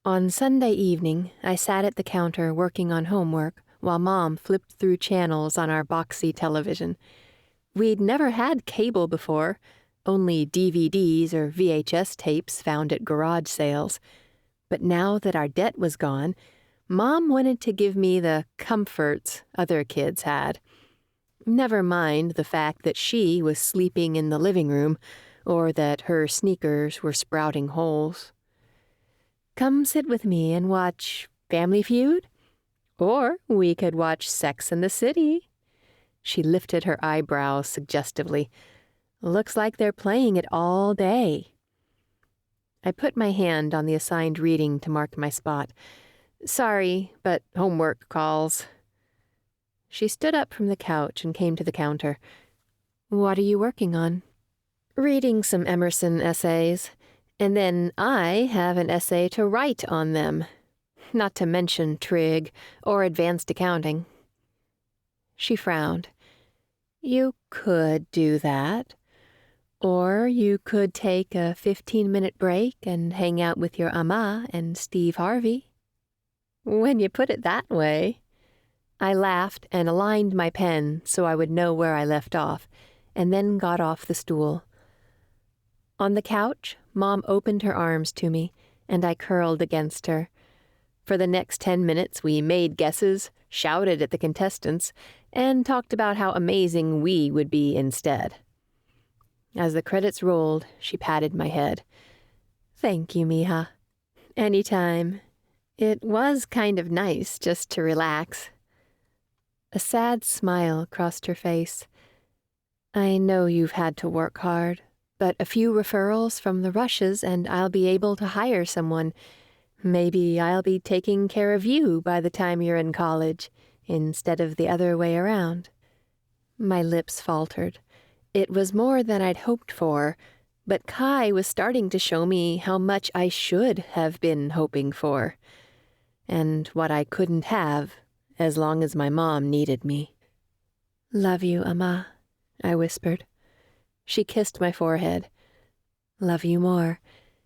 Speaker 1: On Sunday evening, I sat at the counter working on homework while Mom flipped through channels on our boxy television. We'd never had cable before, only DVDs or VHS tapes found at garage sales. But now that our debt was gone, Mom wanted to give me the comforts other kids had. Never mind the fact that she was sleeping in the living room or that her sneakers were sprouting holes. "Come sit with me and watch Family Feud? Or we could watch Sex and the City." She lifted her eyebrows suggestively. "Looks like they're playing it all day." I put my hand on the assigned reading to mark my spot. "Sorry, but homework calls." She stood up from the couch and came to the counter. "What are you working on?" "Reading some Emerson essays, and then I have an essay to write on them, not to mention trig or advanced accounting." She frowned. "You could do that. Or you could take a 15-minute break and hang out with your ama and Steve Harvey." "When you put it that way." I laughed and aligned my pen so I would know where I left off, and then got off the stool. On the couch, Mom opened her arms to me, and I curled against her. For the next 10 minutes, we made guesses, shouted at the contestants, and talked about how amazing we would be instead. As the credits rolled, she patted my head. "Thank you, Mija. Anytime. It was kind of nice just to relax." A sad smile crossed her face. "I know you've had to work hard, but a few referrals from the Rushes and I'll be able to hire someone. Maybe I'll be taking care of you by the time you're in college, instead of the other way around." My lips faltered. It was more than I'd hoped for, but Kai was starting to show me how much I should have been hoping for, and what I couldn't have as long as my mom needed me. "Love you, Ama," I whispered. She kissed my forehead. "Love you more.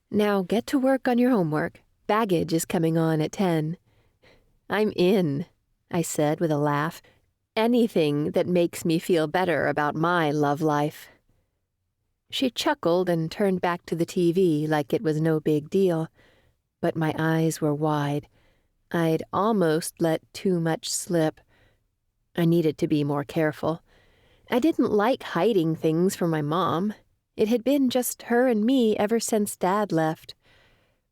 Speaker 1: Now get to work on your homework. Baggage is coming on at 10. "I'm in," I said with a laugh. "Anything that makes me feel better about my love life." She chuckled and turned back to the TV like it was no big deal, but my eyes were wide. I'd almost let too much slip. I needed to be more careful. I didn't like hiding things from my mom. It had been just her and me ever since Dad left.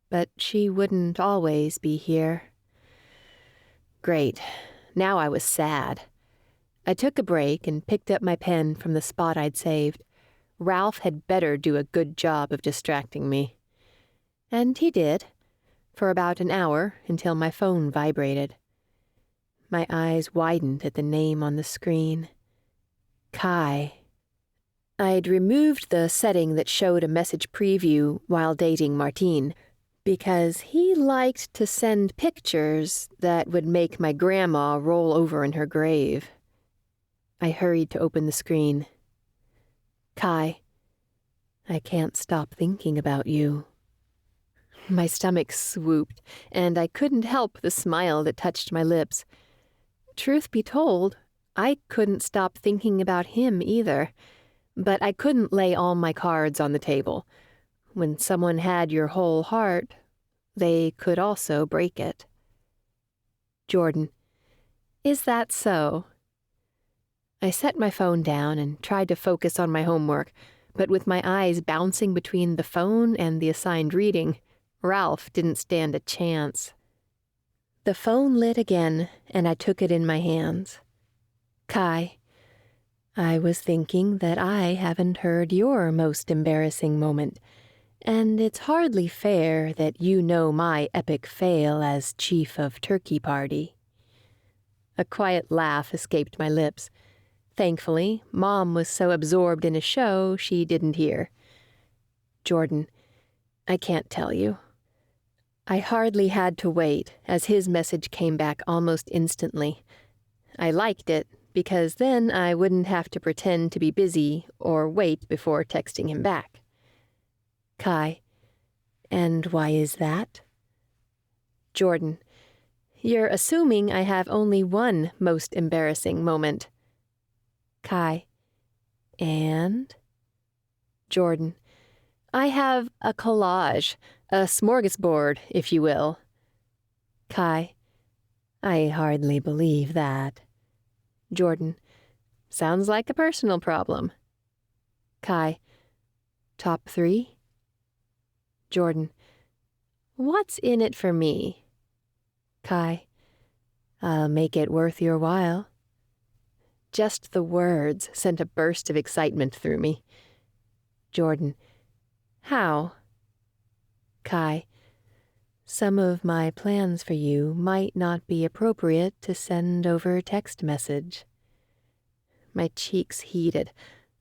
Speaker 1: But she wouldn't always be here. Great. Now I was sad. I took a break and picked up my pen from the spot I'd saved. Ralph had better do a good job of distracting me. And he did, for about an hour until my phone vibrated. My eyes widened at the name on the screen. Kai. I'd removed the setting that showed a message preview while dating Martine, because he liked to send pictures that would make my grandma roll over in her grave. I hurried to open the screen. Kai, I can't stop thinking about you. My stomach swooped, and I couldn't help the smile that touched my lips. Truth be told, I couldn't stop thinking about him either, but I couldn't lay all my cards on the table. When someone had your whole heart, they could also break it. Jordan, is that so? I set my phone down and tried to focus on my homework, but with my eyes bouncing between the phone and the assigned reading, Ralph didn't stand a chance. The phone lit again, and I took it in my hands. Kai, I was thinking that I haven't heard your most embarrassing moment, and it's hardly fair that you know my epic fail as chief of turkey party. A quiet laugh escaped my lips. Thankfully, Mom was so absorbed in a show she didn't hear. Jordan, I can't tell you. I hardly had to wait, as his message came back almost instantly. I liked it, because then I wouldn't have to pretend to be busy or wait before texting him back. Kai, and why is that? Jordan, you're assuming I have only one most embarrassing moment. Kai, and? Jordan, I have a collage, a smorgasbord, if you will. Kai, I hardly believe that. Jordan, sounds like a personal problem. Kai, top 3? Jordan, what's in it for me? Kai, I'll make it worth your while. Just the words sent a burst of excitement through me. Jordan, how? Kai, some of my plans for you might not be appropriate to send over text message. My cheeks heated,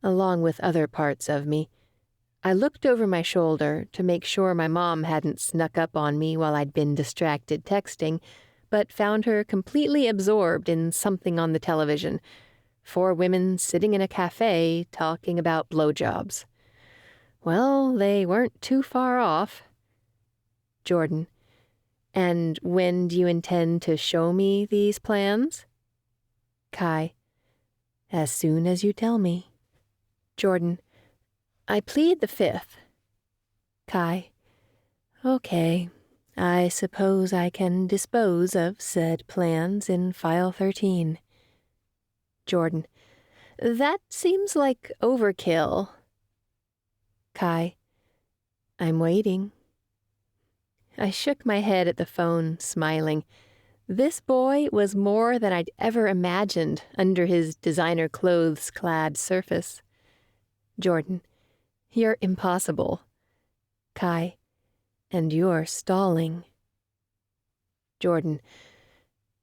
Speaker 1: along with other parts of me. I looked over my shoulder to make sure my mom hadn't snuck up on me while I'd been distracted texting, but found her completely absorbed in something on the television. 4 women sitting in a cafe talking about blowjobs. Well, they weren't too far off. Jordan, and when do you intend to show me these plans? Kai, as soon as you tell me. Jordan, I plead the 5th. Kai, okay, I suppose I can dispose of said plans in file 13. Jordan, that seems like overkill. Kai, I'm waiting. I shook my head at the phone, smiling. This boy was more than I'd ever imagined under his designer clothes-clad surface. Jordan, you're impossible. Kai, and you're stalling. Jordan,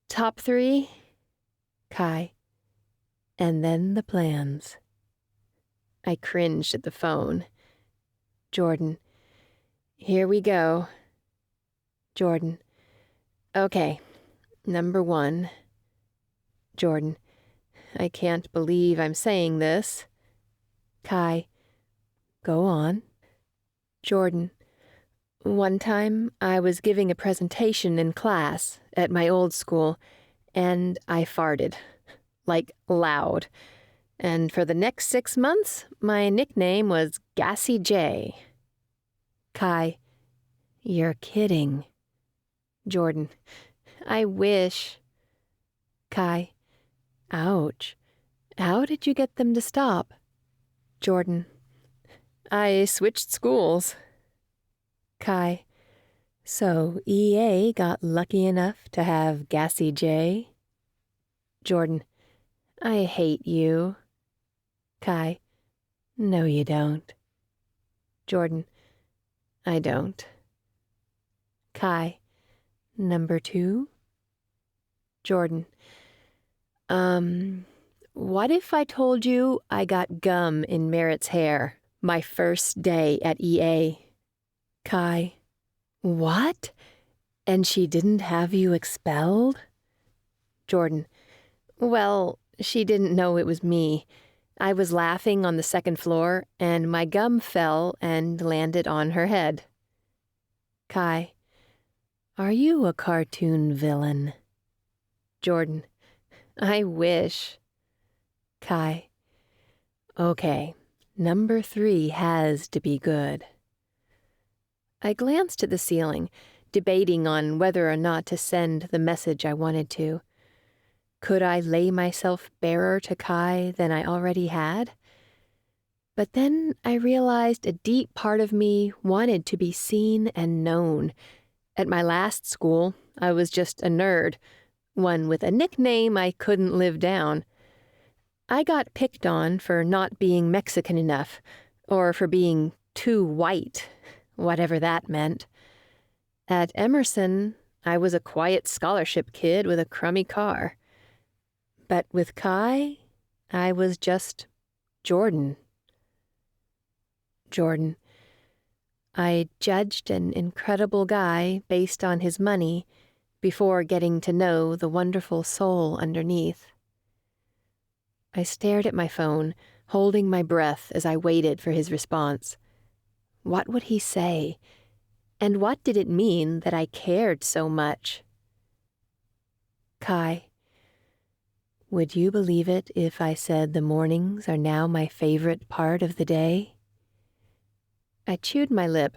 Speaker 1: top 3? Kai, and then the plans. I cringed at the phone. Jordan, here we go. Jordan, okay, number 1. Jordan, I can't believe I'm saying this. Kai, go on. Jordan, one time I was giving a presentation in class at my old school, and I farted, like loud. And for the next 6 months, my nickname was Gassy J. Kai, you're kidding. Jordan, I wish. Kai, ouch. How did you get them to stop? Jordan. I switched schools. Kai. So EA got lucky enough to have Gassy J? Jordan. I hate you. Kai. No, you don't. Jordan. I don't. Kai. Number 2? Jordan. What if I told you I got gum in Merritt's hair my first day at EA? Kai. What? And she didn't have you expelled? Jordan. Well, she didn't know it was me. I was laughing on the second floor, and my gum fell and landed on her head. Kai. Are you a cartoon villain? Jordan. I wish. Kai. Okay, number 3 has to be good. I glanced at the ceiling, debating on whether or not to send the message I wanted to. Could I lay myself barer to Kai than I already had? But then I realized a deep part of me wanted to be seen and known. At my last school, I was just a nerd, one with a nickname I couldn't live down. I got picked on for not being Mexican enough, or for being too white, whatever that meant. At Emerson, I was a quiet scholarship kid with a crummy car. But with Kai, I was just Jordan. Jordan. I judged an incredible guy based on his money before getting to know the wonderful soul underneath. I stared at my phone, holding my breath as I waited for his response. What would he say? And what did it mean that I cared so much? Kai. Would you believe it if I said the mornings are now my favorite part of the day? I chewed my lip,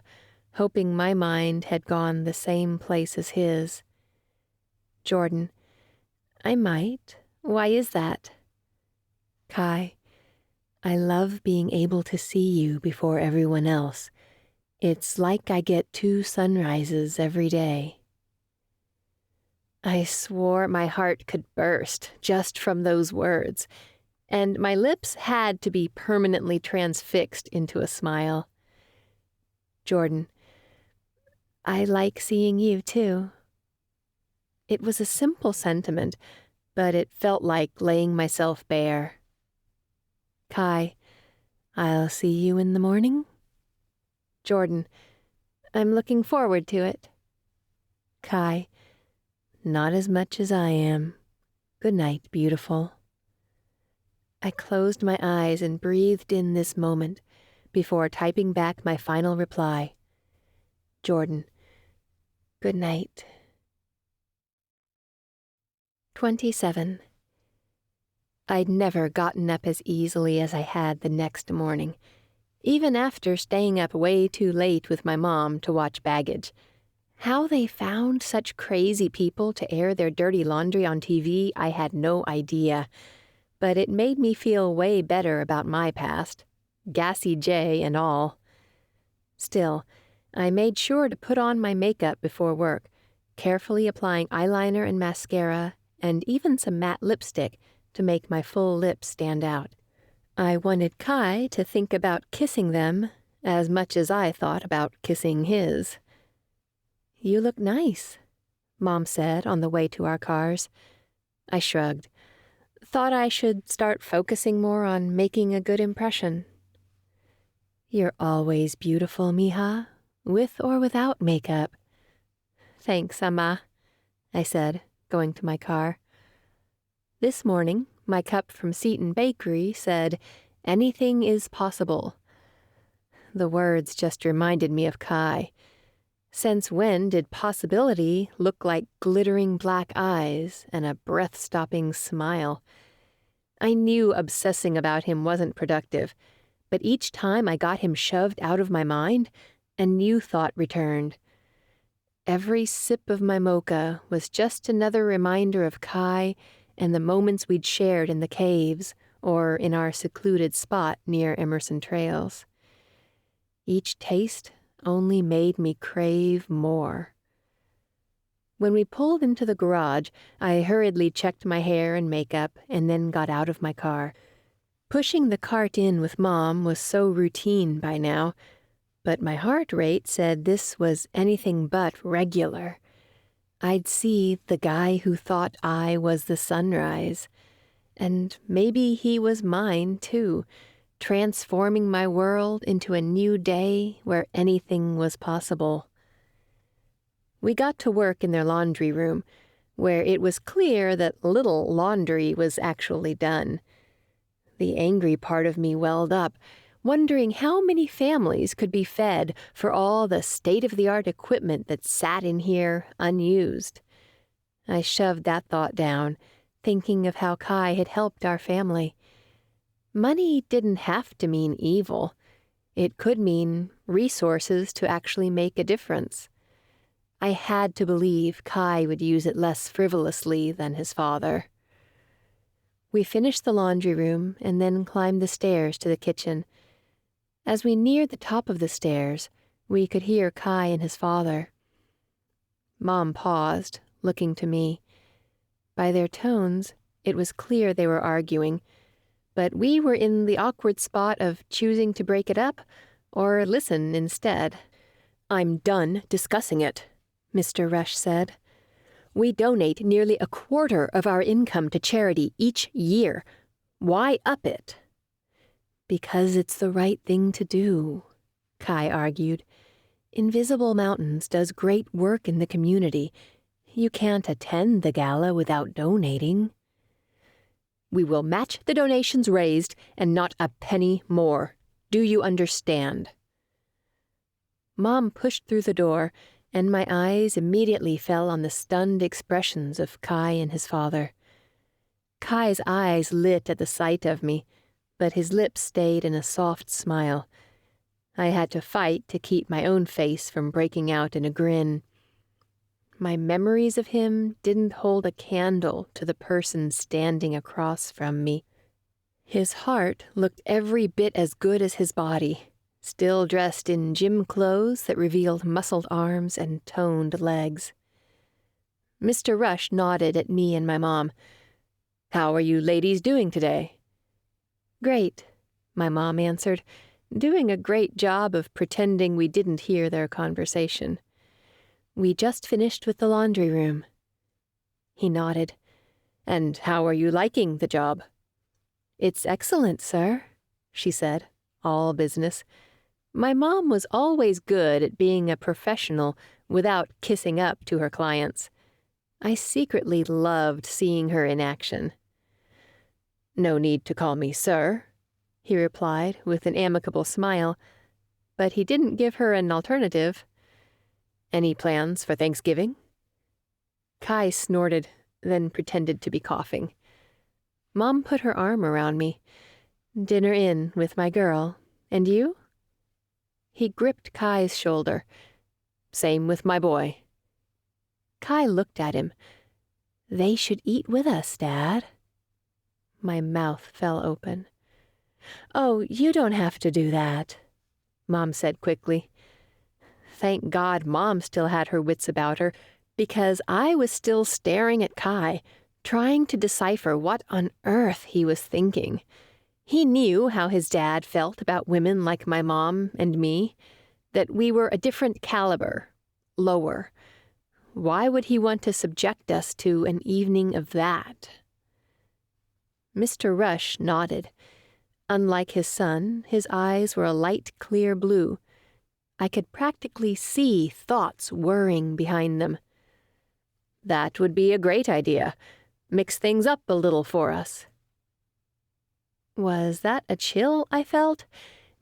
Speaker 1: hoping my mind had gone the same place as his. Jordan. I might. Why is that? Kai. I love being able to see you before everyone else. It's like I get 2 sunrises every day. I swore my heart could burst just from those words, and my lips had to be permanently transfixed into a smile. Jordan. I like seeing you, too. It was a simple sentiment, but it felt like laying myself bare. Kai. I'll see you in the morning? Jordan. I'm looking forward to it. Kai. Not as much as I am. Good night, beautiful. I closed my eyes and breathed in this moment before typing back my final reply. Jordan. Good night. 27. I'd never gotten up as easily as I had the next morning, even after staying up way too late with my mom to watch Baggage. How they found such crazy people to air their dirty laundry on TV, I had no idea. But it made me feel way better about my past, Gassy J and all. Still, I made sure to put on my makeup before work, carefully applying eyeliner and mascara, and even some matte lipstick to make my full lips stand out. I wanted Kai to think about kissing them as much as I thought about kissing his. You look nice, Mom said on the way to our cars. I shrugged. Thought I should start focusing more on making a good impression. You're always beautiful, mija, with or without makeup. Thanks, Amma, I said, going to my car. This morning, my cup from Seton Bakery said, "Anything is possible." The words just reminded me of Kai. Since when did possibility look like glittering black eyes and a breath-stopping smile? I knew obsessing about him wasn't productive, but each time I got him shoved out of my mind, a new thought returned. Every sip of my mocha was just another reminder of Kai and the moments we'd shared in the caves or in our secluded spot near Emerson Trails. Each taste only made me crave more. When we pulled into the garage, I hurriedly checked my hair and makeup and then got out of my car. Pushing the cart in with Mom was so routine by now, but my heart rate said this was anything but regular. I'd see the guy who thought I was the sunrise, and maybe he was mine too, transforming my world into a new day where anything was possible. We got to work in their laundry room, where it was clear that little laundry was actually done. The angry part of me welled up, wondering how many families could be fed for all the state-of-the-art equipment that sat in here unused. I shoved that thought down, thinking of how Kai had helped our family. Money didn't have to mean evil. It could mean resources to actually make a difference. I had to believe Kai would use it less frivolously than his father. We finished the laundry room and then climbed the stairs to the kitchen. As we neared the top of the stairs, we could hear Kai and his father. Mom paused, looking to me. By their tones, it was clear they were arguing, but we were in the awkward spot of choosing to break it up or listen instead. "I'm done discussing it," Mr. Rush said. "We donate nearly a quarter of our income to charity each year. Why up it?" "Because it's the right thing to do," Kai argued. "Invisible Mountains does great work in the community. You can't attend the gala without donating." "We will match the donations raised and not a penny more. Do you understand?" Mom pushed through the door, and my eyes immediately fell on the stunned expressions of Kai and his father. Kai's eyes lit at the sight of me, but his lips stayed in a soft smile. I had to fight to keep my own face from breaking out in a grin. My memories of him didn't hold a candle to the person standing across from me. His heart looked every bit as good as his body, still dressed in gym clothes that revealed muscled arms and toned legs. Mr. Rush nodded at me and my mom. "How are you ladies doing today?" "Great," my mom answered, doing a great job of pretending we didn't hear their conversation. "We just finished with the laundry room." He nodded. "And how are you liking the job?" "It's excellent, sir," she said, all business. My mom was always good at being a professional without kissing up to her clients. I secretly loved seeing her in action. "No need to call me sir," he replied with an amicable smile, but he didn't give her an alternative. "Any plans for Thanksgiving?" Kai snorted, then pretended to be coughing. Mom put her arm around me. "Dinner in with my girl. And you?" He gripped Kai's shoulder. "Same with my boy." Kai looked at him. "They should eat with us, Dad." My mouth fell open. "Oh, you don't have to do that," Mom said quickly. Thank God Mom still had her wits about her, because I was still staring at Kai, trying to decipher what on earth he was thinking. He knew how his dad felt about women like my mom and me, that we were a different caliber, lower. Why would he want to subject us to an evening of that? Mr. Rush nodded. Unlike his son, his eyes were a light, clear blue. I could practically see thoughts whirring behind them. "That would be a great idea. Mix things up a little for us." Was that a chill I felt?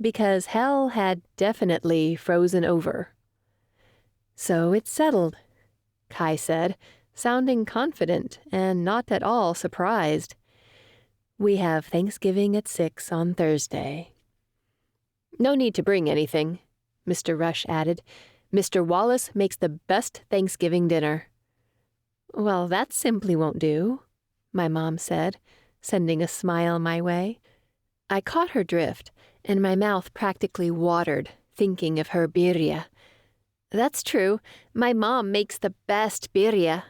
Speaker 1: Because hell had definitely frozen over. "So it's settled," Kai said, sounding confident and not at all surprised. "We have Thanksgiving at 6 on Thursday." "No need to bring anything," Mr. Rush added. "Mr. Wallace makes the best Thanksgiving dinner." "Well, that simply won't do," my mom said, sending a smile my way. I caught her drift, and my mouth practically watered, thinking of her birria. That's true. My mom makes the best birria.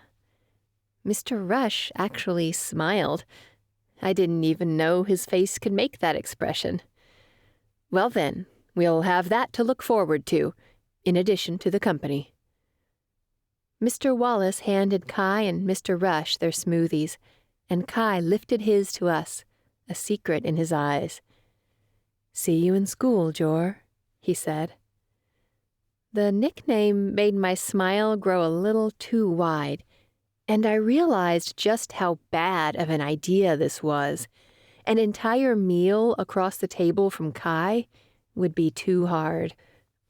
Speaker 1: Mr. Rush actually smiled. I didn't even know his face could make that expression. Well then, we'll have that to look forward to, in addition to the company. Mr. Wallace handed Kai and Mr. Rush their smoothies, and Kai lifted his to us, a secret in his eyes. See you in school, Jor, he said. The nickname made my smile grow a little too wide, and I realized just how bad of an idea this was. An entire meal across the table from Kai would be too hard.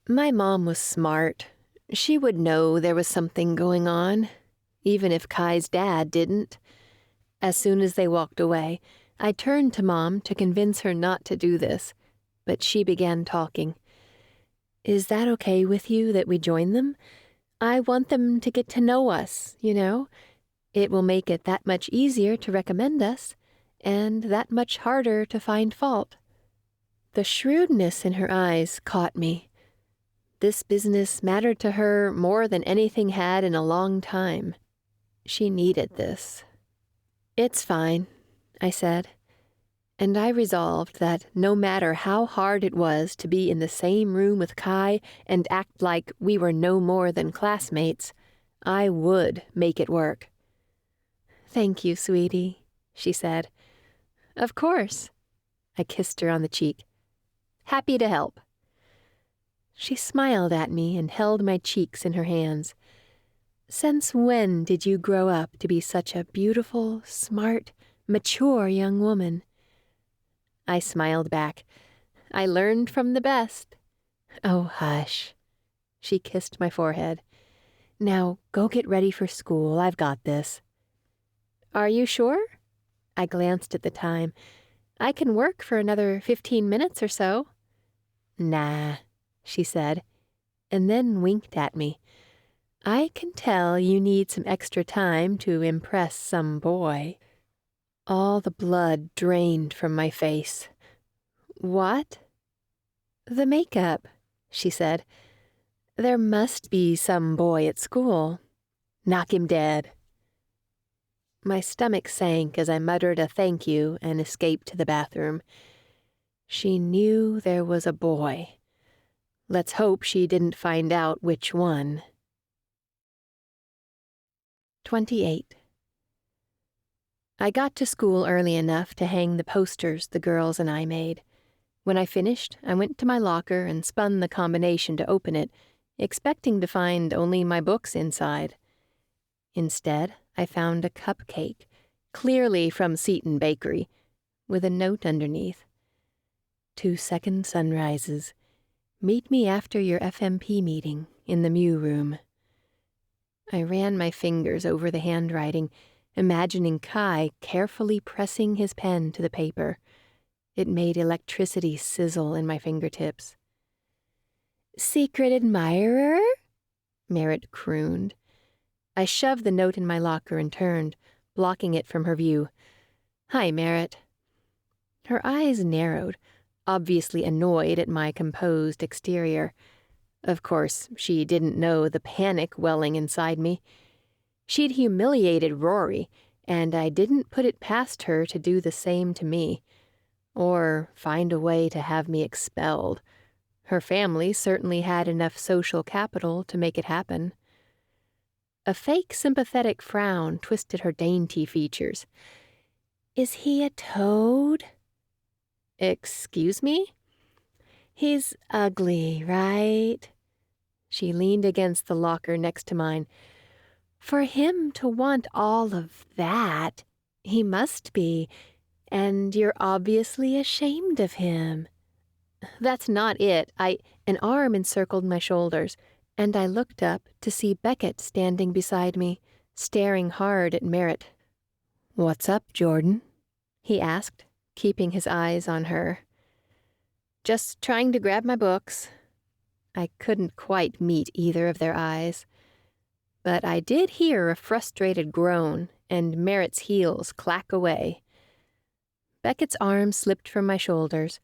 Speaker 1: My mom was smart. She would know there was something going on, even if Kai's dad didn't. As soon as they walked away, I turned to Mom to convince her not to do this, but she began talking. Is that okay with you that we join them? I want them to get to know us, you know. It will make it that much easier to recommend us, and that much harder to find fault. The shrewdness in her eyes caught me. This business mattered to her more than anything had in a long time. She needed this. It's fine, I said, and I resolved that no matter how hard it was to be in the same room with Kai and act like we were no more than classmates, I would make it work. Thank you, sweetie, she said. Of course. I kissed her on the cheek. Happy to help. She smiled at me and held my cheeks in her hands. Since when did you grow up to be such a beautiful, smart, mature young woman? I smiled back. I learned from the best. Oh, hush. She kissed my forehead. Now, go get ready for school. I've got this. Are you sure? I glanced at the time. I can work for another 15 minutes or so. Nah, she said, and then winked at me. I can tell you need some extra time to impress some boy. All the blood drained from my face. What? The makeup, she said. There must be some boy at school. Knock him dead. My stomach sank as I muttered a thank you and escaped to the bathroom. She knew there was a boy. Let's hope she didn't find out which one. 28. I got to school early enough to hang the posters the girls and I made. When I finished, I went to my locker and spun the combination to open it, expecting to find only my books inside. Instead, I found a cupcake, clearly from Seton Bakery, with a note underneath. 2 second sunrises. Meet me after your FMP meeting in the Mew room. I ran my fingers over the handwriting, imagining Kai carefully pressing his pen to the paper. It made electricity sizzle in my fingertips. Secret admirer? Merritt crooned. I shoved the note in my locker and turned, blocking it from her view. Hi, Merritt. Her eyes narrowed, obviously annoyed at my composed exterior. Of course, she didn't know the panic welling inside me. She'd humiliated Rory, and I didn't put it past her to do the same to me, or find a way to have me expelled. Her family certainly had enough social capital to make it happen. A fake sympathetic frown twisted her dainty features. Is he a toad? Excuse me? He's ugly, right? She leaned against the locker next to mine. For him to want all of that, he must be, and you're obviously ashamed of him. That's not it. An arm encircled my shoulders, and I looked up to see Beckett standing beside me, staring hard at Merritt. What's up, Jordan? He asked, keeping his eyes on her. Just trying to grab my books. I couldn't quite meet either of their eyes. But I did hear a frustrated groan and Merritt's heels clack away. Beckett's arm slipped from my shoulders,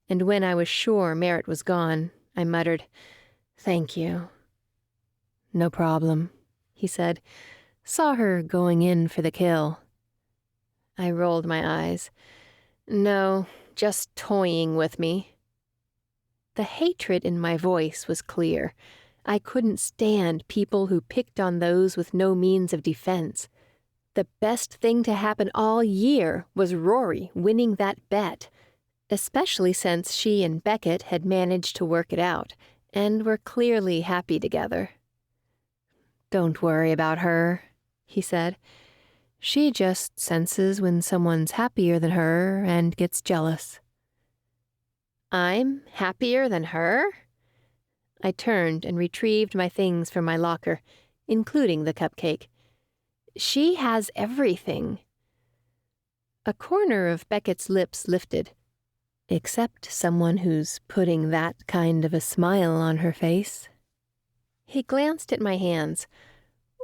Speaker 1: and when I was sure Merritt was gone, I muttered, "Thank you." "No problem," he said. "Saw her going in for the kill." I rolled my eyes. "No, just toying with me." The hatred in my voice was clear. I couldn't stand people who picked on those with no means of defense. The best thing to happen all year was Rory winning that bet, especially since she and Beckett had managed to work it out and were clearly happy together. "Don't worry about her," he said. "She just senses when someone's happier than her and gets jealous." "I'm happier than her?" I turned and retrieved my things from my locker, including the cupcake. "She has everything." A corner of Beckett's lips lifted. "Except someone who's putting that kind of a smile on her face." He glanced at my hands.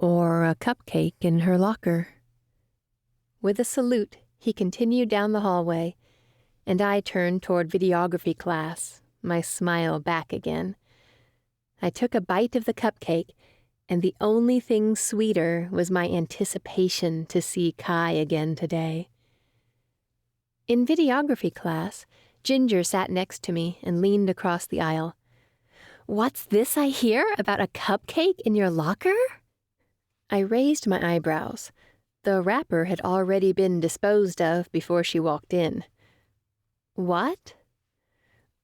Speaker 1: "Or a cupcake in her locker." With a salute, he continued down the hallway, and I turned toward videography class, my smile back again. I took a bite of the cupcake, and the only thing sweeter was my anticipation to see Kai again today. In videography class, Ginger sat next to me and leaned across the aisle. "What's this I hear about a cupcake in your locker?" I raised my eyebrows. The wrapper had already been disposed of before she walked in. "What?"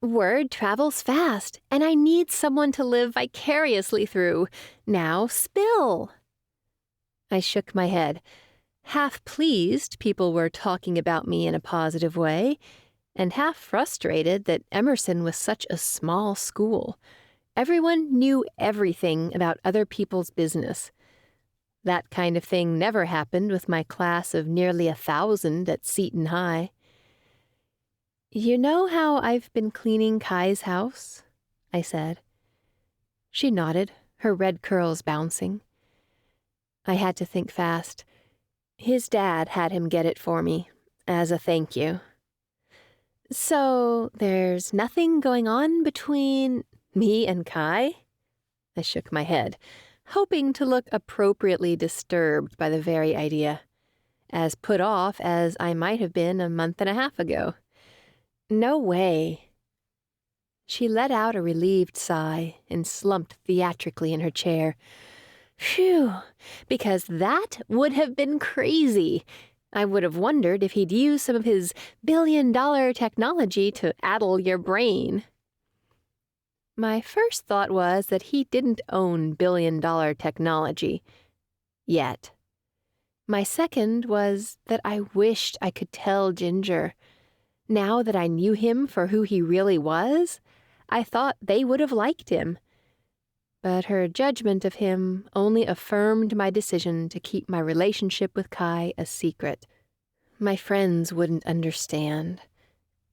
Speaker 1: "Word travels fast, and I need someone to live vicariously through. Now spill." I shook my head. Half pleased people were talking about me in a positive way, and half frustrated that Emerson was such a small school. Everyone knew everything about other people's business. That kind of thing never happened with my class of nearly 1,000 at Seton High. "You know how I've been cleaning Kai's house?" I said. She nodded, her red curls bouncing. I had to think fast. His dad had him get it for me, as a thank you. "So there's nothing going on between me and Kai?" I shook my head, hoping to look appropriately disturbed by the very idea, as put off as I might have been a month and a half ago. "No way." She let out a relieved sigh and slumped theatrically in her chair. "Phew, because that would have been crazy. I would have wondered if he'd use some of his billion-dollar technology to addle your brain." My first thought was that he didn't own billion-dollar technology. Yet. My second was that I wished I could tell Ginger. Now that I knew him for who he really was, I thought they would have liked him. But her judgment of him only affirmed my decision to keep my relationship with Kai a secret. My friends wouldn't understand.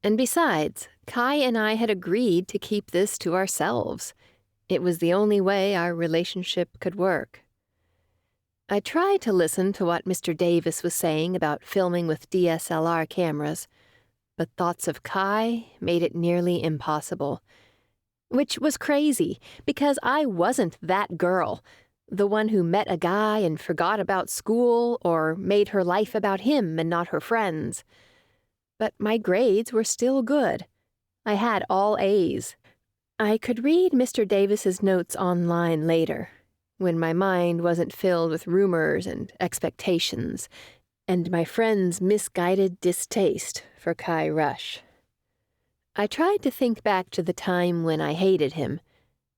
Speaker 1: And besides, Kai and I had agreed to keep this to ourselves. It was the only way our relationship could work. I tried to listen to what Mr. Davis was saying about filming with DSLR cameras, but thoughts of Kai made it nearly impossible. Which was crazy, because I wasn't that girl, the one who met a guy and forgot about school or made her life about him and not her friends. But my grades were still good. I had all A's. I could read Mr. Davis's notes online later, when my mind wasn't filled with rumors and expectations, and my friends' misguided distaste for Kai Rush. I tried to think back to the time when I hated him,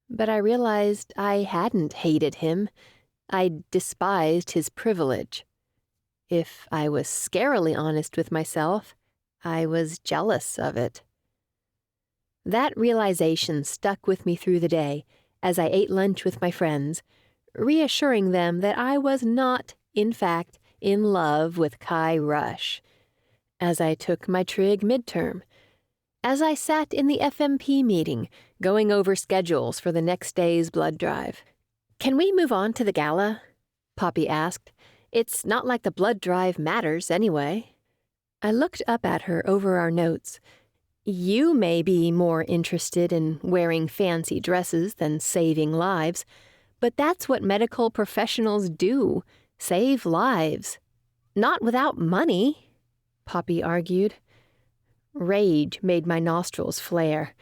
Speaker 1: but I realized I hadn't hated him. I despised his privilege. If I was scarily honest with myself, I was jealous of it. That realization stuck with me through the day as I ate lunch with my friends, reassuring them that I was not, in fact, in love with Kai Rush. As I took my trig midterm, as I sat in the FMP meeting, going over schedules for the next day's blood drive. "Can we move on to the gala?" Poppy asked. "It's not like the blood drive matters anyway." I looked up at her over our notes. You may be more interested in wearing fancy dresses than saving lives, but that's what medical professionals do, save lives. Not without money, Poppy argued. Rage made my nostrils flare.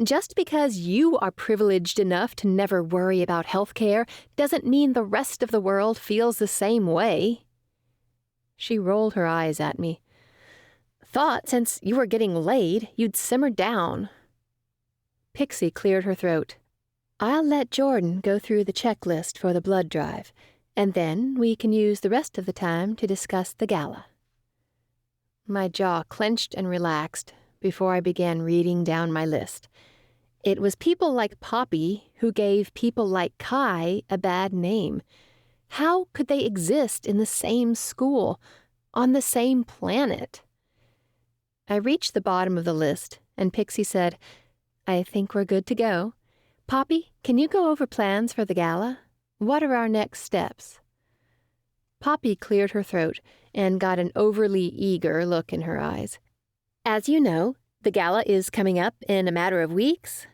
Speaker 1: Just because you are privileged enough to never worry about health care doesn't mean the rest of the world feels the same way. She rolled her eyes at me. Thought since you were getting laid, you'd simmer down. Pixie cleared her throat. I'll let Jordan go through the checklist for the blood drive, and then we can use the rest of the time to discuss the gala. My jaw clenched and relaxed before I began reading down my list. It was people like Poppy who gave people like Kai a bad name. How could they exist in the same school, on the same planet? I reached the bottom of the list, and Pixie said, I think we're good to go. Poppy, can you go over plans for the gala? What are our next steps? Poppy cleared her throat and got an overly eager look in her eyes. As you know, the gala is coming up in a matter of weeks.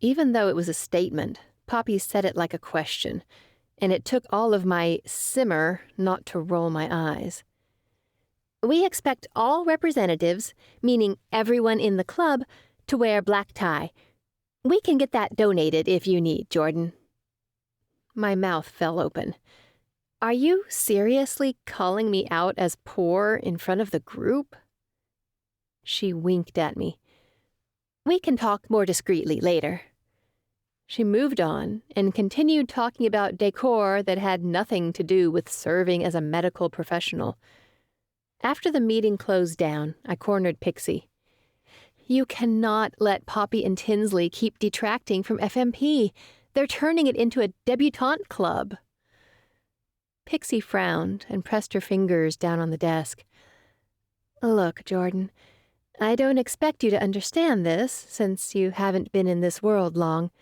Speaker 1: Even though it was a statement, Poppy said it like a question, and it took all of my simmer not to roll my eyes. We expect all representatives, meaning everyone in the club, to wear black tie. We can get that donated if you need, Jordan. My mouth fell open. Are you seriously calling me out as poor in front of the group? She winked at me. We can talk more discreetly later. She moved on and continued talking about decor that had nothing to do with serving as a medical professional. After the meeting closed down, I cornered Pixie. You cannot let Poppy and Tinsley keep detracting from FMP. They're turning it into a debutante club. Pixie frowned and pressed her fingers down on the desk. Look, Jordan, I don't expect you to understand this, since you haven't been in this world long,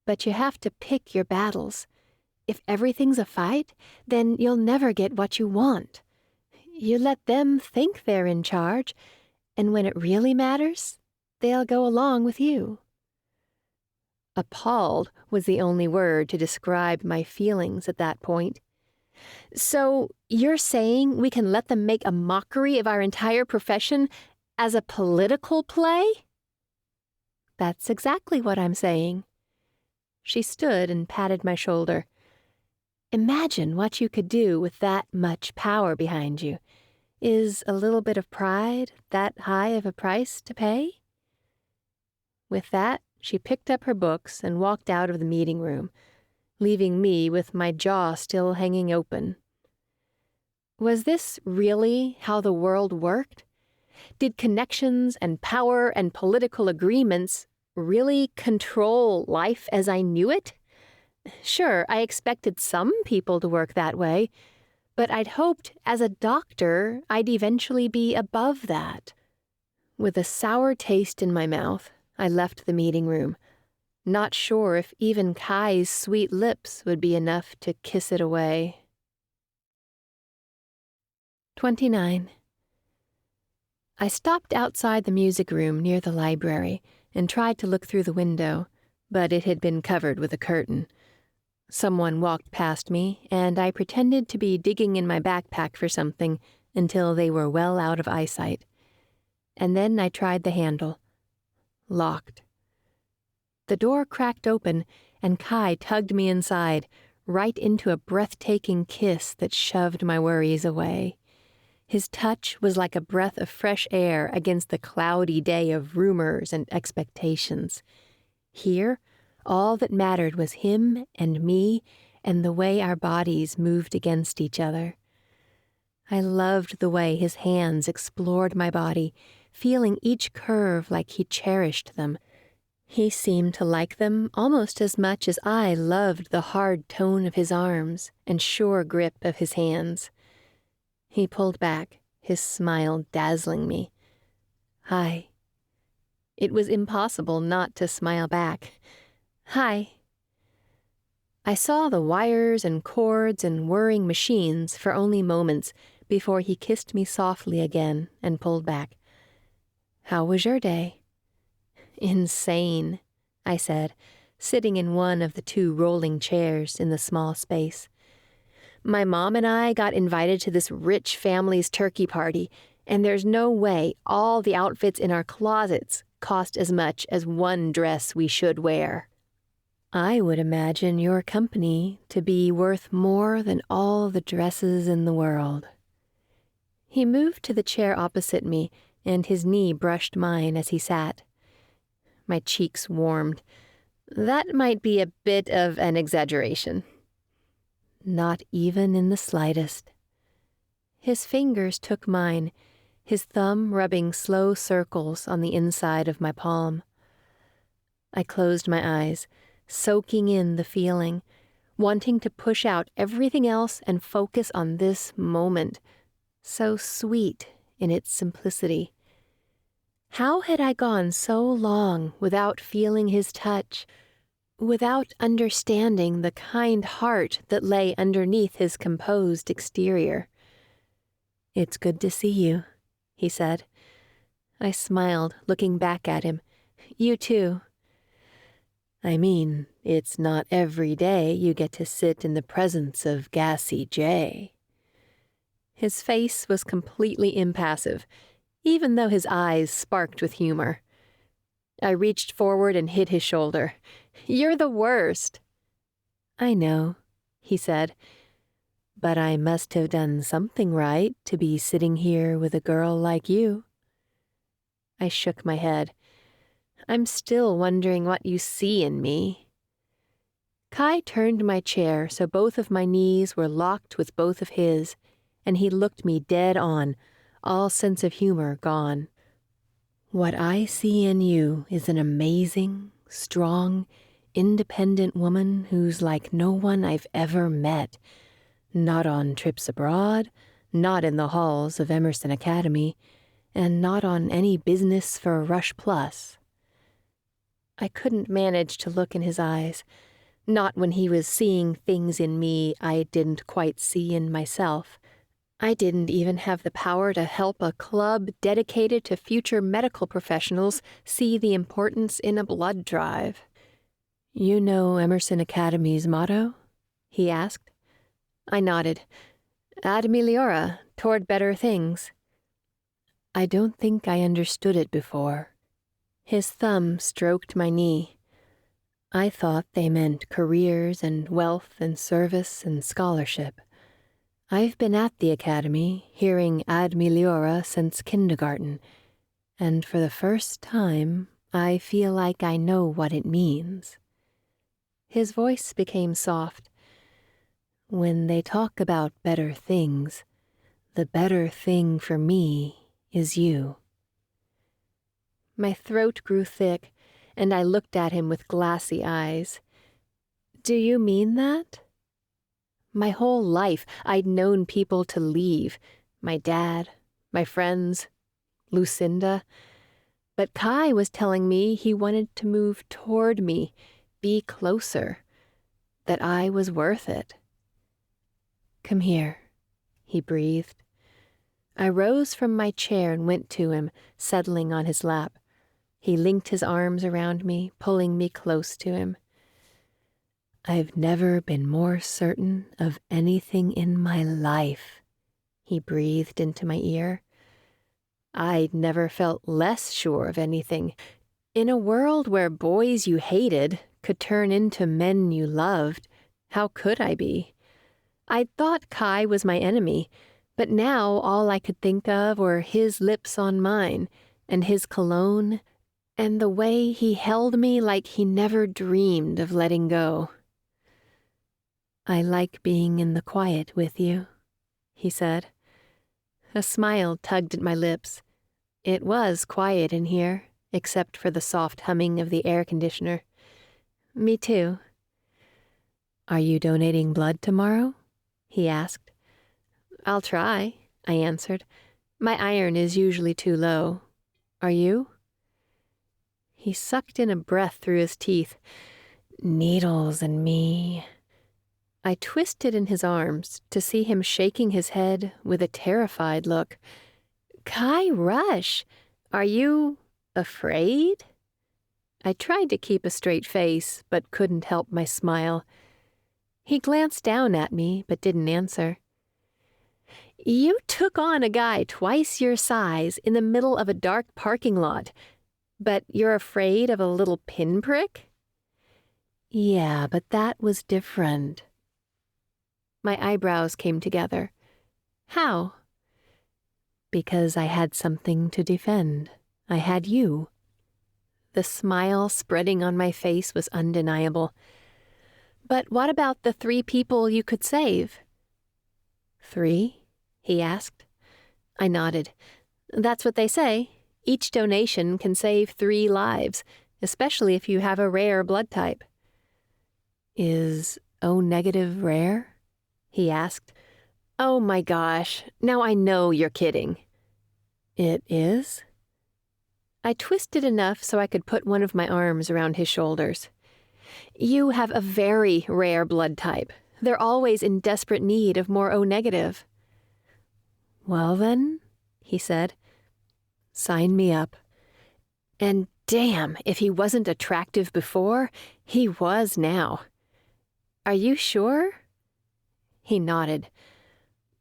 Speaker 1: but you have to pick your battles. If everything's a fight, then you'll never get what you want. You let them think they're in charge, and when it really matters, they'll go along with you. Appalled was the only word to describe my feelings at that point. So you're saying we can let them make a mockery of our entire profession as a political play? That's exactly what I'm saying. She stood and patted my shoulder. Imagine what you could do with that much power behind you. Is a little bit of pride that high of a price to pay? With that, she picked up her books and walked out of the meeting room, leaving me with my jaw still hanging open. Was this really how the world worked? Did connections and power and political agreements really control life as I knew it? Sure, I expected some people to work that way, but I'd hoped as a doctor I'd eventually be above that. With a sour taste in my mouth, I left the meeting room, not sure if even Kai's sweet lips would be enough to kiss it away. 29. I stopped outside the music room near the library and tried to look through the window, but it had been covered with a curtain. Someone walked past me, and I pretended to be digging in my backpack for something until they were well out of eyesight. And then I tried the handle. Locked. The door cracked open, and Kai tugged me inside, right into a breathtaking kiss that shoved my worries away. His touch was like a breath of fresh air against the cloudy day of rumors and expectations. Here, all that mattered was him and me and the way our bodies moved against each other. I loved the way his hands explored my body, feeling each curve like he cherished them. He seemed to like them almost as much as I loved the hard tone of his arms and sure grip of his hands. He pulled back, his smile dazzling me. Hi. It was impossible not to smile back. Hi. I saw the wires and cords and whirring machines for only moments before he kissed me softly again and pulled back. "How was your day?" "Insane," I said, sitting in one of the 2 rolling chairs in the small space. "My mom and I got invited to this rich family's turkey party, and there's no way all the outfits in our closets cost as much as one dress we should wear." "I would imagine your company to be worth more than all the dresses in the world." He moved to the chair opposite me, and his knee brushed mine as he sat. My cheeks warmed. "That might be a bit of an exaggeration." "Not even in the slightest." His fingers took mine, his thumb rubbing slow circles on the inside of my palm. I closed my eyes, soaking in the feeling, wanting to push out everything else and focus on this moment, so sweet in its simplicity. How had I gone so long without feeling his touch, without understanding the kind heart that lay underneath his composed exterior? "It's good to see you," he said. I smiled, looking back at him. "You too." "I mean, it's not every day you get to sit in the presence of Gassy J." His face was completely impassive, even though his eyes sparked with humor. I reached forward and hit his shoulder. "You're the worst." "I know," he said, "but I must have done something right to be sitting here with a girl like you." I shook my head. "I'm still wondering what you see in me." Kai turned my chair so both of my knees were locked with both of his, and he looked me dead on, all sense of humor gone. "What I see in you is an amazing, strong, independent woman who's like no one I've ever met. Not on trips abroad, not in the halls of Emerson Academy, and not on any business for Rush Plus." I couldn't manage to look in his eyes, not when he was seeing things in me I didn't quite see in myself. I didn't even have the power to help a club dedicated to future medical professionals see the importance in a blood drive. "You know Emerson Academy's motto?" he asked. I nodded. "Ad meliora, toward better things." I don't think I understood it before. His thumb stroked my knee. I thought they meant careers and wealth and service and scholarship. I've been at the academy, hearing ad meliora since kindergarten, and for the first time, I feel like I know what it means. His voice became soft. "When they talk about better things, the better thing for me is you." My throat grew thick, and I looked at him with glassy eyes. "Do you mean that?" My whole life, I'd known people to leave. My dad, my friends, Lucinda. But Kai was telling me he wanted to move toward me, be closer, that I was worth it. "Come here," he breathed. I rose from my chair and went to him, settling on his lap. He linked his arms around me, pulling me close to him. "I've never been more certain of anything in my life," he breathed into my ear. I'd never felt less sure of anything. In a world where boys you hated could turn into men you loved, how could I be? I'd thought Kai was my enemy, but now all I could think of were his lips on mine, and his cologne, and the way he held me like he never dreamed of letting go. "I like being in the quiet with you," he said. A smile tugged at my lips. It was quiet in here, except for the soft humming of the air conditioner. "Me too." "Are you donating blood tomorrow?" he asked. "I'll try," I answered. "My iron is usually too low. Are you?" He sucked in a breath through his teeth. "Needles and me." I twisted in his arms to see him shaking his head with a terrified look. Kai Rush, are you afraid? I tried to keep a straight face, but couldn't help my smile. He glanced down at me, but didn't answer. You took on a guy twice your size in the middle of a dark parking lot, but you're afraid of a little pinprick? Yeah, but that was different. My eyebrows came together. How? Because I had something to defend. I had you. The smile spreading on my face was undeniable. But what about the 3 people you could save? 3? He asked. I nodded. That's what they say. Each donation can save 3 lives, especially if you have a rare blood type. Is O-negative rare? He asked. Oh my gosh, now I know you're kidding. It is? I twisted enough so I could put one of my arms around his shoulders. You have a very rare blood type. They're always in desperate need of more O-negative. Well then, he said, sign me up. And damn, if he wasn't attractive before, he was now. Are you sure? He nodded.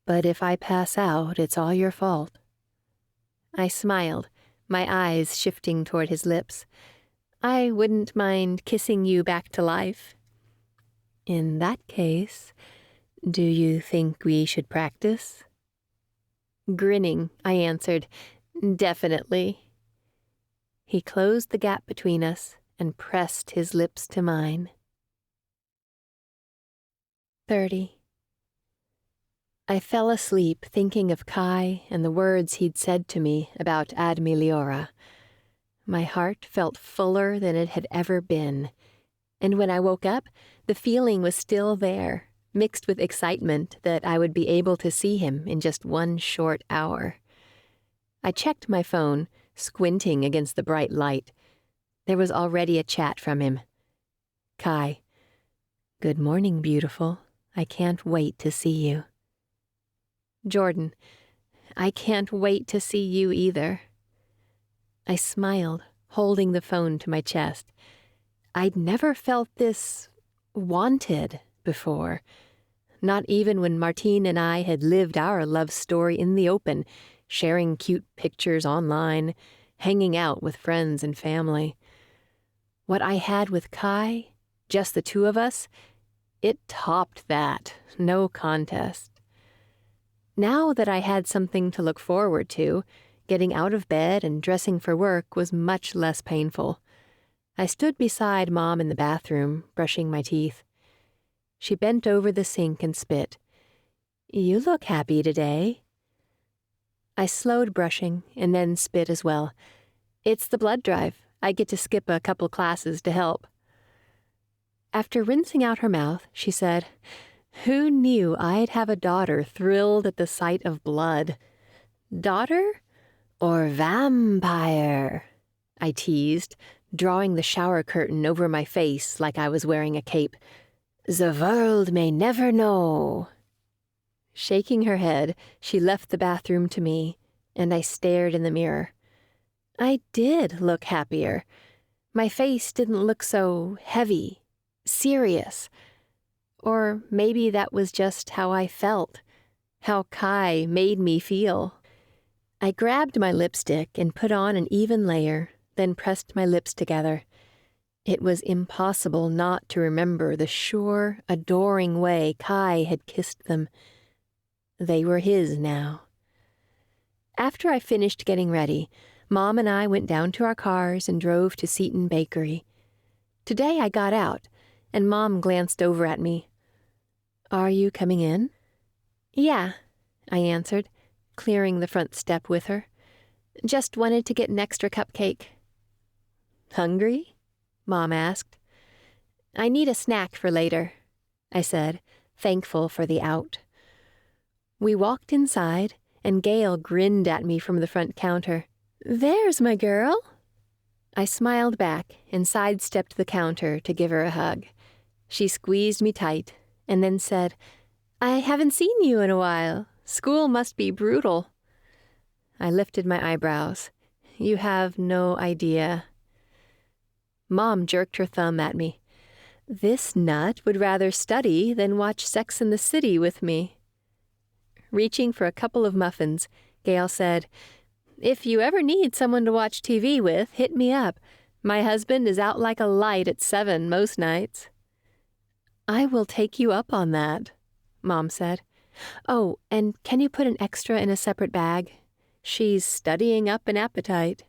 Speaker 1: But if I pass out, it's all your fault. I smiled, my eyes shifting toward his lips. I wouldn't mind kissing you back to life. In that case, do you think we should practice? Grinning, I answered, definitely. He closed the gap between us and pressed his lips to mine. 30. I fell asleep thinking of Kai and the words he'd said to me about Ad Meliora. My heart felt fuller than it had ever been, and when I woke up, the feeling was still there, mixed with excitement that I would be able to see him in just 1 short hour. I checked my phone, squinting against the bright light. There was already a chat from him. Kai, good morning, beautiful. I can't wait to see you. Jordan, I can't wait to see you either. I smiled, holding the phone to my chest. I'd never felt this wanted before, not even when Martine and I had lived our love story in the open, sharing cute pictures online, hanging out with friends and family. What I had with Kai, just the 2 of us, it topped that, no contest. Now that I had something to look forward to, getting out of bed and dressing for work was much less painful. I stood beside Mom in the bathroom, brushing my teeth. She bent over the sink and spit. You look happy today. I slowed brushing and then spit as well. It's the blood drive. I get to skip a couple classes to help. After rinsing out her mouth, she said, Who knew I'd have a daughter thrilled at the sight of blood? Daughter or vampire? I teased, drawing the shower curtain over my face like I was wearing a cape. The world may never know. Shaking her head, she left the bathroom to me, and I stared in the mirror. I did look happier. My face didn't look so heavy, serious. Or maybe that was just how I felt, how Kai made me feel. I grabbed my lipstick and put on an even layer, then pressed my lips together. It was impossible not to remember the sure, adoring way Kai had kissed them. They were his now. After I finished getting ready, Mom and I went down to our cars and drove to Seton Bakery. Today I got out, and Mom glanced over at me. Are you coming in? Yeah, I answered, clearing the front step with her. Just wanted to get an extra cupcake. Hungry? Mom asked. I need a snack for later, I said, thankful for the out. We walked inside, and Gail grinned at me from the front counter. There's my girl. I smiled back and sidestepped the counter to give her a hug. She squeezed me tight, and then said, "I haven't seen you in a while. School must be brutal." I lifted my eyebrows. "You have no idea." Mom jerked her thumb at me. "This nut would rather study than watch Sex and the City with me." Reaching for a couple of muffins, Gail said, "If you ever need someone to watch TV with, hit me up. My husband is out like a light at 7 most nights." "I will take you up on that," Mom said. "Oh, and can you put an extra in a separate bag? She's studying up an appetite."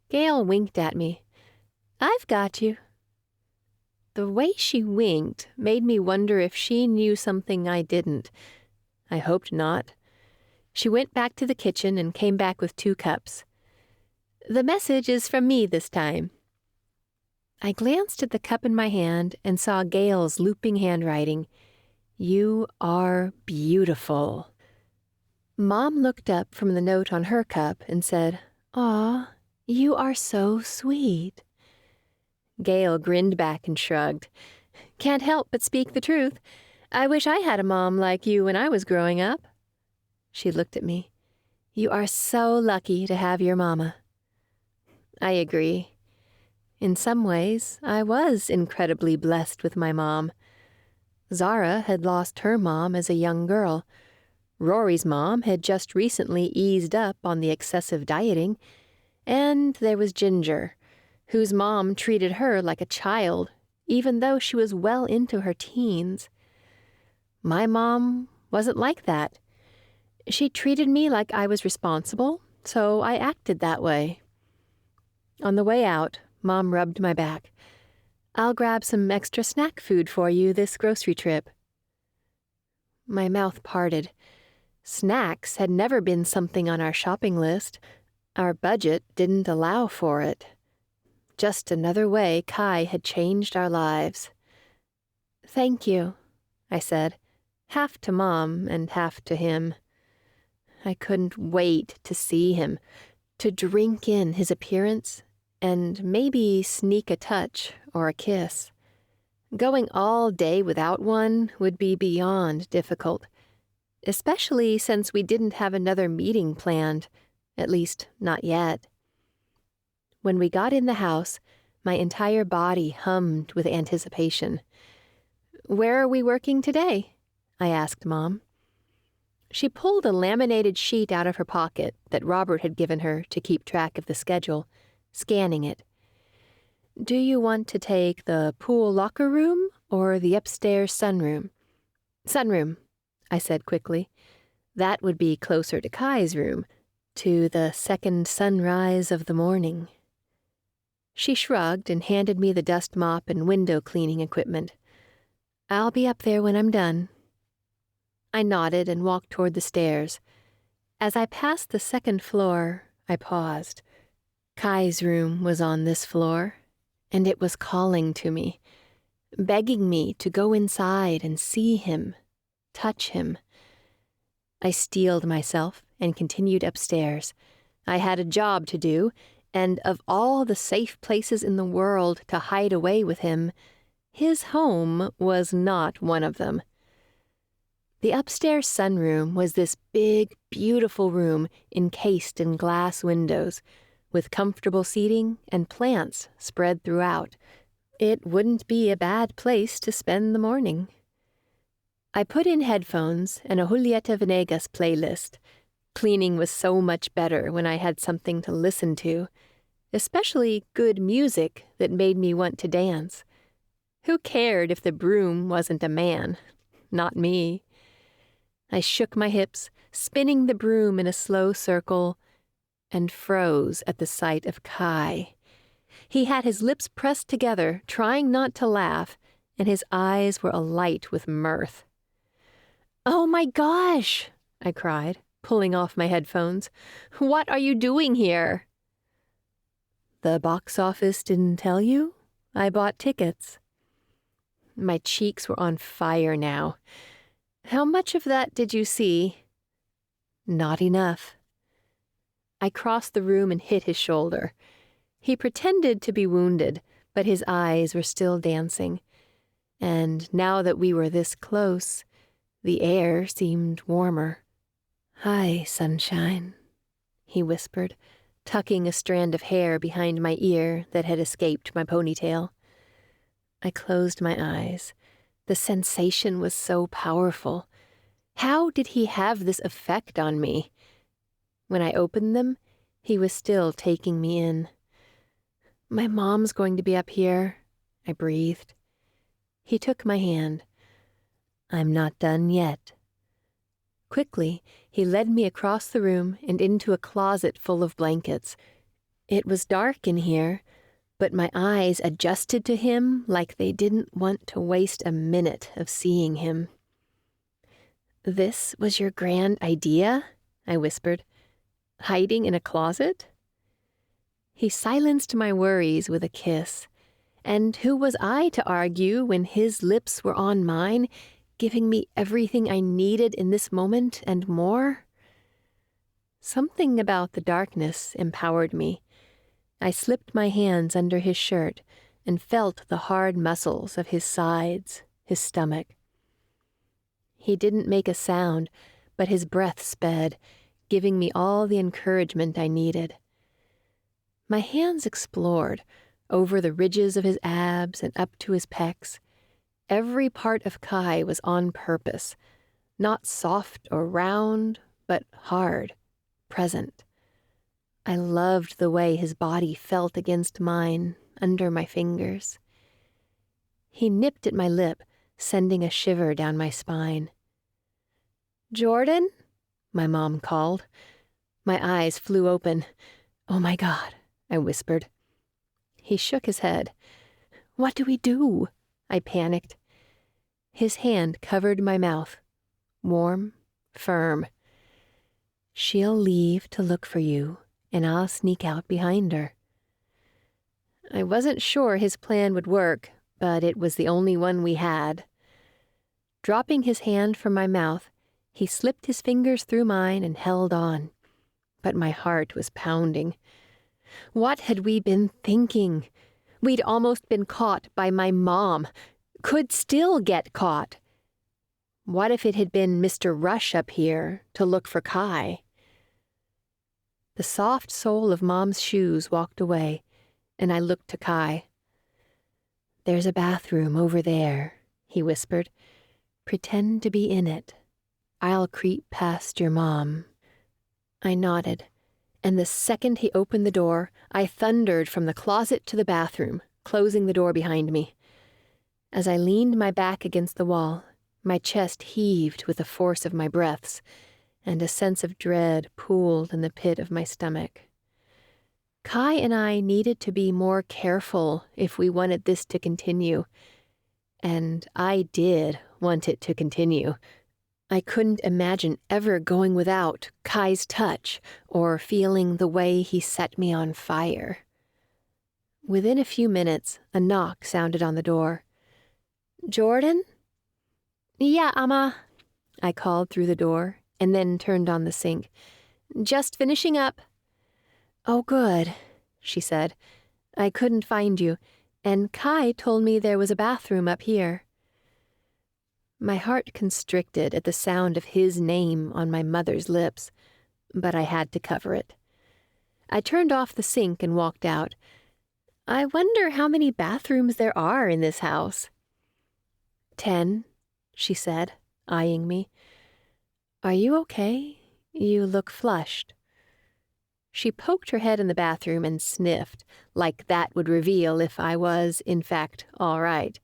Speaker 1: Gail winked at me. "I've got you." The way she winked made me wonder if she knew something I didn't. I hoped not. She went back to the kitchen and came back with 2 cups. "The message is from me this time." I glanced at the cup in my hand and saw Gail's looping handwriting. "You are beautiful." Mom looked up from the note on her cup and said, "Aw, you are so sweet." Gail grinned back and shrugged. "Can't help but speak the truth. I wish I had a mom like you when I was growing up." She looked at me. "You are so lucky to have your mama." I agree. In some ways, I was incredibly blessed with my mom. Zara had lost her mom as a young girl. Rory's mom had just recently eased up on the excessive dieting. And there was Ginger, whose mom treated her like a child, even though she was well into her teens. My mom wasn't like that. She treated me like I was responsible, so I acted that way. On the way out, Mom rubbed my back. "I'll grab some extra snack food for you this grocery trip." My mouth parted. Snacks had never been something on our shopping list. Our budget didn't allow for it. Just another way Kai had changed our lives. "Thank you," I said, half to Mom and half to him. I couldn't wait to see him, to drink in his appearance, and maybe sneak a touch or a kiss. Going all day without one would be beyond difficult, especially since we didn't have another meeting planned, at least not yet. When we got in the house, my entire body hummed with anticipation. "Where are we working today?" I asked Mom. She pulled a laminated sheet out of her pocket that Robert had given her to keep track of the schedule, scanning it. "Do you want to take the pool locker room or the upstairs sunroom?" "Sunroom," I said quickly. That would be closer to Kai's room, to the second sunrise of the morning. She shrugged and handed me the dust mop and window cleaning equipment. "I'll be up there when I'm done." I nodded and walked toward the stairs. As I passed the 2nd floor, I paused. Kai's room was on this floor, and it was calling to me, begging me to go inside and see him, touch him. I steeled myself and continued upstairs. I had a job to do, and of all the safe places in the world to hide away with him, his home was not one of them. The upstairs sunroom was this big, beautiful room encased in glass windows, with comfortable seating and plants spread throughout. It wouldn't be a bad place to spend the morning. I put in headphones and a Julieta Venegas playlist. Cleaning was so much better when I had something to listen to, especially good music that made me want to dance. Who cared if the broom wasn't a man? Not me. I shook my hips, spinning the broom in a slow circle, and froze at the sight of Kai. He had his lips pressed together, trying not to laugh, and his eyes were alight with mirth. "Oh my gosh!" I cried, pulling off my headphones. "What are you doing here?" "The box office didn't tell you? I bought tickets." My cheeks were on fire now. "How much of that did you see?" "Not enough." I crossed the room and hit his shoulder. He pretended to be wounded, but his eyes were still dancing. and now that we were this close, the air seemed warmer. "Hi, sunshine," he whispered, tucking a strand of hair behind my ear that had escaped my ponytail. I closed my eyes. The sensation was so powerful. How did he have this effect on me? When I opened them, he was still taking me in. "My mom's going to be up here," I breathed. He took my hand. "I'm not done yet." Quickly, he led me across the room and into a closet full of blankets. It was dark in here, but my eyes adjusted to him like they didn't want to waste a minute of seeing him. "This was your grand idea?" I whispered. "Hiding in a closet?" He silenced my worries with a kiss. And who was I to argue when his lips were on mine, giving me everything I needed in this moment and more? Something about the darkness empowered me. I slipped my hands under his shirt and felt the hard muscles of his sides, his stomach. He didn't make a sound, but his breath sped, giving me all the encouragement I needed. My hands explored, over the ridges of his abs and up to his pecs. Every part of Kai was on purpose, not soft or round, but hard, present. I loved the way his body felt against mine, under my fingers. He nipped at my lip, sending a shiver down my spine. "Jordan?" my mom called. My eyes flew open. "Oh my God," I whispered. He shook his head. "What do we do?" I panicked. His hand covered my mouth. Warm, firm. "She'll leave to look for you, and I'll sneak out behind her." I wasn't sure his plan would work, but it was the only one we had. Dropping his hand from my mouth, he slipped his fingers through mine and held on. But my heart was pounding. What had we been thinking? We'd almost been caught by my mom. Could still get caught. What if it had been Mr. Rush up here to look for Kai? The soft sole of Mom's shoes walked away, and I looked to Kai. "There's a bathroom over there," he whispered. "Pretend to be in it. I'll creep past your mom." I nodded. And the second he opened the door, I thundered from the closet to the bathroom, closing the door behind me. As I leaned my back against the wall, my chest heaved with the force of my breaths, and a sense of dread pooled in the pit of my stomach. Kai and I needed to be more careful if we wanted this to continue. And I did want it to continue. I couldn't imagine ever going without Kai's touch or feeling the way he set me on fire. Within a few minutes, a knock sounded on the door. "Jordan?" "Yeah, Amma," I called through the door and then turned on the sink. "Just finishing up." "Oh, good," she said. "I couldn't find you, and Kai told me there was a bathroom up here." My heart constricted at the sound of his name on my mother's lips, but I had to cover it. I turned off the sink and walked out. I wonder how many bathrooms there are in this house. 10, she said, eyeing me. "Are you okay? You look flushed." She poked her head in the bathroom and sniffed, like that would reveal if I was, in fact, all right.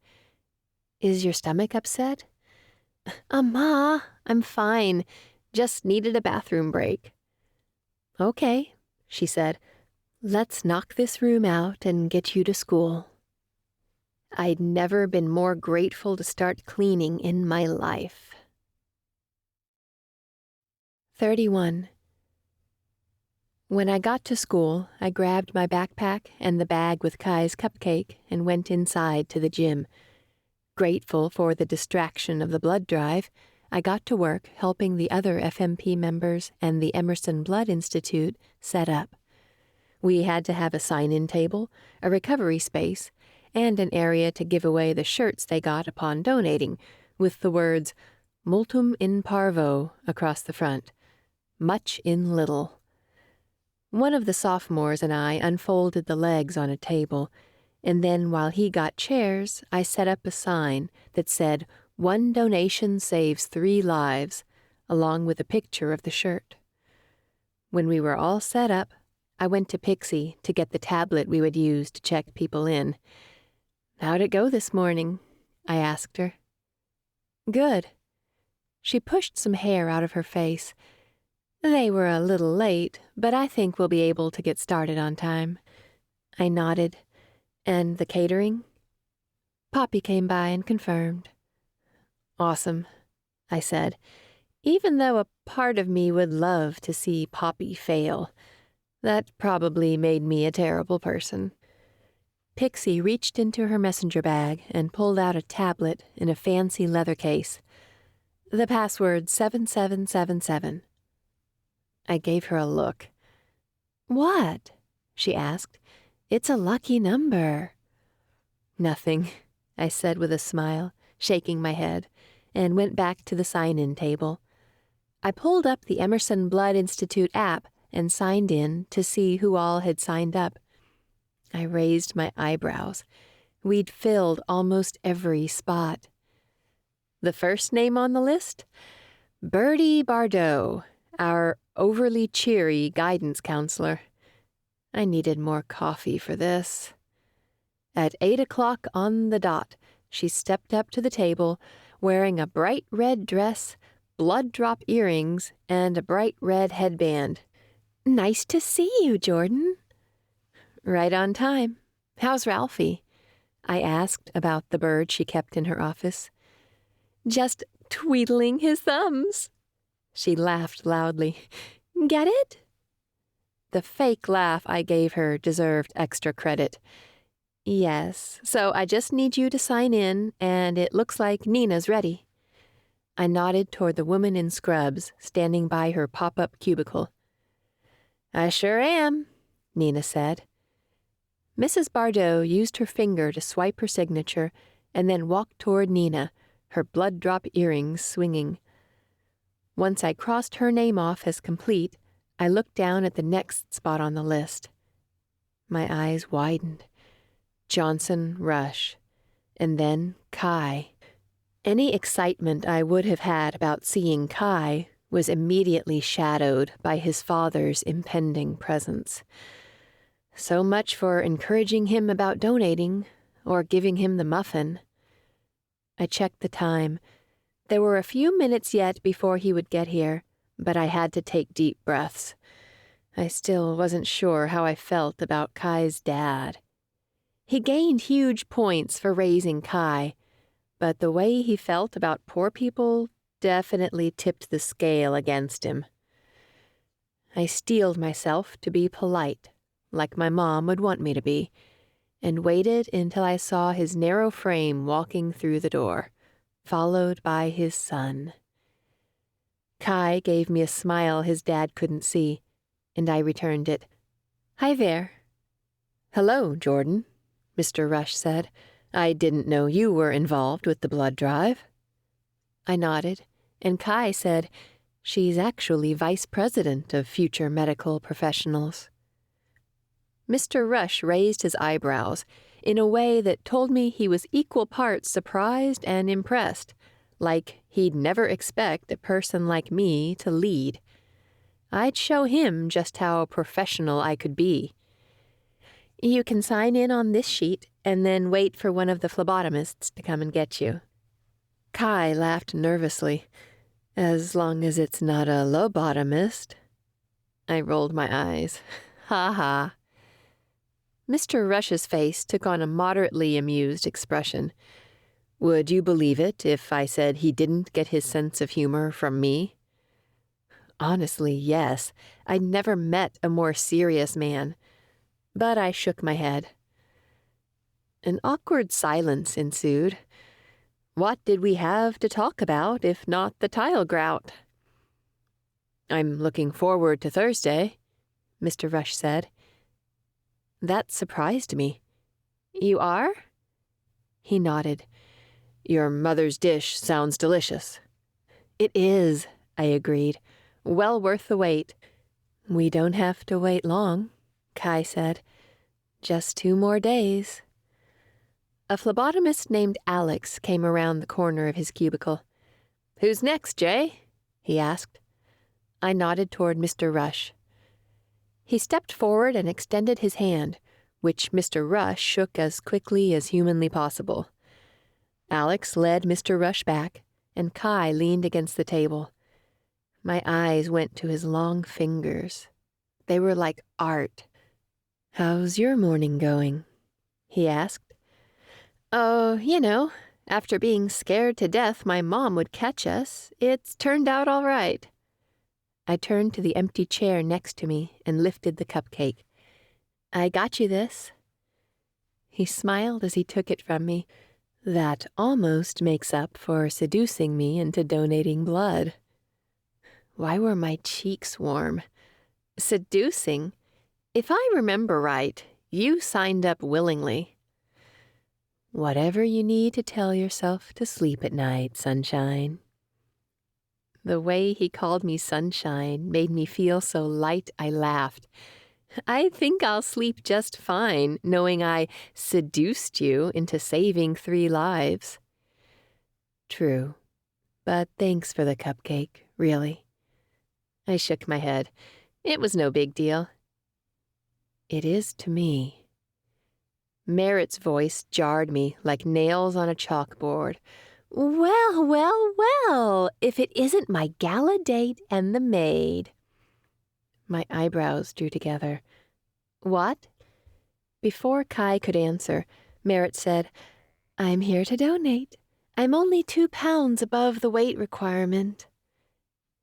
Speaker 1: "Is your stomach upset?" "Ma, I'm fine. Just needed a bathroom break." "Okay," she said. "Let's knock this room out and get you to school." I'd never been more grateful to start cleaning in my life. 31. When I got to school, I grabbed my backpack and the bag with Kai's cupcake and went inside to the gym. Grateful for the distraction of the blood drive, I got to work helping the other FMP members and the Emerson Blood Institute set up. We had to have a sign-in table, a recovery space, and an area to give away the shirts they got upon donating, with the words "Multum in parvo" across the front. Much in little. One of the sophomores and I unfolded the legs on a table, and then while he got chairs, I set up a sign that said, "One donation saves 3 lives," along with a picture of the shirt. When we were all set up, I went to Pixie to get the tablet we would use to check people in. "How'd it go this morning?" I asked her. "Good." She pushed some hair out of her face. "They were a little late, but I think we'll be able to get started on time." I nodded. "And the catering?" Poppy came by and confirmed. "Awesome," I said, even though a part of me would love to see Poppy fail. That probably made me a terrible person. Pixie reached into her messenger bag and pulled out a tablet in a fancy leather case. The password 7777. I gave her a look. "What?" she asked. "It's a lucky number." "Nothing," I said with a smile, shaking my head, and went back to the sign-in table. I pulled up the Emerson Blood Institute app and signed in to see who all had signed up. I raised my eyebrows. We'd filled almost every spot. The first name on the list? Bertie Bardot, our overly cheery guidance counselor. I needed more coffee for this. At 8 o'clock on the dot, she stepped up to the table, wearing a bright red dress, blood-drop earrings, and a bright red headband. "Nice to see you, Jordan." "Right on time. How's Ralphie?" I asked about the bird she kept in her office. "Just twiddling his thumbs." She laughed loudly. "Get it?" The fake laugh I gave her deserved extra credit. "Yes, so I just need you to sign in, and it looks like Nina's ready." I nodded toward the woman in scrubs standing by her pop-up cubicle. "I sure am," Nina said. Mrs. Bardot used her finger to swipe her signature and then walked toward Nina, her blood-drop earrings swinging. Once I crossed her name off as complete, I looked down at the next spot on the list. My eyes widened. Johnson Rush, and then Kai. Any excitement I would have had about seeing Kai was immediately shadowed by his father's impending presence. So much for encouraging him about donating, or giving him the muffin. I checked the time. There were a few minutes yet before he would get here, but I had to take deep breaths. I still wasn't sure how I felt about Kai's dad. He gained huge points for raising Kai, but the way he felt about poor people definitely tipped the scale against him. I steeled myself to be polite, like my mom would want me to be, and waited until I saw his narrow frame walking through the door, followed by his son. Kai gave me a smile his dad couldn't see, and I returned it. "Hi there." "Hello, Jordan," Mr. Rush said. "I didn't know you were involved with the blood drive." I nodded, and Kai said, "She's actually vice president of future medical professionals." Mr. Rush raised his eyebrows in a way that told me he was equal parts surprised and impressed, like he'd never expect a person like me to lead. I'd show him just how professional I could be. "You can sign in on this sheet and then wait for one of the phlebotomists to come and get you." Kai laughed nervously. "As long as it's not a lobotomist." I rolled my eyes. Ha ha. Mr. Rush's face took on a moderately amused expression. "Would you believe it if I said he didn't get his sense of humor from me?" Honestly, yes. I'd never met a more serious man. But I shook my head. An awkward silence ensued. What did we have to talk about if not the tile grout? "I'm looking forward to Thursday," Mr. Rush said. That surprised me. "You are?" He nodded. Your mother's dish sounds delicious. It is, I agreed. Well worth the wait. We don't have to wait long, Kai said. Just 2 more days. A phlebotomist named Alex came around the corner of his cubicle. Who's next, Jay? He asked. I nodded toward Mr. Rush. He stepped forward and extended his hand, which Mr. Rush shook as quickly as humanly possible. Alex led Mr. Rush back, and Kai leaned against the table. My eyes went to his long fingers. They were like art. How's your morning going? He asked. Oh, after being scared to death my mom would catch us, it's turned out all right. I turned to the empty chair next to me and lifted the cupcake. I got you this. He smiled as he took it from me. That almost makes up for seducing me into donating blood. Why were my cheeks warm? Seducing? If I remember right, you signed up willingly. Whatever you need to tell yourself to sleep at night, sunshine. The way he called me sunshine made me feel so light I laughed. I think I'll sleep just fine, knowing I seduced you into saving 3 lives. True, but thanks for the cupcake, really. I shook my head. It was no big deal. It is to me. Merritt's voice jarred me like nails on a chalkboard. Well, well, well, if it isn't my gala date and the maid. My eyebrows drew together. What? Before Kai could answer, Merritt said, I'm here to donate. I'm only 2 pounds above the weight requirement.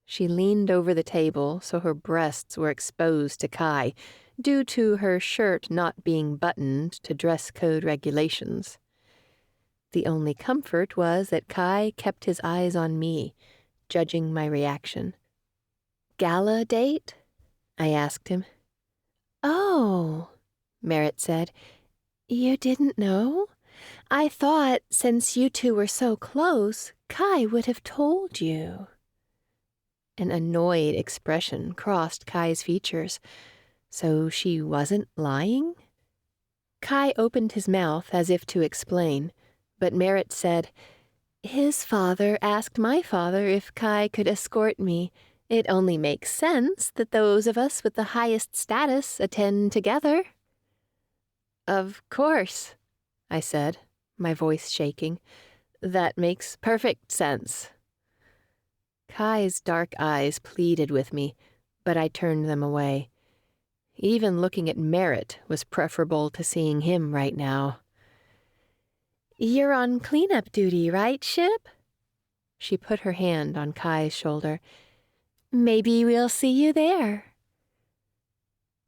Speaker 1: She leaned over the table so her breasts were exposed to Kai, due to her shirt not being buttoned to dress code regulations. The only comfort was that Kai kept his eyes on me, judging my reaction. Gala date? I asked him. Oh, Merritt said. You didn't know? I thought since you 2 were so close, Kai would have told you. An annoyed expression crossed Kai's features. So she wasn't lying? Kai opened his mouth as if to explain, but Merritt said, His father asked my father if Kai could escort me. It only makes sense that those of us with the highest status attend together. Of course, I said, my voice shaking. That makes perfect sense. Kai's dark eyes pleaded with me, but I turned them away. Even looking at Merritt was preferable to seeing him right now. You're on cleanup duty, right, Ship? She put her hand on Kai's shoulder. Maybe we'll see you there.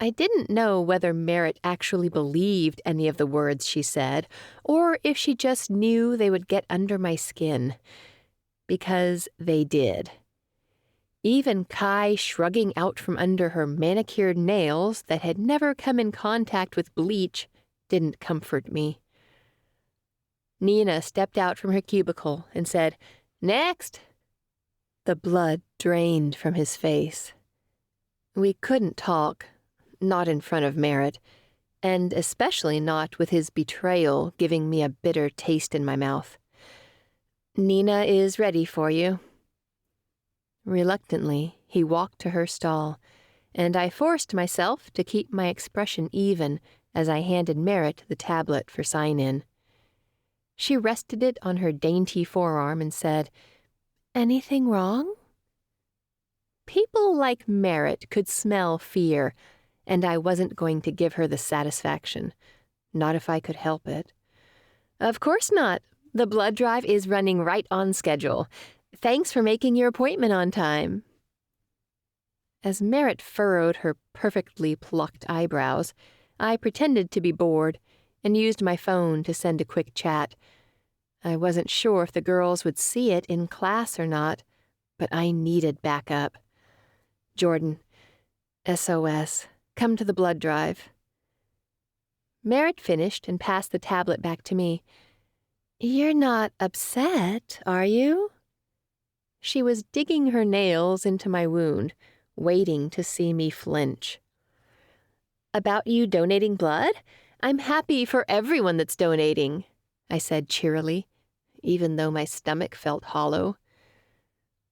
Speaker 1: I didn't know whether Merritt actually believed any of the words she said, or if she just knew they would get under my skin. Because they did. Even Kai shrugging out from under her manicured nails that had never come in contact with bleach didn't comfort me. Nina stepped out from her cubicle and said, Next! The blood drained from his face. We couldn't talk, not in front of Merritt, and especially not with his betrayal giving me a bitter taste in my mouth. Nina is ready for you. Reluctantly, he walked to her stall, and I forced myself to keep my expression even as I handed Merritt the tablet for sign-in. She rested it on her dainty forearm and said, Anything wrong? People like Merritt could smell fear, and I wasn't going to give her the satisfaction, not if I could help it. Of course not. The blood drive is running right on schedule. Thanks for making your appointment on time. As Merritt furrowed her perfectly plucked eyebrows, I pretended to be bored and used my phone to send a quick chat. I wasn't sure if the girls would see it in class or not, but I needed backup. Jordan, SOS, come to the blood drive. Merritt finished and passed the tablet back to me. You're not upset, are you? She was digging her nails into my wound, waiting to see me flinch. About you donating blood? I'm happy for everyone that's donating, I said cheerily, even though my stomach felt hollow.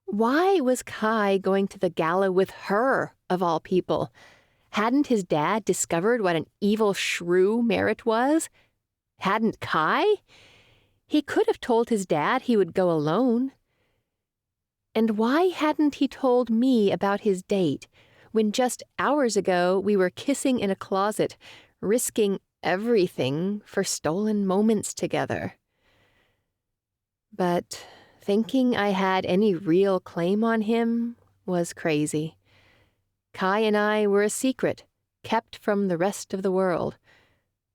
Speaker 1: Why was Kai going to the gala with her, of all people? Hadn't his dad discovered what an evil shrew Merritt was? Hadn't Kai? He could have told his dad he would go alone. And why hadn't he told me about his date, when just hours ago we were kissing in a closet, risking everything for stolen moments together? But thinking I had any real claim on him was crazy. Kai and I were a secret, kept from the rest of the world.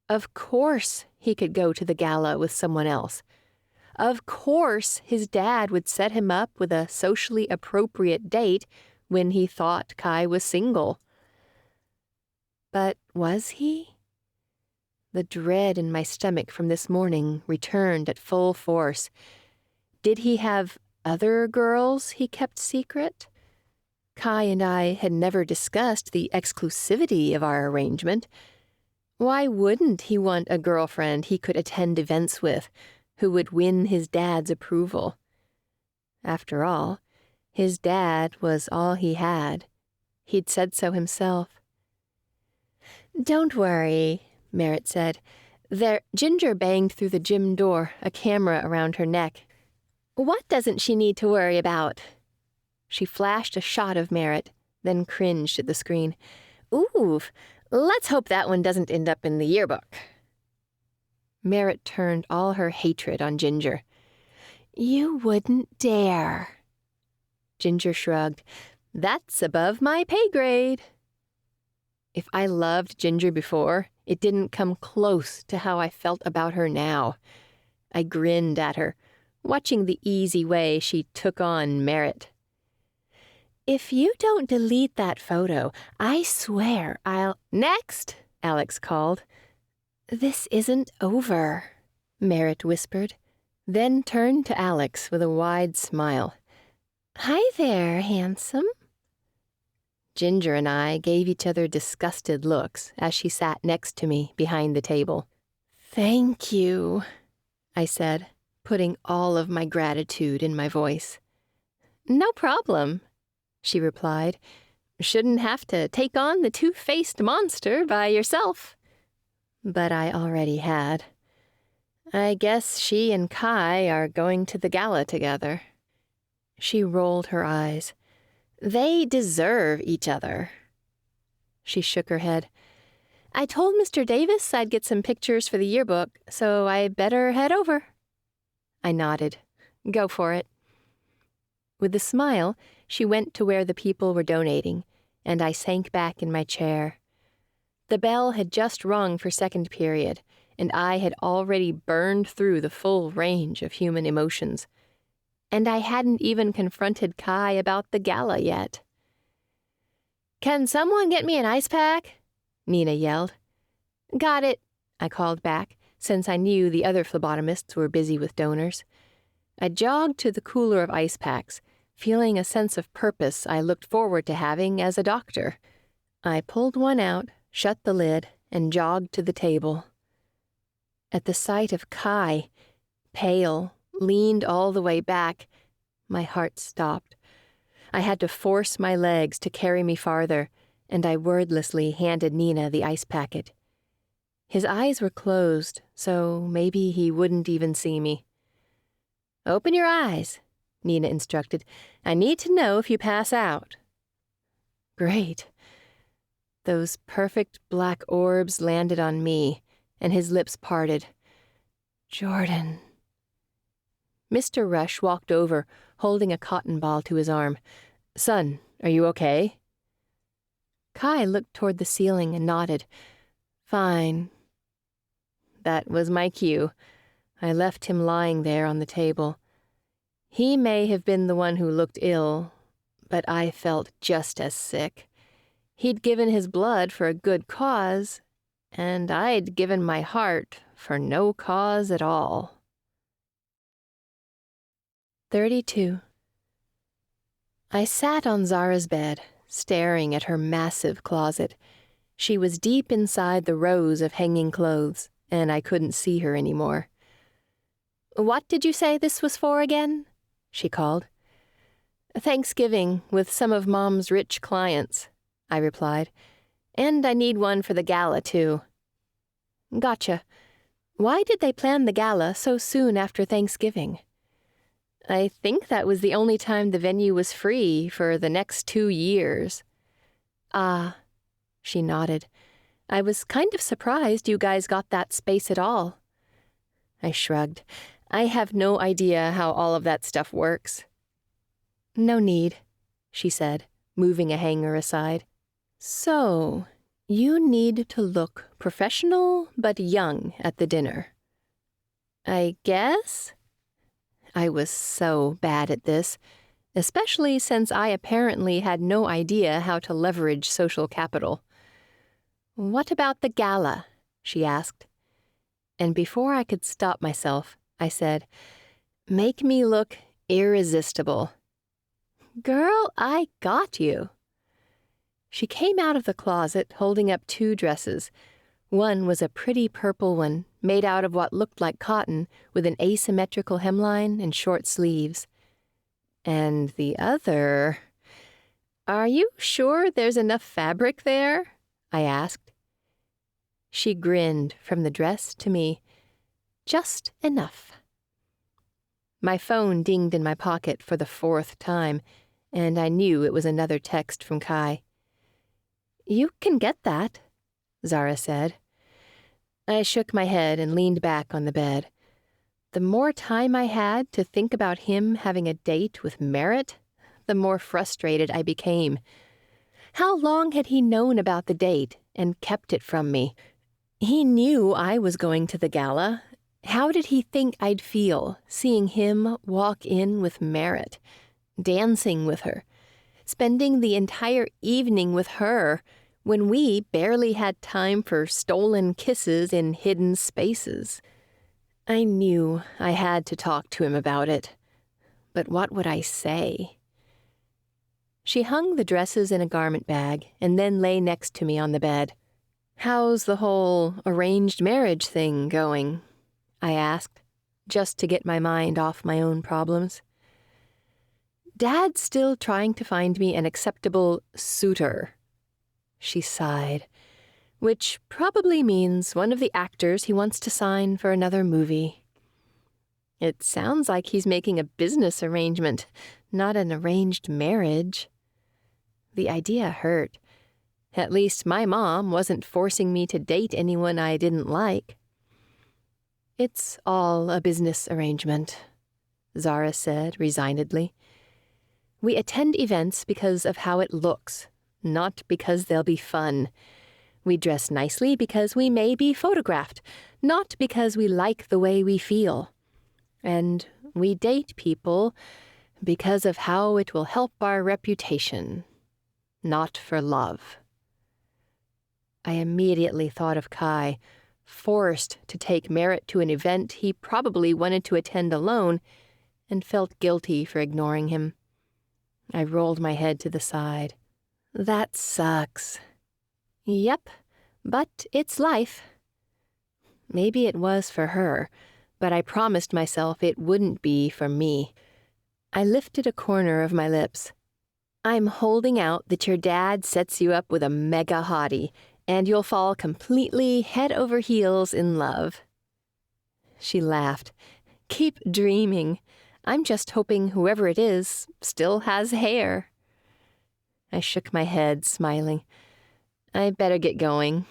Speaker 1: Of course he could go to the gala with someone else. Of course his dad would set him up with a socially appropriate date when he thought Kai was single. But was he? The dread in my stomach from this morning returned at full force. Did he have other girls he kept secret? Kai and I had never discussed the exclusivity of our arrangement. Why wouldn't he want a girlfriend he could attend events with, who would win his dad's approval? After all, his dad was all he had. He'd said so himself. "Don't worry," Merritt said. Ginger banged through the gym door, a camera around her neck. "What doesn't she need to worry about?" She flashed a shot of Merritt, then cringed at the screen. "Oof, let's hope that one doesn't end up in the yearbook." Merritt turned all her hatred on Ginger. "You wouldn't dare." Ginger shrugged. "That's above my pay grade." If I loved Ginger before, it didn't come close to how I felt about her now. I grinned at her, watching the easy way she took on Merritt. "If you don't delete that photo, I swear I'll—" "Next," Alex called. "This isn't over," Merritt whispered, then turned to Alex with a wide smile. "Hi there, handsome." Ginger and I gave each other disgusted looks as she sat next to me behind the table. "Thank you," I said, putting all of my gratitude in my voice. "No problem," she replied. "Shouldn't have to take on the two-faced monster by yourself." But I already had. I guess she and Kai are going to the gala together. She rolled her eyes. They deserve each other. She shook her head. "I told Mr. Davis I'd get some pictures for the yearbook, so I better head over." I nodded. "Go for it." With a smile, she went to where the people were donating, and I sank back in my chair. The bell had just rung for second period, and I had already burned through the full range of human emotions. And I hadn't even confronted Kai about the gala yet. "Can someone get me an ice pack?" Nina yelled. "Got it," I called back, since I knew the other phlebotomists were busy with donors. I jogged to the cooler of ice packs, feeling a sense of purpose I looked forward to having as a doctor. I pulled one out, shut the lid, and jogged to the table. At the sight of Kai, pale, leaned all the way back, my heart stopped. I had to force my legs to carry me farther, and I wordlessly handed Nina the ice packet. His eyes were closed, so maybe he wouldn't even see me. "Open your eyes," Nina instructed. "I need to know if you pass out." Great. Those perfect black orbs landed on me, and his lips parted. "Jordan." Mr. Rush walked over, holding a cotton ball to his arm. "Son, are you okay?" Kai looked toward the ceiling and nodded. "Fine." That was my cue. I left him lying there on the table. He may have been the one who looked ill, but I felt just as sick. He'd given his blood for a good cause, and I'd given my heart for no cause at all. 32. I sat on Zara's bed, staring at her massive closet. She was deep inside the rows of hanging clothes, and I couldn't see her anymore. "What did you say this was for again?" she called. "Thanksgiving with some of Mom's rich clients," I replied. "And I need one for the gala, too." "Gotcha. Why did they plan the gala so soon after Thanksgiving?" "I think that was the only time the venue was free for the next 2 years." "Ah," she nodded. "I was kind of surprised you guys got that space at all." I shrugged. I have no idea how all of that stuff works. "No need," she said, moving a hanger aside. "So, you need to look professional but young at the dinner." "I guess?" I was so bad at this, especially since I apparently had no idea how to leverage social capital. "What about the gala?" she asked. And before I could stop myself, I said, "Make me look irresistible." "Girl, I got you." She came out of the closet holding up 2 dresses. One was a pretty purple one, made out of what looked like cotton, with an asymmetrical hemline and short sleeves. And the other... "Are you sure there's enough fabric there?" I asked. She grinned from the dress to me. "Just enough." My phone dinged in my pocket for the 4th time, and I knew it was another text from Kai. "You can get that," Zara said. I shook my head and leaned back on the bed. The more time I had to think about him having a date with Merritt, the more frustrated I became. How long had he known about the date and kept it from me? He knew I was going to the gala. How did he think I'd feel seeing him walk in with Merritt, dancing with her, spending the entire evening with her when we barely had time for stolen kisses in hidden spaces? I knew I had to talk to him about it, but what would I say? She hung the dresses in a garment bag and then lay next to me on the bed. "How's the whole arranged marriage thing going?" I asked, just to get my mind off my own problems. "Dad's still trying to find me an acceptable suitor." She sighed, "which probably means one of the actors he wants to sign for another movie." It sounds like he's making a business arrangement, not an arranged marriage. The idea hurt. At least my mom wasn't forcing me to date anyone I didn't like. "It's all a business arrangement," Zara said resignedly. "We attend events because of how it looks, not because they'll be fun. We dress nicely because we may be photographed, not because we like the way we feel. And we date people because of how it will help our reputation, not for love." I immediately thought of Kai, forced to take Merritt to an event he probably wanted to attend alone, and felt guilty for ignoring him. I rolled my head to the side. "That sucks." "Yep, but it's life." Maybe it was for her, but I promised myself it wouldn't be for me. I lifted a corner of my lips. "I'm holding out that your dad sets you up with a mega hottie, and you'll fall completely head over heels in love." She laughed. "Keep dreaming. I'm just hoping whoever it is still has hair." I shook my head, smiling. "I better get going,"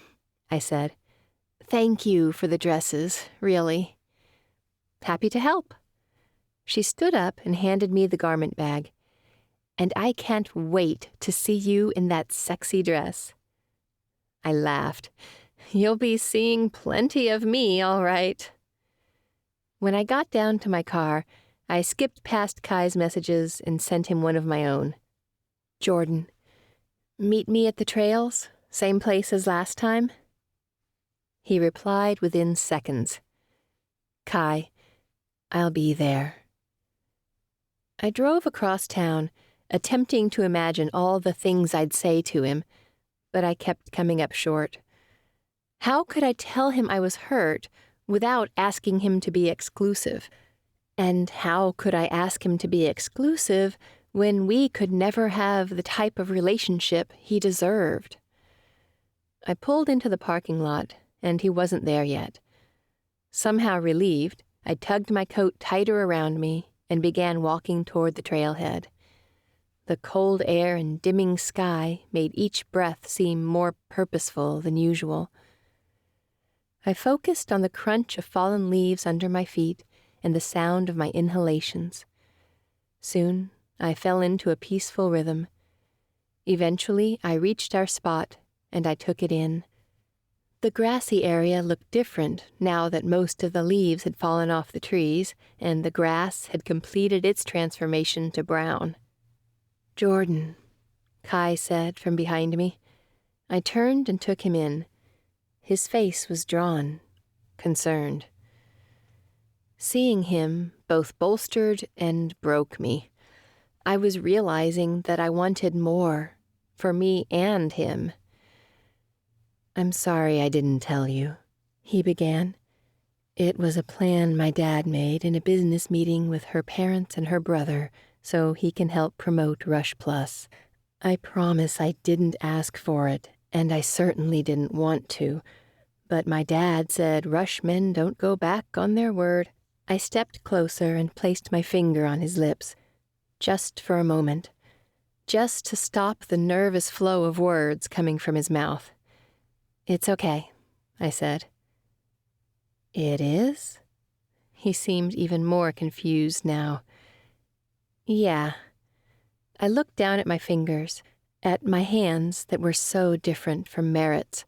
Speaker 1: I said. "Thank you for the dresses, really." "Happy to help." She stood up and handed me the garment bag. "And I can't wait to see you in that sexy dress." I laughed. "You'll be seeing plenty of me, all right." When I got down to my car, I skipped past Kai's messages and sent him one of my own. "Jordan, meet me at the trails, same place as last time?" He replied within seconds. "Kai, I'll be there." I drove across town, attempting to imagine all the things I'd say to him, but I kept coming up short. How could I tell him I was hurt without asking him to be exclusive? And how could I ask him to be exclusive when we could never have the type of relationship he deserved? I pulled into the parking lot, and he wasn't there yet. Somehow relieved, I tugged my coat tighter around me and began walking toward the trailhead. The cold air and dimming sky made each breath seem more purposeful than usual. I focused on the crunch of fallen leaves under my feet and the sound of my inhalations. Soon, I fell into a peaceful rhythm. Eventually, I reached our spot, and I took it in. The grassy area looked different now that most of the leaves had fallen off the trees and the grass had completed its transformation to brown. "Jordan," Kai said from behind me. I turned and took him in. His face was drawn, concerned. Seeing him both bolstered and broke me. I was realizing that I wanted more, for me and him. "I'm sorry I didn't tell you," he began. "It was a plan my dad made in a business meeting with her parents and her brother so he can help promote Rush Plus. I promise I didn't ask for it, and I certainly didn't want to. But my dad said Rush men don't go back on their word." I stepped closer and placed my finger on his lips, just for a moment, just to stop the nervous flow of words coming from his mouth. "It's okay," I said. "It is?" He seemed even more confused now. "Yeah." I looked down at my fingers, at my hands that were so different from Merritt's.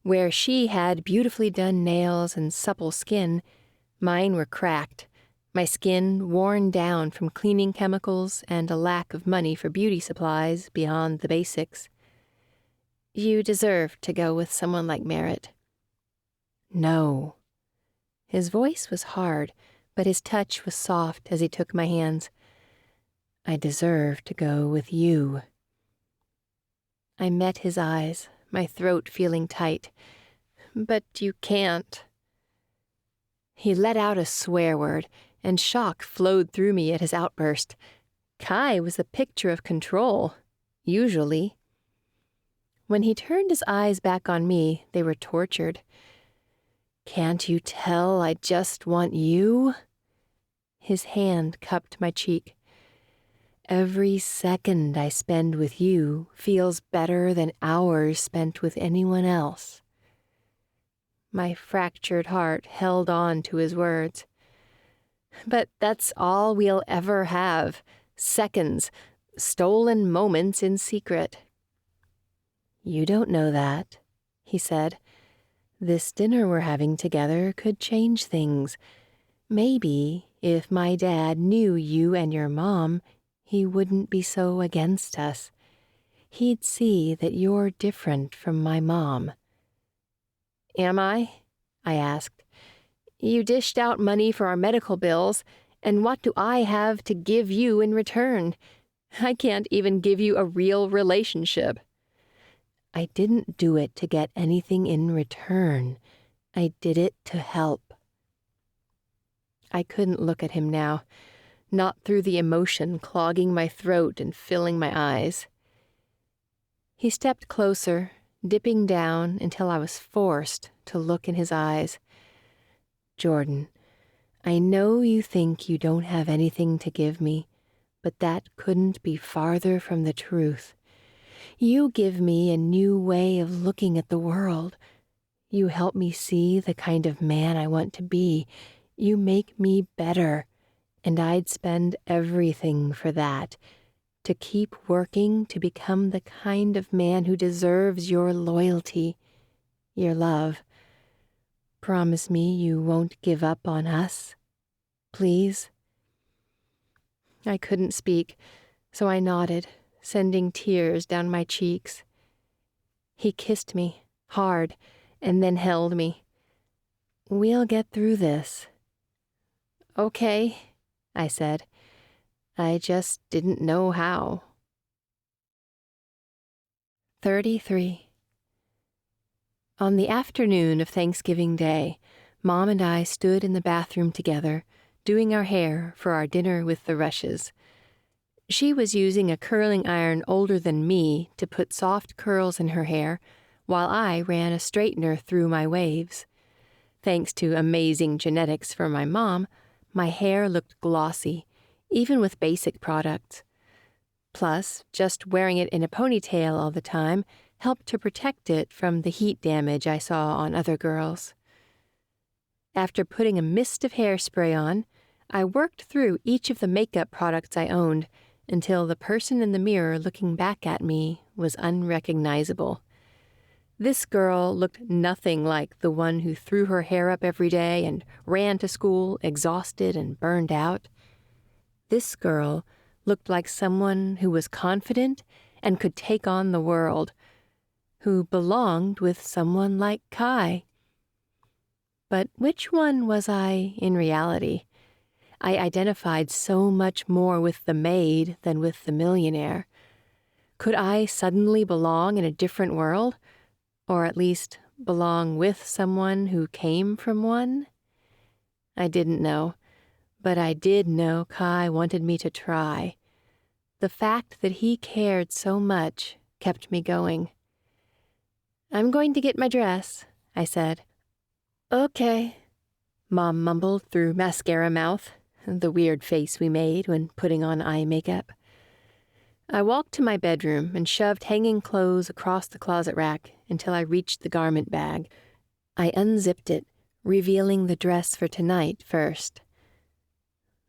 Speaker 1: Where she had beautifully done nails and supple skin, mine were cracked, my skin worn down from cleaning chemicals and a lack of money for beauty supplies beyond the basics. "You deserve to go with someone like Merritt." "No." His voice was hard, but his touch was soft as he took my hands. "I deserve to go with you." I met his eyes, my throat feeling tight. "But you can't." He let out a swear word, and shock flowed through me at his outburst. Kai was the picture of control, usually. When he turned his eyes back on me, they were tortured. "Can't you tell I just want you?" His hand cupped my cheek. "Every second I spend with you feels better than hours spent with anyone else." My fractured heart held on to his words. "But that's all we'll ever have. Seconds, stolen moments in secret." "You don't know that," he said. "This dinner we're having together could change things. Maybe if my dad knew you and your mom, he wouldn't be so against us. He'd see that you're different from my mom." "Am I?" I asked. "You dished out money for our medical bills, and what do I have to give you in return? I can't even give you a real relationship." "I didn't do it to get anything in return. I did it to help." I couldn't look at him now, not through the emotion clogging my throat and filling my eyes. He stepped closer, dipping down until I was forced to look in his eyes. "Jordan, I know you think you don't have anything to give me, but that couldn't be farther from the truth. You give me a new way of looking at the world. You help me see the kind of man I want to be. You make me better, and I'd spend everything for that, to keep working to become the kind of man who deserves your loyalty, your love. Promise me you won't give up on us, please?" I couldn't speak, so I nodded, sending tears down my cheeks. He kissed me, hard, and then held me. "We'll get through this." "Okay," I said. I just didn't know how. 33. On the afternoon of Thanksgiving Day, Mom and I stood in the bathroom together, doing our hair for our dinner with the Rushes. She was using a curling iron older than me to put soft curls in her hair, while I ran a straightener through my waves. Thanks to amazing genetics from my mom, my hair looked glossy, even with basic products. Plus, just wearing it in a ponytail all the time helped to protect it from the heat damage I saw on other girls. After putting a mist of hairspray on, I worked through each of the makeup products I owned until the person in the mirror looking back at me was unrecognizable. This girl looked nothing like the one who threw her hair up every day and ran to school exhausted and burned out. This girl looked like someone who was confident and could take on the world, who belonged with someone like Kai. But which one was I in reality? I identified so much more with the maid than with the millionaire. Could I suddenly belong in a different world? Or at least belong with someone who came from one? I didn't know, but I did know Kai wanted me to try. The fact that he cared so much kept me going. "I'm going to get my dress," I said. "Okay," Mom mumbled through mascara mouth, the weird face we made when putting on eye makeup. I walked to my bedroom and shoved hanging clothes across the closet rack until I reached the garment bag. I unzipped it, revealing the dress for tonight first.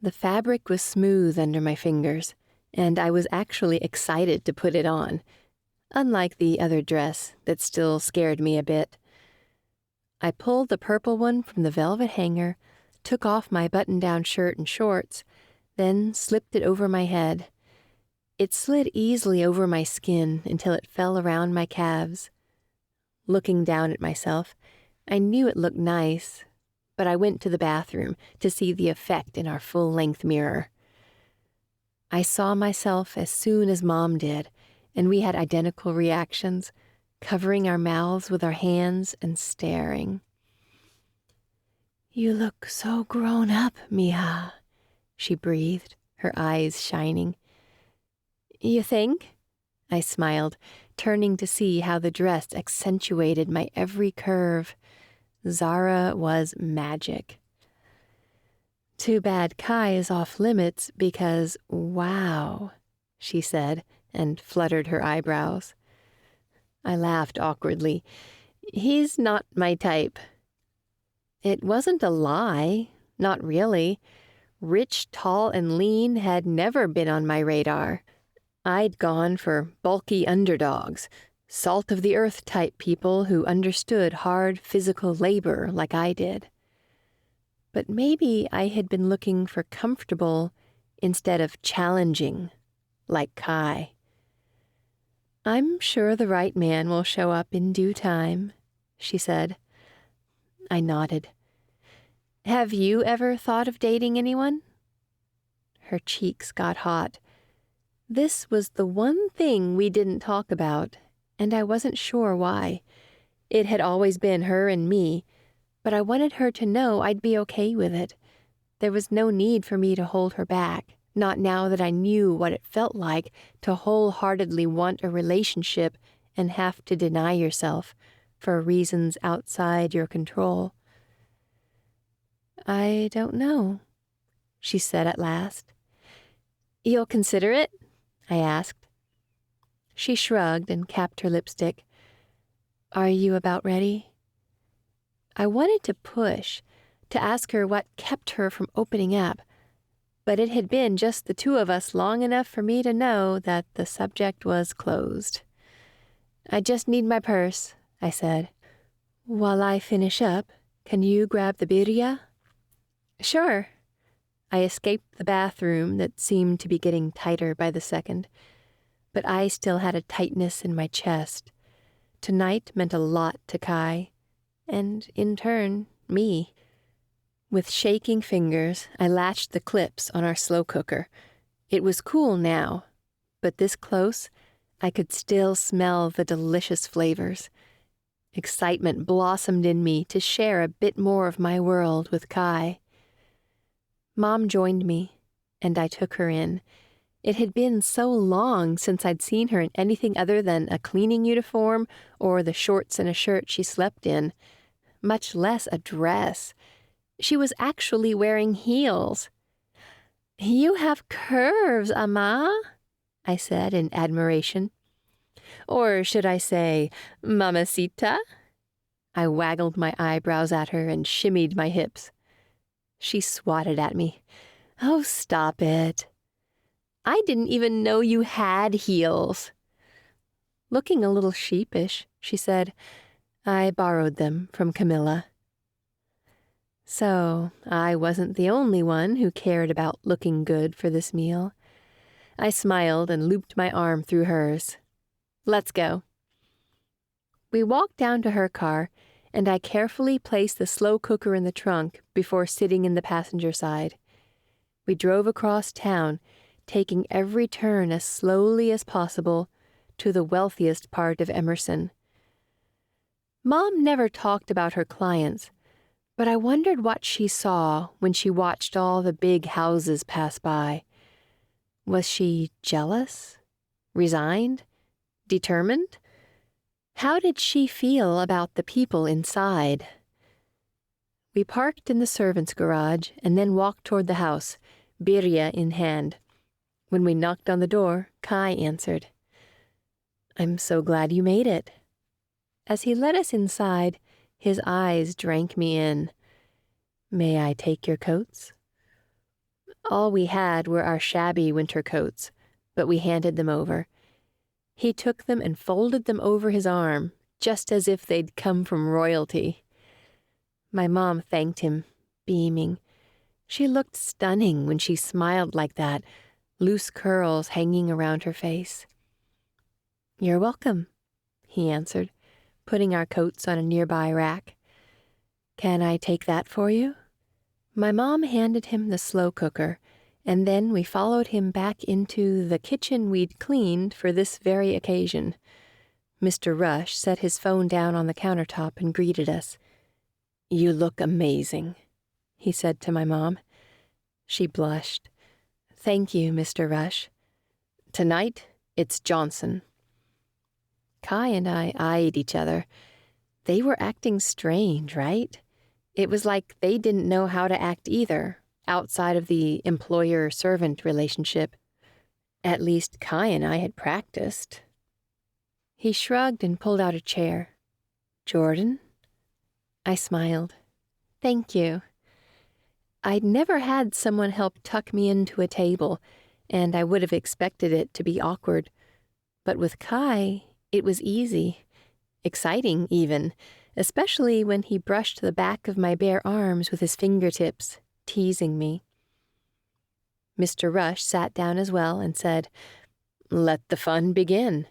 Speaker 1: The fabric was smooth under my fingers, and I was actually excited to put it on, unlike the other dress that still scared me a bit. I pulled the purple one from the velvet hanger, took off my button-down shirt and shorts, then slipped it over my head. It slid easily over my skin until it fell around my calves. Looking down at myself, I knew it looked nice, but I went to the bathroom to see the effect in our full-length mirror. I saw myself as soon as Mom did, and we had identical reactions, covering our mouths with our hands and staring. "You look so grown up, Mija," she breathed, her eyes shining. "You think?" I smiled, turning to see how the dress accentuated my every curve. Zara was magic. "Too bad Kai is off limits because, wow," she said, and fluttered her eyebrows. I laughed awkwardly. "He's not my type." It wasn't a lie, not really. Rich, tall, and lean had never been on my radar. I'd gone for bulky underdogs, salt-of-the-earth type people who understood hard physical labor like I did. But maybe I had been looking for comfortable instead of challenging, like Kai. "I'm sure the right man will show up in due time," she said. I nodded. "Have you ever thought of dating anyone?" Her cheeks got hot. This was the one thing we didn't talk about, and I wasn't sure why. It had always been her and me, but I wanted her to know I'd be okay with it. There was no need for me to hold her back, not now that I knew what it felt like to wholeheartedly want a relationship and have to deny yourself for reasons outside your control. "I don't know," she said at last. "You'll consider it?" I asked. She shrugged and capped her lipstick. "Are you about ready?" I wanted to push, to ask her what kept her from opening up, but it had been just the two of us long enough for me to know that the subject was closed. "I just need my purse," I said. "While I finish up, can you grab the birria?" "Sure." I escaped the bathroom that seemed to be getting tighter by the second, but I still had a tightness in my chest. Tonight meant a lot to Kai, and in turn, me. With shaking fingers, I latched the clips on our slow cooker. It was cool now, but this close, I could still smell the delicious flavors. Excitement blossomed in me to share a bit more of my world with Kai. Mom joined me, and I took her in. It had been so long since I'd seen her in anything other than a cleaning uniform or the shorts and a shirt she slept in, much less a dress. She was actually wearing heels. "You have curves, Ama," I said in admiration. Or should I say, "Mamacita"? I waggled my eyebrows at her and shimmied my hips. She swatted at me. "Oh, stop it. I didn't even know you had heels." Looking a little sheepish, she said, "I borrowed them from Camilla." So I wasn't the only one who cared about looking good for this meal. I smiled and looped my arm through hers. "Let's go." We walked down to her car, and I carefully placed the slow cooker in the trunk before sitting in the passenger side. We drove across town, taking every turn as slowly as possible to the wealthiest part of Emerson. Mom never talked about her clients, but I wondered what she saw when she watched all the big houses pass by. Was she jealous? Resigned? Determined? How did she feel about the people inside? We parked in the servants' garage and then walked toward the house, birria in hand. When we knocked on the door, Kai answered. "I'm so glad you made it." As he led us inside, his eyes drank me in. "May I take your coats?" All we had were our shabby winter coats, but we handed them over. He took them and folded them over his arm, just as if they'd come from royalty. My mom thanked him, beaming. She looked stunning when she smiled like that, loose curls hanging around her face. "You're welcome," he answered, putting our coats on a nearby rack. "Can I take that for you?" My mom handed him the slow cooker, and then we followed him back into the kitchen we'd cleaned for this very occasion. Mr. Rush set his phone down on the countertop and greeted us. "You look amazing," he said to my mom. She blushed. "Thank you, Mr. Rush. Tonight, it's Johnson." Kai and I eyed each other. They were acting strange, right? It was like they didn't know how to act either, outside of the employer-servant relationship. At least Kai and I had practiced. He shrugged and pulled out a chair. "Jordan?" I smiled. "Thank you." I'd never had someone help tuck me into a table, and I would have expected it to be awkward. But with Kai, it was easy. Exciting, even, especially when he brushed the back of my bare arms with his fingertips, teasing me. Mr. Rush sat down as well and said, "Let the fun begin."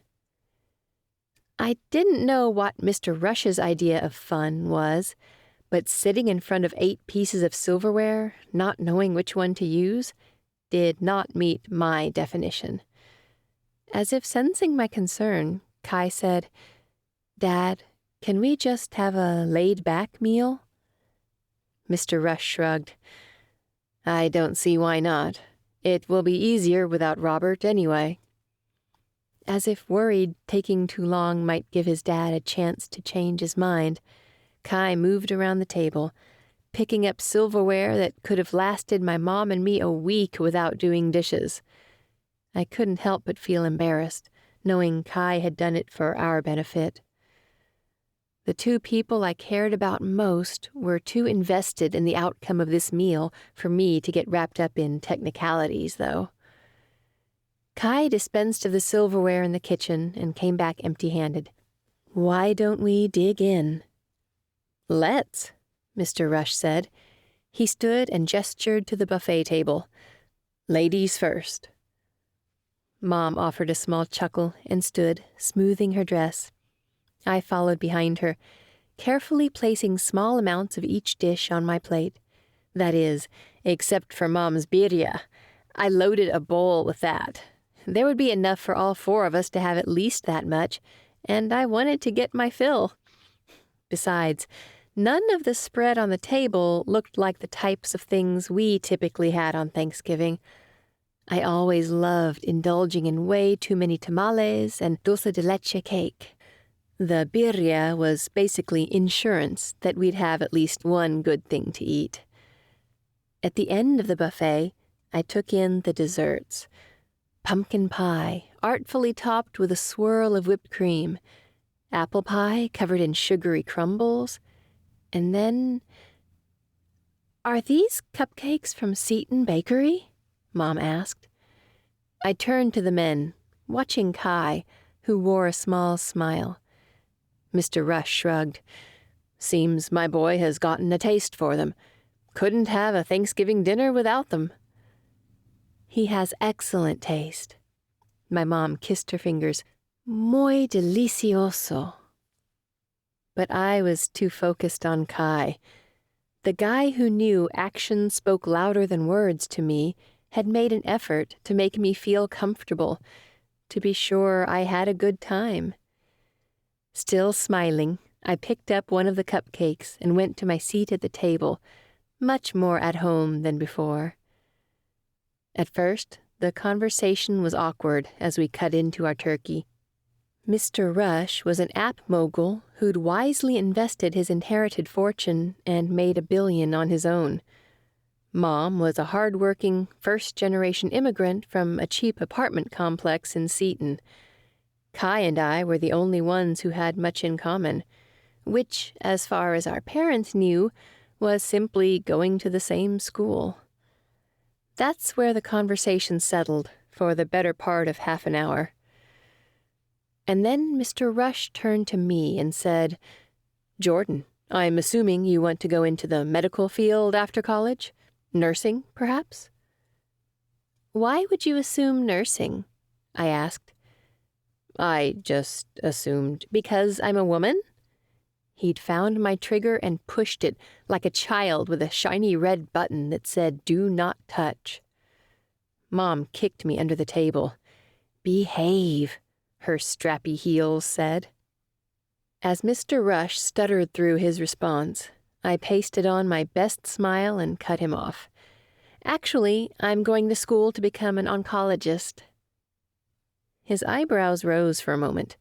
Speaker 1: I didn't know what Mr. Rush's idea of fun was, but sitting in front of 8 pieces of silverware, not knowing which one to use, did not meet my definition. As if sensing my concern, Kai said, "Dad, can we just have a laid-back meal?" Mr. Rush shrugged. "I don't see why not. It will be easier without Robert anyway." As if worried taking too long might give his dad a chance to change his mind, Kai moved around the table, picking up silverware that could have lasted my mom and me a week without doing dishes. I couldn't help but feel embarrassed, knowing Kai had done it for our benefit. The 2 people I cared about most were too invested in the outcome of this meal for me to get wrapped up in technicalities, though. Kai dispensed of the silverware in the kitchen and came back empty-handed. "Why don't we dig in?" "Let's," Mr. Rush said. He stood and gestured to the buffet table. "Ladies first." Mom offered a small chuckle and stood, smoothing her dress. I followed behind her, carefully placing small amounts of each dish on my plate. That is, except for Mom's birria. I loaded a bowl with that. There would be enough for all four of us to have at least that much, and I wanted to get my fill. Besides, none of the spread on the table looked like the types of things we typically had on Thanksgiving. I always loved indulging in way too many tamales and dulce de leche cake. The birria was basically insurance that we'd have at least one good thing to eat. At the end of the buffet, I took in the desserts. Pumpkin pie, artfully topped with a swirl of whipped cream. Apple pie covered in sugary crumbles. And then... "Are these cupcakes from Seton Bakery?" Mom asked. I turned to the men, watching Kai, who wore a small smile. Mr. Rush shrugged. "Seems my boy has gotten a taste for them. Couldn't have a Thanksgiving dinner without them." "He has excellent taste." My mom kissed her fingers. "Muy delicioso." But I was too focused on Kai. The guy who knew action spoke louder than words to me had made an effort to make me feel comfortable, to be sure I had a good time. Still smiling, I picked up one of the cupcakes and went to my seat at the table, much more at home than before. At first, the conversation was awkward as we cut into our turkey. Mr. Rush was an app mogul who'd wisely invested his inherited fortune and made $1 billion on his own. Mom was a hard-working, first-generation immigrant from a cheap apartment complex in Seton. Kai and I were the only ones who had much in common, which, as far as our parents knew, was simply going to the same school. That's where the conversation settled for the better part of half an hour. And then Mr. Rush turned to me and said, "Jordan, I'm assuming you want to go into the medical field after college? Nursing, perhaps?" "Why would you assume nursing?" I asked. "I just assumed because I'm a woman?" He'd found my trigger and pushed it like a child with a shiny red button that said, "Do not touch." Mom kicked me under the table. "Behave," her strappy heels said. As Mr. Rush stuttered through his response, I pasted on my best smile and cut him off. "Actually, I'm going to school to become an oncologist." His eyebrows rose for a moment.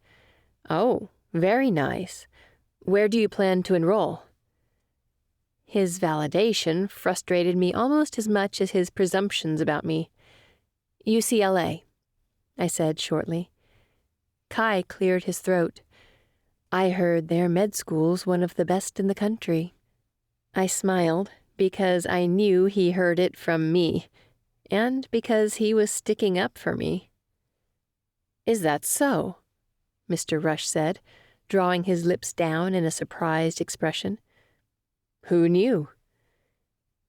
Speaker 1: "Oh, very nice. Where do you plan to enroll?" His validation frustrated me almost as much as his presumptions about me. "UCLA," I said shortly. Kai cleared his throat. "I heard their med school's one of the best in the country." I smiled because I knew he heard it from me, and because he was sticking up for me. "Is that so?" Mr. Rush said, drawing his lips down in a surprised expression. "Who knew?"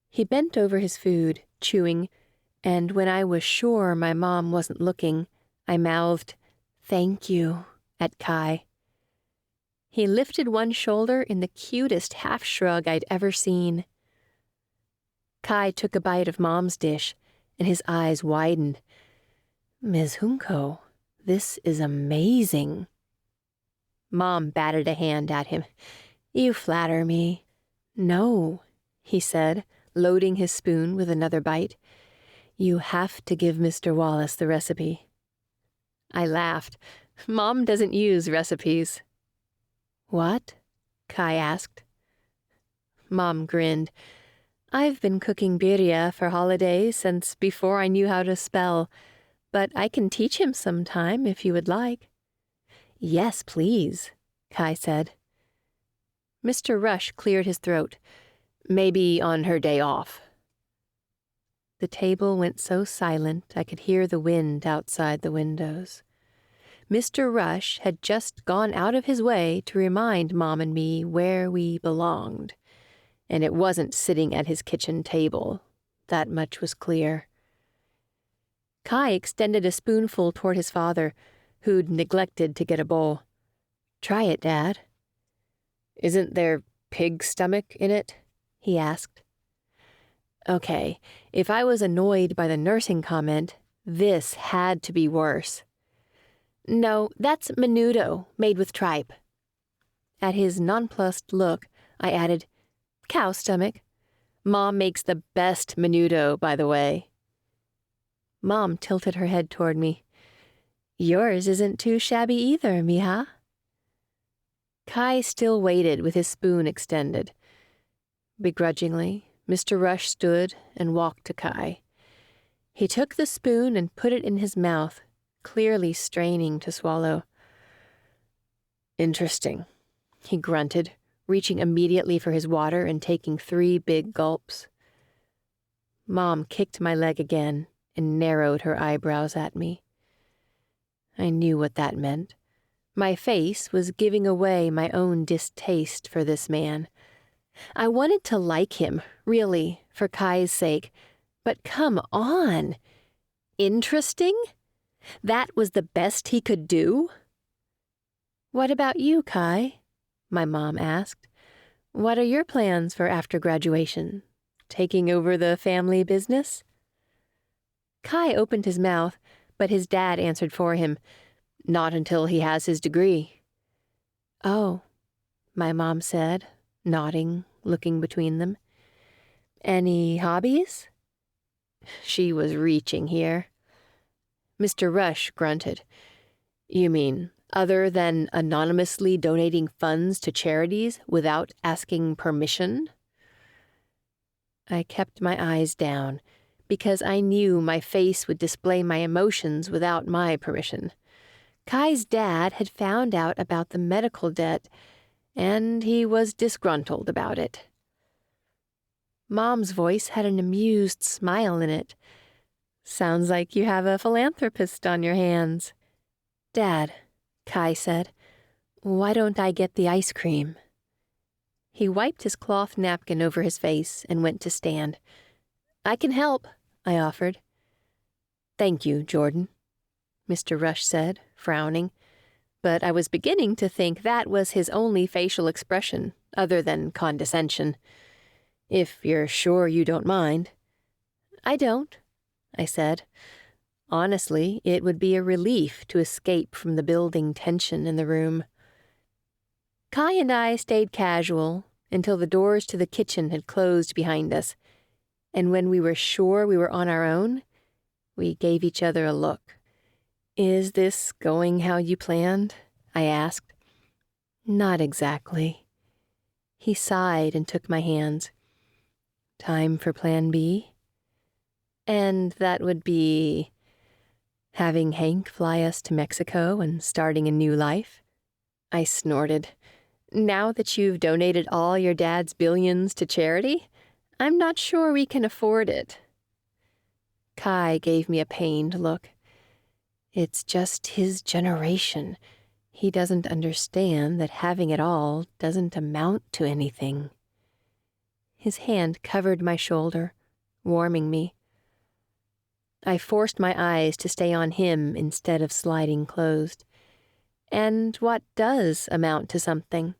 Speaker 1: He bent over his food, chewing, and when I was sure my mom wasn't looking, I mouthed, "Thank you," at Kai. He lifted one shoulder in the cutest half-shrug I'd ever seen. Kai took a bite of Mom's dish, and his eyes widened. "Ms. Junko, this is amazing." Mom batted a hand at him. "You flatter me." "No," he said, loading his spoon with another bite. "You have to give Mr. Wallace the recipe." I laughed. Mom doesn't use recipes. "What?" Kai asked. Mom grinned. "I've been cooking birria for holidays since before I knew how to spell, but I can teach him sometime if you would like." "Yes, please," Kai said. Mr. Rush cleared his throat. "Maybe on her day off." The table went so silent I could hear the wind outside the windows. Mr. Rush had just gone out of his way to remind Mom and me where we belonged, and it wasn't sitting at his kitchen table. That much was clear. Kai extended a spoonful toward his father, who'd neglected to get a bowl. "Try it, Dad." "Isn't there pig stomach in it?" he asked. Okay, if I was annoyed by the nursing comment, this had to be worse. No, that's menudo, made with tripe. At his nonplussed look, I added, cow stomach. Mom makes the best menudo, by the way. Mom tilted her head toward me. Yours isn't too shabby either, mija. Kai still waited with his spoon extended. Begrudgingly, Mr. Rush stood and walked to Kai. He took the spoon and put it in his mouth, clearly straining to swallow. Interesting, he grunted, reaching immediately for his water and taking 3 big gulps. Mom kicked my leg again and narrowed her eyebrows at me. I knew what that meant. My face was giving away my own distaste for this man. I wanted to like him, really, for Kai's sake. But come on. Interesting? That was the best he could do? What about you, Kai? My mom asked. What are your plans for after graduation? Taking over the family business? Kai opened his mouth, but his dad answered for him. Not until he has his degree. Oh, my mom said, nodding, looking between them. Any hobbies? She was reaching here. Mr. Rush grunted. You mean other than anonymously donating funds to charities without asking permission? I kept my eyes down because I knew my face would display my emotions without my permission. Kai's dad had found out about the medical debt, and he was disgruntled about it. Mom's voice had an amused smile in it. Sounds like you have a philanthropist on your hands. Dad, Kai said, why don't I get the ice cream? He wiped his cloth napkin over his face and went to stand. I can help, I offered. Thank you, Jordan, Mr. Rush said, frowning. But I was beginning to think that was his only facial expression, other than condescension. If you're sure you don't mind. I don't, I said. Honestly, it would be a relief to escape from the building tension in the room. Kai and I stayed casual until the doors to the kitchen had closed behind us, and when we were sure we were on our own, we gave each other a look. Is this going how you planned? I asked. Not exactly. He sighed and took my hands. Time for Plan B? And that would be having Hank fly us to Mexico and starting a new life? I snorted. Now that you've donated all your dad's billions to charity, I'm not sure we can afford it. Kai gave me a pained look. It's just his generation. He doesn't understand that having it all doesn't amount to anything. His hand covered my shoulder, warming me. I forced my eyes to stay on him instead of sliding closed. And what does amount to something?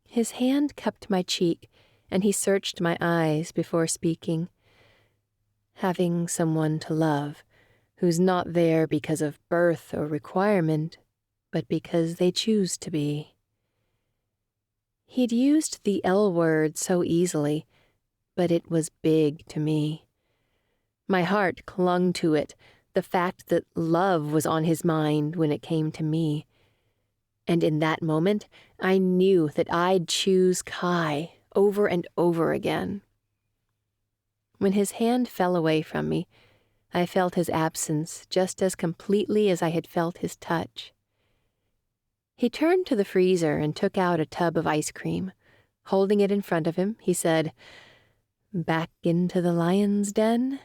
Speaker 1: His hand cupped my cheek, and he searched my eyes before speaking. Having someone to love, who's not there because of birth or requirement, but because they choose to be. He'd used the L word so easily, but it was big to me. My heart clung to it, the fact that love was on his mind when it came to me. And in that moment, I knew that I'd choose Kai over and over again. When his hand fell away from me, I felt his absence just as completely as I had felt his touch. He turned to the freezer and took out a tub of ice cream. Holding it in front of him, he said, "Back into the lion's den?"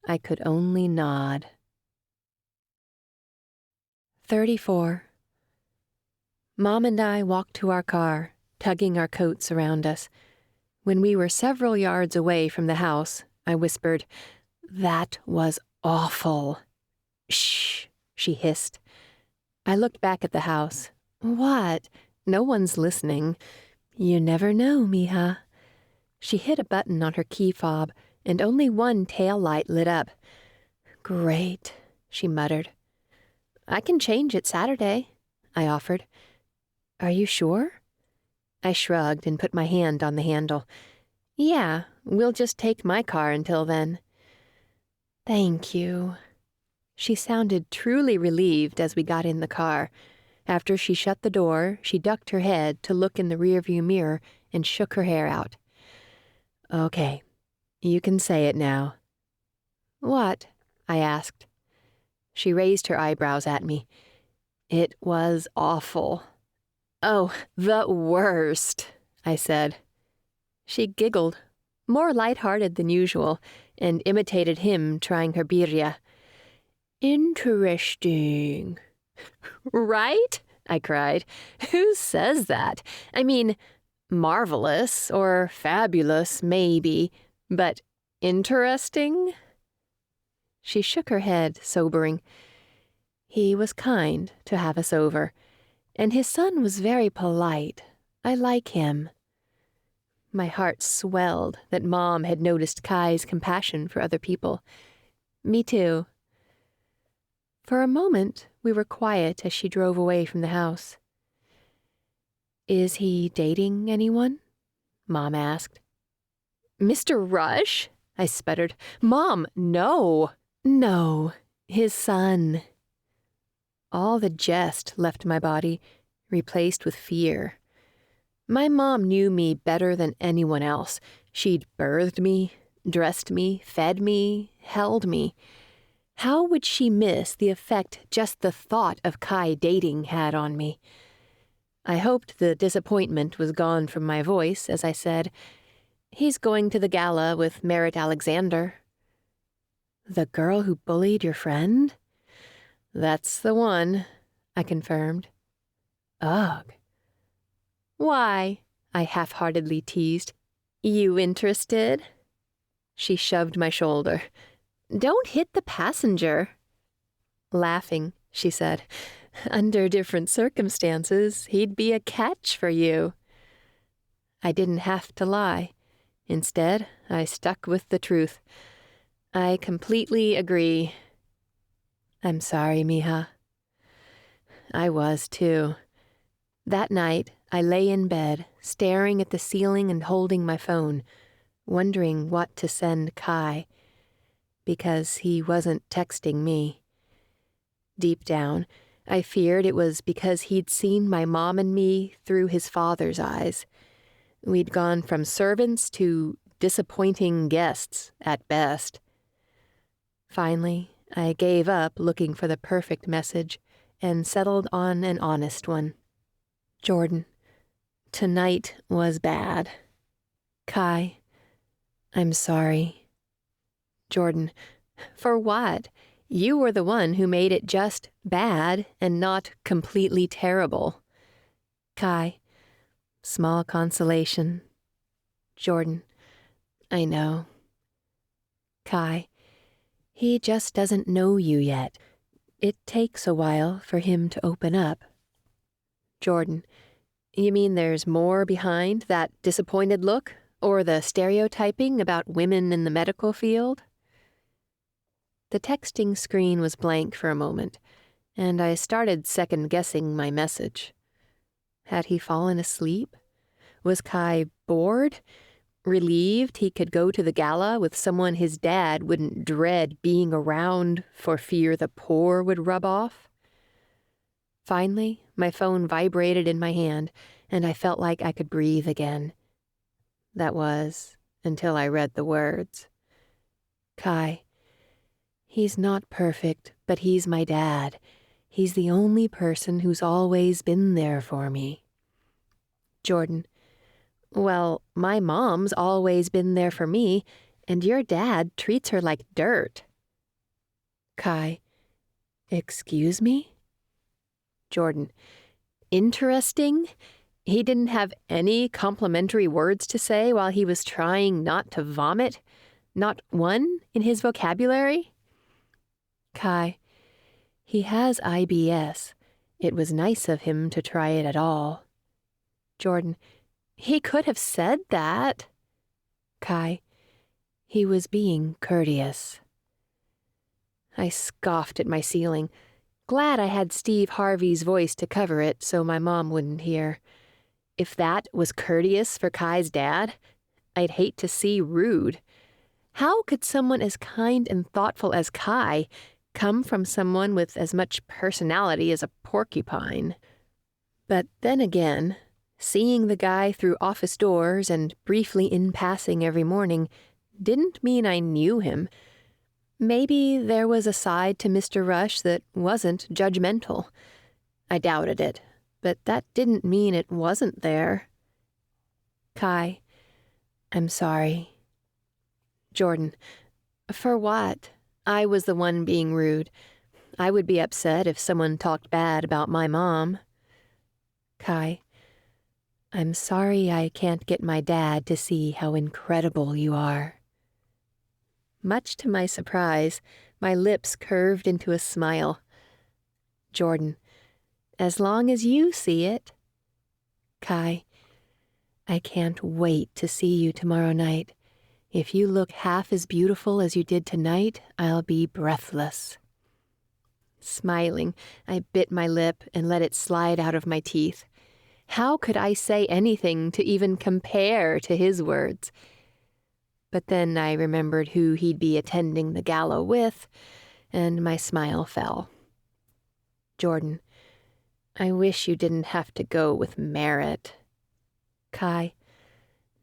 Speaker 1: I could only nod. 34. Mom and I walked to our car, tugging our coats around us. When we were several yards away from the house, I whispered, "That was awful." "Shh," she hissed. I looked back at the house. "What? No one's listening." "You never know, mija." She hit a button on her key fob, and only one tail light lit up. "Great," she muttered. "I can change it Saturday," I offered. "Are you sure?" I shrugged and put my hand on the handle. "Yeah, we'll just take my car until then." "Thank you." She sounded truly relieved as we got in the car. After she shut the door, she ducked her head to look in the rearview mirror and shook her hair out. "Okay, you can say it now." "What?" I asked. She raised her eyebrows at me. "It was awful." "Oh, the worst," I said. She giggled, more light-hearted than usual, and imitated him trying her birria. "Interesting." "Right?" I cried. "Who says that? I mean, marvelous or fabulous, maybe, but interesting?" She shook her head, sobering. "He was kind to have us over, and his son was very polite. I like him." My heart swelled that Mom had noticed Kai's compassion for other people. Me too. For a moment, we were quiet as she drove away from the house. "Is he dating anyone?" Mom asked. "Mr. Rush?" I sputtered. "Mom, no." "No, his son." All the jest left my body, replaced with fear. My mom knew me better than anyone else. She'd birthed me, dressed me, fed me, held me. How would she miss the effect just the thought of Kai dating had on me? I hoped the disappointment was gone from my voice as I said, "He's going to the gala with Merritt Alexander." "The girl who bullied your friend?" "That's the one," I confirmed. "Ugh." "Why?" I half-heartedly teased. "You interested?" She shoved my shoulder. "Don't hit the passenger." Laughing, she said, "Under different circumstances, he'd be a catch for you." I didn't have to lie. Instead, I stuck with the truth. "I completely agree." "I'm sorry, mija." I was, too. That night, I lay in bed, staring at the ceiling and holding my phone, wondering what to send Kai, because he wasn't texting me. Deep down, I feared it was because he'd seen my mom and me through his father's eyes. We'd gone from servants to disappointing guests at best. Finally, I gave up looking for the perfect message and settled on an honest one. "Jordan, tonight was bad." "Kai, I'm sorry." "Jordan, for what? You were the one who made it just bad and not completely terrible." "Kai, small consolation." "Jordan, I know." "Kai, he just doesn't know you yet. It takes a while for him to open up." "Jordan, you mean there's more behind that disappointed look, or the stereotyping about women in the medical field?" The texting screen was blank for a moment, and I started second-guessing my message. Had he fallen asleep? Was Kai bored? Relieved he could go to the gala with someone his dad wouldn't dread being around for fear the poor would rub off? Finally, my phone vibrated in my hand, and I felt like I could breathe again. That was until I read the words. "Kai, he's not perfect, but he's my dad. He's the only person who's always been there for me." "Jordan, well, my mom's always been there for me, and your dad treats her like dirt." "Kai, excuse me?" "Jordan, interesting? He didn't have any complimentary words to say while he was trying not to vomit? Not one in his vocabulary?" "Kai, he has IBS. It was nice of him to try it at all." "Jordan, he could have said that." Kai, he was being courteous. I scoffed at my ceiling, glad I had Steve Harvey's voice to cover it so my mom wouldn't hear. If that was courteous for Kai's dad, I'd hate to see rude. How could someone as kind and thoughtful as Kai come from someone with as much personality as a porcupine? But then again, seeing the guy through office doors and briefly in passing every morning didn't mean I knew him. Maybe there was a side to Mr. Rush that wasn't judgmental. I doubted it, but that didn't mean it wasn't there. Kai, I'm sorry. Jordan, for what? I was the one being rude. I would be upset if someone talked bad about my mom. Kai, I'm sorry I can't get my dad to see how incredible you are. Much to my surprise, my lips curved into a smile. Jordan, as long as you see it. Kai, I can't wait to see you tomorrow night. If you look half as beautiful as you did tonight, I'll be breathless. Smiling, I bit my lip and let it slide out of my teeth. How could I say anything to even compare to his words? But then I remembered who he'd be attending the gala with, and my smile fell. Jordan, I wish you didn't have to go with Merritt. Kai,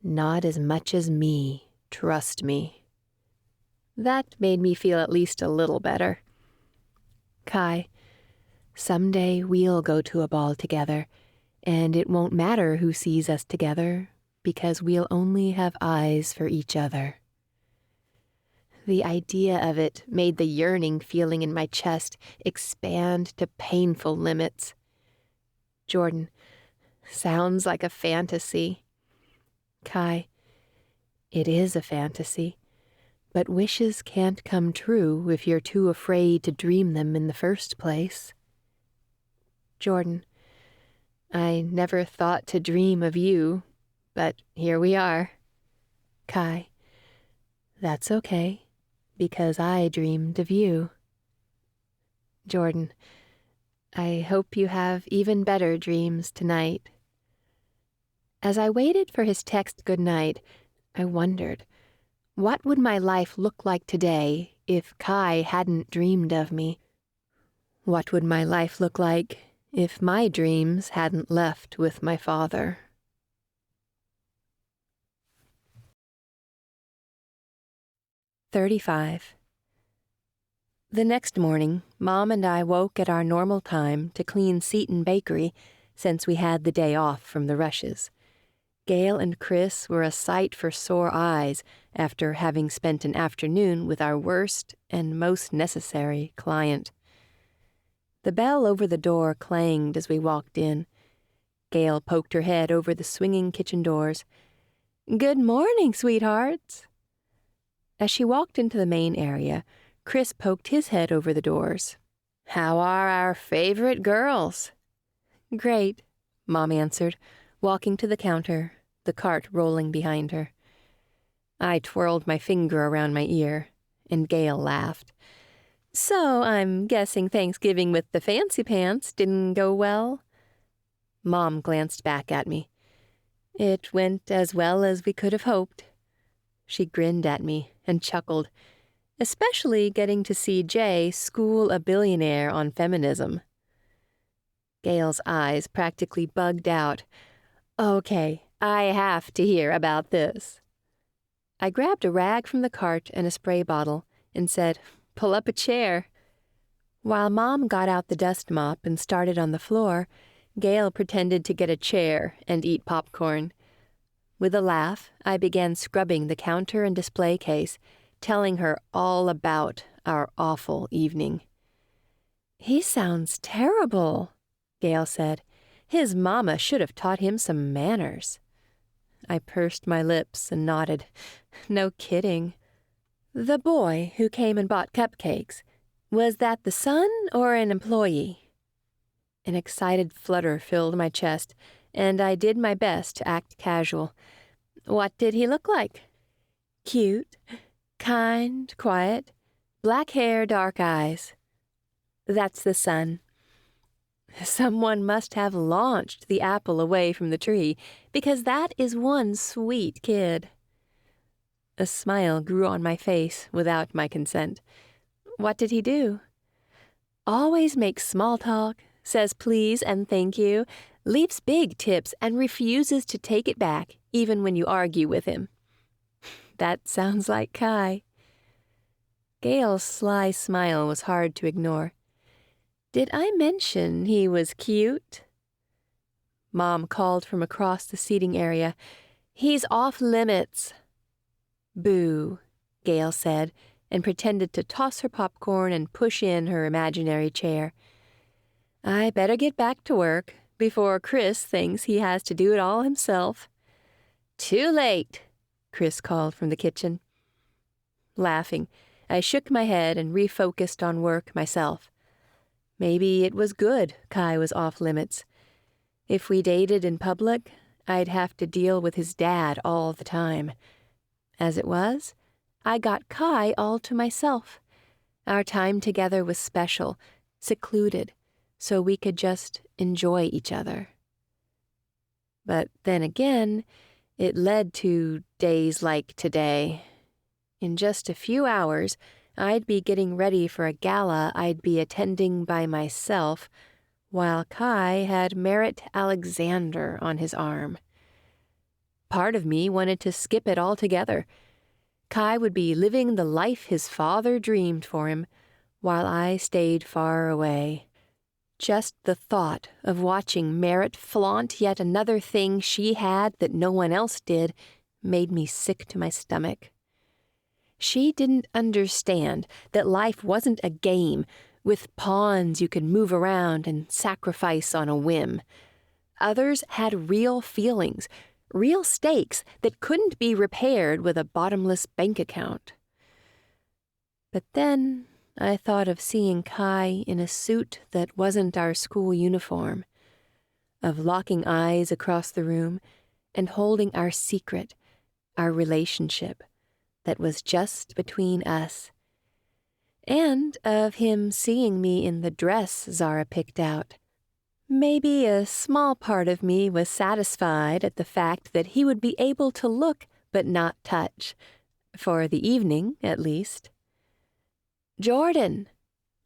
Speaker 1: not as much as me, trust me. That made me feel at least a little better. Kai, someday we'll go to a ball together, and it won't matter who sees us together, because we'll only have eyes for each other. The idea of it made the yearning feeling in my chest expand to painful limits. Jordan, sounds like a fantasy. Kai, it is a fantasy, but wishes can't come true if you're too afraid to dream them in the first place. Jordan, I never thought to dream of you, but here we are. Kai, that's okay, because I dreamed of you. Jordan, I hope you have even better dreams tonight. As I waited for his text goodnight, I wondered, what would my life look like today if Kai hadn't dreamed of me? What would my life look like if my dreams hadn't left with my father? 35. The next morning, Mom and I woke at our normal time to clean Seton Bakery since we had the day off from the rushes. Gail and Chris were a sight for sore eyes after having spent an afternoon with our worst and most necessary client. The bell over the door clanged as we walked in. Gail poked her head over the swinging kitchen doors. "Good morning, sweethearts." As she walked into the main area, Chris poked his head over the doors. "How are our favorite girls?" "Great," Mom answered, walking to the counter, the cart rolling behind her. I twirled my finger around my ear, and Gail laughed. "So I'm guessing Thanksgiving with the fancy pants didn't go well?" Mom glanced back at me. "It went as well as we could have hoped." She grinned at me and chuckled, especially getting to see Jay school a billionaire on feminism. Gail's eyes practically bugged out. "Okay, I have to hear about this." I grabbed a rag from the cart and a spray bottle and said, "Pull up a chair." While Mom got out the dust mop and started on the floor, Gail pretended to get a chair and eat popcorn. With a laugh, I began scrubbing the counter and display case, telling her all about our awful evening. "He sounds terrible," Gail said. "His mama should have taught him some manners." I pursed my lips and nodded. "No kidding." "The boy who came and bought cupcakes, was that the son or an employee?" An excited flutter filled my chest, and I did my best to act casual. "What did he look like?" Cute, kind, quiet, black hair, dark eyes. That's the son. Someone must have launched the apple away from the tree, because that is one sweet kid. A smile grew on my face without my consent. What did he do? Always makes small talk, says please and thank you, leaves big tips and refuses to take it back, even when you argue with him. That sounds like Kai. Gail's sly smile was hard to ignore. Did I mention he was cute? Mom called from across the seating area. He's off limits. Boo, Gail said, and pretended to toss her popcorn and push in her imaginary chair. I better get back to work before Chris thinks he has to do it all himself. Too late, Chris called from the kitchen. Laughing, I shook my head and refocused on work myself. Maybe it was good Kai was off limits. If we dated in public, I'd have to deal with his dad all the time. As it was, I got Kai all to myself. Our time together was special, secluded, so we could just enjoy each other. But then again, it led to days like today. In just a few hours, I'd be getting ready for a gala I'd be attending by myself, while Kai had Merritt Alexander on his arm. Part of me wanted to skip it altogether. Kai would be living the life his father dreamed for him, while I stayed far away. Just the thought of watching Merritt flaunt yet another thing she had that no one else did made me sick to my stomach. She didn't understand that life wasn't a game with pawns you could move around and sacrifice on a whim. Others had real feelings, real stakes that couldn't be repaired with a bottomless bank account. But then I thought of seeing Kai in a suit that wasn't our school uniform, of locking eyes across the room and holding our secret, our relationship, that was just between us, and of him seeing me in the dress Zara picked out. Maybe a small part of me was satisfied at the fact that he would be able to look but not touch, for the evening, at least. "Jordan,"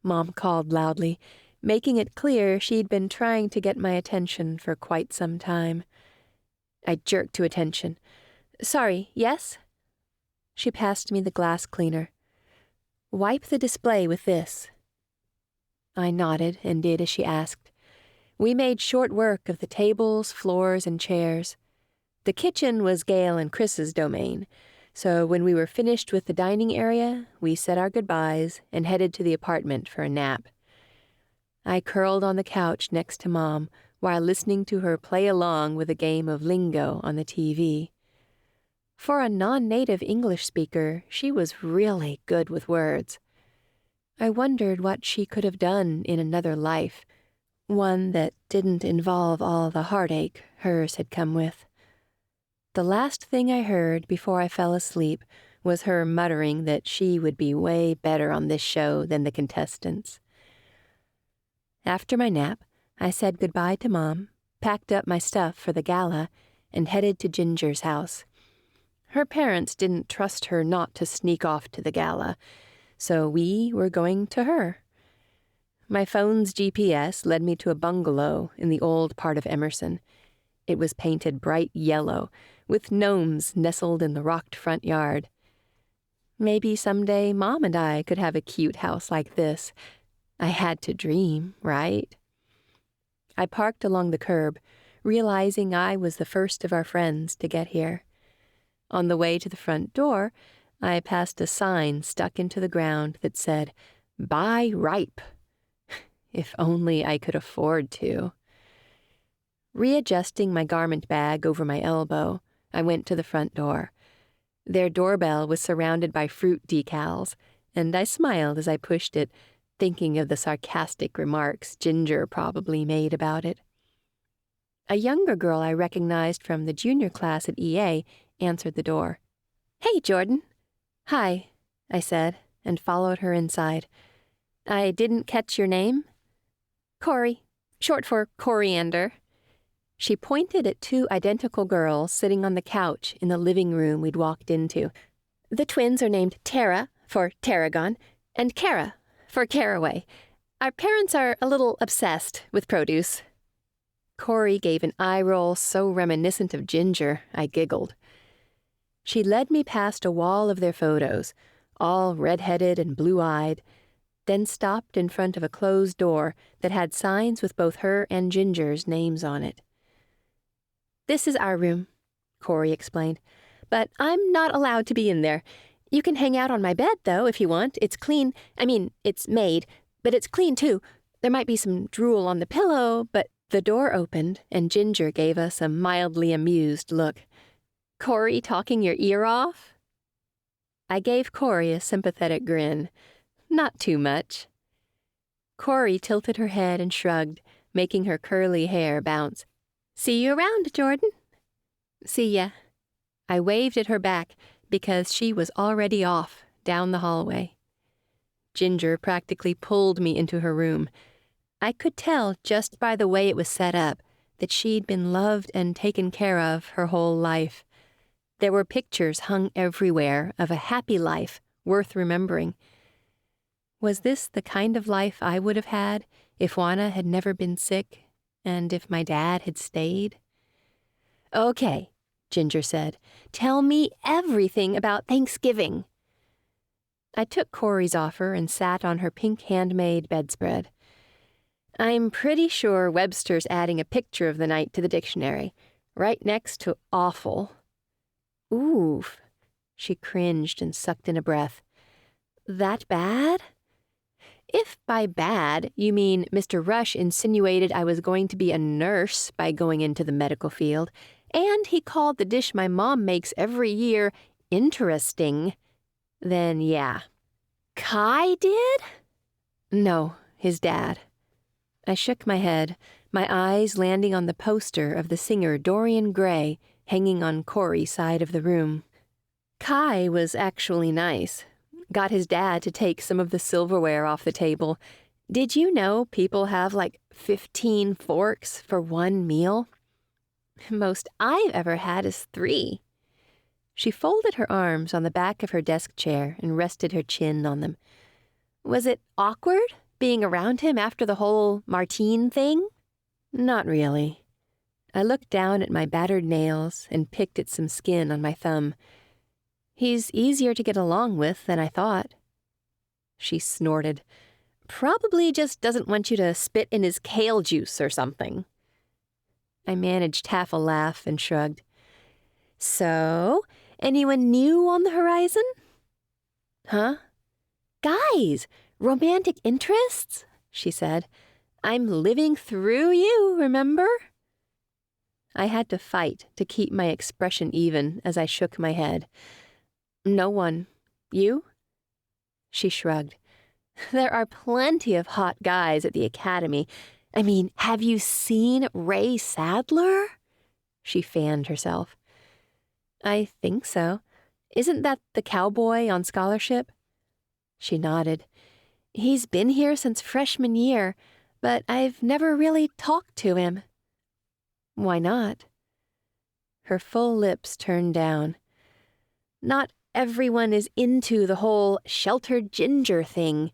Speaker 1: Mom called loudly, making it clear she'd been trying to get my attention for quite some time. I jerked to attention. "Sorry, yes?" She passed me the glass cleaner. "Wipe the display with this." I nodded and did as she asked. We made short work of the tables, floors, and chairs. The kitchen was Gail and Chris's domain, so when we were finished with the dining area, we said our goodbyes and headed to the apartment for a nap. I curled on the couch next to Mom while listening to her play along with a game of lingo on the TV. For a non-native English speaker, she was really good with words. I wondered what she could have done in another life, one that didn't involve all the heartache hers had come with. The last thing I heard before I fell asleep was her muttering that she would be way better on this show than the contestants. After my nap, I said goodbye to Mom, packed up my stuff for the gala, and headed to Ginger's house. Her parents didn't trust her not to sneak off to the gala, so we were going to her. My phone's GPS led me to a bungalow in the old part of Emerson. It was painted bright yellow, with gnomes nestled in the rocked front yard. Maybe someday Mom and I could have a cute house like this. I had to dream, right? I parked along the curb, realizing I was the first of our friends to get here. On the way to the front door, I passed a sign stuck into the ground that said, "Buy ripe." If only I could afford to. Readjusting my garment bag over my elbow, I went to the front door. Their doorbell was surrounded by fruit decals, and I smiled as I pushed it, thinking of the sarcastic remarks Ginger probably made about it. A younger girl I recognized from the junior class at EA answered the door. "Hey, Jordan, "Hi," I said, and followed her inside. "I didn't catch your name?" "Corey, short for Coriander." She pointed at two identical girls sitting on the couch in the living room we'd walked into. "The twins are named Tara, for Tarragon, and Kara, for Caraway. Our parents are a little obsessed with produce." Corey gave an eye roll so reminiscent of Ginger, I giggled. She led me past a wall of their photos, all red-headed and blue-eyed, then stopped in front of a closed door that had signs with both her and Ginger's names on it. "This is our room," Corey explained, "but I'm not allowed to be in there. You can hang out on my bed, though, if you want. It's clean. I mean, it's made, but it's clean, too. There might be some drool on the pillow, but..." The door opened, and Ginger gave us a mildly amused look. "Corey talking your ear off?" I gave Corey a sympathetic grin. Not too much. Corey tilted her head and shrugged, making her curly hair bounce. "See you around, Jordan." "See ya." I waved at her back because she was already off down the hallway. Ginger practically pulled me into her room. I could tell just by the way it was set up that she'd been loved and taken care of her whole life. There were pictures hung everywhere of a happy life worth remembering. Was this the kind of life I would have had if Juana had never been sick and if my dad had stayed? "Okay," Ginger said. "Tell me everything about Thanksgiving." I took Corey's offer and sat on her pink handmade bedspread. "I'm pretty sure Webster's adding a picture of the night to the dictionary, right next to awful." "Oof." She cringed and sucked in a breath. "That bad?" "If by bad you mean Mr. Rush insinuated I was going to be a nurse by going into the medical field, and he called the dish my mom makes every year interesting, then yeah." "Kai did?" "No, his dad." I shook my head, my eyes landing on the poster of the singer Dorian Gray hanging on Corey's side of the room. Kai was actually nice. Got his dad to take some of the silverware off the table. Did you know people have like 15 forks for one meal? Most I've ever had is 3. She folded her arms on the back of her desk chair and rested her chin on them. "Was it awkward being around him after the whole Martine thing?" "Not really." I looked down at my battered nails and picked at some skin on my thumb. "He's easier to get along with than I thought." She snorted. "Probably just doesn't want you to spit in his kale juice or something." I managed half a laugh and shrugged. "So, anyone new on the horizon?" "Huh?" "Guys, romantic interests?" she said. "I'm living through you, remember?" I had to fight to keep my expression even as I shook my head. "No one. You?" She shrugged. "There are plenty of hot guys at the Academy. I mean, have you seen Ray Sadler?" She fanned herself. "I think so. Isn't that the cowboy on scholarship?" She nodded. "He's been here since freshman year, but I've never really talked to him." "Why not?" Her full lips turned down. "Not everyone is into the whole sheltered ginger thing.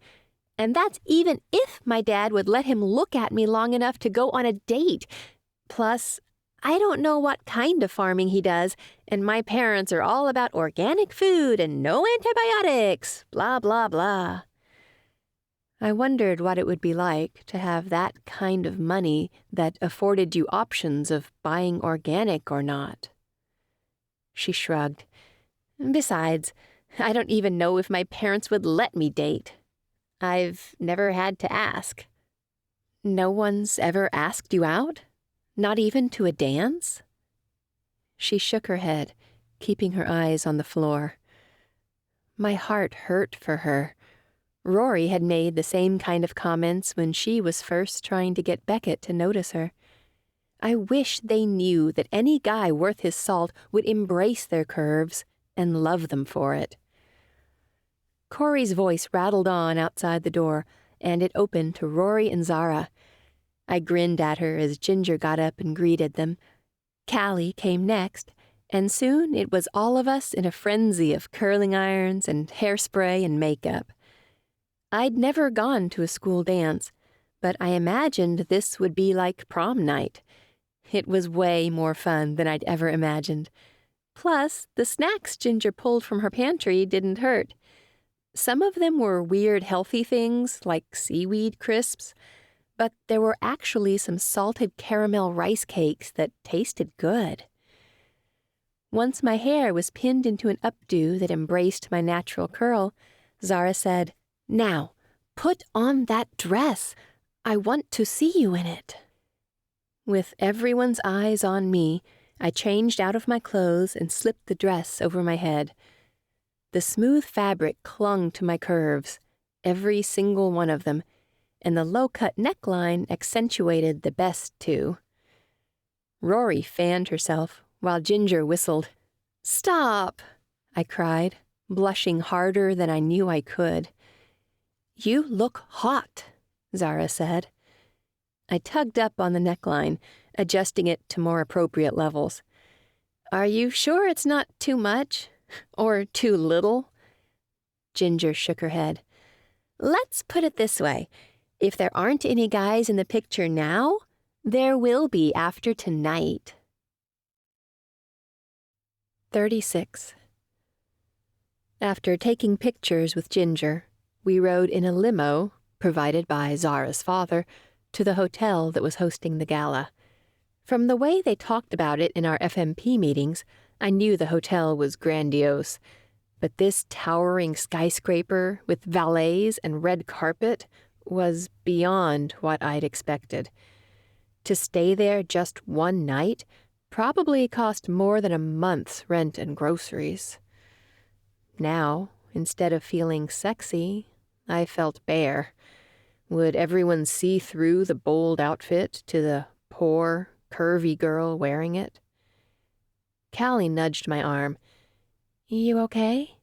Speaker 1: And that's even if my dad would let him look at me long enough to go on a date. Plus, I don't know what kind of farming he does, and my parents are all about organic food and no antibiotics, blah, blah, blah." I wondered what it would be like to have that kind of money that afforded you options of buying organic or not. She shrugged. "Besides, I don't even know if my parents would let me date. I've never had to ask." "No one's ever asked you out? Not even to a dance?" She shook her head, keeping her eyes on the floor. My heart hurt for her. Rory had made the same kind of comments when she was first trying to get Beckett to notice her. I wish they knew that any guy worth his salt would embrace their curves and love them for it. Corey's voice rattled on outside the door, and it opened to Rory and Zara. I grinned at her as Ginger got up and greeted them. Callie came next, and soon it was all of us in a frenzy of curling irons and hairspray and makeup. I'd never gone to a school dance, but I imagined this would be like prom night. It was way more fun than I'd ever imagined. Plus, the snacks Ginger pulled from her pantry didn't hurt. Some of them were weird healthy things, like seaweed crisps, but there were actually some salted caramel rice cakes that tasted good. Once my hair was pinned into an updo that embraced my natural curl, Zara said, "Now, put on that dress. I want to see you in it." With everyone's eyes on me, I changed out of my clothes and slipped the dress over my head. The smooth fabric clung to my curves, every single one of them, and the low-cut neckline accentuated the best two. Rory fanned herself while Ginger whistled. "Stop!" I cried, blushing harder than I knew I could. "You look hot," Zara said. I tugged up on the neckline, adjusting it to more appropriate levels. "Are you sure it's not too much? Or too little?" Ginger shook her head. "Let's put it this way. If there aren't any guys in the picture now, there will be after tonight." 36. After taking pictures with Ginger, we rode in a limo, provided by Zara's father, to the hotel that was hosting the gala. From the way they talked about it in our FMP meetings, I knew the hotel was grandiose, but this towering skyscraper with valets and red carpet was beyond what I'd expected. To stay there just one night probably cost more than a month's rent and groceries. Now, instead of feeling sexy, I felt bare. Would everyone see through the bold outfit to the poor, curvy girl wearing it? Callie nudged my arm. "You okay?"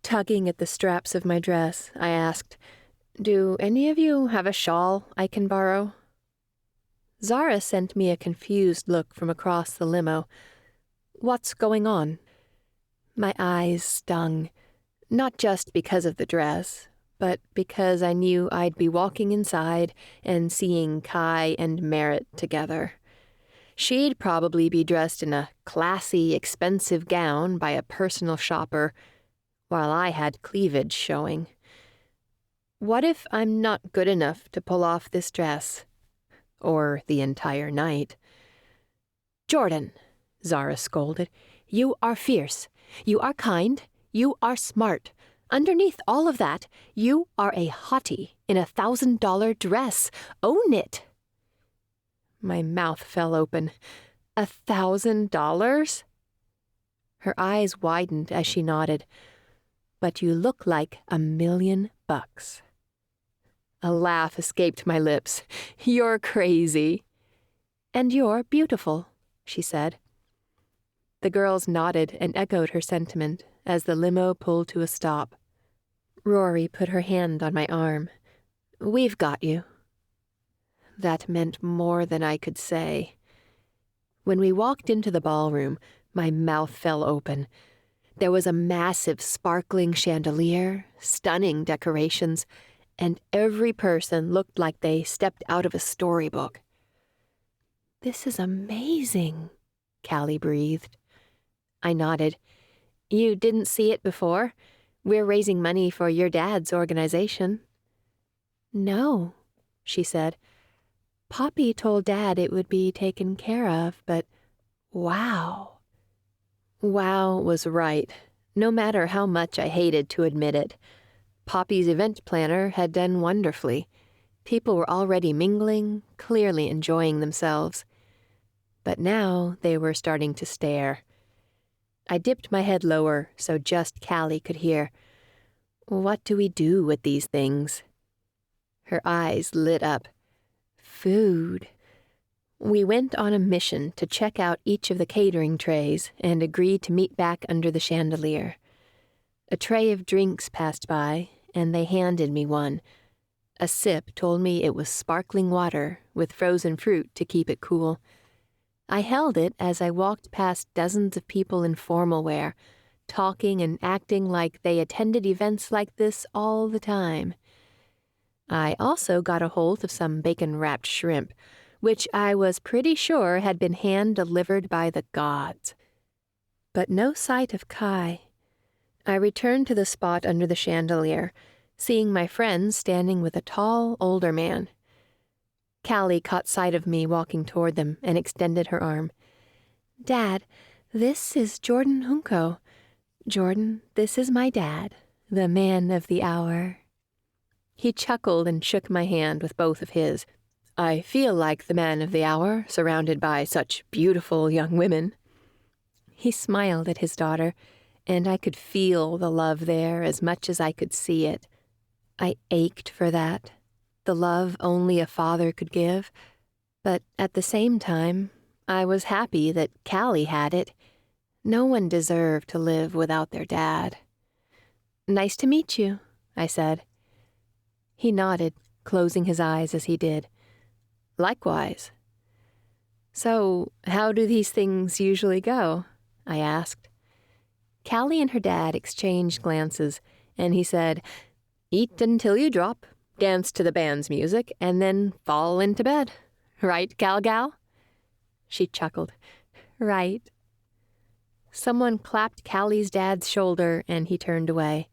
Speaker 1: Tugging at the straps of my dress, I asked, "Do any of you have a shawl I can borrow?" Zara sent me a confused look from across the limo. "What's going on?" My eyes stung, not just because of the dress, but because I knew I'd be walking inside and seeing Kai and Merritt together. She'd probably be dressed in a classy, expensive gown by a personal shopper, while I had cleavage showing. What if I'm not good enough to pull off this dress? Or the entire night? "Jordan," Zara scolded, "you are fierce. You are kind. You are smart. Underneath all of that, you are a hottie in a $1,000 dress. Own it." My mouth fell open. $1,000? Her eyes widened as she nodded. "But you look like $1,000,000. A laugh escaped my lips. "You're crazy." "And you're beautiful," she said. The girls nodded and echoed her sentiment as the limo pulled to a stop. Rory put her hand on my arm. "We've got you." That meant more than I could say. When we walked into the ballroom, my mouth fell open. There was a massive sparkling chandelier, stunning decorations, and every person looked like they stepped out of a storybook. "This is amazing," Callie breathed. I nodded. "You didn't see it before? We're raising money for your dad's organization." "No," she said. "Poppy told Dad it would be taken care of, but wow." Wow was right, no matter how much I hated to admit it. Poppy's event planner had done wonderfully. People were already mingling, clearly enjoying themselves. But now they were starting to stare. I dipped my head lower so just Callie could hear. "What do we do with these things?" Her eyes lit up. "Food." We went on a mission to check out each of the catering trays and agreed to meet back under the chandelier. A tray of drinks passed by, and they handed me one. A sip told me it was sparkling water with frozen fruit to keep it cool. I held it as I walked past dozens of people in formal wear, talking and acting like they attended events like this all the time. I also got a hold of some bacon-wrapped shrimp, which I was pretty sure had been hand-delivered by the gods. But no sight of Kai. I returned to the spot under the chandelier, seeing my friends standing with a tall, older man. Callie caught sight of me walking toward them and extended her arm. "Dad, this is Jordan Junko. Jordan, this is my dad, the man of the hour." He chuckled and shook my hand with both of his. "I feel like the man of the hour, surrounded by such beautiful young women." He smiled at his daughter, and I could feel the love there as much as I could see it. I ached for that, the love only a father could give, but at the same time, I was happy that Callie had it. No one deserved to live without their dad. "Nice to meet you," I said. He nodded, closing his eyes as he did. "Likewise." "So, how do these things usually go?" I asked. Callie and her dad exchanged glances, and he said, "Eat until you drop, dance to the band's music, and then fall into bed. Right, Gal?" She chuckled. "Right." Someone clapped Callie's dad's shoulder, and he turned away.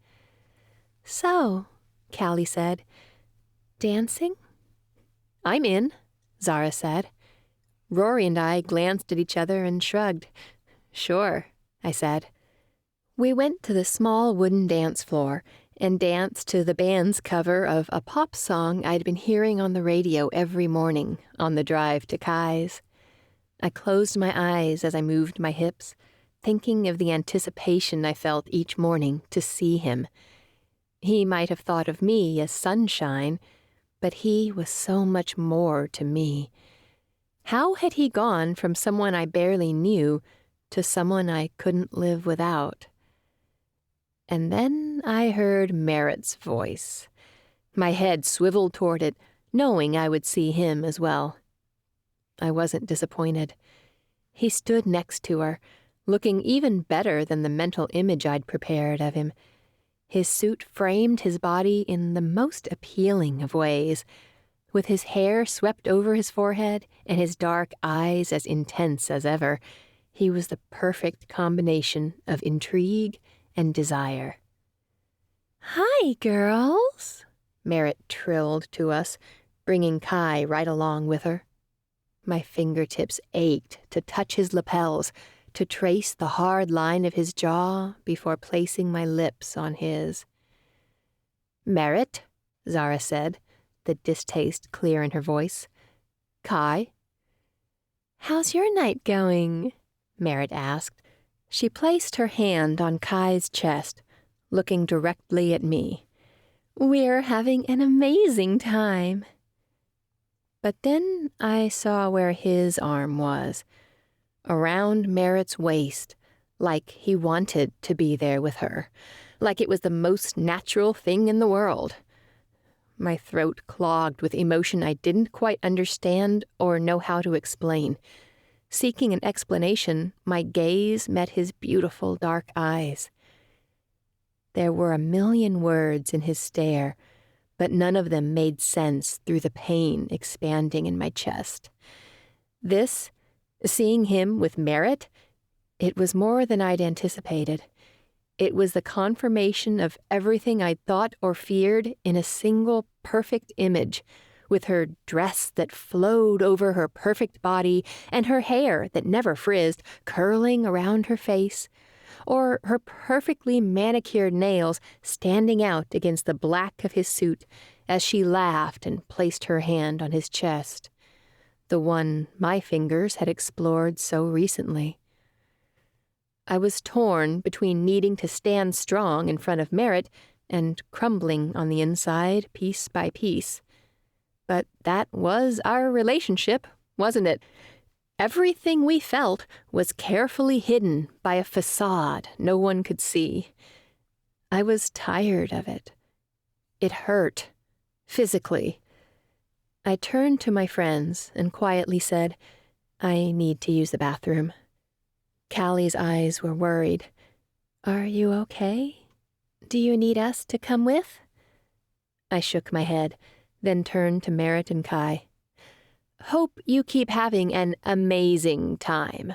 Speaker 1: "So," Callie said, "dancing?" "I'm in," Zara said. Rory and I glanced at each other and shrugged. "Sure," I said. We went to the small wooden dance floor and danced to the band's cover of a pop song I'd been hearing on the radio every morning on the drive to Kai's. I closed my eyes as I moved my hips, thinking of the anticipation I felt each morning to see him. He might have thought of me as sunshine, but he was so much more to me. How had he gone from someone I barely knew to someone I couldn't live without? And then I heard Merritt's voice. My head swiveled toward it, knowing I would see him as well. I wasn't disappointed. He stood next to her, looking even better than the mental image I'd prepared of him. His suit framed his body in the most appealing of ways, with his hair swept over his forehead and his dark eyes as intense as ever. He was the perfect combination of intrigue and desire. "Hi, girls," Merritt trilled to us, bringing Kai right along with her. My fingertips ached to touch his lapels, to trace the hard line of his jaw before placing my lips on his. "Merritt," Zara said, the distaste clear in her voice. "Kai." "How's your night going?" Merritt asked. She placed her hand on Kai's chest, looking directly at me. "We're having an amazing time." But then I saw where his arm was, around Merritt's waist, like he wanted to be there with her, like it was the most natural thing in the world. My throat clogged with emotion I didn't quite understand or know how to explain. Seeking an explanation, my gaze met his beautiful dark eyes. There were a million words in his stare, but none of them made sense through the pain expanding in my chest. This, seeing him with Merritt, it was more than I'd anticipated. It was the confirmation of everything I'd thought or feared in a single perfect image, with her dress that flowed over her perfect body and her hair that never frizzed curling around her face, or her perfectly manicured nails standing out against the black of his suit as she laughed and placed her hand on his chest, the one my fingers had explored so recently. I was torn between needing to stand strong in front of Merritt and crumbling on the inside piece by piece. But that was our relationship, wasn't it? Everything we felt was carefully hidden by a facade no one could see. I was tired of it. It hurt, physically. I turned to my friends and quietly said, I need to use the bathroom. Callie's eyes were worried. Are you okay? Do you need us to come with? I shook my head, then turned to Merritt and Kai. Hope you keep having an amazing time.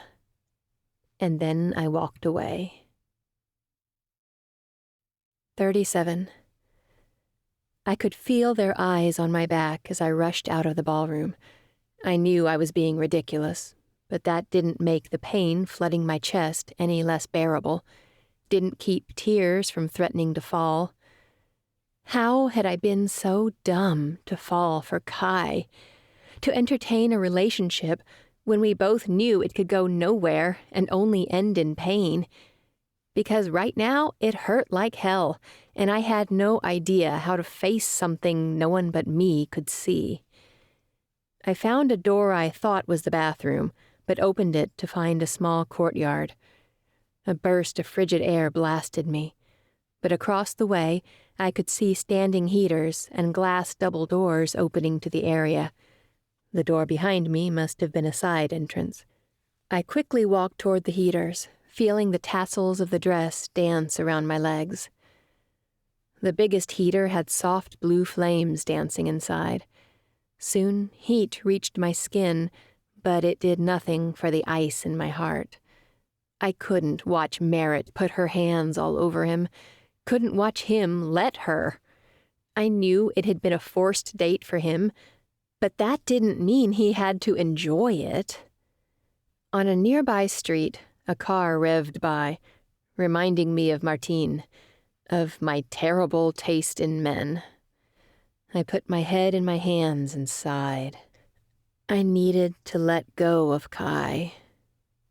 Speaker 1: And then I walked away. 37. I could feel their eyes on my back as I rushed out of the ballroom. I knew I was being ridiculous, but that didn't make the pain flooding my chest any less bearable, didn't keep tears from threatening to fall. How had I been so dumb to fall for Kai, to entertain a relationship when we both knew it could go nowhere and only end in pain? Because right now it hurt like hell, and I had no idea how to face something no one but me could see. I found a door I thought was the bathroom, but opened it to find a small courtyard. A burst of frigid air blasted me, but across the way I could see standing heaters and glass double doors opening to the area. The door behind me must have been a side entrance. I quickly walked toward the heaters, feeling the tassels of the dress dance around my legs. The biggest heater had soft blue flames dancing inside. Soon heat reached my skin, but it did nothing for the ice in my heart. I couldn't watch Merritt put her hands all over him, couldn't watch him let her. I knew it had been a forced date for him, but that didn't mean he had to enjoy it. On a nearby street, a car revved by, reminding me of Martine, of my terrible taste in men. I put my head in my hands and sighed. I needed to let go of Kai.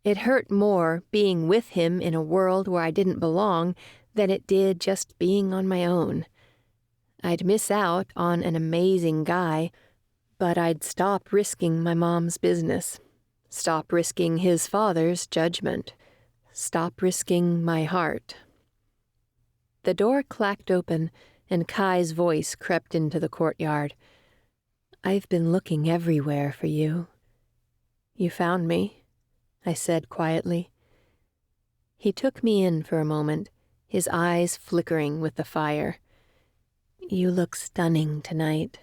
Speaker 1: It hurt more being with him in a world where I didn't belong than it did just being on my own. I'd miss out on an amazing guy, but I'd stop risking my mom's business, stop risking his father's judgment, stop risking my heart. The door clacked open, and Kai's voice crept into the courtyard. I've been looking everywhere for you. You found me, I said quietly. He took me in for a moment, his eyes flickering with the fire. You look stunning tonight.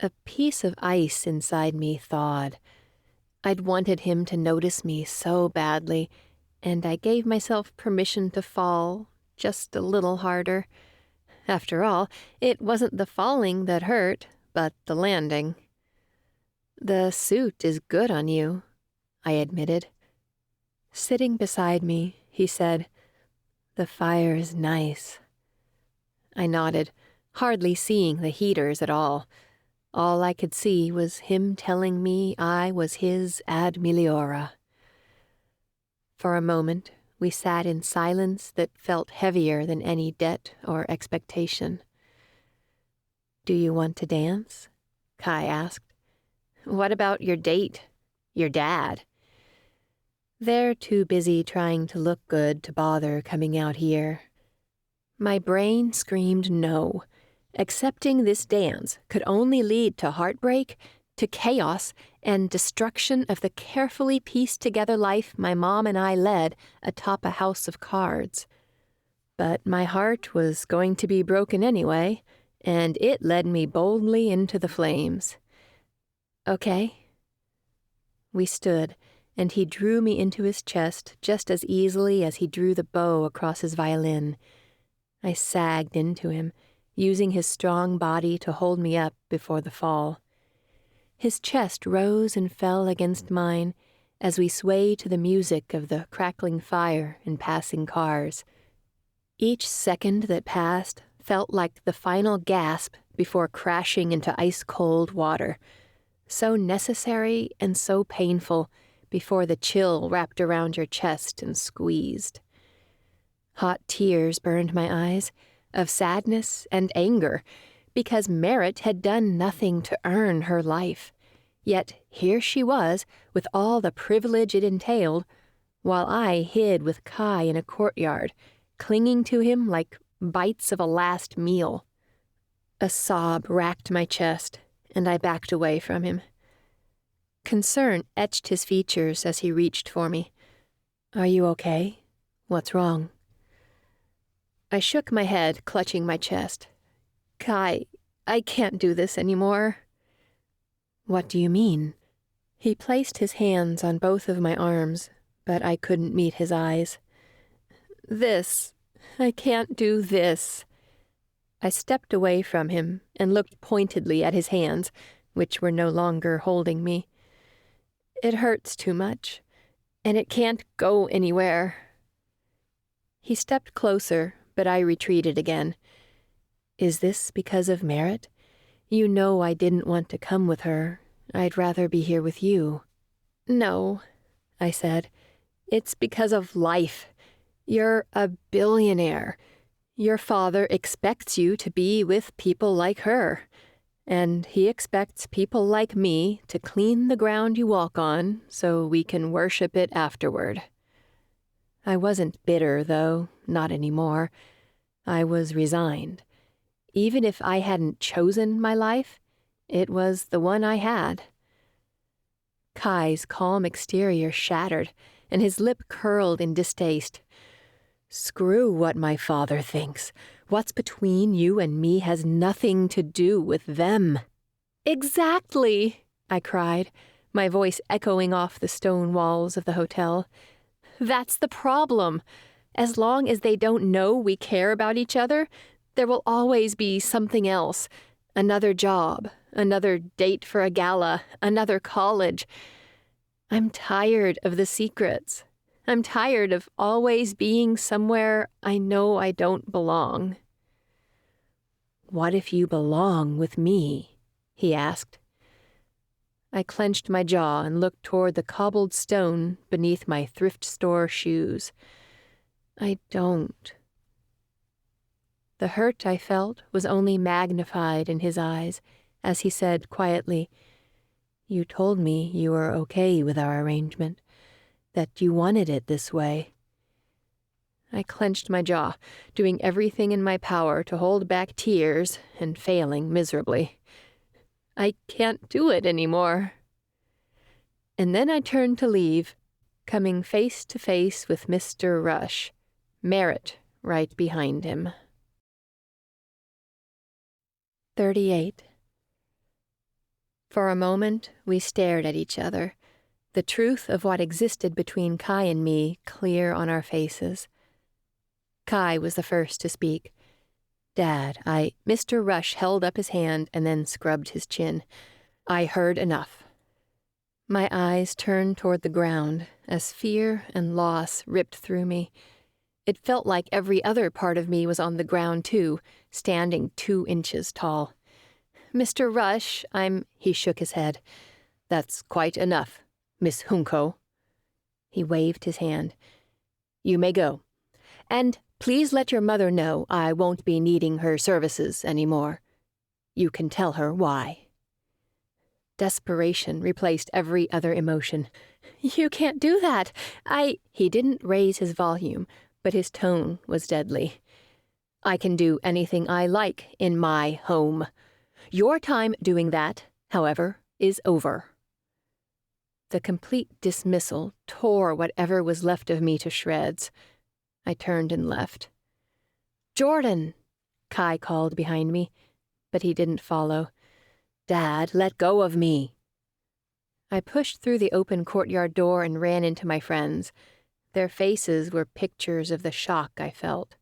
Speaker 1: A piece of ice inside me thawed. I'd wanted him to notice me so badly, and I gave myself permission to fall just a little harder. After all, it wasn't the falling that hurt, but the landing. The suit is good on you, I admitted. Sitting beside me, he said, The fire's nice. I nodded, hardly seeing the heaters at all. All I could see was him telling me I was his ad meliora. For a moment, we sat in silence that felt heavier than any debt or expectation. Do you want to dance? Kai asked. What about your date? Your dad? They're too busy trying to look good to bother coming out here. My brain screamed no. Accepting this dance could only lead to heartbreak, to chaos, and destruction of the carefully pieced-together life my mom and I led atop a house of cards. But my heart was going to be broken anyway, and it led me boldly into the flames. Okay. We stood, and he drew me into his chest just as easily as he drew the bow across his violin. I sagged into him, using his strong body to hold me up before the fall. His chest rose and fell against mine as we swayed to the music of the crackling fire and passing cars. Each second that passed felt like the final gasp before crashing into ice-cold water, so necessary and so painful before the chill wrapped around your chest and squeezed. Hot tears burned my eyes, of sadness and anger, because Merritt had done nothing to earn her life. Yet here she was, with all the privilege it entailed, while I hid with Kai in a courtyard, clinging to him like bites of a last meal. A sob racked my chest, and I backed away from him. Concern etched his features as he reached for me. "Are you okay? What's wrong?" I shook my head, clutching my chest. "Kai, I can't do this anymore." "What do you mean?" He placed his hands on both of my arms, but I couldn't meet his eyes. I can't do this." I stepped away from him and looked pointedly at his hands, which were no longer holding me. "It hurts too much, and it can't go anywhere." He stepped closer, but I retreated again. "Is this because of Merritt? You know I didn't want to come with her. I'd rather be here with you." "No," I said. "It's because of life. You're a billionaire. Your father expects you to be with people like her, and he expects people like me to clean the ground you walk on so we can worship it afterward." I wasn't bitter, though, not anymore. I was resigned. Even if I hadn't chosen my life, it was the one I had. Kai's calm exterior shattered, and his lip curled in distaste. "Screw what my father thinks. What's between you and me has nothing to do with them." "Exactly," I cried, my voice echoing off the stone walls of the hotel. "That's the problem. As long as they don't know we care about each other, there will always be something else. Another job, another date for a gala, another college. I'm tired of the secrets. I'm tired of always being somewhere I know I don't belong." "What if you belong with me?" he asked. I clenched my jaw and looked toward the cobbled stone beneath my thrift store shoes. "I don't." The hurt I felt was only magnified in his eyes as he said quietly, "You told me you were okay with our arrangement, that you wanted it this way." I clenched my jaw, doing everything in my power to hold back tears and failing miserably. "I can't do it anymore." And then I turned to leave, coming face to face with Mr. Rush, Merritt right behind him. 38. For a moment, we stared at each other, the truth of what existed between Kai and me clear on our faces. Kai was the first to speak. "Dad, Mr. Rush held up his hand and then scrubbed his chin. "I heard enough." My eyes turned toward the ground as fear and loss ripped through me. It felt like every other part of me was on the ground too, standing 2 inches tall. "Mr. Rush, He shook his head. "That's quite enough, Miss Junko." He waved his hand. "You may go. And please let your mother know I won't be needing her services anymore. You can tell her why." Desperation replaced every other emotion. "You can't do that. He didn't raise his volume, but his tone was deadly. "I can do anything I like in my home. Your time doing that, however, is over." The complete dismissal tore whatever was left of me to shreds. I turned and left. "Jordan!" Kai called behind me, but he didn't follow. "Dad, let go of me." I pushed through the open courtyard door and ran into my friends. Their faces were pictures of the shock I felt.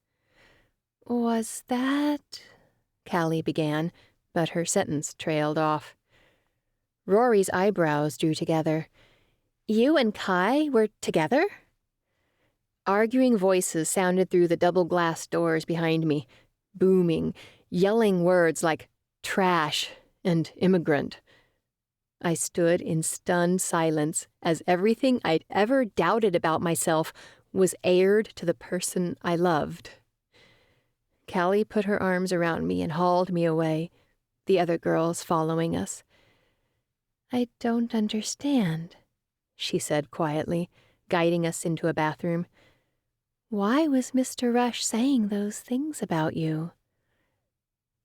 Speaker 1: "Was that—" Callie began, but her sentence trailed off. Rory's eyebrows drew together. "You and Kai were together?" Arguing voices sounded through the double glass doors behind me, booming, yelling words like trash and immigrant. I stood in stunned silence as everything I'd ever doubted about myself was aired to the person I loved. Callie put her arms around me and hauled me away, the other girls following us. "I don't understand," she said quietly, guiding us into a bathroom. Why was Mr. Rush saying those things about you?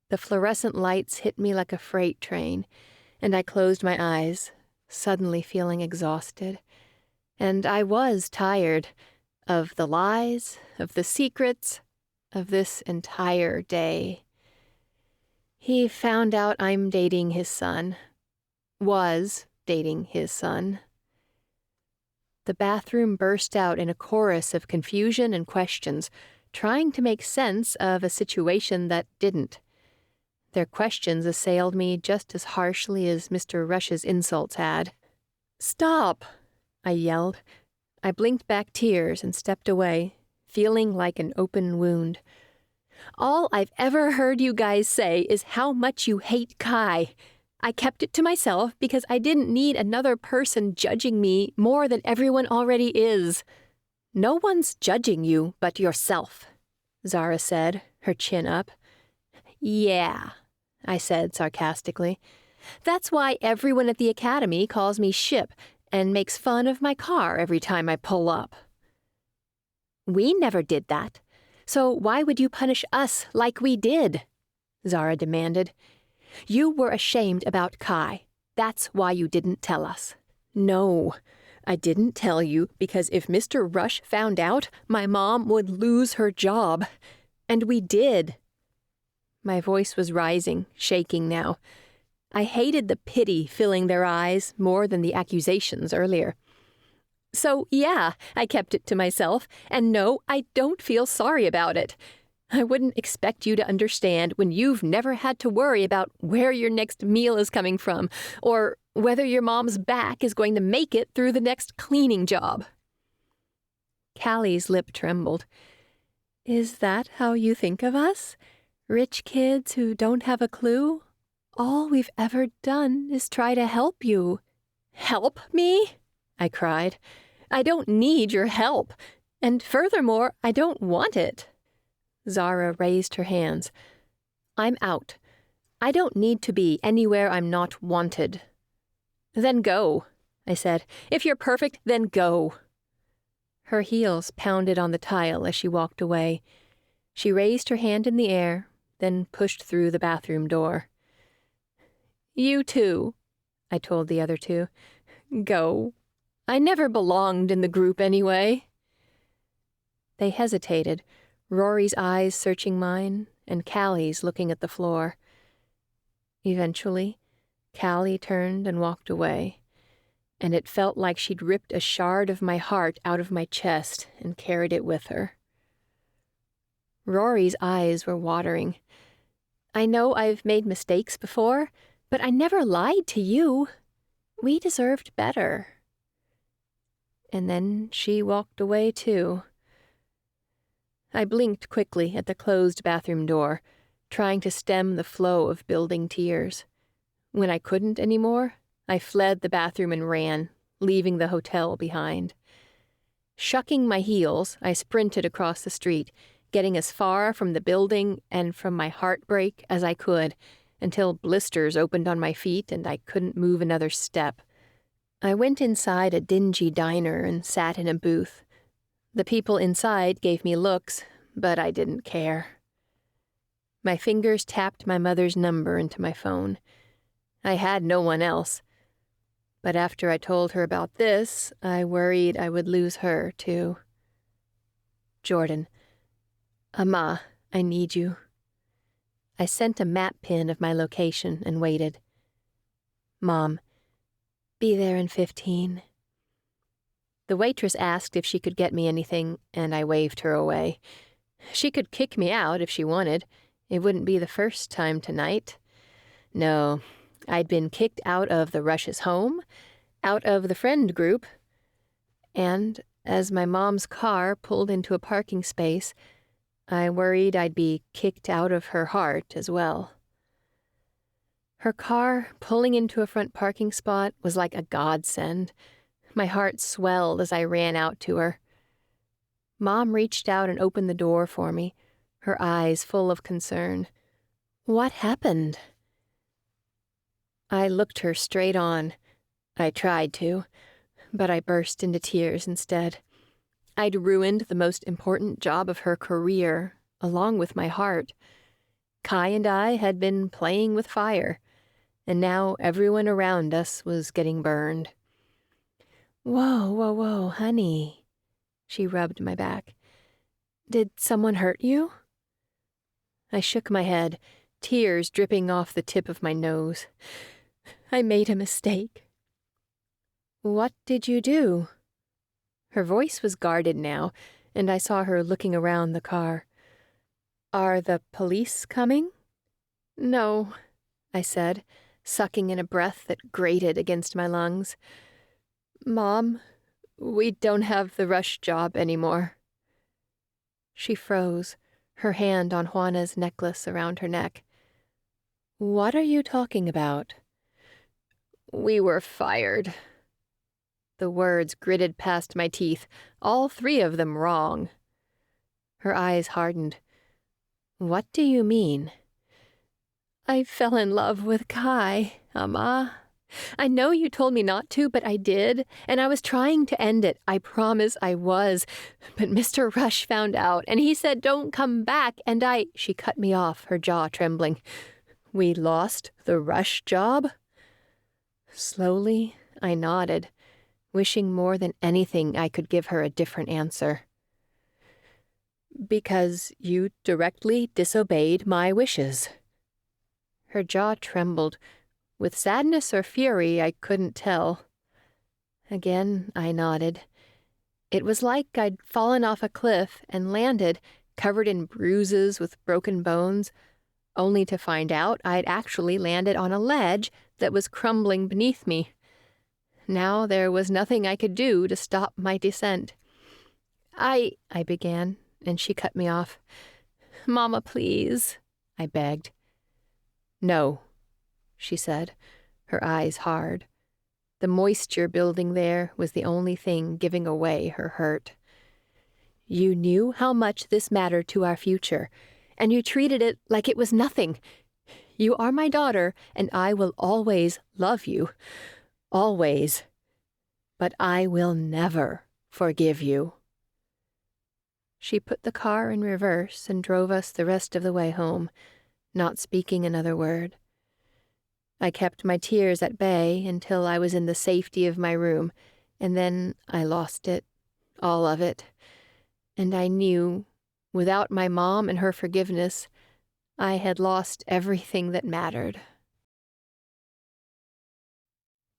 Speaker 1: The fluorescent lights hit me like a freight train, and I closed my eyes, suddenly feeling exhausted. And I was tired of the lies, of the secrets, of this entire day. He found out I'm dating his son. Was dating his son. The bathroom burst out in a chorus of confusion and questions, trying to make sense of a situation that didn't. Their questions assailed me just as harshly as Mr. Rush's insults had. "Stop!" I yelled. I blinked back tears and stepped away, feeling like an open wound. "All I've ever heard you guys say is how much you hate Kai. I kept it to myself because I didn't need another person judging me more than everyone already is." "No one's judging you but yourself," Zara said, her chin up. "Yeah," I said sarcastically. "That's why everyone at the academy calls me Ship and makes fun of my car every time I pull up." "We never did that. So why would you punish us like we did?" Zara demanded. "You were ashamed about Kai. That's why you didn't tell us." "No, I didn't tell you because if Mr. Rush found out, my mom would lose her job. And we did." My voice was rising, shaking now. I hated the pity filling their eyes more than the accusations earlier. "So, yeah, I kept it to myself, and no, I don't feel sorry about it. I wouldn't expect you to understand when you've never had to worry about where your next meal is coming from, or whether your mom's back is going to make it through the next cleaning job." Callie's lip trembled. "Is that how you think of us? Rich kids who don't have a clue? All we've ever done is try to help you." "Help me?" I cried. "I don't need your help. And furthermore, I don't want it." Zara raised her hands. "I'm out. I don't need to be anywhere I'm not wanted." "Then go," I said. "If you're perfect, then go." Her heels pounded on the tile as she walked away. She raised her hand in the air, then pushed through the bathroom door. "You too," I told the other two. "Go. I never belonged in the group anyway." They hesitated, Rory's eyes searching mine, and Callie's looking at the floor. Eventually, Callie turned and walked away, and it felt like she'd ripped a shard of my heart out of my chest and carried it with her. Rory's eyes were watering. "I know I've made mistakes before, but I never lied to you. We deserved better." And then she walked away too. I blinked quickly at the closed bathroom door, trying to stem the flow of building tears. When I couldn't anymore, I fled the bathroom and ran, leaving the hotel behind. Shucking my heels, I sprinted across the street, getting as far from the building and from my heartbreak as I could, until blisters opened on my feet and I couldn't move another step. I went inside a dingy diner and sat in a booth. The people inside gave me looks, but I didn't care. My fingers tapped my mother's number into my phone. I had no one else. But after I told her about this, I worried I would lose her, too. "Jordan. Ma, I need you." I sent a map pin of my location and waited. "Mom, be there in 15. The waitress asked if she could get me anything, and I waved her away. She could kick me out if she wanted. It wouldn't be the first time tonight. No, I'd been kicked out of the Rush's home, out of the friend group, and as my mom's car pulled into a parking space, I worried I'd be kicked out of her heart as well. Her car pulling into a front parking spot was like a godsend. My heart swelled as I ran out to her. Mom reached out and opened the door for me, her eyes full of concern. "What happened?" I looked her straight on. I tried to, but I burst into tears instead. I'd ruined the most important job of her career, along with my heart. Kai and I had been playing with fire, and now everyone around us was getting burned. Whoa, whoa, whoa, honey. She rubbed my back. Did someone hurt you? I shook my head, tears dripping off the tip of my nose. I made a mistake. What did you do? Her voice was guarded now, and I saw her looking around the car. Are the police coming? No, I said, sucking in a breath that grated against my lungs. Mom, we don't have the rush job anymore. She froze, her hand on Juana's necklace around her neck. What are you talking about? We were fired. The words gritted past my teeth, all three of them wrong. Her eyes hardened. What do you mean? I fell in love with Kai, Ama. I know you told me not to, but I did, and I was trying to end it. I promise I was. But Mr. Rush found out, and he said don't come back, and She cut me off, her jaw trembling. We lost the Rush job? Slowly, I nodded, wishing more than anything I could give her a different answer. Because you directly disobeyed my wishes. Her jaw trembled. With sadness or fury, I couldn't tell. Again, I nodded. It was like I'd fallen off a cliff and landed, covered in bruises with broken bones, only to find out I'd actually landed on a ledge that was crumbling beneath me. Now there was nothing I could do to stop my descent. I began, and she cut me off. Mama, please, I begged. No, she said, her eyes hard. The moisture building there was the only thing giving away her hurt. You knew how much this mattered to our future, and you treated it like it was nothing. You are my daughter, and I will always love you. Always. But I will never forgive you. She put the car in reverse and drove us the rest of the way home, not speaking another word. I kept my tears at bay until I was in the safety of my room, and then I lost it, all of it. And I knew, without my mom and her forgiveness, I had lost everything that mattered.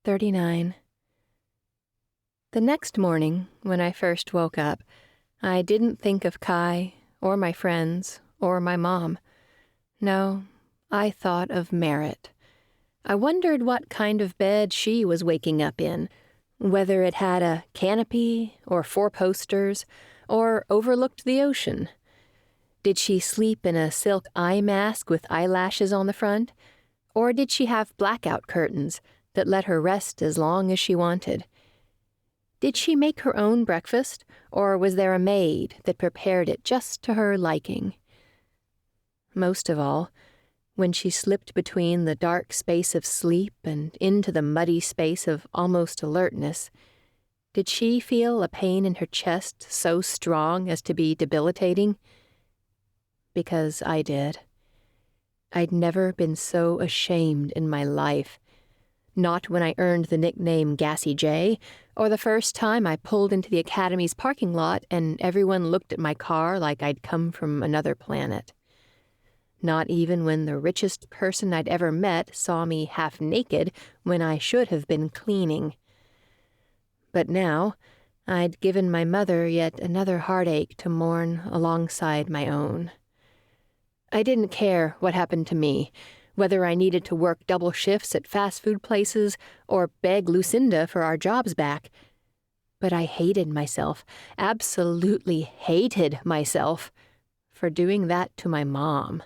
Speaker 1: 39. The next morning, when I first woke up, I didn't think of Kai, or my friends, or my mom. No, I thought of Merritt. I wondered what kind of bed she was waking up in, whether it had a canopy, or 4 posters, or overlooked the ocean. Did she sleep in a silk eye mask with eyelashes on the front? Or did she have blackout curtains that let her rest as long as she wanted? Did she make her own breakfast, or was there a maid that prepared it just to her liking? Most of all, when she slipped between the dark space of sleep and into the muddy space of almost alertness, did she feel a pain in her chest so strong as to be debilitating? Because I did. I'd never been so ashamed in my life. Not when I earned the nickname Gassy J, or the first time I pulled into the Academy's parking lot and everyone looked at my car like I'd come from another planet. Not even when the richest person I'd ever met saw me half naked when I should have been cleaning. But now, I'd given my mother yet another heartache to mourn alongside my own. I didn't care what happened to me, whether I needed to work double shifts at fast food places or beg Lucinda for our jobs back. But I hated myself, absolutely hated myself, for doing that to my mom.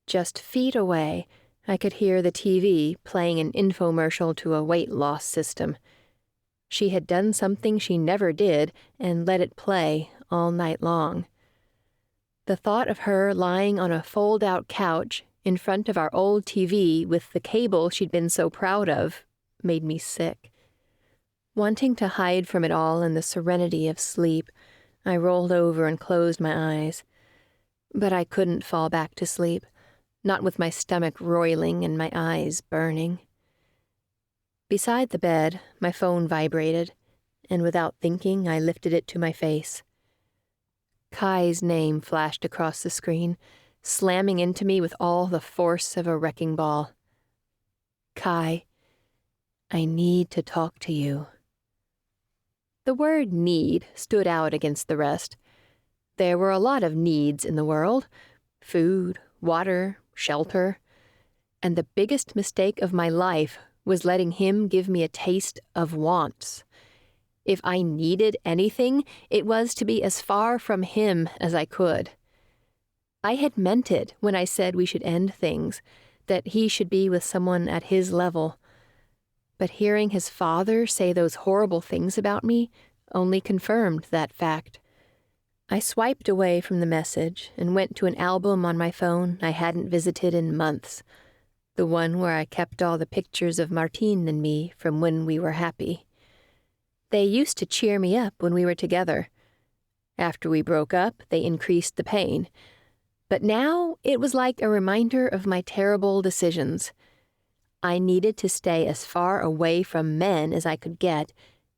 Speaker 1: Just feet away, I could hear the TV playing an infomercial to a weight loss system. She had done something she never did and let it play all night long. The thought of her lying on a fold-out couch in front of our old TV with the cable she'd been so proud of made me sick. Wanting to hide from it all in the serenity of sleep, I rolled over and closed my eyes. But I couldn't fall back to sleep, not with my stomach roiling and my eyes burning. Beside the bed, my phone vibrated, and without thinking, I lifted it to my face. Kai's name flashed across the screen, slamming into me with all the force of a wrecking ball. Kai, I need to talk to you. The word need stood out against the rest. There were a lot of needs in the world: food, water, shelter. And the biggest mistake of my life was letting him give me a taste of wants. If I needed anything, it was to be as far from him as I could. I had meant it when I said we should end things, that he should be with someone at his level. But hearing his father say those horrible things about me only confirmed that fact. I swiped away from the message and went to an album on my phone I hadn't visited in months, the one where I kept all the pictures of Martine and me from when we were happy. They used to cheer me up when we were together. After we broke up, they increased the pain. But now it was like a reminder of my terrible decisions. I needed to stay as far away from men as I could get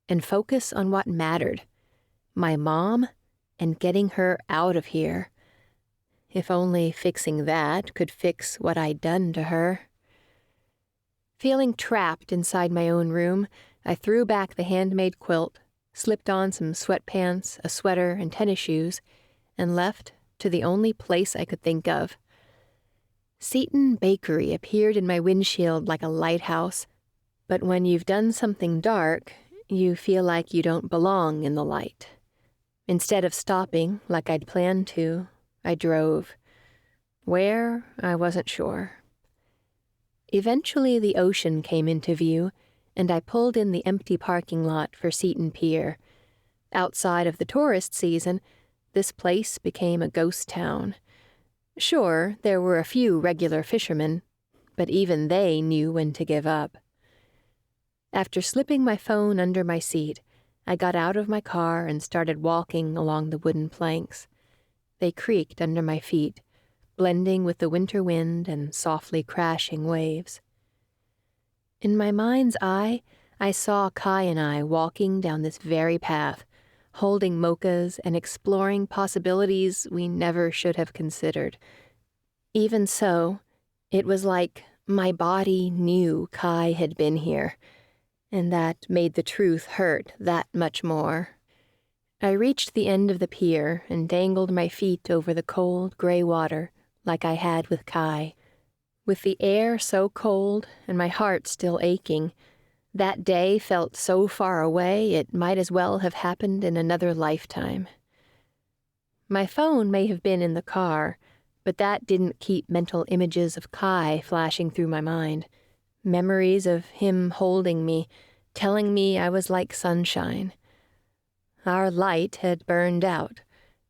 Speaker 1: and focus on what mattered: my mom and getting her out of here. If only fixing that could fix what I'd done to her. Feeling trapped inside my own room, I threw back the handmade quilt, slipped on some sweatpants, a sweater, and tennis shoes, and left to the only place I could think of. Seton Bakery appeared in my windshield like a lighthouse, but when you've done something dark, you feel like you don't belong in the light. Instead of stopping like I'd planned to, I drove. Where, I wasn't sure. Eventually the ocean came into view, and I pulled in the empty parking lot for Seton Pier. Outside of the tourist season, this place became a ghost town. Sure, there were a few regular fishermen, but even they knew when to give up. After slipping my phone under my seat, I got out of my car and started walking along the wooden planks. They creaked under my feet, blending with the winter wind and softly crashing waves. In my mind's eye, I saw Kai and I walking down this very path, holding mochas and exploring possibilities we never should have considered. Even so, it was like my body knew Kai had been here, and that made the truth hurt that much more. I reached the end of the pier and dangled my feet over the cold, gray water like I had with Kai. With the air so cold and my heart still aching, that day felt so far away it might as well have happened in another lifetime. My phone may have been in the car, but that didn't keep mental images of Kai flashing through my mind. Memories of him holding me, telling me I was like sunshine. Our light had burned out,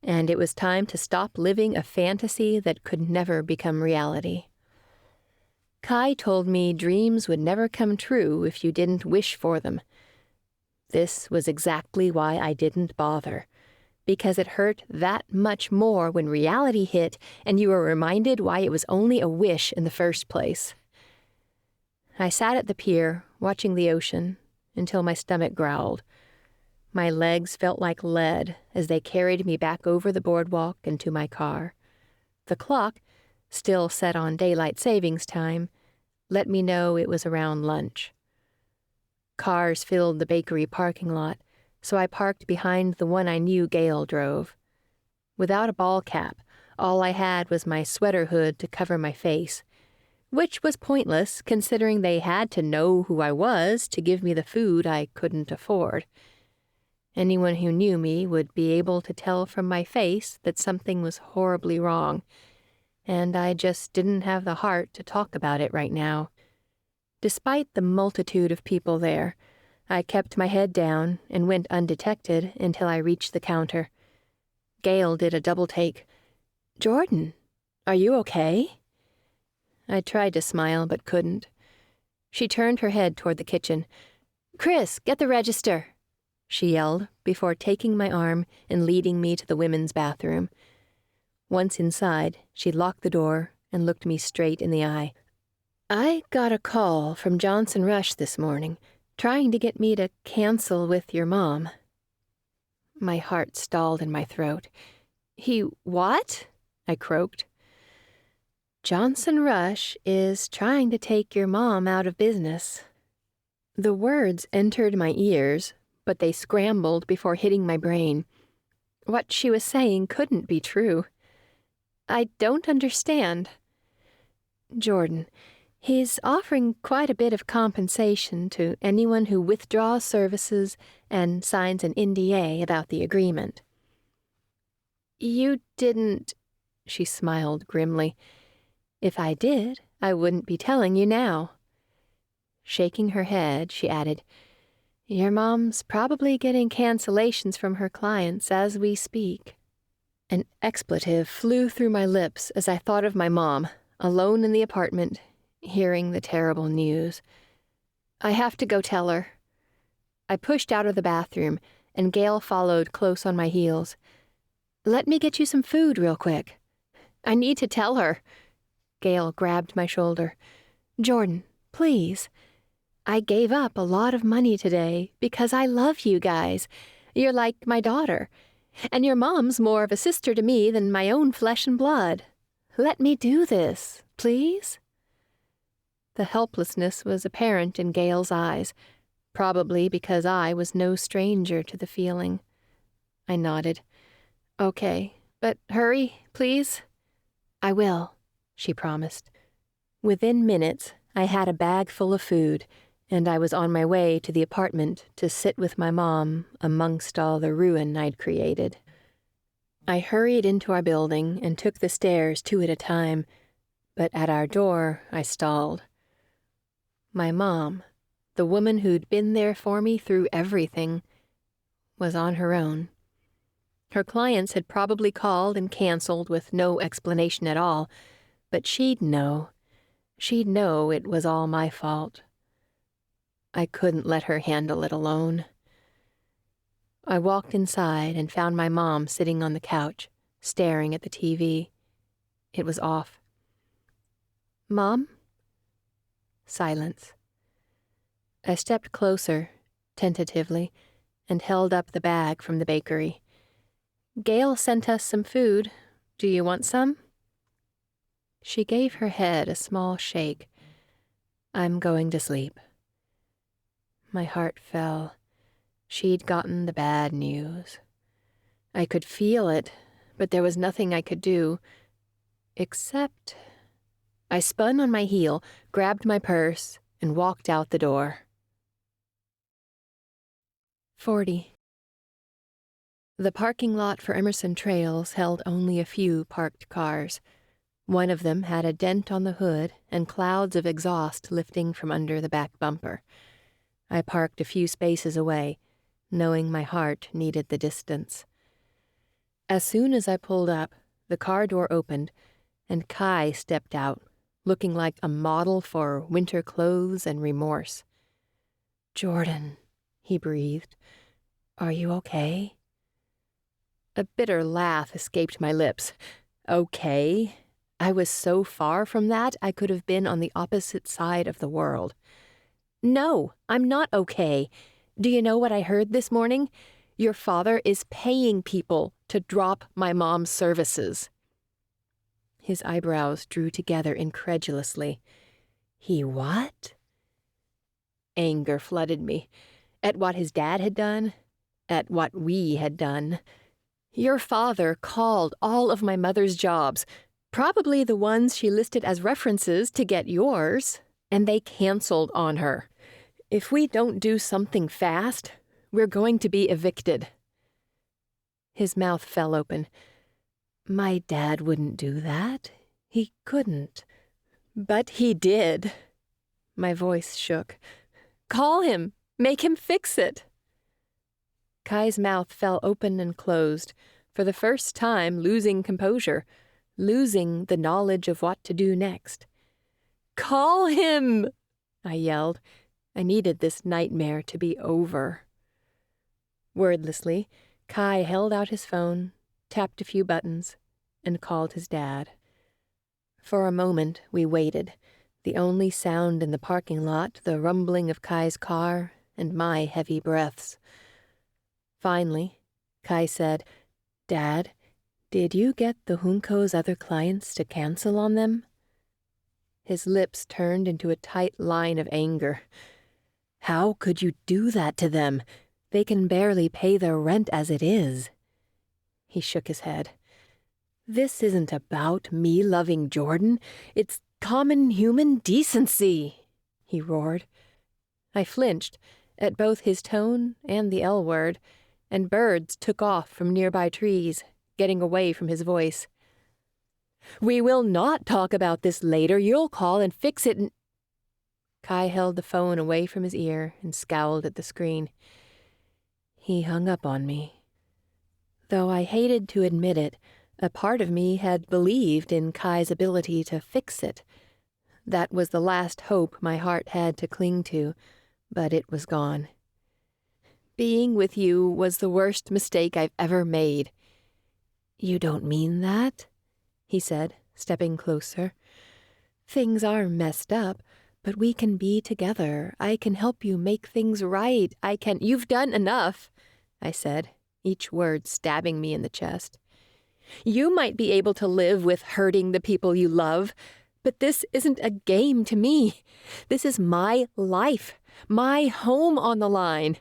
Speaker 1: and it was time to stop living a fantasy that could never become reality. Kai told me dreams would never come true if you didn't wish for them. This was exactly why I didn't bother, because it hurt that much more when reality hit and you were reminded why it was only a wish in the first place. I sat at the pier, watching the ocean, until my stomach growled. My legs felt like lead as they carried me back over the boardwalk and to my car. The clock, still set on daylight savings time, let me know it was around lunch. Cars filled the bakery parking lot, so I parked behind the one I knew Gail drove. Without a ball cap, all I had was my sweater hood to cover my face, which was pointless considering they had to know who I was to give me the food I couldn't afford. Anyone who knew me would be able to tell from my face that something was horribly wrong, and I just didn't have the heart to talk about it right now. Despite the multitude of people there, I kept my head down and went undetected until I reached the counter. Gail did a double take. "Jordan, are you okay?" I tried to smile but couldn't. She turned her head toward the kitchen. "Chris, get the register." she yelled before taking my arm and leading me to the women's bathroom. Once inside, she locked the door and looked me straight in the eye. I got a call from Johnson Rush this morning, trying to get me to cancel with your mom. My heart stalled in my throat. He what? I croaked. Johnson Rush is trying to take your mom out of business. The words entered my ears, but they scrambled before hitting my brain. What she was saying couldn't be true. I don't understand. Jordan, he's offering quite a bit of compensation to anyone who withdraws services and signs an NDA about the agreement. You didn't, she smiled grimly. If I did, I wouldn't be telling you now. Shaking her head, she added, Your mom's probably getting cancellations from her clients as we speak. An expletive flew through my lips as I thought of my mom, alone in the apartment, hearing the terrible news. I have to go tell her. I pushed out of the bathroom, and Gail followed close on my heels. Let me get you some food real quick. I need to tell her. Gail grabbed my shoulder. Jordan, please. I gave up a lot of money today because I love you guys. You're like my daughter. And your mom's more of a sister to me than my own flesh and blood. Let me do this, please? The helplessness was apparent in Gail's eyes, probably because I was no stranger to the feeling. I nodded. Okay, but hurry, please. I will, she promised. Within minutes, I had a bag full of food, and I was on my way to the apartment to sit with my mom amongst all the ruin I'd created. I hurried into our building and took the stairs 2 at a time, but at our door I stalled. My mom, the woman who'd been there for me through everything, was on her own. Her clients had probably called and canceled with no explanation at all, but she'd know. She'd know it was all my fault. I couldn't let her handle it alone. I walked inside and found my mom sitting on the couch, staring at the TV. It was off. Mom? Silence. I stepped closer, tentatively, and held up the bag from the bakery. Gail sent us some food. Do you want some? She gave her head a small shake. I'm going to sleep. My heart fell. She'd gotten the bad news. I could feel it, but there was nothing I could do. Except... I spun on my heel, grabbed my purse, and walked out the door. 40. The parking lot for Emerson Trails held only a few parked cars. One of them had a dent on the hood and clouds of exhaust lifting from under the back bumper. I parked a few spaces away, knowing my heart needed the distance. As soon as I pulled up, the car door opened, and Kai stepped out, looking like a model for winter clothes and remorse. Jordan, he breathed, are you okay? A bitter laugh escaped my lips. Okay? I was so far from that I could have been on the opposite side of the world. No, I'm not okay. Do you know what I heard this morning? Your father is paying people to drop my mom's services. His eyebrows drew together incredulously. He what? Anger flooded me. At what his dad had done? At what we had done? Your father called all of my mother's jobs, probably the ones she listed as references to get yours, and they canceled on her. If we don't do something fast, we're going to be evicted. His mouth fell open. My dad wouldn't do that. He couldn't. But he did. My voice shook. Call him. Make him fix it. Kai's mouth fell open and closed, for the first time losing composure, losing the knowledge of what to do next. Call him! I yelled. I needed this nightmare to be over. Wordlessly, Kai held out his phone, tapped a few buttons, and called his dad. For a moment, we waited, the only sound in the parking lot the rumbling of Kai's car and my heavy breaths. Finally, Kai said, "Dad, did you get the Junco's other clients to cancel on them?" His lips turned into a tight line of anger. "How could you do that to them? They can barely pay their rent as it is." He shook his head. "This isn't about me loving Jordan. It's common human decency," he roared. I flinched at both his tone and the L word, and birds took off from nearby trees, getting away from his voice. "We will not talk about this later. You'll call and fix it and—" Kai held the phone away from his ear and scowled at the screen. He hung up on me. Though I hated to admit it, a part of me had believed in Kai's ability to fix it. That was the last hope my heart had to cling to, but it was gone. Being with you was the worst mistake I've ever made. "You don't mean that?" he said, stepping closer. "Things are messed up, but we can be together. I can help you make things right. You've done enough," I said, each word stabbing me in the chest. "You might be able to live with hurting the people you love, but this isn't a game to me. This is my life, my home on the line.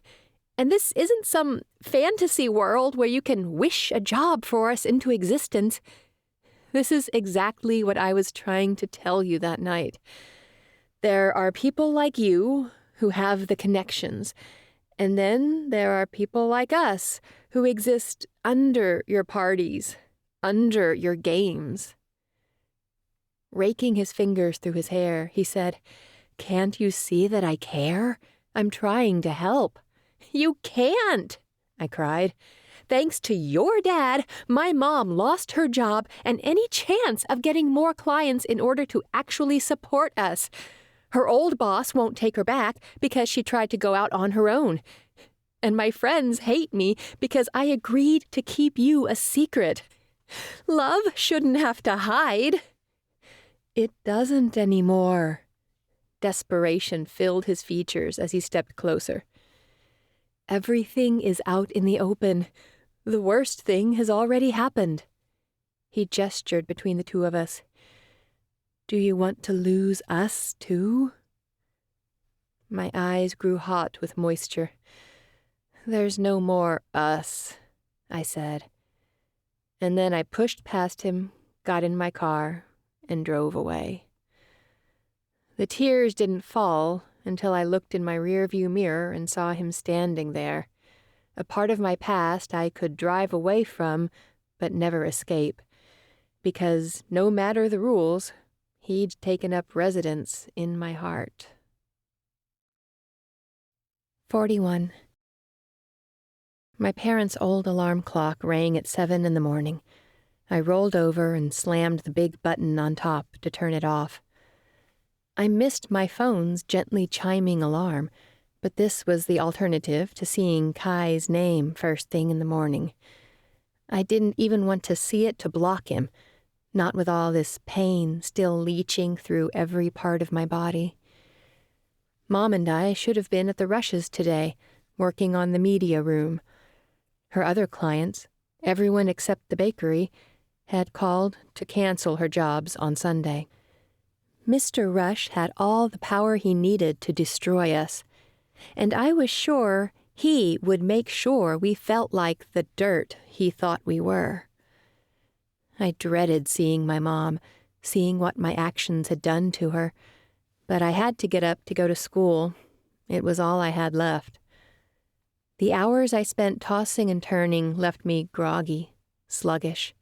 Speaker 1: And this isn't some fantasy world where you can wish a job for us into existence. This is exactly what I was trying to tell you that night. There are people like you who have the connections, and then there are people like us who exist under your parties, under your games." Raking his fingers through his hair, he said, "Can't you see that I care? I'm trying to help." "You can't," I cried. "Thanks to your dad, my mom lost her job and any chance of getting more clients in order to actually support us. Her old boss won't take her back because she tried to go out on her own. And my friends hate me because I agreed to keep you a secret. Love shouldn't have to hide." "It doesn't anymore." Desperation filled his features as he stepped closer. "Everything is out in the open. The worst thing has already happened." He gestured between the two of us. "Do you want to lose us, too?" My eyes grew hot with moisture. "There's no more us," I said. And then I pushed past him, got in my car, and drove away. The tears didn't fall until I looked in my rearview mirror and saw him standing there, a part of my past I could drive away from but never escape, because no matter the rules, he'd taken up residence in my heart. 41. My parents' old alarm clock rang at 7 in the morning. I rolled over and slammed the big button on top to turn it off. I missed my phone's gently chiming alarm, but this was the alternative to seeing Kai's name first thing in the morning. I didn't even want to see it to block him, not with all this pain still leaching through every part of my body. Mom and I should have been at the Rushes today, working on the media room. Her other clients, everyone except the bakery, had called to cancel her jobs on Sunday. Mr. Rush had all the power he needed to destroy us, and I was sure he would make sure we felt like the dirt he thought we were. I dreaded seeing my mom, seeing what my actions had done to her, but I had to get up to go to school. It was all I had left. The hours I spent tossing and turning left me groggy, sluggish.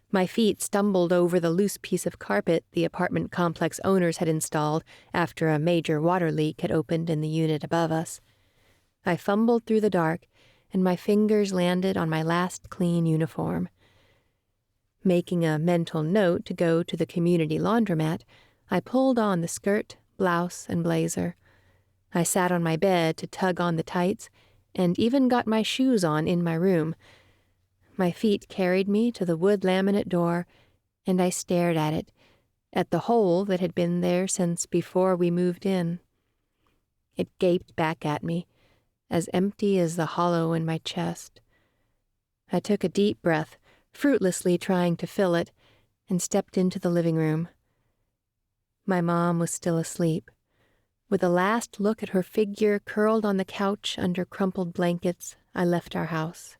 Speaker 1: My feet stumbled over the loose piece of carpet the apartment complex owners had installed after a major water leak had opened in the unit above us. I fumbled through the dark, and my fingers landed on my last clean uniform. Making a mental note to go to the community laundromat, I pulled on the skirt, blouse, and blazer. I sat on my bed to tug on the tights, and even got my shoes on in my room. My feet carried me to the wood laminate door, and I stared at the hole that had been there since before we moved in. It gaped back at me, as empty as the hollow in my chest. I took a deep breath, fruitlessly trying to fill it, and stepped into the living room. My mom was still asleep. With a last look at her figure curled on the couch under crumpled blankets, I left our house.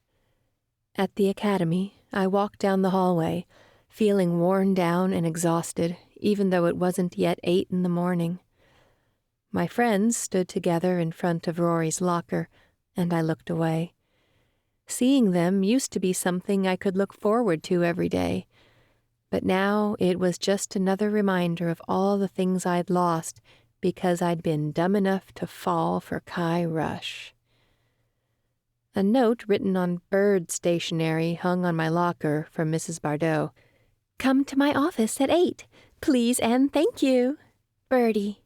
Speaker 1: At the academy, I walked down the hallway, feeling worn down and exhausted, even though it wasn't yet 8 in the morning. My friends stood together in front of Rory's locker, and I looked away. Seeing them used to be something I could look forward to every day, but now it was just another reminder of all the things I'd lost because I'd been dumb enough to fall for Kai Rush. A note written on bird stationery hung on my locker from Mrs. Bardot. "Come to my office at 8. Please and thank you. Birdie."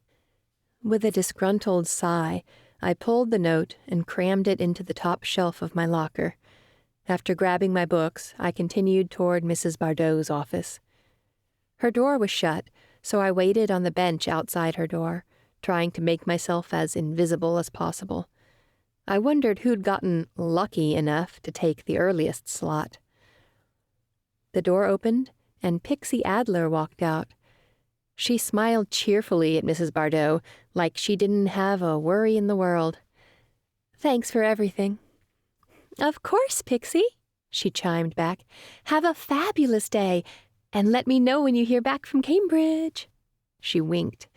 Speaker 1: With a disgruntled sigh, I pulled the note and crammed it into the top shelf of my locker. After grabbing my books, I continued toward Mrs. Bardot's office. Her door was shut, so I waited on the bench outside her door, trying to make myself as invisible as possible. I wondered who'd gotten lucky enough to take the earliest slot. The door opened, and Pixie Adler walked out. She smiled cheerfully at Mrs. Bardot, like she didn't have a worry in the world. "Thanks for everything." "Of course, Pixie," she chimed back. "Have a fabulous day, and let me know when you hear back from Cambridge." She winked.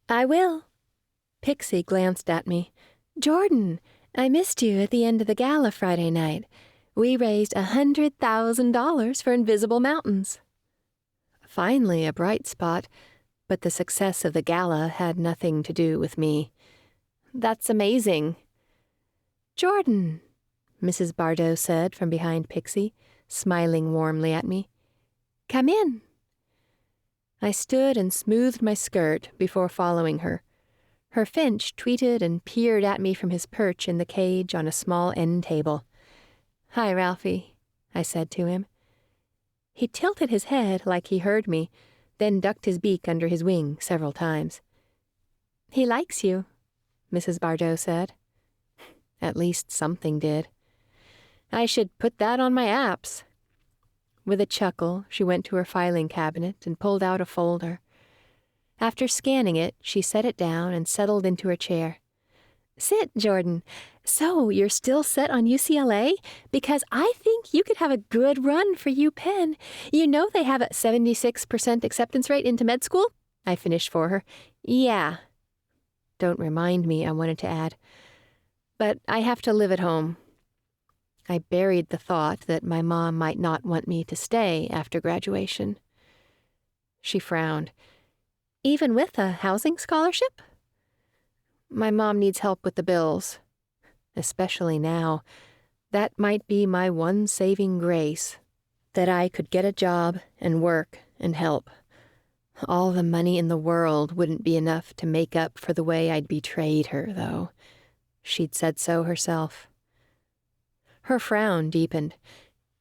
Speaker 1: "I will." Pixie glanced at me. "Jordan, I missed you at the end of the gala Friday night. We raised $100,000 for Invisible Mountains." Finally a bright spot, but the success of the gala had nothing to do with me. "That's amazing." "Jordan," Mrs. Bardot said from behind Pixie, smiling warmly at me. "Come in." I stood and smoothed my skirt before following her. Her finch tweeted and peered at me from his perch in the cage on a small end table. "Hi, Ralphie," I said to him. He tilted his head like he heard me, then ducked his beak under his wing several times. "He likes you," Mrs. Bardot said. At least something did. I should put that on my apps. With a chuckle, she went to her filing cabinet and pulled out a folder. After scanning it, she set it down and settled into her chair. "Sit, Jordan. So, you're still set on UCLA? Because I think you could have a good run for UPenn. You know they have a 76% acceptance rate into med school?" I finished for her. "Yeah." "Don't remind me," I wanted to add. "But I have to live at home." I buried the thought that my mom might not want me to stay after graduation. She frowned. "Even with a housing scholarship?" "My mom needs help with the bills. Especially now. That might be my one saving grace. That I could get a job and work and help. All the money in the world wouldn't be enough to make up for the way I'd betrayed her, though. She'd said so herself." Her frown deepened.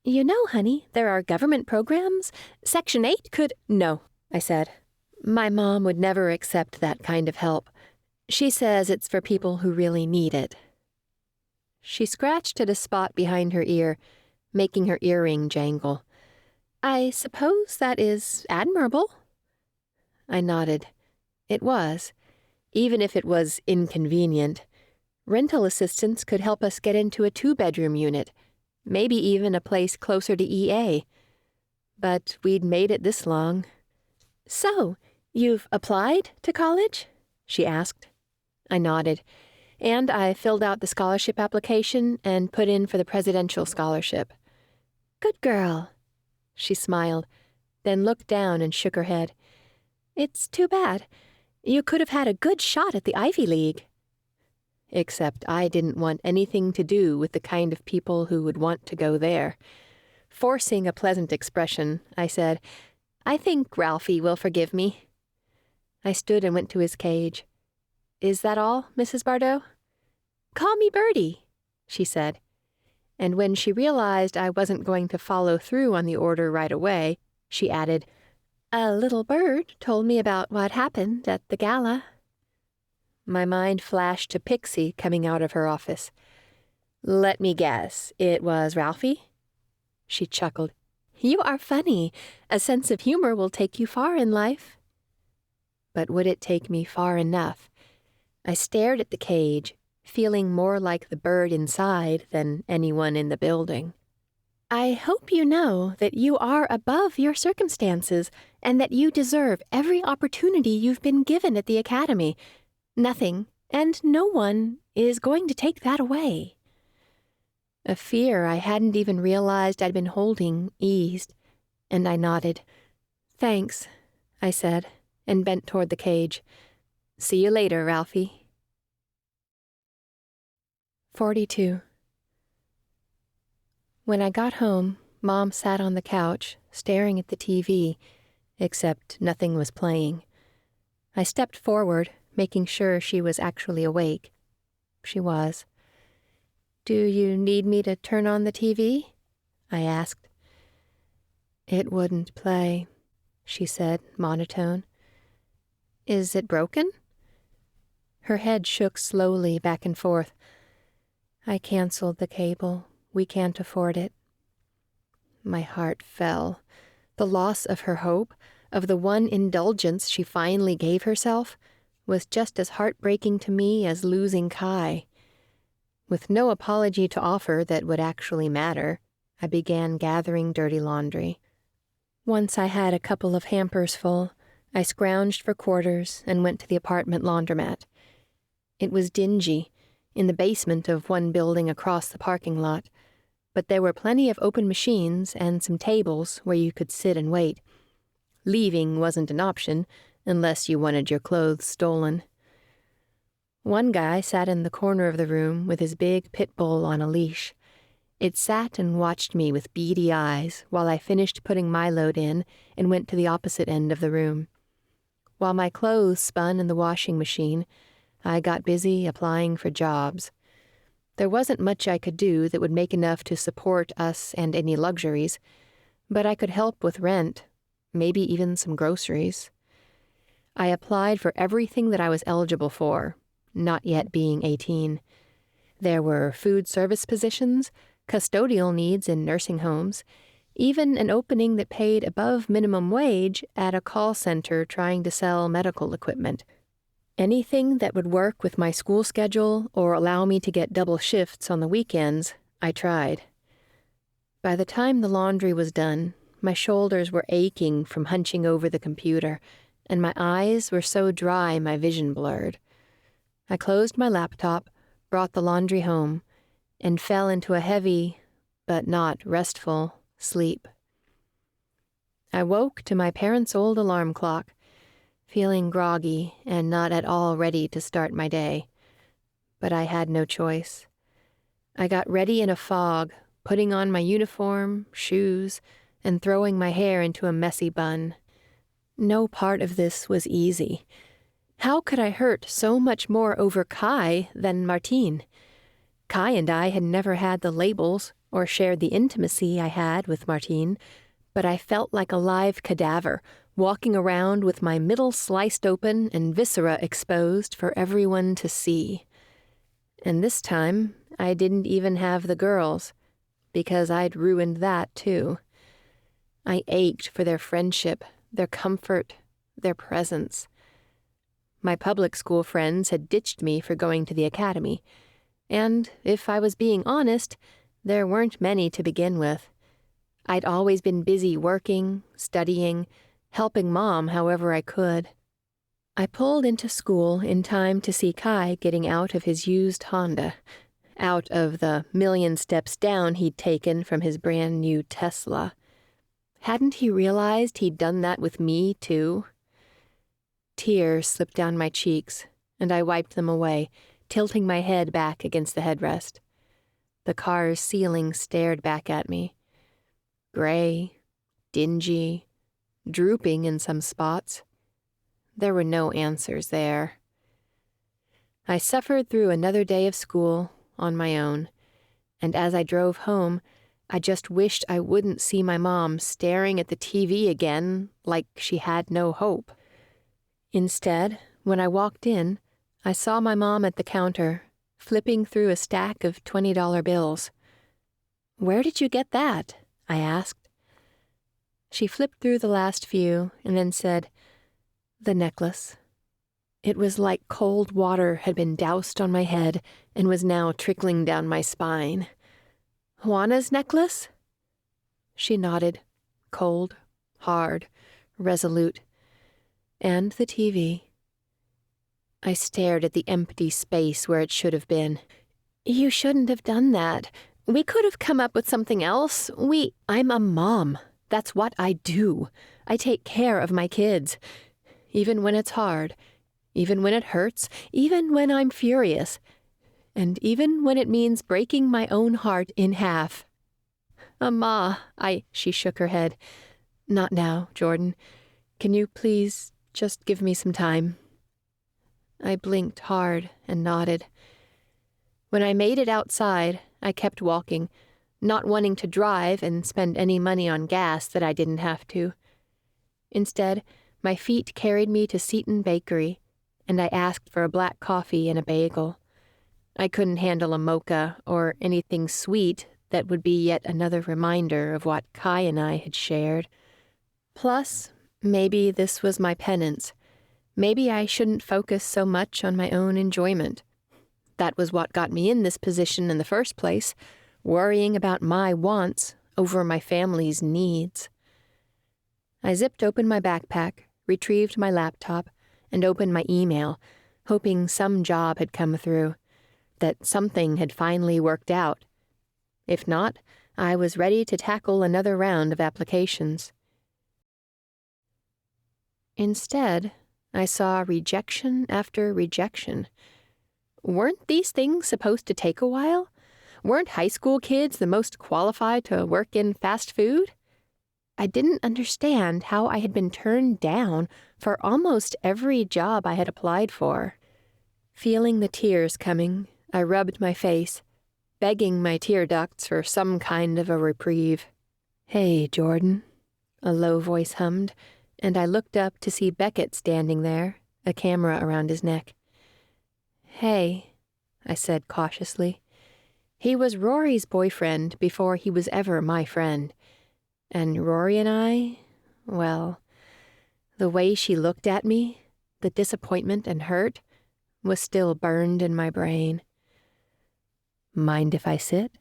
Speaker 1: "You know, honey, there are government programs. Section 8 could—" "No," I said. "My mom would never accept that kind of help. She says it's for people who really need it." She scratched at a spot behind her ear, making her earring jangle. "I suppose that is admirable." I nodded. It was, even if it was inconvenient. Rental assistance could help us get into a 2-bedroom unit, maybe even a place closer to EA. But we'd made it this long. "So, you've applied to college?" she asked. I nodded, and I filled out the scholarship application and put in for the presidential scholarship. "Good girl." She smiled, then looked down and shook her head. "It's too bad. You could have had a good shot at the Ivy League." Except I didn't want anything to do with the kind of people who would want to go there. Forcing a pleasant expression, I said, "I think Ralphie will forgive me." I stood and went to his cage. "Is that all, Mrs. Bardot?" "Call me Birdie." she said. And when she realized I wasn't going to follow through on the order right away, she added, "A little bird told me about what happened at the gala." My mind flashed to Pixie coming out of her office. "Let me guess, it was Ralphie?" She chuckled. "You are funny. A sense of humor will take you far in life." But would it take me far enough? I stared at the cage, feeling more like the bird inside than anyone in the building. "I hope you know that you are above your circumstances and that you deserve every opportunity you've been given at the Academy. Nothing, and no one, is going to take that away." A fear I hadn't even realized I'd been holding eased, and I nodded. "Thanks," I said, and bent toward the cage. "See you later, Ralphie." 42. When I got home, Mom sat on the couch, staring at the TV, except nothing was playing. I stepped forward, making sure she was actually awake. She was. "Do you need me to turn on the TV?" I asked. "It wouldn't play," she said, monotone. "Is it broken?" Her head shook slowly back and forth. "I canceled the cable. We can't afford it." My heart fell. The loss of her hope, of the one indulgence she finally gave herself, was just as heartbreaking to me as losing Kai. With no apology to offer that would actually matter, I began gathering dirty laundry. Once I had a couple of hampers full, I scrounged for quarters and went to the apartment laundromat. It was dingy, in the basement of one building across the parking lot, but there were plenty of open machines and some tables where you could sit and wait. Leaving wasn't an option, unless you wanted your clothes stolen. One guy sat in the corner of the room with his big pit bull on a leash. It sat and watched me with beady eyes while I finished putting my load in and went to the opposite end of the room. While my clothes spun in the washing machine, I got busy applying for jobs. There wasn't much I could do that would make enough to support us and any luxuries, but I could help with rent, maybe even some groceries. I applied for everything that I was eligible for, not yet being 18. There were food service positions, custodial needs in nursing homes, even an opening that paid above minimum wage at a call center trying to sell medical equipment. Anything that would work with my school schedule or allow me to get double shifts on the weekends, I tried. By the time the laundry was done, my shoulders were aching from hunching over the computer, and my eyes were so dry my vision blurred. I closed my laptop, brought the laundry home, and fell into a heavy, but not restful, sleep. I woke to my parents' old alarm clock, feeling groggy and not at all ready to start my day. But I had no choice. I got ready in a fog, putting on my uniform, shoes, and throwing my hair into a messy bun. No part of this was easy. How could I hurt so much more over Kai than Martine? Kai and I had never had the labels or shared the intimacy I had with Martine, but I felt like a live cadaver, walking around with my middle sliced open and viscera exposed for everyone to see. And this time, I didn't even have the girls, because I'd ruined that too. I ached for their friendship, their comfort, their presence. My public school friends had ditched me for going to the academy, and, if I was being honest, there weren't many to begin with. I'd always been busy working, studying, helping Mom however I could. I pulled into school in time to see Kai getting out of his used Honda, out of the million steps down he'd taken from his brand new Tesla. Hadn't he realized he'd done that with me, too? Tears slipped down my cheeks, and I wiped them away, tilting my head back against the headrest. The car's ceiling stared back at me. Gray, dingy, drooping in some spots. There were no answers there. I suffered through another day of school on my own, And as I drove home, I just wished I wouldn't see my mom staring at the TV again like she had no hope. Instead, when I walked in, I saw my mom at the counter, flipping through a stack of $20 bills. "Where did you get that?" I asked. She flipped through the last few and then said, "The necklace." It was like cold water had been doused on my head and was now trickling down my spine. "Juana's necklace?" She nodded, cold, hard, resolute. "And the TV." I stared at the empty space where it should have been. "You shouldn't have done that. We could have come up with something else. I'm a mom. That's what I do. I take care of my kids. Even when it's hard. Even when it hurts. Even when I'm furious. And even when it means breaking my own heart in half." She shook her head. "Not now, Jordan. Can you please just give me some time?" I blinked hard and nodded. When I made it outside, I kept walking, not wanting to drive and spend any money on gas that I didn't have to. Instead, my feet carried me to Seton Bakery, and I asked for a black coffee and a bagel. I couldn't handle a mocha or anything sweet that would be yet another reminder of what Kai and I had shared. Plus, maybe this was my penance. Maybe I shouldn't focus so much on my own enjoyment. That was what got me in this position in the first place, worrying about my wants over my family's needs. I zipped open my backpack, retrieved my laptop, and opened my email, hoping some job had come through, that something had finally worked out. If not, I was ready to tackle another round of applications. Instead, I saw rejection after rejection. Weren't these things supposed to take a while? Weren't high school kids the most qualified to work in fast food? I didn't understand how I had been turned down for almost every job I had applied for. Feeling the tears coming, I rubbed my face, begging my tear ducts for some kind of a reprieve. "Hey, Jordan," a low voice hummed, and I looked up to see Beckett standing there, a camera around his neck. "Hey," I said cautiously. He was Rory's boyfriend before he was ever my friend. And Rory and I, well, the way she looked at me, the disappointment and hurt, was still burned in my brain. "Mind if I sit?"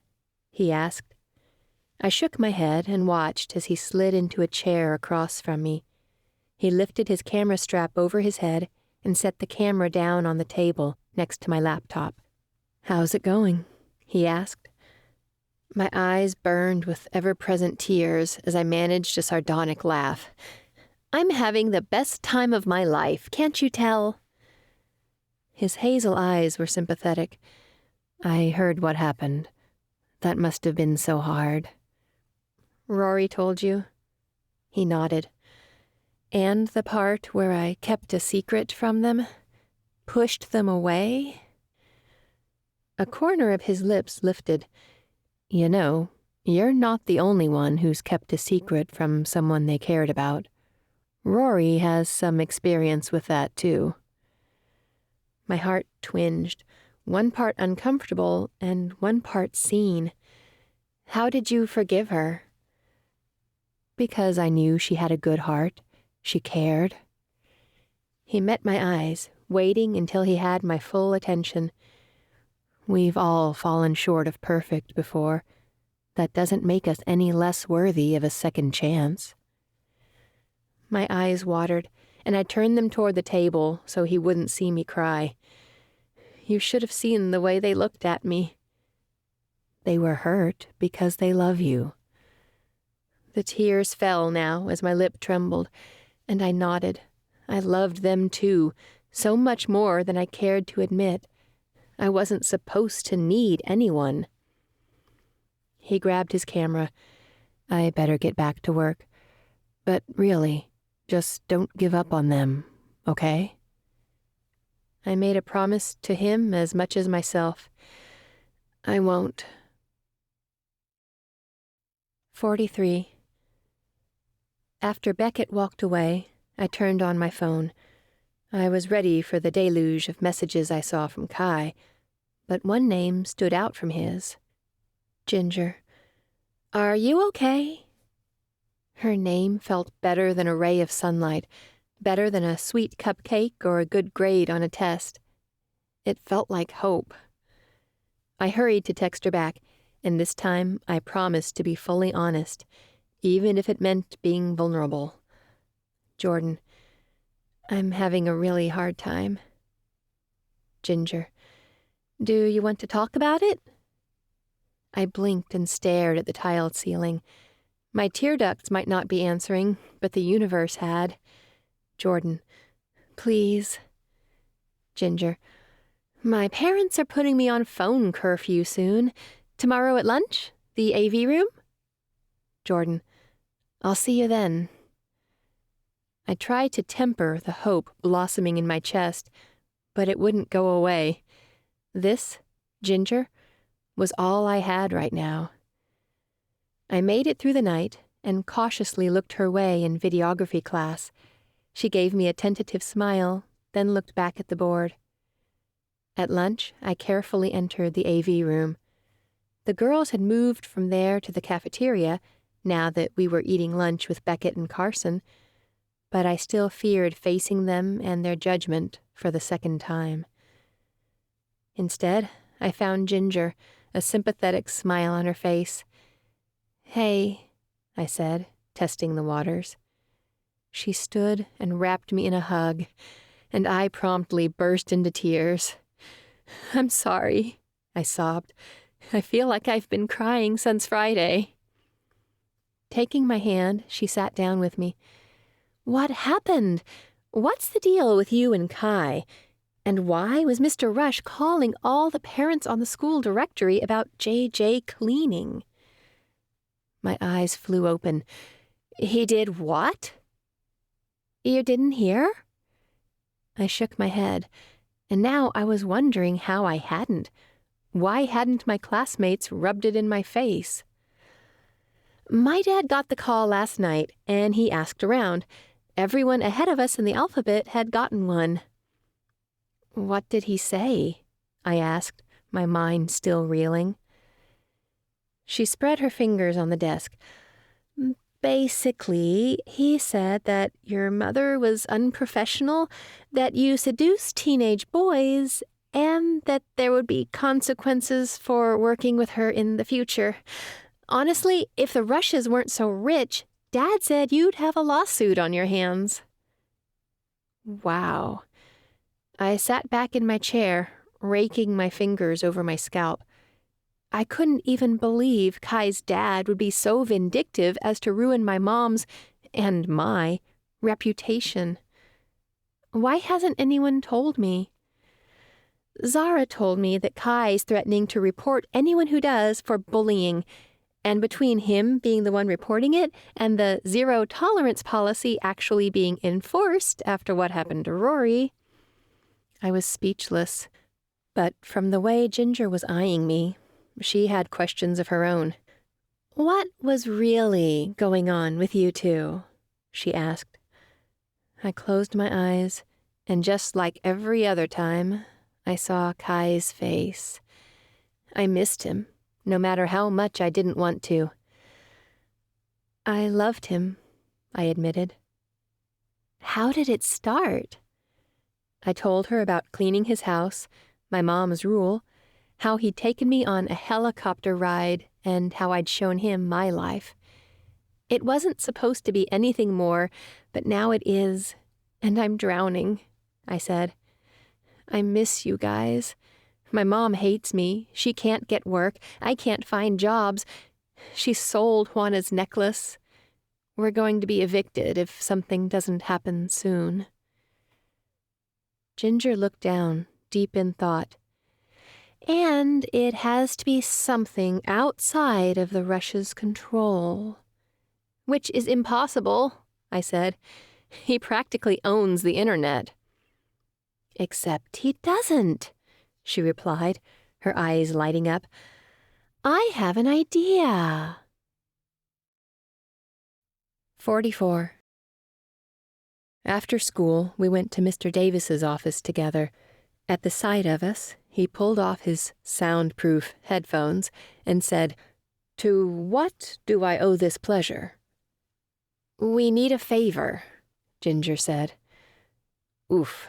Speaker 1: he asked. I shook my head and watched as he slid into a chair across from me. He lifted his camera strap over his head and set the camera down on the table next to my laptop. "How's it going?" he asked. My eyes burned with ever-present tears as I managed a sardonic laugh. "I'm having the best time of my life, can't you tell?" His hazel eyes were sympathetic. "I heard what happened. That must have been so hard." "Rory told you?" He nodded. "And the part where I kept a secret from them? Pushed them away?" A corner of his lips lifted. "You know, you're not the only one who's kept a secret from someone they cared about. Rory has some experience with that, too." My heart twinged, one part uncomfortable and one part seen. "How did you forgive her?" "Because I knew she had a good heart. She cared." He met my eyes, waiting until he had my full attention. "We've all fallen short of perfect before. That doesn't make us any less worthy of a second chance." My eyes watered, and I turned them toward the table so he wouldn't see me cry. You should have seen the way they looked at me. "They were hurt because they love you." The tears fell now as my lip trembled, and I nodded. I loved them too, so much more than I cared to admit. I wasn't supposed to need anyone. He grabbed his camera. "I better get back to work. But really, just don't give up on them, okay?" I made a promise to him as much as myself. "I won't." 43. After Beckett walked away, I turned on my phone. I was ready for the deluge of messages I saw from Kai, but one name stood out from his. Ginger. Are you okay? Her name felt better than a ray of sunlight, better than a sweet cupcake or a good grade on a test. It felt like hope. I hurried to text her back, and this time I promised to be fully honest, even if it meant being vulnerable. Jordan. I'm having a really hard time. Ginger. Do you want to talk about it? I blinked and stared at the tiled ceiling. My tear ducts might not be answering, but the universe had. Jordan. Please. Ginger. My parents are putting me on phone curfew soon. Tomorrow at lunch? The AV room? Jordan. I'll see you then. I tried to temper the hope blossoming in my chest, but it wouldn't go away. This, Ginger, was all I had right now. I made it through the night and cautiously looked her way in videography class. She gave me a tentative smile, then looked back at the board. At lunch, I carefully entered the AV room. The girls had moved from there to the cafeteria, now that we were eating lunch with Beckett and Carson, but I still feared facing them and their judgment for the second time. Instead, I found Ginger, a sympathetic smile on her face. Hey, I said, testing the waters. She stood and wrapped me in a hug, and I promptly burst into tears. I'm sorry, I sobbed. I feel like I've been crying since Friday. Taking my hand, she sat down with me. What happened? What's the deal with you and Kai? And why was Mr. Rush calling all the parents on the school directory about JJ cleaning? My eyes flew open. He did what? You didn't hear? I shook my head, and now I was wondering how I hadn't. Why hadn't my classmates rubbed it in my face? My dad got the call last night, and he asked around. Everyone ahead of us in the alphabet had gotten one. What did he say? I asked, my mind still reeling. She spread her fingers on the desk. Basically, he said that your mother was unprofessional, that you seduced teenage boys, and that there would be consequences for working with her in the future. Honestly, if the Rushes weren't so rich, Dad said you'd have a lawsuit on your hands. Wow. I sat back in my chair, raking my fingers over my scalp. I couldn't even believe Kai's dad would be so vindictive as to ruin my mom's, and my, reputation. Why hasn't anyone told me? Zara told me that Kai's threatening to report anyone who does for bullying, and between him being the one reporting it and the zero-tolerance policy actually being enforced after what happened to Rory, I was speechless. But from the way Ginger was eyeing me, she had questions of her own. What was really going on with you two? She asked. I closed my eyes, and just like every other time, I saw Kai's face. I missed him, no matter how much I didn't want to. I loved him, I admitted. How did it start? I told her about cleaning his house, my mom's rule, how he'd taken me on a helicopter ride, and how I'd shown him my life. It wasn't supposed to be anything more, but now it is, and I'm drowning, I said. I miss you guys. My mom hates me. She can't get work. I can't find jobs. She sold Juana's necklace. We're going to be evicted if something doesn't happen soon. Ginger looked down, deep in thought. And it has to be something outside of the Rush's control. Which is impossible, I said. He practically owns the internet. Except he doesn't, she replied, her eyes lighting up. I have an idea. 44. After school, we went to Mr. Davis's office together. At the sight of us, he pulled off his soundproof headphones and said, "To what do I owe this pleasure?" "We need a favor," Ginger said. Oof.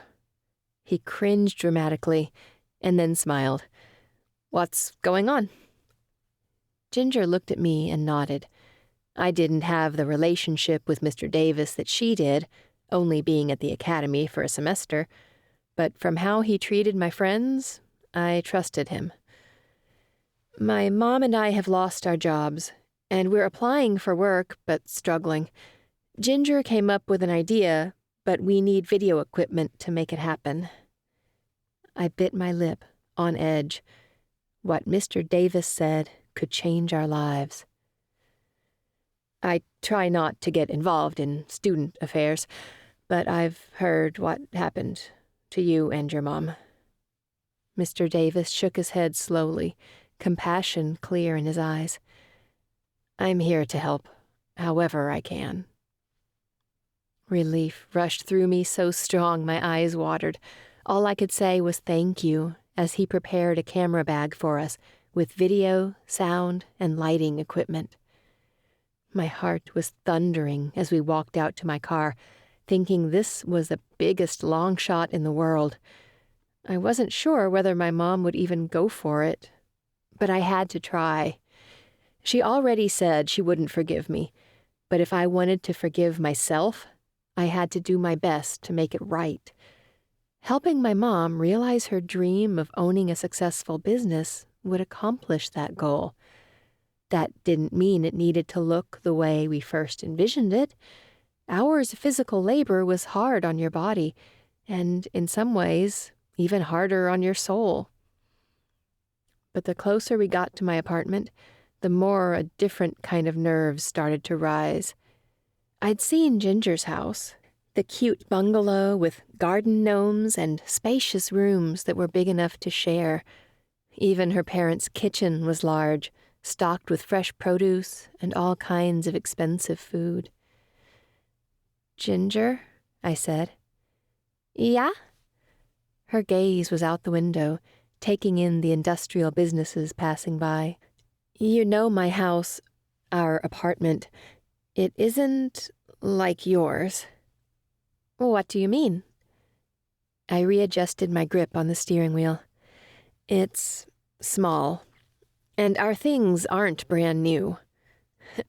Speaker 1: He cringed dramatically and then smiled. "What's going on?" Ginger looked at me and nodded. I didn't have the relationship with Mr. Davis that she did, only being at the academy for a semester, but from how he treated my friends, I trusted him. "My mom and I have lost our jobs, and we're applying for work but struggling. Ginger came up with an idea, but we need video equipment to make it happen." I bit my lip, on edge. What Mr. Davis said could change our lives. "I try not to get involved in student affairs, but I've heard what happened to you and your mom." Mr. Davis shook his head slowly, compassion clear in his eyes. "I'm here to help, however I can." Relief rushed through me so strong my eyes watered. All I could say was thank you as he prepared a camera bag for us with video, sound, and lighting equipment. My heart was thundering as we walked out to my car, thinking this was the biggest long shot in the world. I wasn't sure whether my mom would even go for it, but I had to try. She already said she wouldn't forgive me, but if I wanted to forgive myself, I had to do my best to make it right. Helping my mom realize her dream of owning a successful business would accomplish that goal. That didn't mean it needed to look the way we first envisioned it. Hours of physical labor was hard on your body, and in some ways, even harder on your soul. But the closer we got to my apartment, the more a different kind of nerves started to rise. I'd seen Ginger's house, the cute bungalow with garden gnomes and spacious rooms that were big enough to share. Even her parents' kitchen was large, stocked with fresh produce and all kinds of expensive food. "Ginger," I said. "Yeah?" Her gaze was out the window, taking in the industrial businesses passing by. "You know my house, our apartment, it isn't like yours." "What do you mean?" I readjusted my grip on the steering wheel. "It's small, and our things aren't brand new.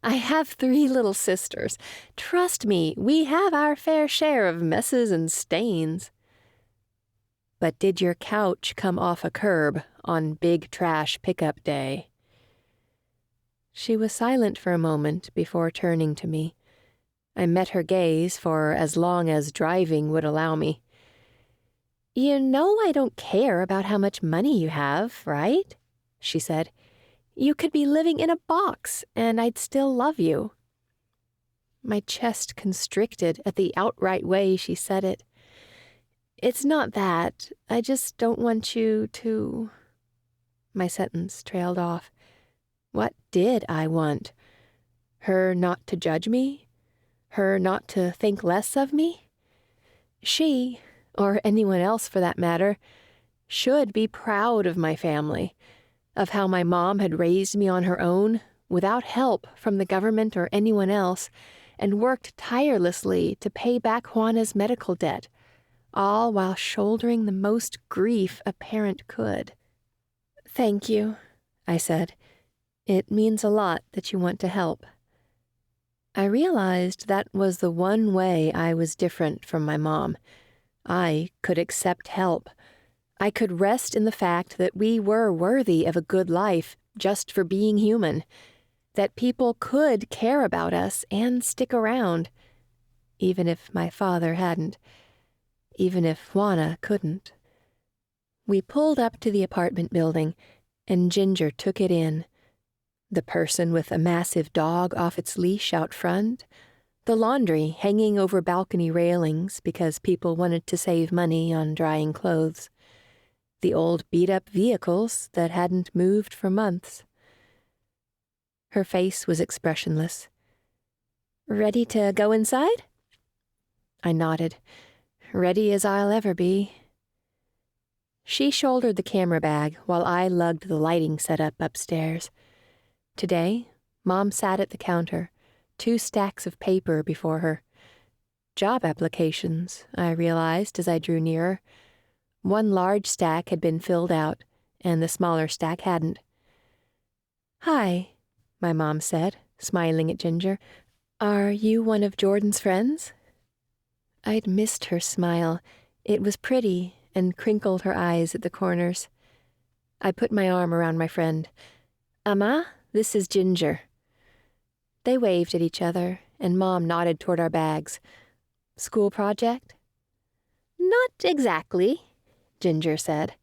Speaker 1: I have 3 little sisters. Trust me, we have our fair share of messes and stains." "But did your couch come off a curb on big trash pickup day?" She was silent for a moment before turning to me. I met her gaze for as long as driving would allow me. "You know I don't care about how much money you have, right?" she said. "You could be living in a box, and I'd still love you." My chest constricted at the outright way she said it. "It's not that. I just don't want you to—" My sentence trailed off. What did I want? Her not to judge me? Her not to think less of me? She, or anyone else for that matter, should be proud of my family, of how my mom had raised me on her own, without help from the government or anyone else, and worked tirelessly to pay back Juana's medical debt, all while shouldering the most grief a parent could. "Thank you," I said. "It means a lot that you want to help." I realized that was the one way I was different from my mom. I could accept help. I could rest in the fact that we were worthy of a good life just for being human, that people could care about us and stick around, even if my father hadn't, even if Juana couldn't. We pulled up to the apartment building, and Ginger took it in. The person with a massive dog off its leash out front, the laundry hanging over balcony railings because people wanted to save money on drying clothes, the old beat-up vehicles that hadn't moved for months. Her face was expressionless. Ready to go inside? I nodded. Ready as I'll ever be. She shouldered the camera bag while I lugged the lighting setup upstairs. Today, Mom sat at the counter, 2 stacks of paper before her. Job applications, I realized as I drew nearer. One large stack had been filled out, and the smaller stack hadn't. "Hi," my mom said, smiling at Ginger. "Are you one of Jordan's friends?" I'd missed her smile. It was pretty and crinkled her eyes at the corners. I put my arm around my friend. "Amma, this is Ginger." They waved at each other, and Mom nodded toward our bags. "School project?" "Not exactly," Ginger said.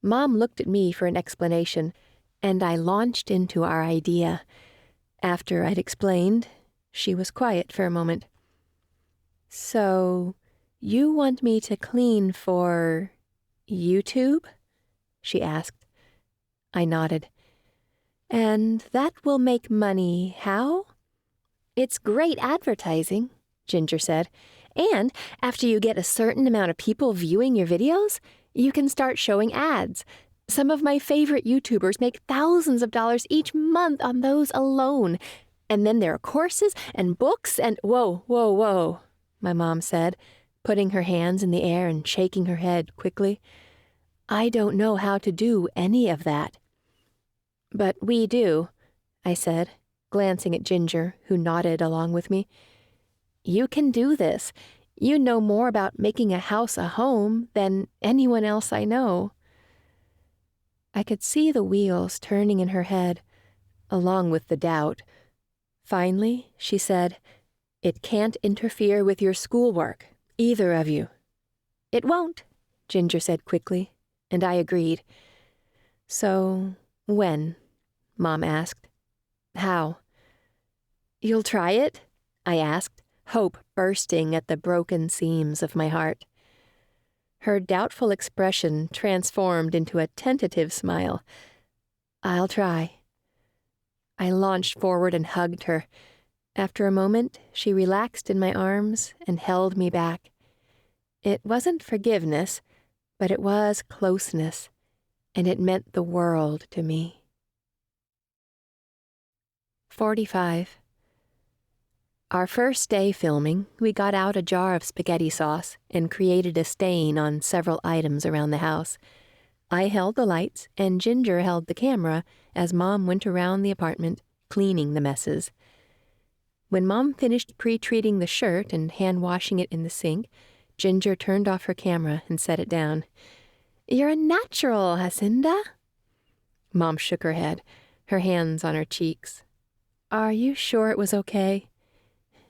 Speaker 1: Mom looked at me for an explanation, and I launched into our idea. After I'd explained, she was quiet for a moment. "So, you want me to clean for YouTube?" she asked. I nodded. "And that will make money how?" "It's great advertising," Ginger said. "And after you get a certain amount of people viewing your videos, you can start showing ads. Some of my favorite YouTubers make thousands of dollars each month on those alone. And then there are courses and books and—" "Whoa, whoa, whoa," my mom said, putting her hands in the air and shaking her head quickly. "I don't know how to do any of that." "But we do," I said, glancing at Ginger, who nodded along with me. "You can do this. You know more about making a house a home than anyone else I know." I could see the wheels turning in her head, along with the doubt. Finally, she said, "It can't interfere with your schoolwork, either of you." "It won't," Ginger said quickly, and I agreed. "So, when?" Mom asked. "How?" "You'll try it?" I asked, hope bursting at the broken seams of my heart. Her doubtful expression transformed into a tentative smile. "I'll try." I launched forward and hugged her. After a moment, she relaxed in my arms and held me back. It wasn't forgiveness, but it was closeness, and it meant the world to me. 45. Our first day filming, we got out a jar of spaghetti sauce and created a stain on several items around the house. I held the lights, and Ginger held the camera as Mom went around the apartment, cleaning the messes. When Mom finished pre-treating the shirt and hand-washing it in the sink, Ginger turned off her camera and set it down. "You're a natural, Jacinda." Mom shook her head, her hands on her cheeks. "Are you sure it was okay?"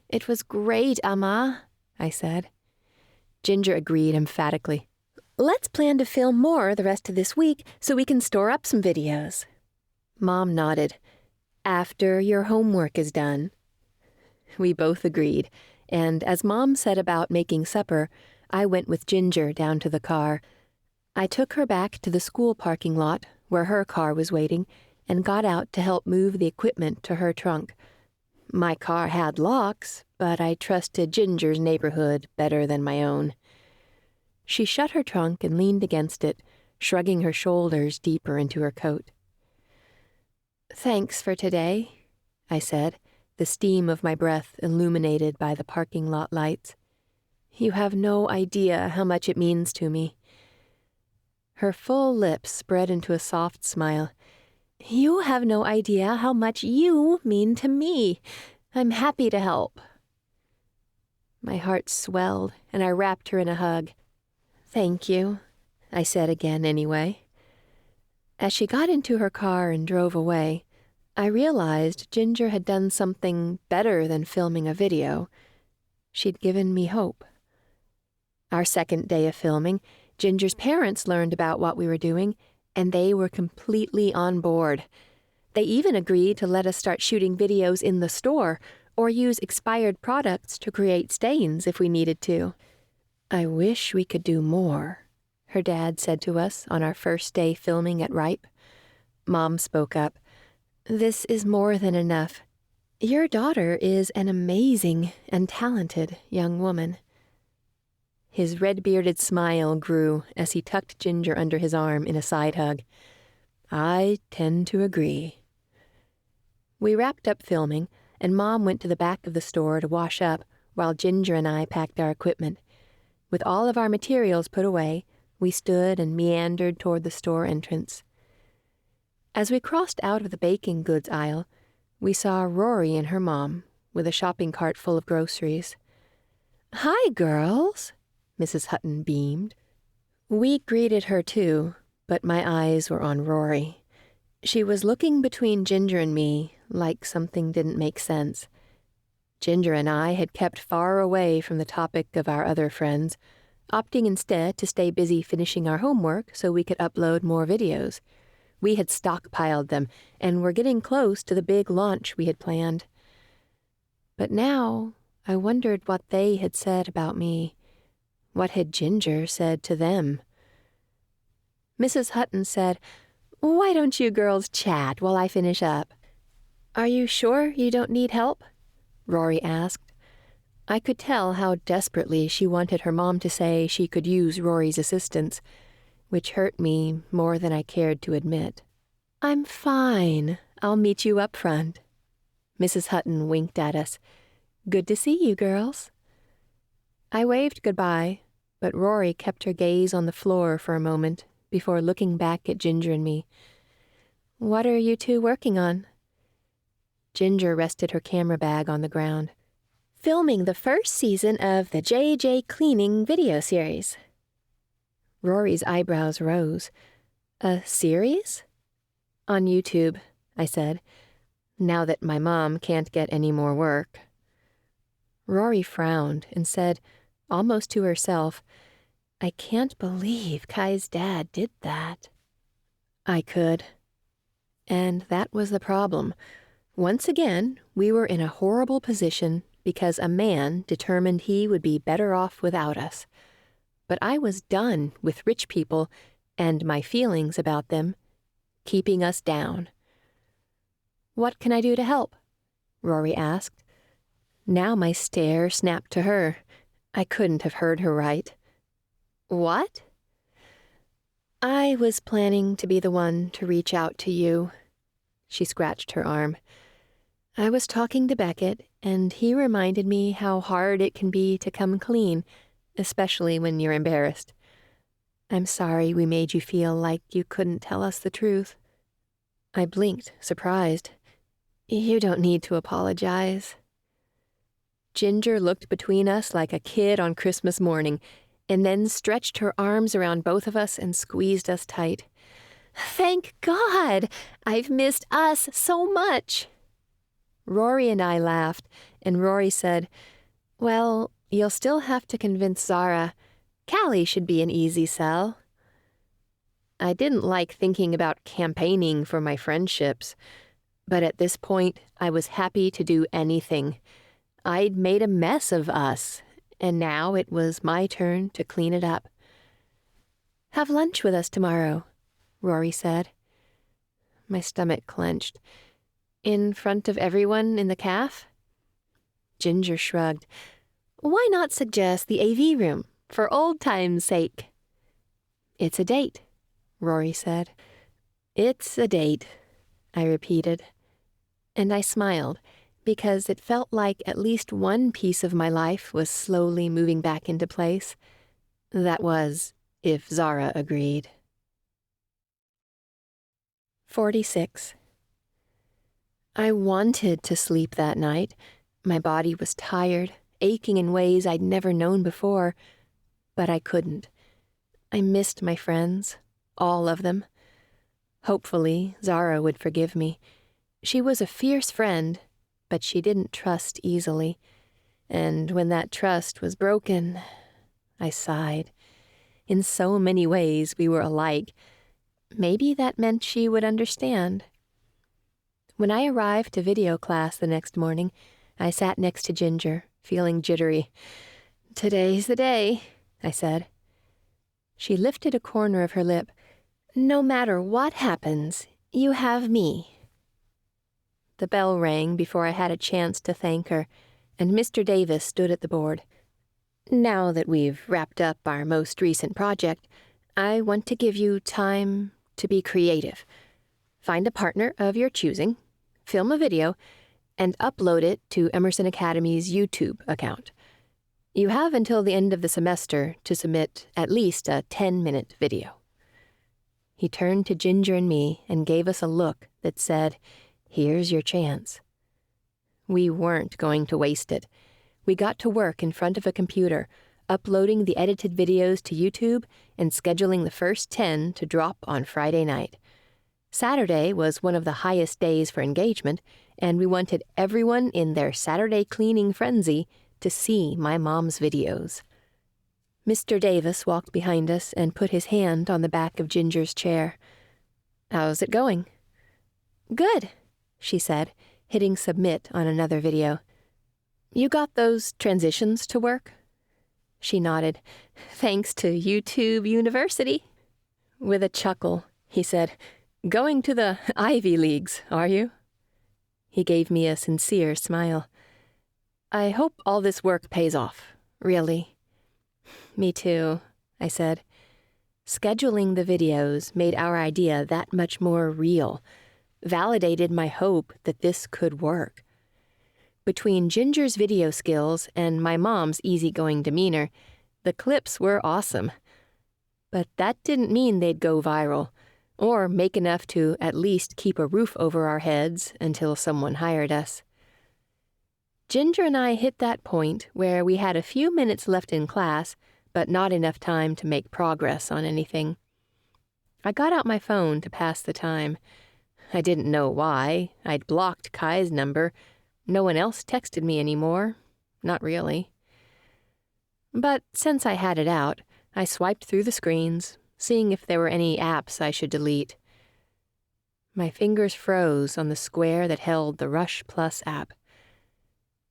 Speaker 1: "It was great, Amma," I said. Ginger agreed emphatically. "Let's plan to film more the rest of this week so we can store up some videos." Mom nodded. "After your homework is done." We both agreed, and as Mom set about making supper, I went with Ginger down to the car. I took her back to the school parking lot, where her car was waiting, and got out to help move the equipment to her trunk. My car had locks, but I trusted Ginger's neighborhood better than my own. She shut her trunk and leaned against it, shrugging her shoulders deeper into her coat. "Thanks for today," I said, the steam of my breath illuminated by the parking lot lights. "You have no idea how much it means to me." Her full lips spread into a soft smile. "You have no idea how much you mean to me. I'm happy to help." My heart swelled, and I wrapped her in a hug. "Thank you," I said again anyway. As she got into her car and drove away, I realized Ginger had done something better than filming a video. She'd given me hope. Our second day of filming, Ginger's parents learned about what we were doing, and they were completely on board. They even agreed to let us start shooting videos in the store or use expired products to create stains if we needed to. "I wish we could do more," her dad said to us on our first day filming at Ripe. Mom spoke up. "This is more than enough. Your daughter is an amazing and talented young woman." His red-bearded smile grew as he tucked Ginger under his arm in a side hug. "I tend to agree." We wrapped up filming, and Mom went to the back of the store to wash up while Ginger and I packed our equipment. With all of our materials put away, we stood and meandered toward the store entrance. As we crossed out of the baking goods aisle, we saw Rory and her mom with a shopping cart full of groceries. "Hi, girls," Mrs. Hutton beamed. We greeted her too, but my eyes were on Rory. She was looking between Ginger and me like something didn't make sense. Ginger and I had kept far away from the topic of our other friends, opting instead to stay busy finishing our homework so we could upload more videos. We had stockpiled them and were getting close to the big launch we had planned. But now I wondered what they had said about me. What had Ginger said to them? Mrs. Hutton said, "Why don't you girls chat while I finish up?" "Are you sure you don't need help?" Rory asked. I could tell how desperately she wanted her mom to say she could use Rory's assistance, which hurt me more than I cared to admit. "I'm fine. I'll meet you up front." Mrs. Hutton winked at us. "Good to see you, girls." I waved goodbye, but Rory kept her gaze on the floor for a moment before looking back at Ginger and me. "What are you two working on?" Ginger rested her camera bag on the ground. "Filming the first season of the JJ Cleaning video series." Rory's eyebrows rose. "A series?" "On YouTube," I said, now that my mom can't get any more work. Rory frowned and said, almost to herself, "I can't believe Kai's dad did that." I could. And that was the problem. Once again, we were in a horrible position because a man determined he would be better off without us. But I was done with rich people and my feelings about them keeping us down. "What can I do to help?" Rory asked. Now my stare snapped to her. I couldn't have heard her right. "What?" "I was planning to be the one to reach out to you." She scratched her arm. "I was talking to Beckett, and he reminded me how hard it can be to come clean, especially when you're embarrassed. I'm sorry we made you feel like you couldn't tell us the truth." I blinked, surprised. "You don't need to apologize." Ginger looked between us like a kid on Christmas morning, and then stretched her arms around both of us and squeezed us tight. "Thank God! I've missed us so much." Rory and I laughed, and Rory said, "Well, you'll still have to convince Zara. Callie should be an easy sell." I didn't like thinking about campaigning for my friendships, but at this point I was happy to do anything. I'd made a mess of us, and now it was my turn to clean it up. "Have lunch with us tomorrow," Rory said. My stomach clenched. "In front of everyone in the caf?" Ginger shrugged. "Why not suggest the AV room, for old time's sake?" "It's a date," Rory said. "It's a date," I repeated. And I smiled, because it felt like at least one piece of my life was slowly moving back into place. That was, if Zara agreed. 46. I wanted to sleep that night. My body was tired, aching in ways I'd never known before, but I couldn't. I missed my friends, all of them. Hopefully, Zara would forgive me. She was a fierce friend, but she didn't trust easily. And when that trust was broken, I sighed. In so many ways, we were alike. Maybe that meant she would understand. When I arrived to video class the next morning, I sat next to Ginger, feeling jittery. "Today's the day," I said. She lifted a corner of her lip. "No matter what happens, you have me." The bell rang before I had a chance to thank her, and Mr. Davis stood at the board. Now that we've wrapped up our most recent project, I want to give you time to be creative. Find a partner of your choosing, film a video, and upload it to Emerson Academy's YouTube account. You have until the end of the semester to submit at least a 10-minute video. He turned to Ginger and me and gave us a look that said, "Here's your chance." We weren't going to waste it. We got to work in front of a computer, uploading the edited videos to YouTube and scheduling the first 10 to drop on Friday night. Saturday was one of the highest days for engagement, and we wanted everyone in their Saturday cleaning frenzy to see my mom's videos. Mr. Davis walked behind us and put his hand on the back of Ginger's chair. "How's it going?" "Good," she said, hitting submit on another video. "You got those transitions to work?" She nodded. "Thanks to YouTube University." With a chuckle, he said, "Going to the Ivy Leagues, are you?" He gave me a sincere smile. "I hope all this work pays off, really." "Me too," I said. Scheduling the videos made our idea that much more real, validated my hope that this could work. Between Ginger's video skills and my mom's easygoing demeanor, the clips were awesome. But that didn't mean they'd go viral, or make enough to at least keep a roof over our heads until someone hired us. Ginger and I hit that point where we had a few minutes left in class, but not enough time to make progress on anything. I got out my phone to pass the time. I didn't know why. I'd blocked Kai's number. No one else texted me anymore. Not really. But since I had it out, I swiped through the screens, seeing if there were any apps I should delete. My fingers froze on the square that held the Rush Plus app.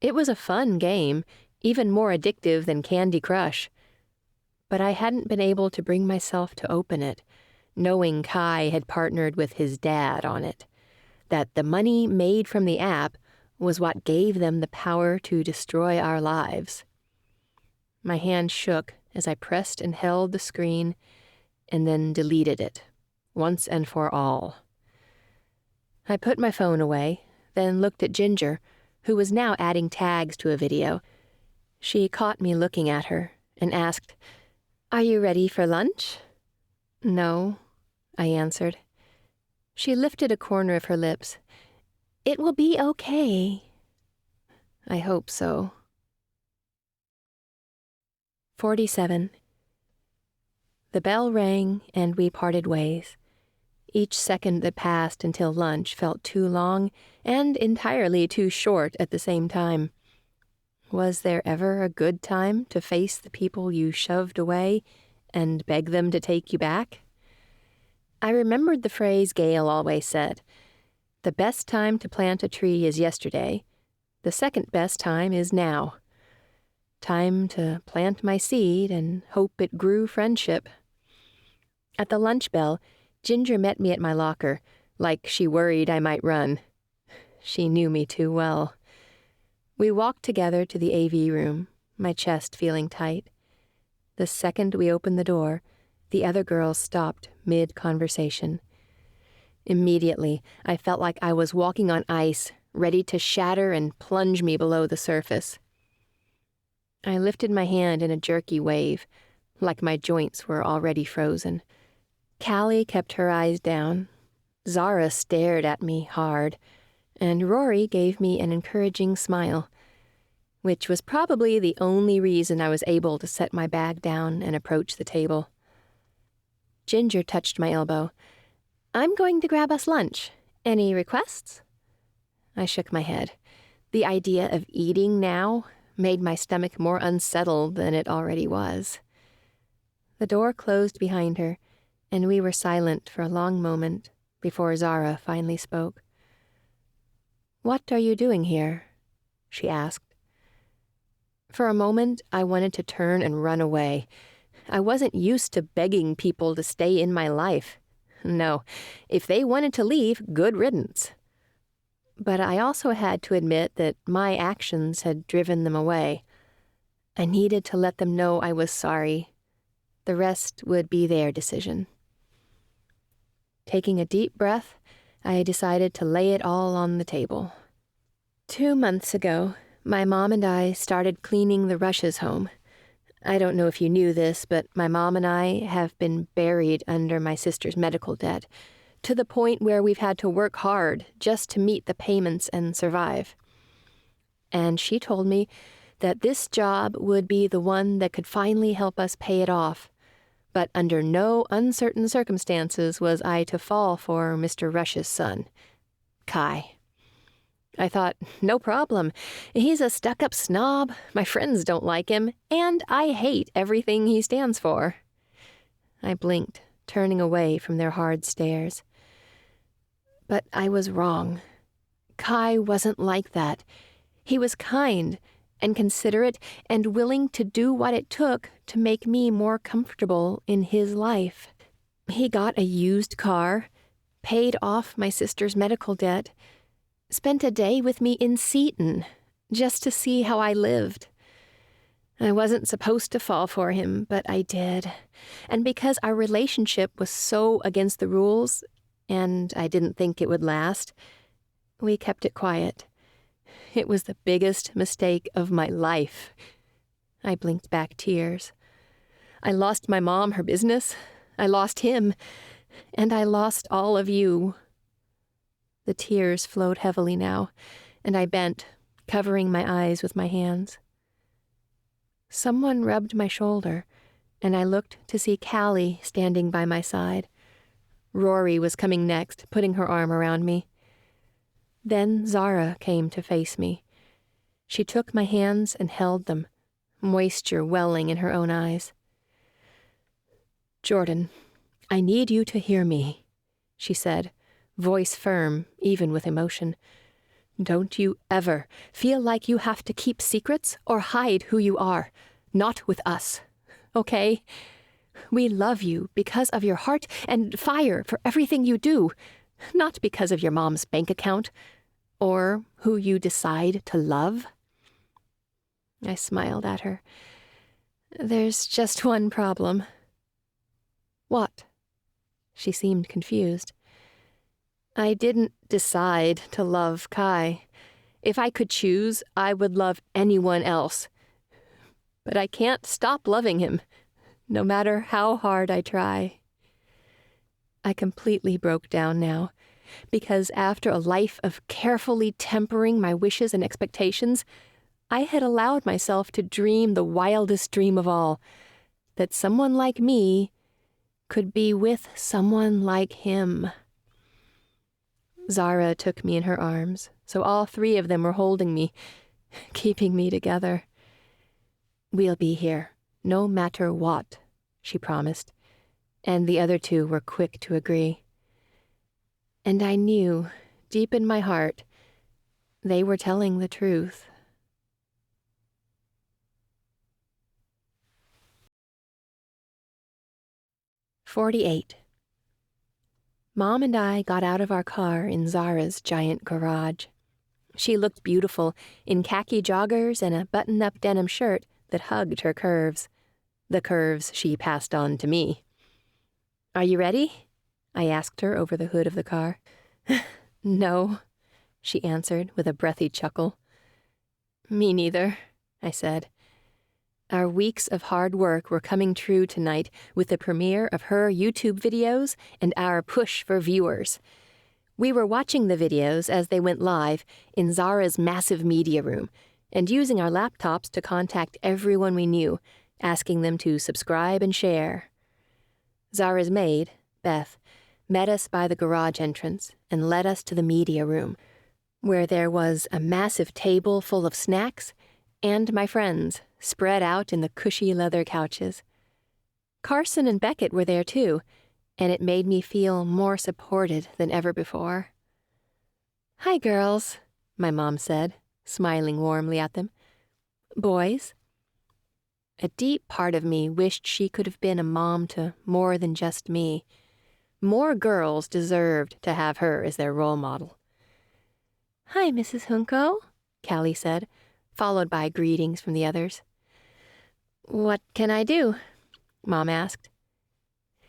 Speaker 1: It was a fun game, even more addictive than Candy Crush. But I hadn't been able to bring myself to open it, knowing Kai had partnered with his dad on it, that the money made from the app was what gave them the power to destroy our lives. My hand shook as I pressed and held the screen and then deleted it, once and for all. I put my phone away, then looked at Ginger, who was now adding tags to a video. She caught me looking at her and asked, "Are you ready for lunch?" "No," I answered. She lifted a corner of her lips. "It will be okay." I hope so. 47. The bell rang and we parted ways. Each second that passed until lunch felt too long and entirely too short at the same time. Was there ever a good time to face the people you shoved away and beg them to take you back? I remembered the phrase Gail always said, "The best time to plant a tree is yesterday. The second best time is now." Time to plant my seed and hope it grew friendship. At the lunch bell, Ginger met me at my locker, like she worried I might run. She knew me too well. We walked together to the AV room, my chest feeling tight. The second we opened the door, the other girls stopped mid-conversation. Immediately, I felt like I was walking on ice, ready to shatter and plunge me below the surface. I lifted my hand in a jerky wave, like my joints were already frozen. Callie kept her eyes down. Zara stared at me hard, and Rory gave me an encouraging smile, which was probably the only reason I was able to set my bag down and approach the table. Ginger touched my elbow. "I'm going to grab us lunch. Any requests?" I shook my head. The idea of eating now made my stomach more unsettled than it already was. The door closed behind her, and we were silent for a long moment before Zara finally spoke. "What are you doing here?" she asked. For a moment, I wanted to turn and run away. I wasn't used to begging people to stay in my life. No, if they wanted to leave, good riddance. But I also had to admit that my actions had driven them away. I needed to let them know I was sorry. The rest would be their decision. Taking a deep breath, I decided to lay it all on the table. 2 months ago, my mom and I started cleaning the Rushes' home. I don't know if you knew this, but my mom and I have been buried under my sister's medical debt, to the point where we've had to work hard just to meet the payments and survive. And she told me that this job would be the one that could finally help us pay it off. But under no uncertain circumstances was I to fall for Mr. Rush's son, Kai. I thought, no problem. He's a stuck-up snob, my friends don't like him, and I hate everything he stands for. I blinked, turning away from their hard stares. But I was wrong. Kai wasn't like that. He was kind and considerate and willing to do what it took to make me more comfortable in his life. He got a used car, paid off my sister's medical debt, spent a day with me in Seton just to see how I lived. I wasn't supposed to fall for him, but I did. And because our relationship was so against the rules, and I didn't think it would last, we kept it quiet. It was the biggest mistake of my life. I blinked back tears. I lost my mom her business. I lost him. And I lost all of you. The tears flowed heavily now, and I bent, covering my eyes with my hands. Someone rubbed my shoulder, and I looked to see Callie standing by my side. Rory was coming next, putting her arm around me. Then Zara came to face me. She took my hands and held them, moisture welling in her own eyes. "Jordan, I need you to hear me," she said, voice firm, even with emotion. "Don't you ever feel like you have to keep secrets or hide who you are. Not with us, okay? We love you because of your heart and fire for everything you do, not because of your mom's bank account or who you decide to love." I smiled at her. "There's just one problem." "What?" She seemed confused. "I didn't decide to love Kai. If I could choose, I would love anyone else. But I can't stop loving him, no matter how hard I try." I completely broke down now, because after a life of carefully tempering my wishes and expectations, I had allowed myself to dream the wildest dream of all, that someone like me could be with someone like him. Zara took me in her arms, so all three of them were holding me, keeping me together. "We'll be here, no matter what," she promised, and the other two were quick to agree. And I knew, deep in my heart, they were telling the truth. 48. Mom and I got out of our car in Zara's giant garage. She looked beautiful in khaki joggers and a button-up denim shirt that hugged her curves, the curves she passed on to me. "Are you ready?" I asked her over the hood of the car. "No," she answered with a breathy chuckle. "Me neither," I said. Our weeks of hard work were coming true tonight with the premiere of her YouTube videos and our push for viewers. We were watching the videos as they went live in Zara's massive media room and using our laptops to contact everyone we knew, asking them to subscribe and share. Zara's maid, Beth, met us by the garage entrance and led us to the media room, where there was a massive table full of snacks and my friends spread out in the cushy leather couches. Carson and Beckett were there too, and it made me feel more supported than ever before. "Hi, girls," my mom said, smiling warmly at them. "Boys?" A deep part of me wished she could have been a mom to more than just me. More girls deserved to have her as their role model. "Hi, Mrs. Junko," Callie said, followed by greetings from the others. "What can I do?" Mom asked.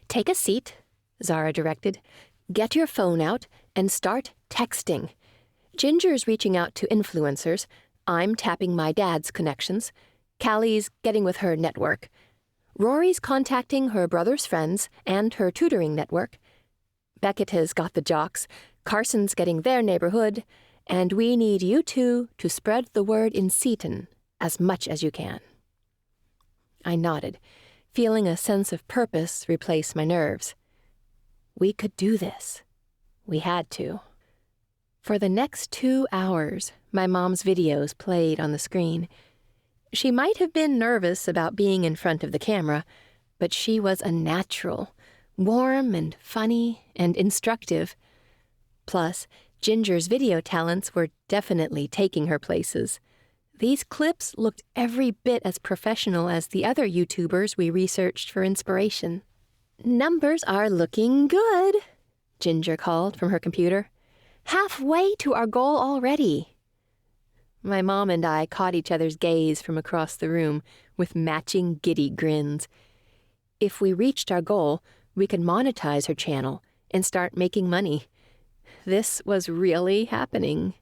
Speaker 1: "Take a seat," Zara directed. "Get your phone out and start texting. Ginger's reaching out to influencers. I'm tapping my dad's connections. Callie's getting with her network. Rory's contacting her brother's friends and her tutoring network. Beckett has got the jocks. Carson's getting their neighborhood. And we need you two to spread the word in Seton as much as you can." I nodded, feeling a sense of purpose replace my nerves. We could do this. We had to. For the next 2 hours, my mom's videos played on the screen. She might have been nervous about being in front of the camera, but she was a natural, warm and funny and instructive. Plus, Ginger's video talents were definitely taking her places. These clips looked every bit as professional as the other YouTubers we researched for inspiration. "Numbers are looking good," Ginger called from her computer. "Halfway to our goal already." My mom and I caught each other's gaze from across the room with matching giddy grins. If we reached our goal, we could monetize her channel and start making money. This was really happening.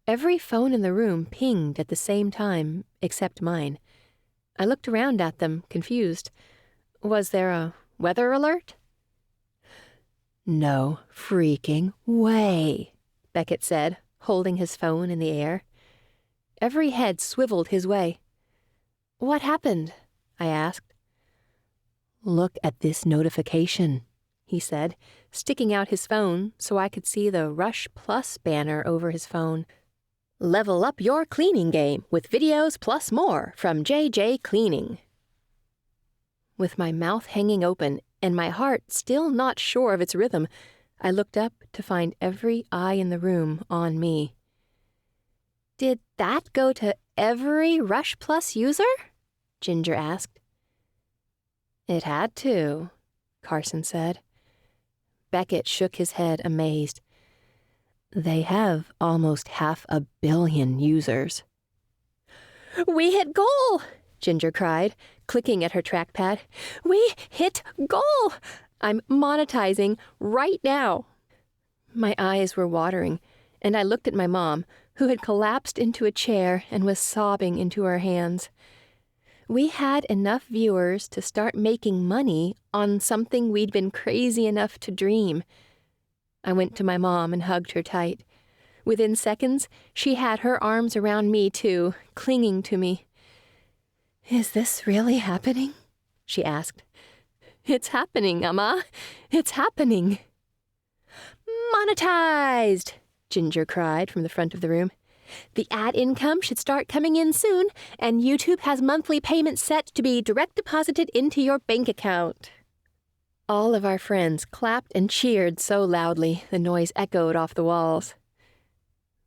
Speaker 1: Every phone in the room pinged at the same time, except mine. I looked around at them, confused. Was there a weather alert? "No freaking way," Beckett said, holding his phone in the air. Every head swiveled his way. "What happened?" I asked. "Look at this notification," he said, sticking out his phone so I could see the Rush Plus banner over his phone. "Level up your cleaning game with videos plus more from JJ Cleaning." With my mouth hanging open and my heart still not sure of its rhythm, I looked up to find every eye in the room on me. "Did that go to every Rush Plus user?" Ginger asked. "It had to," Carson said. Beckett shook his head, amazed. "They have almost 500 million users." "We hit goal!" Ginger cried, clicking at her trackpad. "We hit goal! I'm monetizing right now." My eyes were watering, and I looked at my mom, who had collapsed into a chair and was sobbing into her hands. We had enough viewers to start making money on something we'd been crazy enough to dream. I went to my mom and hugged her tight. Within seconds, she had her arms around me too, clinging to me. "Is this really happening?" she asked. "It's happening, Amma. It's happening." "Monetized!" Ginger cried from the front of the room. "The ad income should start coming in soon, and YouTube has monthly payments set to be direct deposited into your bank account." All of our friends clapped and cheered so loudly the noise echoed off the walls.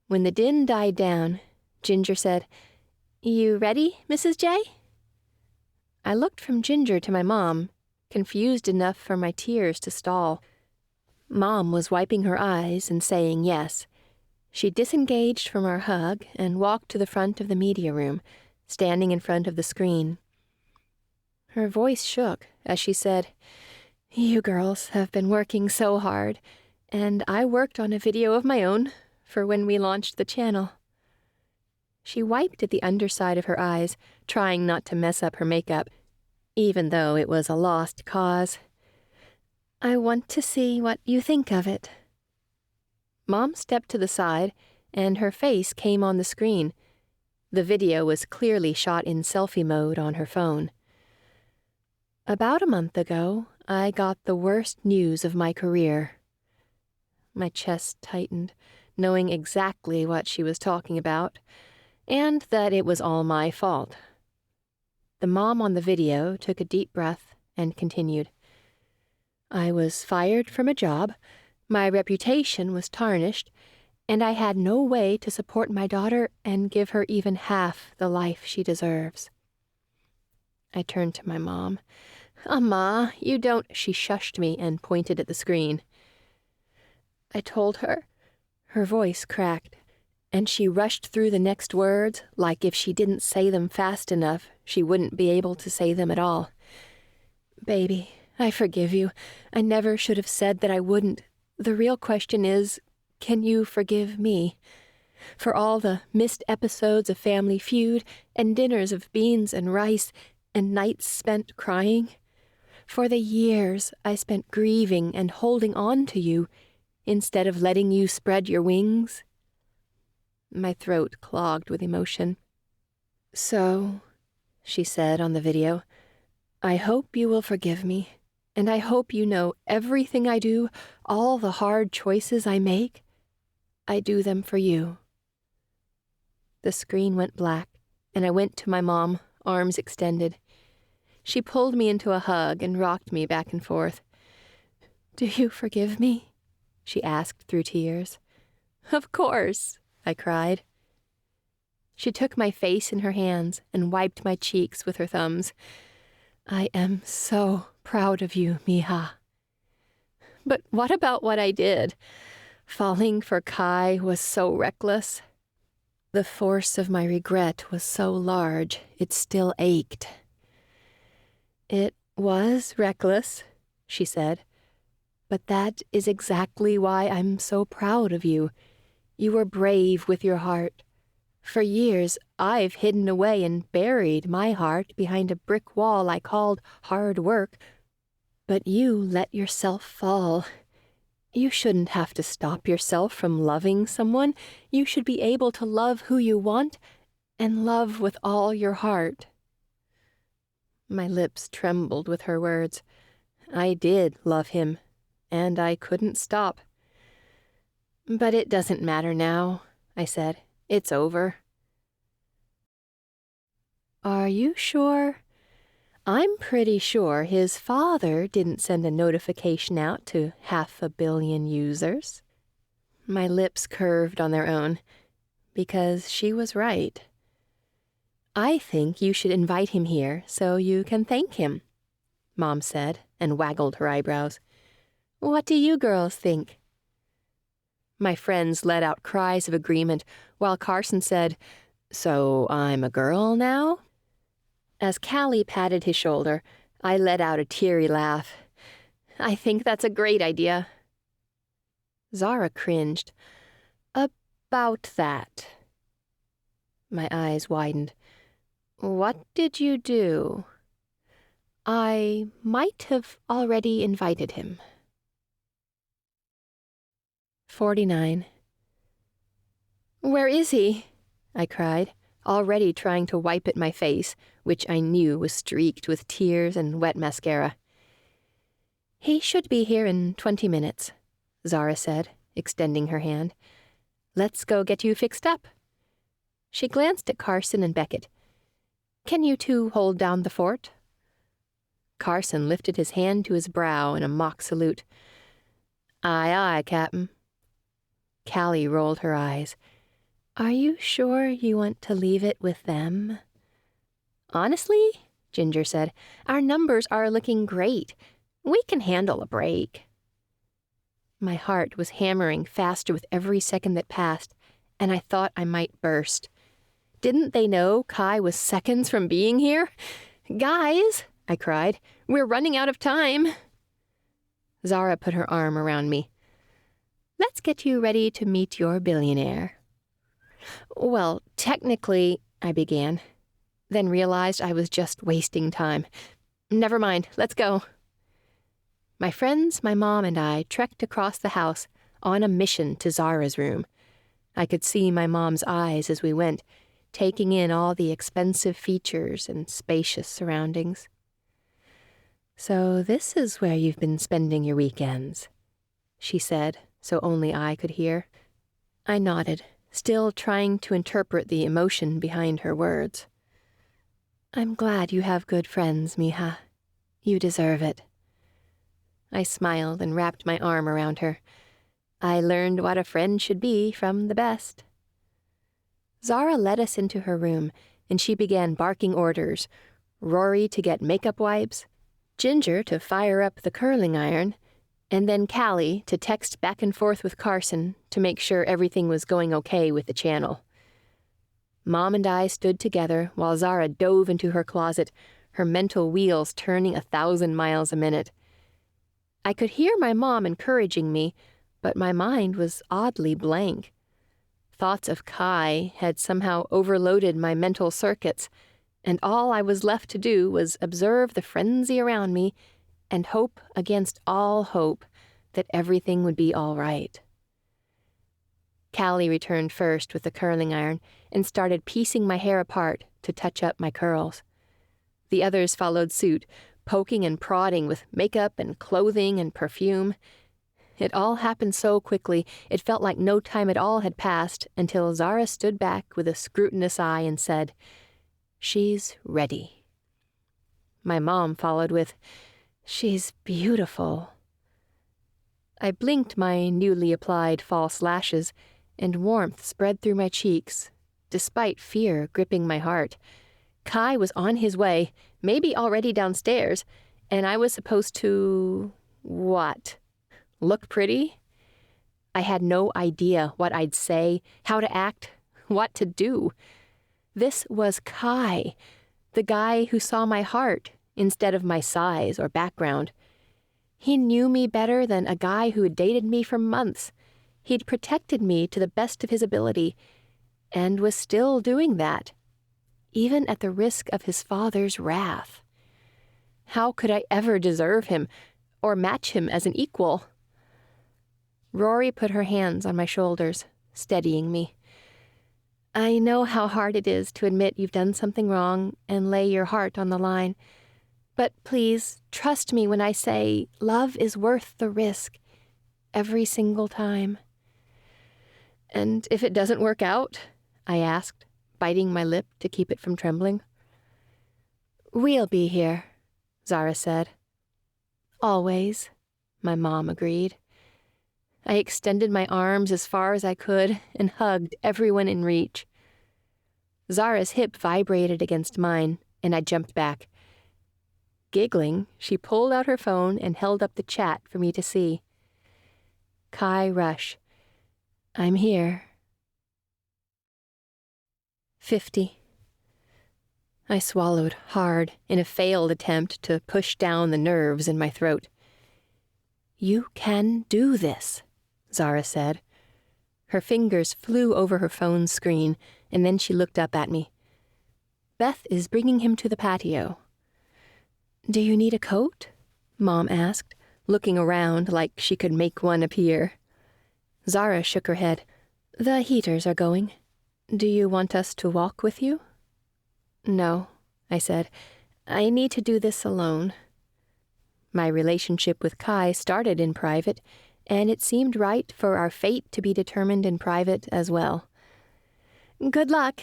Speaker 1: When the din died down, Ginger said, "You ready, Mrs. J?" I looked from Ginger to my mom, confused enough for my tears to stall. Mom was wiping her eyes and saying yes. She disengaged from our hug and walked to the front of the media room, standing in front of the screen. Her voice shook as she said, "You girls have been working so hard, and I worked on a video of my own for when we launched the channel." She wiped at the underside of her eyes, trying not to mess up her makeup, even though it was a lost cause. "I want to see what you think of it." Mom stepped to the side, and her face came on the screen. The video was clearly shot in selfie mode on her phone. About a month ago, I got the worst news of my career. My chest tightened, knowing exactly what she was talking about, and that it was all my fault. The mom on the video took a deep breath and continued. "I was fired from a job, my reputation was tarnished, and I had no way to support my daughter and give her even half the life she deserves." I turned to my mom. "Amma, you don't—" She shushed me and pointed at the screen. I told her, Her voice cracked, and she rushed through the next words like if she didn't say them fast enough, she wouldn't be able to say them at all. Baby, I forgive you. I never should have said that I wouldn't. The real question is, can you forgive me? For all the missed episodes of Family Feud and dinners of beans and rice and nights spent crying? For the years I spent grieving and holding on to you instead of letting you spread your wings? My throat clogged with emotion. So, she said on the video, I hope you will forgive me, and I hope you know everything I do, all the hard choices I make, I do them for you. The screen went black, and I went to my mom, arms extended. She pulled me into a hug and rocked me back and forth. Do you forgive me? She asked through tears. Of course, I cried. She took my face in her hands and wiped my cheeks with her thumbs. I am so proud of you, Mija. But what about what I did? Falling for Kai was so reckless. The force of my regret was so large, it still ached. It was reckless, she said. But that is exactly why I'm so proud of you. You were brave with your heart. For years, I've hidden away and buried my heart behind a brick wall I called hard work. But you let yourself fall. You shouldn't have to stop yourself from loving someone. You should be able to love who you want and love with all your heart. My lips trembled with her words. I did love him, and I couldn't stop. But it doesn't matter now, I said. It's over. Are you sure? I'm pretty sure his father didn't send a notification out to 500 million users. My lips curved on their own, because she was right. I think you should invite him here so you can thank him, Mom said, and waggled her eyebrows. What do you girls think? My friends let out cries of agreement, while Carson said, So I'm a girl now? As Callie patted his shoulder, I let out a teary laugh. I think that's a great idea. Zara cringed. About that. My eyes widened. What did you do? I might have already invited him. 49. Where is he? I cried, already trying to wipe at my face, which I knew was streaked with tears and wet mascara. He should be here in 20 minutes, Zara said, extending her hand. Let's go get you fixed up. She glanced at Carson and Beckett. Can you two hold down the fort? Carson lifted his hand to his brow in a mock salute. Aye, aye, Captain. Callie rolled her eyes. Are you sure you want to leave it with them? Honestly, Ginger said, our numbers are looking great. We can handle a break. My heart was hammering faster with every second that passed, and I thought I might burst. Didn't they know Kai was seconds from being here? Guys, I cried, we're running out of time. Zara put her arm around me. Let's get you ready to meet your billionaire. Well, technically, I began, then realized I was just wasting time. Never mind, let's go. My friends, my mom, and I trekked across the house on a mission to Zara's room. I could see my mom's eyes as we went, taking in all the expensive features and spacious surroundings. So this is where you've been spending your weekends, she said, so only I could hear. I nodded, still trying to interpret the emotion behind her words. I'm glad you have good friends, Mija. You deserve it. I smiled and wrapped my arm around her. I learned what a friend should be from the best. Zara led us into her room, and she began barking orders. Rory to get makeup wipes, Ginger to fire up the curling iron, and then Callie to text back and forth with Carson to make sure everything was going okay with the channel. Mom and I stood together while Zara dove into her closet, her mental wheels turning 1,000 miles a minute. I could hear my mom encouraging me, but my mind was oddly blank. Thoughts of Kai had somehow overloaded my mental circuits, and all I was left to do was observe the frenzy around me and hope against all hope that everything would be all right. Callie returned first with the curling iron and started piecing my hair apart to touch up my curls. The others followed suit, poking and prodding with makeup and clothing and perfume. It all happened so quickly, it felt like no time at all had passed until Zara stood back with a scrutinous eye and said, "She's ready." My mom followed with, "She's beautiful." I blinked my newly applied false lashes, and warmth spread through my cheeks, despite fear gripping my heart. Kai was on his way, maybe already downstairs, and I was supposed to... what? Look pretty? I had no idea what I'd say, how to act, what to do. This was Kai, the guy who saw my heart instead of my size or background. He knew me better than a guy who had dated me for months. He'd protected me to the best of his ability, and was still doing that, even at the risk of his father's wrath. How could I ever deserve him, or match him as an equal? Rory put her hands on my shoulders, steadying me. "I know how hard it is to admit you've done something wrong and lay your heart on the line. But please, trust me when I say love is worth the risk, every single time." "And if it doesn't work out?" I asked, biting my lip to keep it from trembling. "We'll be here," Zara said. "Always," my mom agreed. I extended my arms as far as I could and hugged everyone in reach. Zara's hip vibrated against mine, and I jumped back. Giggling, she pulled out her phone and held up the chat for me to see. Kai Rush. "I'm here." 50. I swallowed hard in a failed attempt to push down the nerves in my throat. "You can do this," Zara said. Her fingers flew over her phone's screen, and then she looked up at me. "Beth is bringing him to the patio." "Do you need a coat?" Mom asked, looking around like she could make one appear. Zara shook her head. "The heaters are going. Do you want us to walk with you?" "No," I said. "I need to do this alone." My relationship with Kai started in private, and it seemed right for our fate to be determined in private as well. "Good luck,"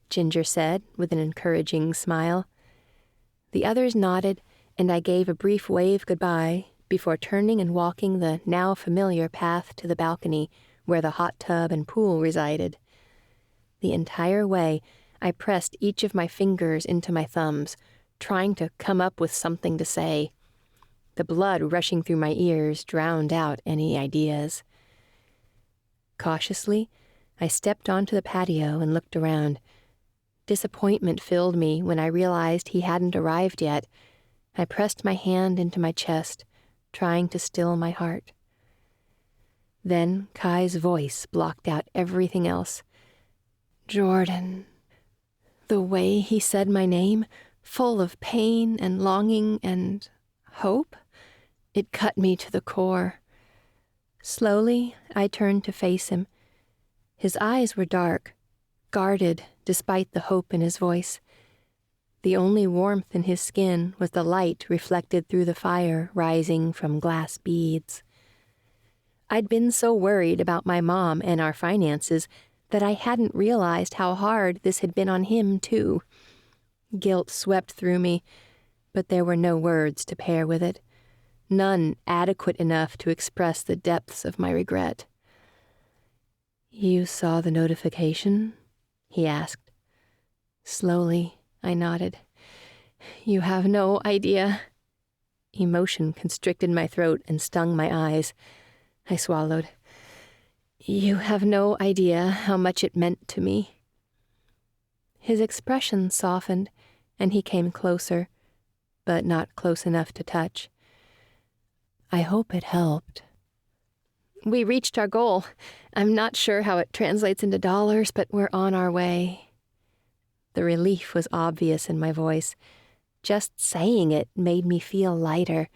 Speaker 1: Ginger said with an encouraging smile. The others nodded, and I gave a brief wave goodbye before turning and walking the now familiar path to the balcony where the hot tub and pool resided. The entire way, I pressed each of my fingers into my thumbs, trying to come up with something to say. The blood rushing through my ears drowned out any ideas. Cautiously, I stepped onto the patio and looked around. Disappointment filled me when I realized he hadn't arrived yet. I pressed my hand into my chest, trying to still my heart. Then Kai's voice blocked out everything else. "Jordan." The way he said my name, full of pain and longing and hope, it cut me to the core. Slowly, I turned to face him. His eyes were dark, guarded despite the hope in his voice. The only warmth in his skin was the light reflected through the fire rising from glass beads. I'd been so worried about my mom and our finances that I hadn't realized how hard this had been on him, too. Guilt swept through me, but there were no words to pair with it. None adequate enough to express the depths of my regret. "You saw the notification?" he asked. Slowly, I nodded. "You have no idea." Emotion constricted my throat and stung my eyes. I swallowed. You have no idea how much it meant to me. His expression softened, and he came closer, but not close enough to touch. I hope it helped. We reached our goal. I'm not sure how it translates into dollars, but we're on our way. The relief was obvious in my voice. Just saying it made me feel lighter.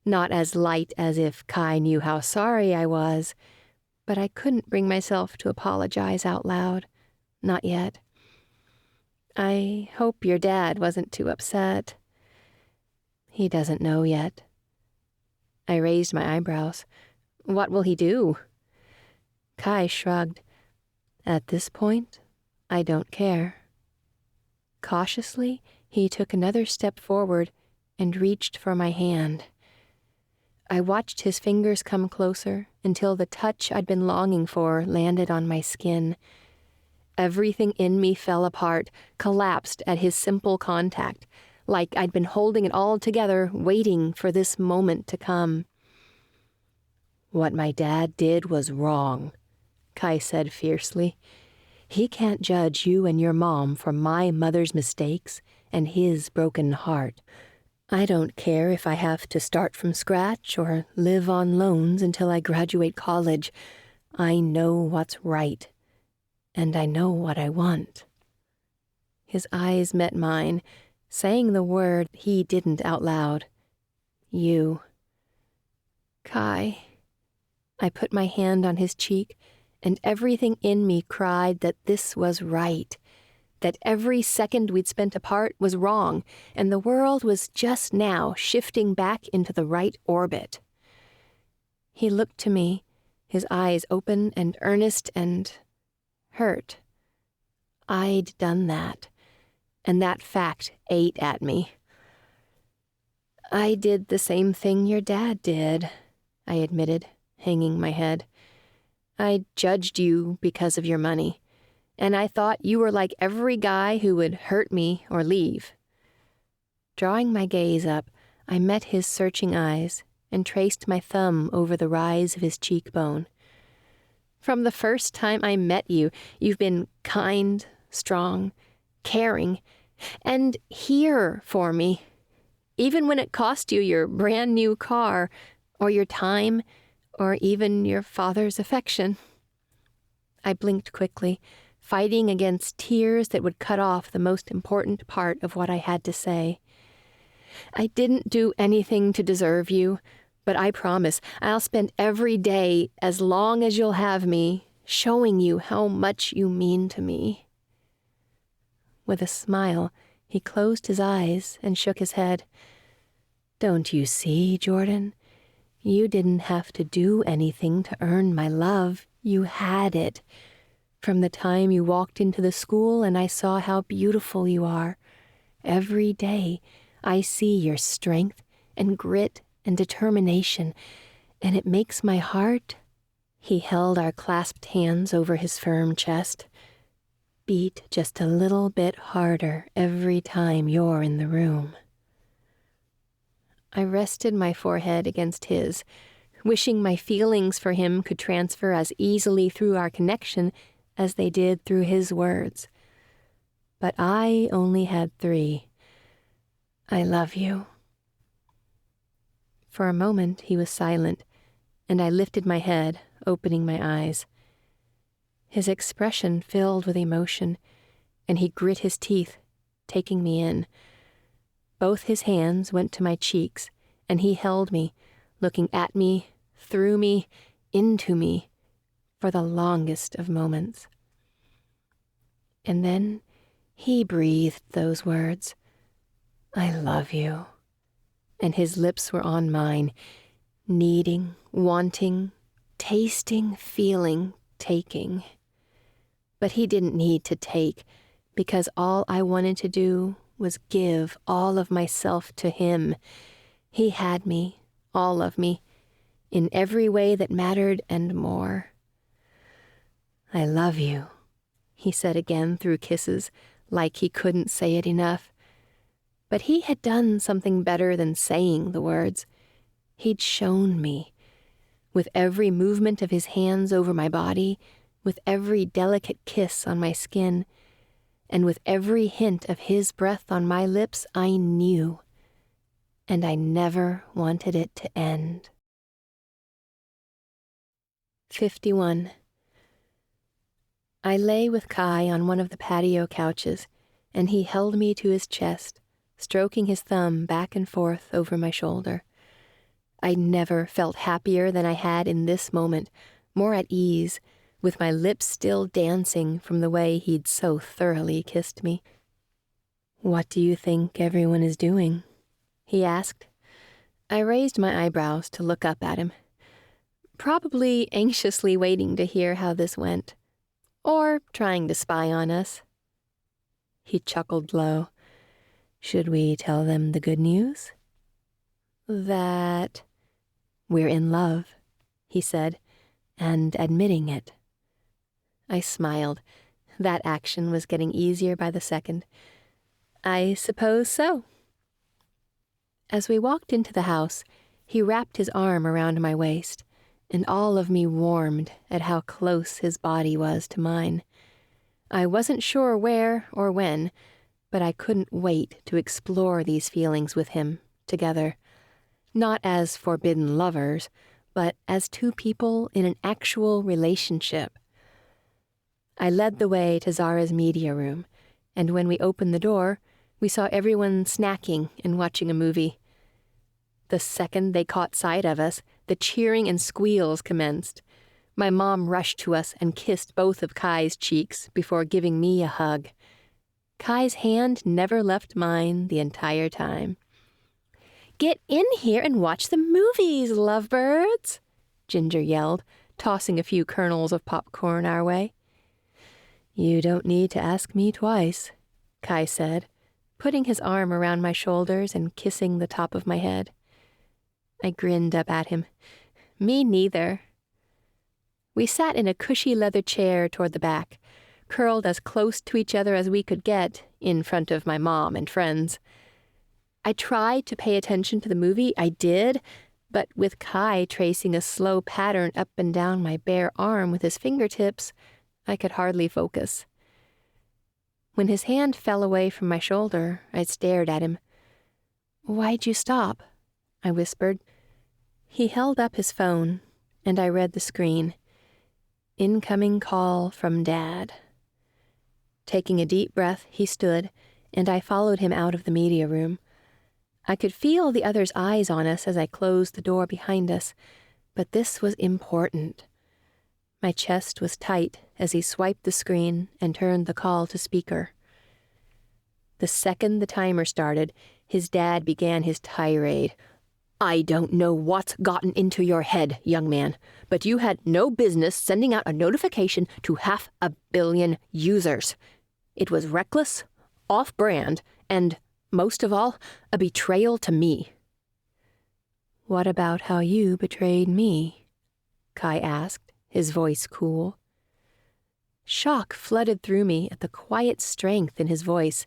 Speaker 1: Not as light as if Kai knew how sorry I was, but I couldn't bring myself to apologize out loud. Not yet. I hope your dad wasn't too upset. He doesn't know yet. I raised my eyebrows. What will he do? Kai shrugged. At this point, I don't care. Cautiously, he took another step forward and reached for my hand. I watched his fingers come closer until the touch I'd been longing for landed on my skin. Everything in me fell apart, collapsed at his simple contact, like I'd been holding it all together, waiting for this moment to come. What my dad did was wrong, Kai said fiercely. He can't judge you and your mom for my mother's mistakes and his broken heart. I don't care if I have to start from scratch or live on loans until I graduate college. I know what's right, and I know what I want. His eyes met mine, saying the word he didn't out loud. You. Kai. I put my hand on his cheek, and everything in me cried that this was right, that every second we'd spent apart was wrong, and the world was just now shifting back into the right orbit. He looked to me, his eyes open and earnest and hurt. I'd done that, and that fact ate at me. I did the same thing your dad did, I admitted, hanging my head. I judged you because of your money, and I thought you were like every guy who would hurt me or leave. Drawing my gaze up, I met his searching eyes and traced my thumb over the rise of his cheekbone. From the first time I met you, you've been kind, strong, caring, and here for me, even when it cost you your brand new car, or your time, or even your father's affection. I blinked quickly, fighting against tears that would cut off the most important part of what I had to say. I didn't do anything to deserve you, but I promise I'll spend every day, as long as you'll have me, showing you how much you mean to me. With a smile, he closed his eyes and shook his head. Don't you see, Jordan? You didn't have to do anything to earn my love. You had it. From the time you walked into the school and I saw how beautiful you are. Every day I see your strength and grit and determination, and it makes my heart— He held our clasped hands over his firm chest. Beat just a little bit harder every time you're in the room. I rested my forehead against his, wishing my feelings for him could transfer as easily through our connection as they did through his words. But I only had 3. I love you. For a moment he was silent, and I lifted my head, opening my eyes. His expression filled with emotion, and he grit his teeth, taking me in. Both his hands went to my cheeks, and he held me, looking at me, through me, into me, for the longest of moments. And then he breathed those words, I love you. And his lips were on mine, needing, wanting, tasting, feeling, taking. But he didn't need to take, because all I wanted to do was give all of myself to him. He had me, all of me, in every way that mattered and more. I love you, he said again through kisses, like he couldn't say it enough. But he had done something better than saying the words. He'd shown me. With every movement of his hands over my body, with every delicate kiss on my skin, and with every hint of his breath on my lips, I knew. And I never wanted it to end. 51. I lay with Kai on one of the patio couches, and he held me to his chest, stroking his thumb back and forth over my shoulder. I never felt happier than I had in this moment, more at ease, with my lips still dancing from the way he'd so thoroughly kissed me. "What do you think everyone is doing?" he asked. I raised my eyebrows to look up at him, probably anxiously waiting to hear how this went, or trying to spy on us. He chuckled low. "Should we tell them the good news?" "That we're in love," he said, "and admitting it." I smiled. That action was getting easier by the second. "I suppose so." As we walked into the house, he wrapped his arm around my waist, and all of me warmed at how close his body was to mine. I wasn't sure where or when, but I couldn't wait to explore these feelings with him, together. Not as forbidden lovers, but as two people in an actual relationship. I led the way to Zara's media room, and when we opened the door, we saw everyone snacking and watching a movie. The second they caught sight of us, the cheering and squeals commenced. My mom rushed to us and kissed both of Kai's cheeks before giving me a hug. Kai's hand never left mine the entire time. "Get in here and watch the movies, lovebirds," Ginger yelled, tossing a few kernels of popcorn our way. "You don't need to ask me twice," Kai said, putting his arm around my shoulders and kissing the top of my head. I grinned up at him. "Me neither." We sat in a cushy leather chair toward the back, curled as close to each other as we could get, in front of my mom and friends. I tried to pay attention to the movie, I did, but with Kai tracing a slow pattern up and down my bare arm with his fingertips, I could hardly focus. When his hand fell away from my shoulder, I stared at him. "Why'd you stop?" I whispered. He held up his phone, and I read the screen. Incoming call from Dad. Taking a deep breath, he stood, and I followed him out of the media room. I could feel the other's eyes on us as I closed the door behind us, but this was important. My chest was tight as he swiped the screen and turned the call to speaker. The second the timer started, his dad began his tirade. "I don't know what's gotten into your head, young man, but you had no business sending out a notification to 500 million users. It was reckless, off-brand, and, most of all, a betrayal to me." "What about how you betrayed me?" Kai asked, his voice cool. Shock flooded through me at the quiet strength in his voice.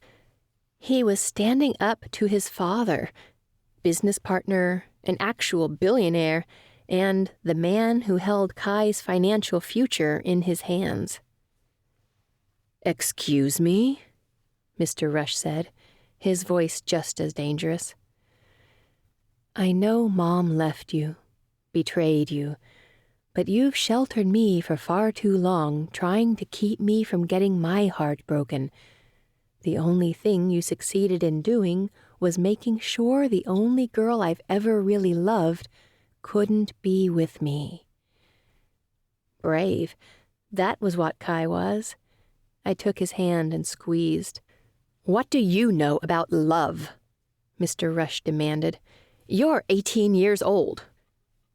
Speaker 1: He was standing up to his father, business partner, an actual billionaire, and the man who held Kai's financial future in his hands. "Excuse me?" Mr. Rush said, his voice just as dangerous. "I know Mom left you, betrayed you, but you've sheltered me for far too long, trying to keep me from getting my heart broken. The only thing you succeeded in doing was making sure the only girl I've ever really loved couldn't be with me." Brave. That was what Kai was. I took his hand and squeezed. "What do you know about love?" Mr. Rush demanded. "You're 18 years old."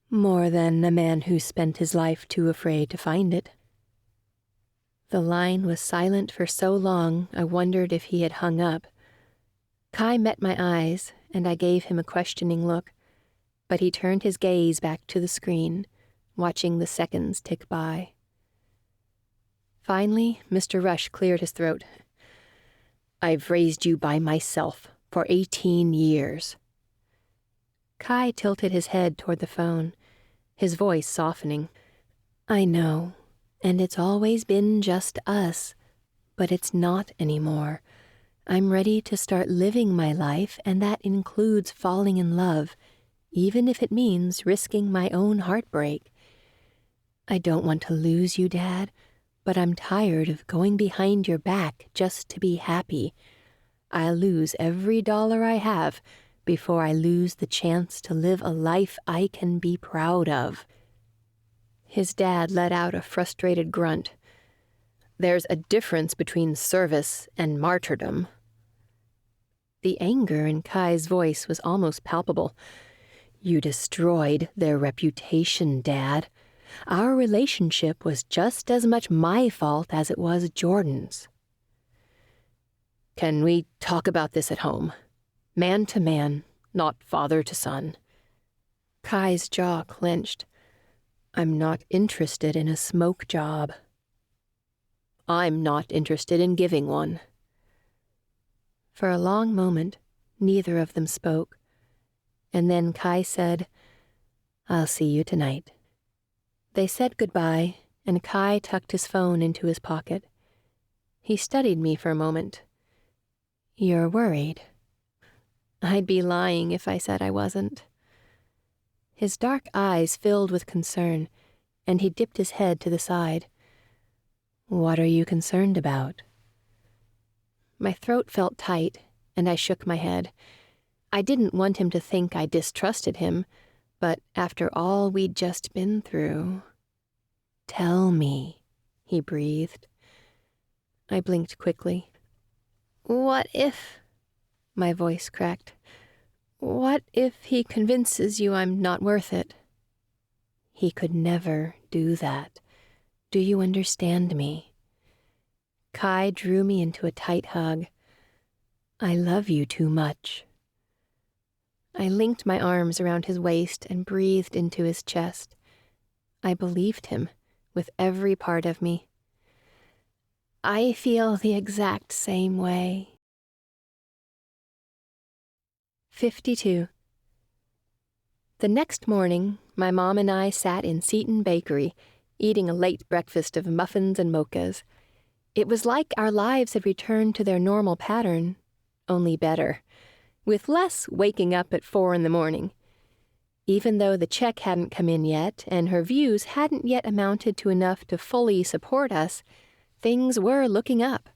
Speaker 1: "More than a man who spent his life too afraid to find it." The line was silent for so long I wondered if he had hung up. Kai met my eyes, and I gave him a questioning look, but he turned his gaze back to the screen, watching the seconds tick by. Finally, Mr. Rush cleared his throat. "I've raised you by myself, for 18 years. Kai tilted his head toward the phone, his voice softening. I know, and it's always been just us, but it's not anymore. I'm ready to start living my life, and that includes falling in love, even if it means risking my own heartbreak. I don't want to lose you, Dad, but I'm tired of going behind your back just to be happy. I'll lose every dollar I have before I lose the chance to live a life I can be proud of. His dad let out a frustrated grunt. There's a difference between service and martyrdom. The anger in Kai's voice was almost palpable. You destroyed their reputation, Dad. Our relationship was just as much my fault as it was Jordan's. Can we talk about this at home? Man to man, not father to son. Kai's jaw clenched. I'm not interested in a smoke job. I'm not interested in giving one. For a long moment, neither of them spoke, and then Kai said, I'll see you tonight. They said goodbye, and Kai tucked his phone into his pocket. He studied me for a moment. You're worried. I'd be lying if I said I wasn't. His dark eyes filled with concern, and he dipped his head to the side. What are you concerned about? My throat felt tight, and I shook my head. I didn't want him to think I distrusted him, but after all we'd just been through... Tell me, he breathed. I blinked quickly. What if... My voice cracked. What if he convinces you I'm not worth it? He could never do that. Do you understand me? Kai drew me into a tight hug. I love you too much. I linked my arms around his waist and breathed into his chest. I believed him with every part of me. I feel the exact same way. 52. The next morning, my mom and I sat in Seton Bakery, eating a late breakfast of muffins and mochas. It was like our lives had returned to their normal pattern, only better, with less waking up at 4 a.m. Even though the check hadn't come in yet, and her views hadn't yet amounted to enough to fully support us, things were looking up.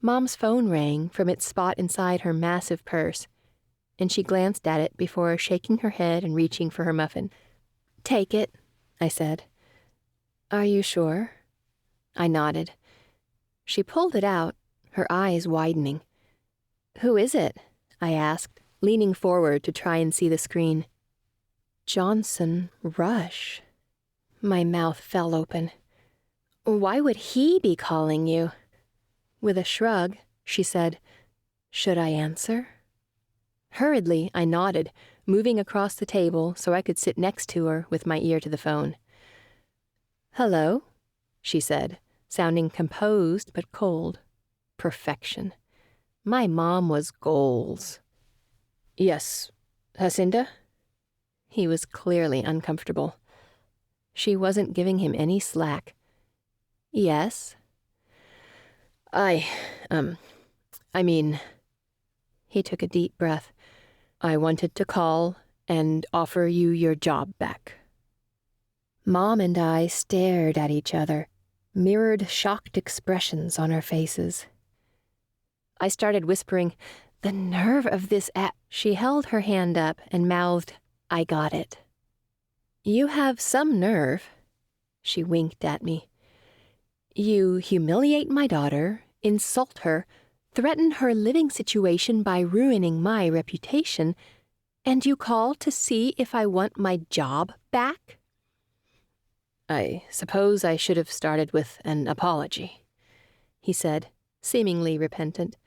Speaker 1: Mom's phone rang from its spot inside her massive purse, and she glanced at it before shaking her head and reaching for her muffin. Take it, I said. Are you sure? I nodded. She pulled it out, her eyes widening. Who is it? I asked, leaning forward to try and see the screen. Johnson Rush. My mouth fell open. Why would he be calling you? With a shrug, she said, Should I answer? Hurriedly, I nodded, moving across the table so I could sit next to her with my ear to the phone. Hello, she said, sounding composed but cold. Perfection. My mom was goals. Yes, Jacinda? He was clearly uncomfortable. She wasn't giving him any slack. Yes? I mean... He took a deep breath. I wanted to call and offer you your job back. Mom and I stared at each other, mirrored shocked expressions on our faces. I started whispering, The nerve of this She held her hand up and mouthed, I got it. You have some nerve. She winked at me. You humiliate my daughter, insult her, threaten her living situation by ruining my reputation, and you call to see if I want my job back? I suppose I should have started with an apology, he said, seemingly repentant.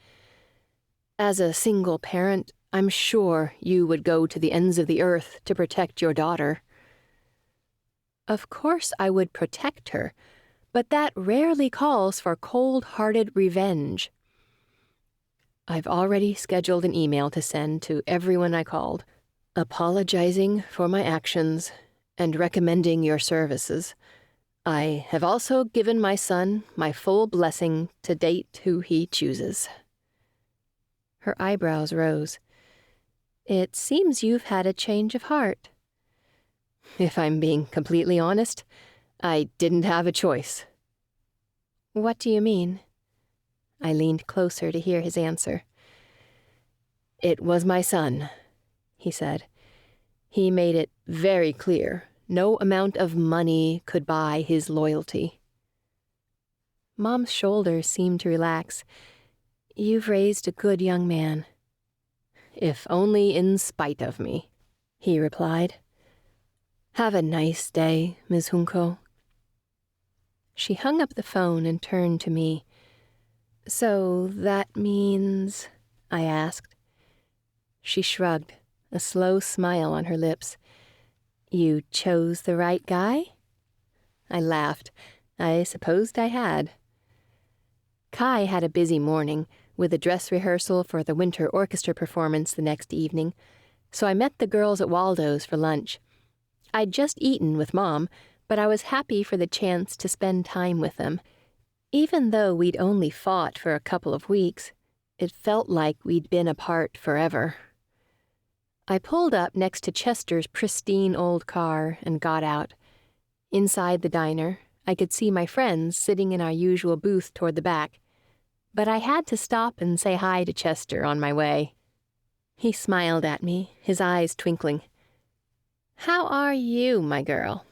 Speaker 1: As a single parent, I'm sure you would go to the ends of the earth to protect your daughter. Of course I would protect her, but that rarely calls for cold-hearted revenge. I've already scheduled an email to send to everyone I called, apologizing for my actions and recommending your services. I have also given my son my full blessing to date who he chooses." Her eyebrows rose. "It seems you've had a change of heart." "If I'm being completely honest, I didn't have a choice." "What do you mean?" I leaned closer to hear his answer. "It was my son," he said. "He made it very clear no amount of money could buy his loyalty." Mom's shoulders seemed to relax. "You've raised a good young man." "If only in spite of me," he replied. "Have a nice day, Ms. Junko." She hung up the phone and turned to me. "So that means—" I asked. She shrugged, a slow smile on her lips. "You chose the right guy?" I laughed. I supposed I had. Kai had a busy morning, with a dress rehearsal for the winter orchestra performance the next evening, so I met the girls at Waldo's for lunch. I'd just eaten with Mom, but I was happy for the chance to spend time with them. Even though we'd only fought for a couple of weeks, it felt like we'd been apart forever. I pulled up next to Chester's pristine old car and got out. Inside the diner, I could see my friends sitting in our usual booth toward the back, but I had to stop and say hi to Chester on my way. He smiled at me, his eyes twinkling. "How are you, my girl?"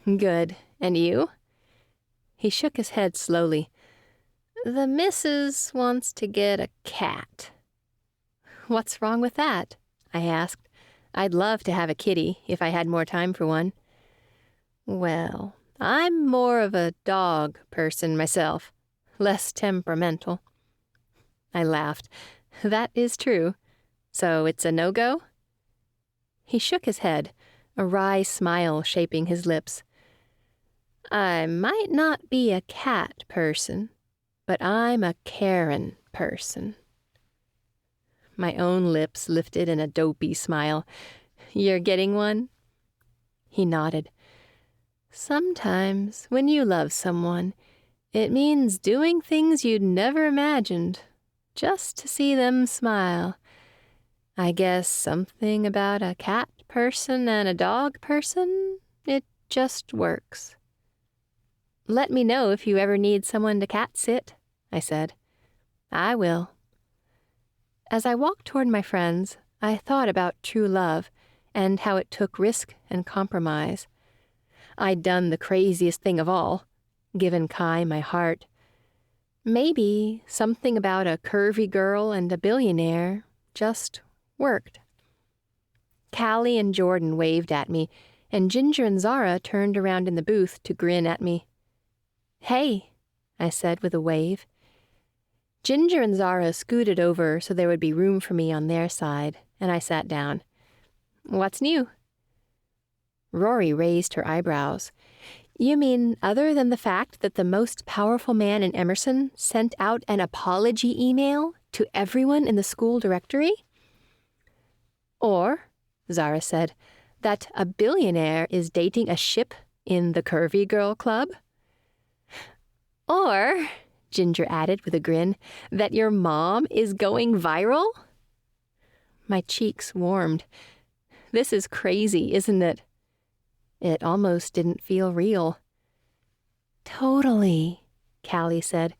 Speaker 1: "Good. And you?" He shook his head slowly. "The missus wants to get a cat." "What's wrong with that?" I asked. "I'd love to have a kitty if I had more time for one." "Well, I'm more of a dog person myself, less temperamental." I laughed. "That is true. So it's a no-go?" He shook his head, a wry smile shaping his lips. "I might not be a cat person, but I'm a Karen person." My own lips lifted in a dopey smile. "You're getting one?" He nodded. "Sometimes, when you love someone, it means doing things you'd never imagined, just to see them smile. I guess something about a cat person and a dog person, it just works." "Let me know if you ever need someone to cat sit," I said. "I will." As I walked toward my friends, I thought about true love and how it took risk and compromise. I'd done the craziest thing of all, given Kai my heart. Maybe something about a curvy girl and a billionaire just worked. Callie and Jordan waved at me, and Ginger and Zara turned around in the booth to grin at me. "Hey," I said with a wave. Ginger and Zara scooted over so there would be room for me on their side, and I sat down. "What's new?" Rory raised her eyebrows. "You mean other than the fact that the most powerful man in Emerson sent out an apology email to everyone in the school directory?" "Or," Zara said, "that a billionaire is dating a ship in the Curvy Girl Club?" "Or," Ginger added with a grin, "that your mom is going viral?" My cheeks warmed. This is crazy, isn't it? It almost didn't feel real. "Totally," Callie said.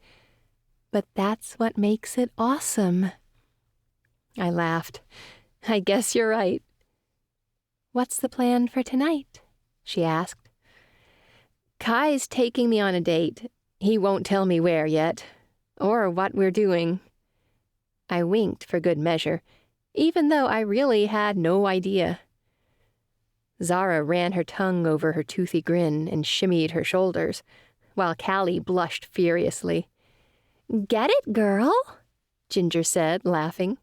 Speaker 1: "But that's what makes it awesome." I laughed. "I guess you're right." "What's the plan for tonight?" she asked. "Kai's taking me on a date. He won't tell me where yet, or what we're doing." I winked for good measure, even though I really had no idea. Zara ran her tongue over her toothy grin and shimmied her shoulders, while Callie blushed furiously. "Get it, girl?" Ginger said, laughing.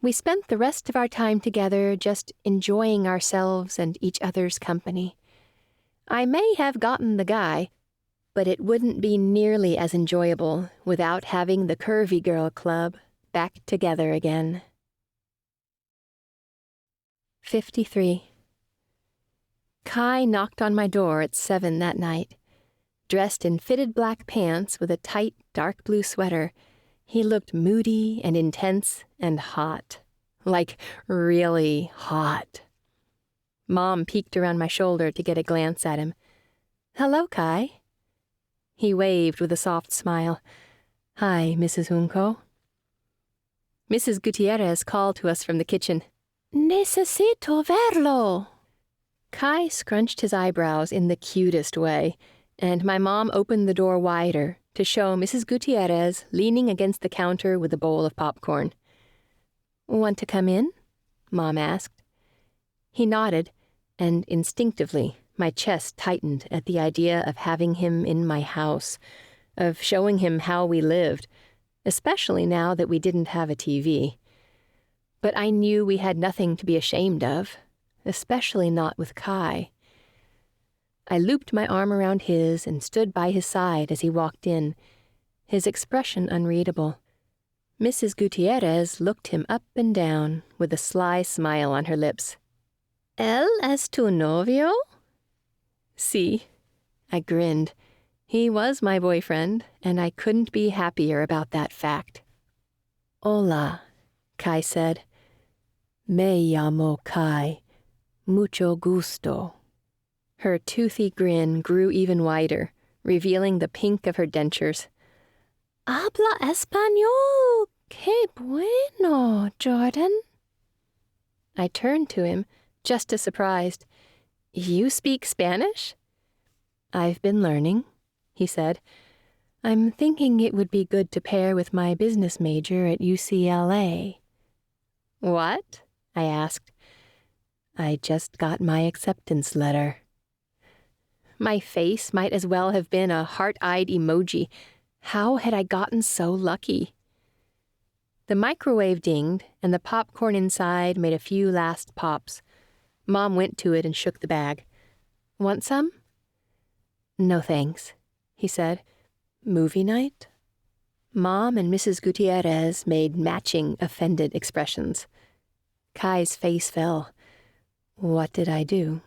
Speaker 1: We spent the rest of our time together just enjoying ourselves and each other's company. I may have gotten the guy, But it wouldn't be nearly as enjoyable without having the Curvy Girl Club back together again. 53. Kai knocked on my door at 7 that night. Dressed in fitted black pants with a tight, dark blue sweater, he looked moody and intense and hot. Like, really hot. Mom peeked around my shoulder to get a glance at him. "Hello, Kai." He waved with a soft smile. "Hi, Mrs. Junco." Mrs. Gutierrez called to us from the kitchen. "Necesito verlo." Kai scrunched his eyebrows in the cutest way, and my mom opened the door wider to show Mrs. Gutierrez leaning against the counter with a bowl of popcorn. "Want to come in?" Mom asked. He nodded, and instinctively my chest tightened at the idea of having him in my house, of showing him how we lived, especially now that we didn't have a TV. But I knew we had nothing to be ashamed of, especially not with Kai. I looped my arm around his and stood by his side as he walked in, his expression unreadable. Mrs. Gutierrez looked him up and down with a sly smile on her lips. "Él es tu novio?" "Sí." I grinned. He was my boyfriend, and I couldn't be happier about that fact. "Hola," Kai said. "Me llamo Kai. Mucho gusto." Her toothy grin grew even wider, revealing the pink of her dentures. "Habla español. Qué bueno, Jordan." I turned to him, just as surprised. "You speak Spanish?" "I've been learning," he said. "I'm thinking it would be good to pair with my business major at UCLA." "What?" I asked. "I just got my acceptance letter." My face might as well have been a heart-eyed emoji. How had I gotten so lucky? The microwave dinged, and the popcorn inside made a few last pops. Mom went to it and shook the bag. "Want some?" "No thanks," he said. "Movie night?" Mom and Mrs. Gutierrez made matching offended expressions. Kai's face fell. What did I do?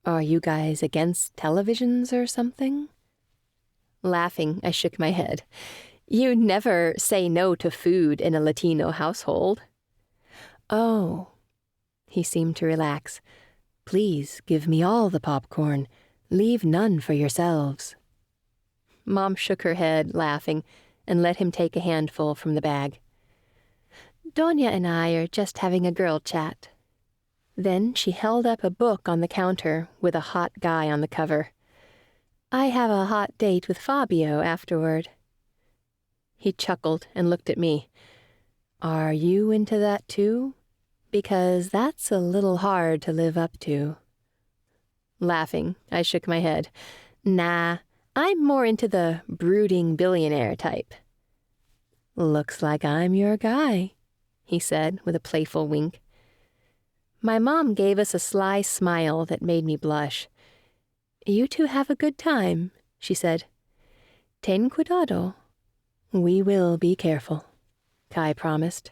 Speaker 1: Are you guys against televisions or something? Laughing, I shook my head. You never say no to food in a Latino household. "Oh." He seemed to relax. "Please give me all the popcorn. Leave none for yourselves." Mom shook her head, laughing, and let him take a handful from the bag. "Doña and I are just having a girl chat." Then she held up a book on the counter with a hot guy on the cover. "I have a hot date with Fabio afterward." He chuckled and looked at me. "Are you into that too? Because that's a little hard to live up to." Laughing, I shook my head. "Nah, I'm more into the brooding billionaire type." "Looks like I'm your guy," he said with a playful wink. My mom gave us a sly smile that made me blush. "You two have a good time," she said. "Ten cuidado." "We will be careful," Kai promised.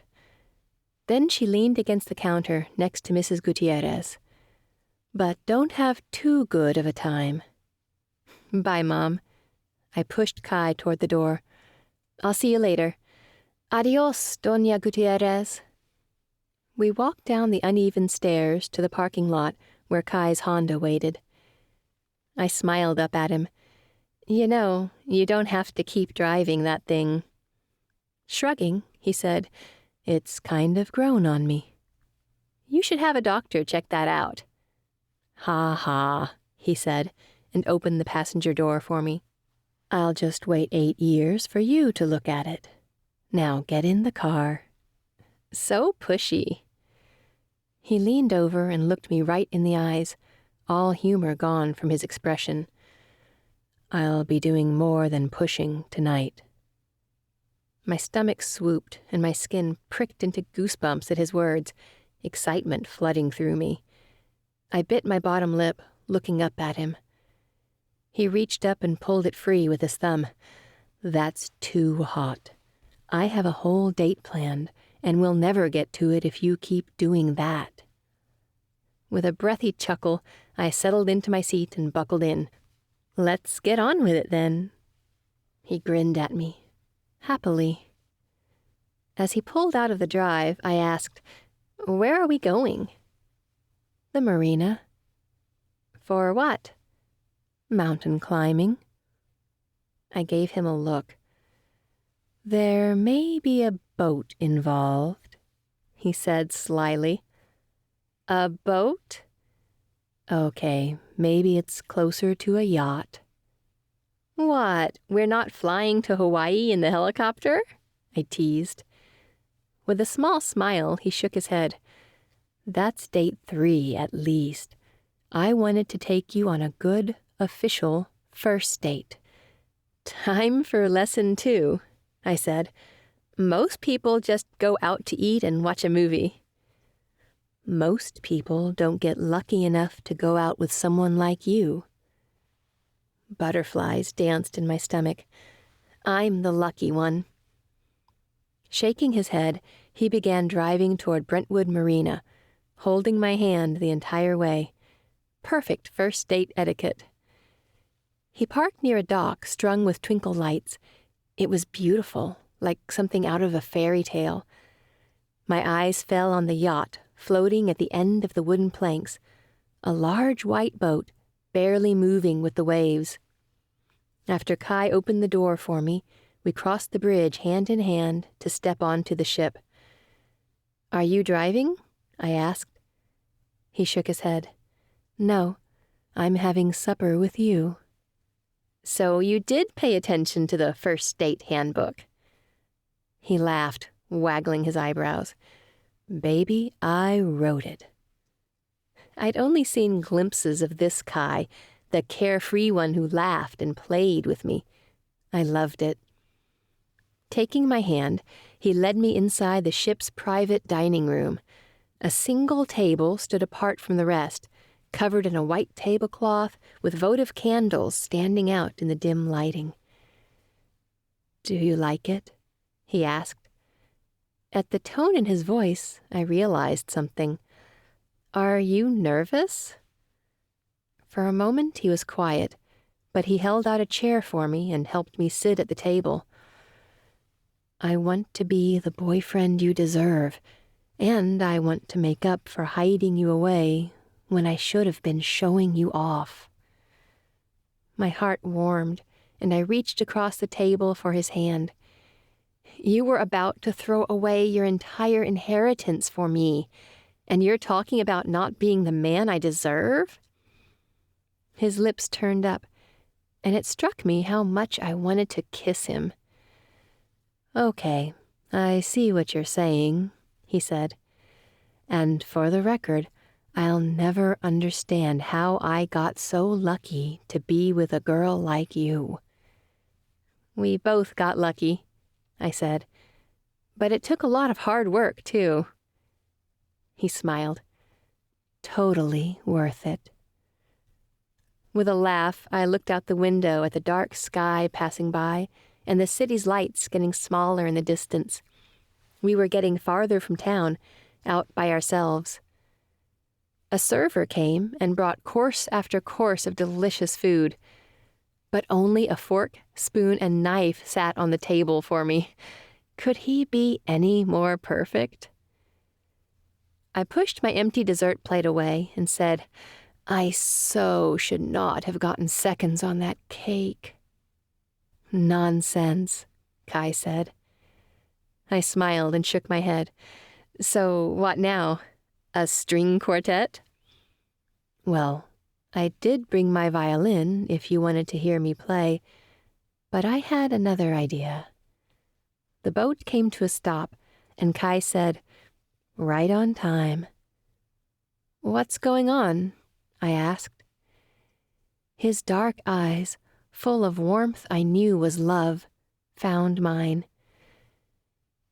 Speaker 1: Then she leaned against the counter next to Mrs. Gutierrez. "But don't have too good of a time." "Bye, Mom." I pushed Kai toward the door. "I'll see you later." "Adios, Doña Gutierrez." We walked down the uneven stairs to the parking lot where Kai's Honda waited. I smiled up at him. "You know, you don't have to keep driving that thing." Shrugging, he said, "It's kind of grown on me." "You should have a doctor check that out." "Ha ha," he said, and opened the passenger door for me. "I'll just wait 8 years for you to look at it. Now get in the car." So pushy. He leaned over and looked me right in the eyes, all humor gone from his expression. "I'll be doing more than pushing tonight." My stomach swooped and my skin pricked into goosebumps at his words, excitement flooding through me. I bit my bottom lip, looking up at him. He reached up and pulled it free with his thumb. "That's too hot. I have a whole date planned, and we'll never get to it if you keep doing that." With a breathy chuckle, I settled into my seat and buckled in. "Let's get on with it, then." He grinned at me, happily. As he pulled out of the drive, I asked, "Where are we going?" "The marina." "For what?" "Mountain climbing." I gave him a look. "There may be a boat involved," he said slyly. "A boat?" "Okay, maybe it's closer to a yacht." "What, we're not flying to Hawaii in the helicopter?" I teased. With a small smile, he shook his head. "That's date 3 at least. I wanted to take you on a good, official first date." "Time for lesson 2, I said. "Most people just go out to eat and watch a movie." "Most people don't get lucky enough to go out with someone like you." Butterflies danced in my stomach. I'm the lucky one. Shaking his head, he began driving toward Brentwood Marina, holding my hand the entire way. Perfect first date etiquette. He parked near a dock strung with twinkle lights. It was beautiful, like something out of a fairy tale. My eyes fell on the yacht, floating at the end of the wooden planks, a large white boat, barely moving with the waves. After Kai opened the door for me, we crossed the bridge hand in hand to step onto the ship. "Are you driving?" I asked. He shook his head. "No, I'm having supper with you." "So you did pay attention to the first date handbook?" He laughed, waggling his eyebrows. "Baby, I wrote it." I'd only seen glimpses of this Kai, the carefree one who laughed and played with me. I loved it. Taking my hand, he led me inside the ship's private dining room. A single table stood apart from the rest, covered in a white tablecloth with votive candles standing out in the dim lighting. "Do you like it?" he asked. At the tone in his voice, I realized something. "Are you nervous?" For a moment he was quiet, but he held out a chair for me and helped me sit at the table. "I want to be the boyfriend you deserve, and I want to make up for hiding you away when I should have been showing you off." My heart warmed, and I reached across the table for his hand. "You were about to throw away your entire inheritance for me, and you're talking about not being the man I deserve?" His lips turned up, and it struck me how much I wanted to kiss him. "Okay, I see what you're saying," he said. "And for the record, I'll never understand how I got so lucky to be with a girl like you." "We both got lucky," I said. "But it took a lot of hard work, too." He smiled. "Totally worth it." With a laugh, I looked out the window at the dark sky passing by and the city's lights getting smaller in the distance. We were getting farther from town, out by ourselves. A server came and brought course after course of delicious food, but only a fork, spoon, and knife sat on the table for me. Could he be any more perfect? I pushed my empty dessert plate away and said, "I so should not have gotten seconds on that cake." "Nonsense," Kai said. I smiled and shook my head. "So what now? A string quartet?" "Well, I did bring my violin if you wanted to hear me play, but I had another idea." The boat came to a stop, and Kai said, "Right on time." "What's going on?" I asked. His dark eyes, full of warmth I knew was love, found mine.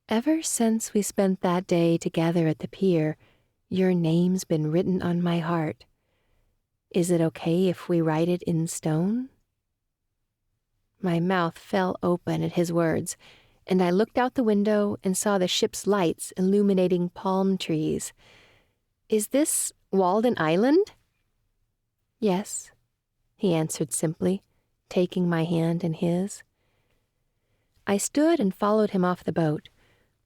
Speaker 1: "Ever since we spent that day together at the pier, your name's been written on my heart. Is it okay if we write it in stone?" My mouth fell open at his words, and I looked out the window and saw the ship's lights illuminating palm trees. Is this Walden Island? Yes, he answered simply, taking my hand in his. I stood and followed him off the boat.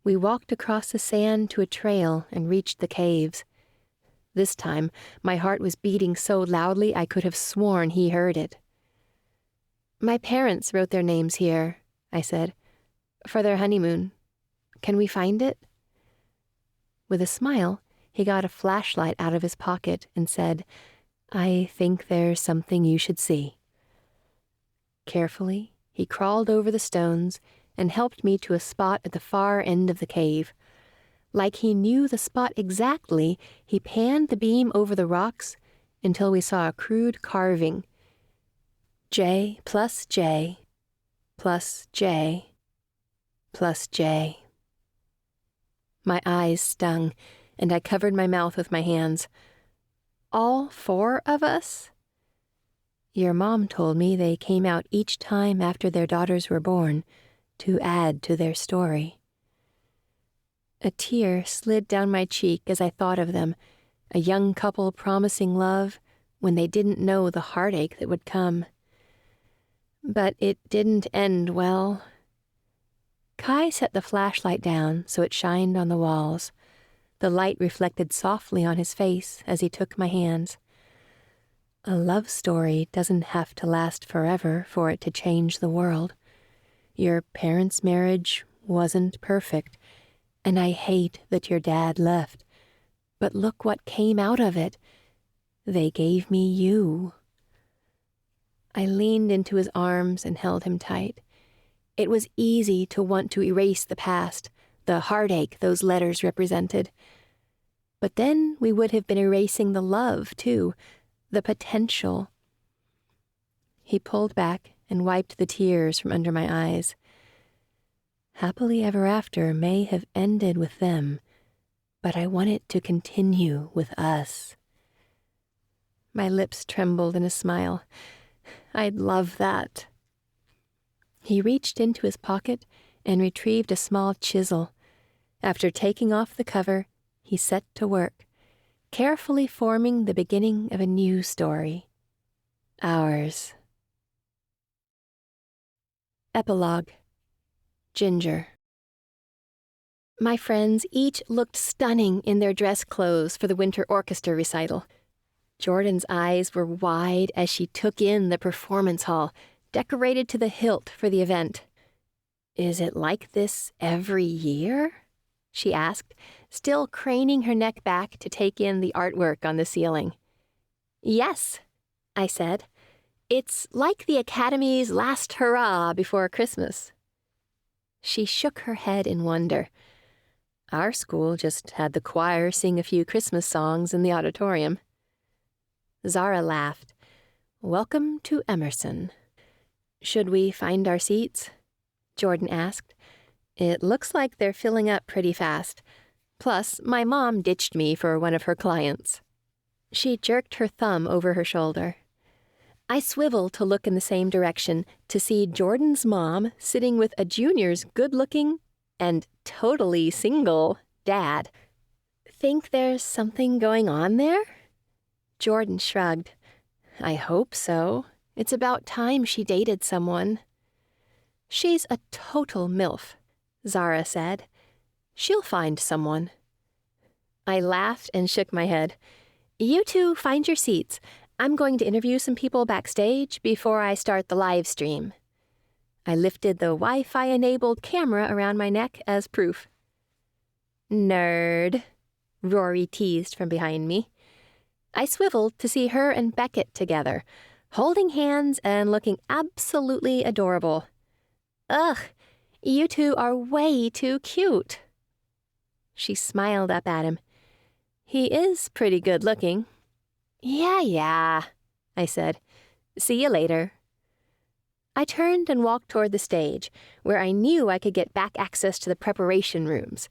Speaker 1: We walked across the sand to a trail and reached the caves. This time, my heart was beating so loudly I could have sworn he heard it. My parents wrote their names here, I said, for their honeymoon. Can we find it? With a smile, he got a flashlight out of his pocket and said, I think there's something you should see. Carefully, he crawled over the stones and helped me to a spot at the far end of the cave. Like he knew the spot exactly, he panned the beam over the rocks until we saw a crude carving. J plus J plus J plus J. My eyes stung, and I covered my mouth with my hands. All 4 of us? Your mom told me they came out each time after their daughters were born to add to their story. A tear slid down my cheek as I thought of them, a young couple promising love when they didn't know the heartache that would come. But it didn't end well. Kai set the flashlight down so it shined on the walls. The light reflected softly on his face as he took my hands. A love story doesn't have to last forever for it to change the world. Your parents' marriage wasn't perfect, and I hate that your dad left. But look what came out of it. They gave me you. I leaned into his arms and held him tight. It was easy to want to erase the past, the heartache those letters represented. But then we would have been erasing the love, too, the potential. He pulled back and wiped the tears from under my eyes. Happily ever after may have ended with them, but I want it to continue with us. My lips trembled in a smile. I'd love that. He reached into his pocket and retrieved a small chisel. After taking off the cover, he set to work, carefully forming the beginning of a new story. Ours. Epilogue. Ginger. My friends each looked stunning in their dress clothes for the winter orchestra recital. Jordan's eyes were wide as she took in the performance hall, decorated to the hilt for the event. Is it like this every year? She asked, still craning her neck back to take in the artwork on the ceiling. Yes, I said. It's like the Academy's last hurrah before Christmas. She shook her head in wonder. Our school just had the choir sing a few Christmas songs in the auditorium. Zara laughed. Welcome to Emerson. Should we find our seats? Jordan asked. It looks like they're filling up pretty fast. Plus, my mom ditched me for one of her clients. She jerked her thumb over her shoulder. I swiveled to look in the same direction to see Jordan's mom sitting with a junior's good-looking and totally single dad. Think there's something going on there? Jordan shrugged. I hope so. It's about time she dated someone. She's a total MILF, Zara said. She'll find someone. I laughed and shook my head. You two find your seats. I'm going to interview some people backstage before I start the live stream. I lifted the Wi-Fi-enabled camera around my neck as proof. Nerd, Rory teased from behind me. I swiveled to see her and Beckett together, holding hands and looking absolutely adorable. Ugh, you two are way too cute. She smiled up at him. He is pretty good-looking. Yeah, I said. See you later. I turned and walked toward the stage, where I knew I could get back access to the preparation rooms.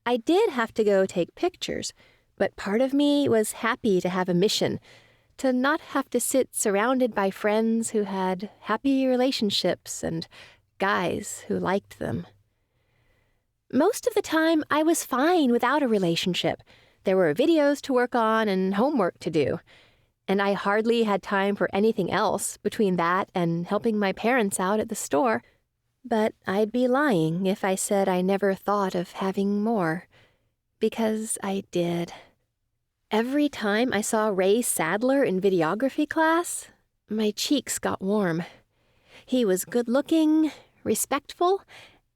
Speaker 1: I did have to go take pictures, but part of me was happy to have a mission, to not have to sit surrounded by friends who had happy relationships and guys who liked them. Most of the time, I was fine without a relationship. There were videos to work on and homework to do, and I hardly had time for anything else between that and helping my parents out at the store. But I'd be lying if I said I never thought of having more, because I did. Every time I saw Ray Sadler in videography class, my cheeks got warm. He was good-looking, respectful,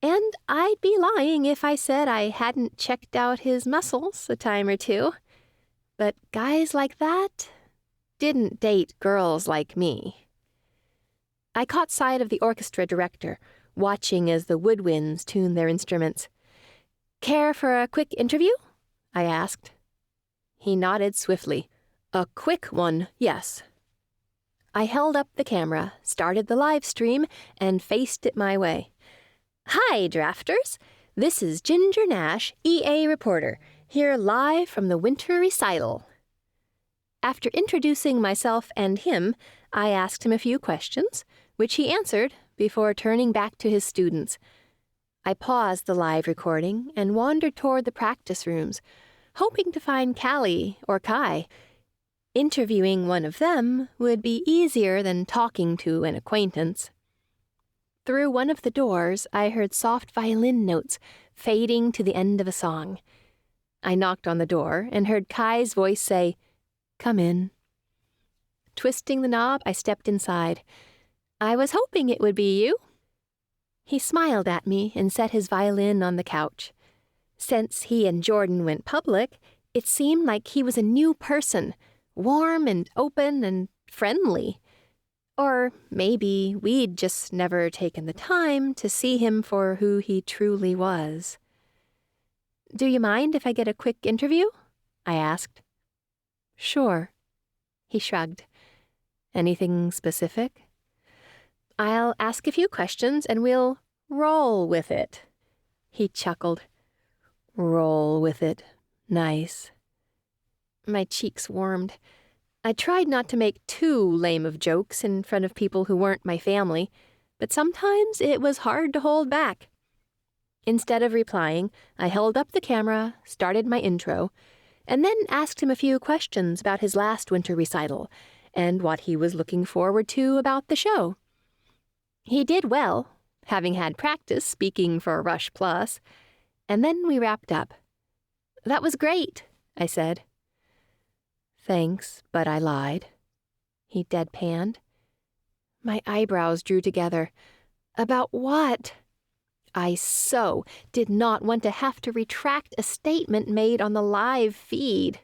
Speaker 1: and I'd be lying if I said I hadn't checked out his muscles a time or two. But guys like that didn't date girls like me. I caught sight of the orchestra director, watching as the woodwinds tuned their instruments. "Care for a quick interview?" I asked. He nodded swiftly. "A quick one, yes." I held up the camera, started the live stream, and faced it my way. "Hi, drafters. This is Ginger Nash, EA reporter, here live from the winter recital." After introducing myself and him, I asked him a few questions, which he answered before turning back to his students. I paused the live recording and wandered toward the practice rooms, hoping to find Callie or Kai. Interviewing one of them would be easier than talking to an acquaintance. Through one of the doors, I heard soft violin notes fading to the end of a song. I knocked on the door and heard Kai's voice say, "Come in." Twisting the knob, I stepped inside. "I was hoping it would be you." He smiled at me and set his violin on the couch. Since he and Jordan went public, it seemed like he was a new person, warm and open and friendly. Or maybe we'd just never taken the time to see him for who he truly was. "Do you mind if I get a quick interview?" I asked. "Sure." He shrugged. "Anything specific?" "I'll ask a few questions and we'll roll with it." He chuckled. "Roll with it. Nice." My cheeks warmed. I tried not to make too lame of jokes in front of people who weren't my family, but sometimes it was hard to hold back. Instead of replying, I held up the camera, started my intro, and then asked him a few questions about his last winter recital and what he was looking forward to about the show. He did well, having had practice speaking for Rush Plus, and then we wrapped up. "That was great," I said. "Thanks, but I lied." He deadpanned. My eyebrows drew together. About what? I so did not want to have to retract a statement made on the live feed.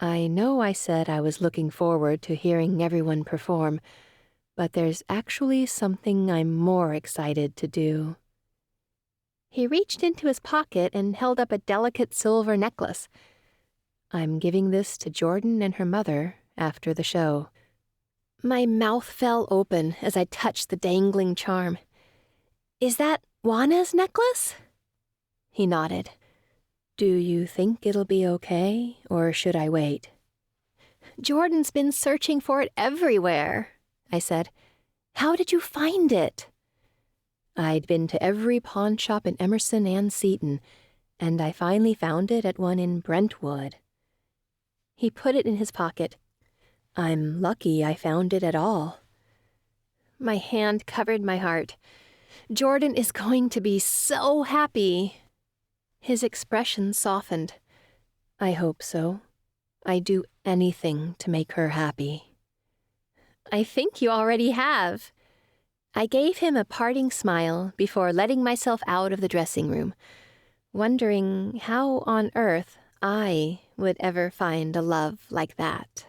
Speaker 1: "I know I said I was looking forward to hearing everyone perform, but there's actually something I'm more excited to do." He reached into his pocket and held up a delicate silver necklace. "I'm giving this to Jordan and her mother after the show." My mouth fell open as I touched the dangling charm. "Is that Juana's necklace?" He nodded. "Do you think it'll be okay, or should I wait?" "Jordan's been searching for it everywhere," I said. "How did you find it?" "I'd been to every pawn shop in Emerson and Seton, and I finally found it at one in Brentwood." He put it in his pocket. "I'm lucky I found it at all." My hand covered my heart. Jordan is going to be so happy. His expression softened. "I hope so. I'd do anything to make her happy." "I think you already have." I gave him a parting smile before letting myself out of the dressing room, wondering how on earth I would ever find a love like that.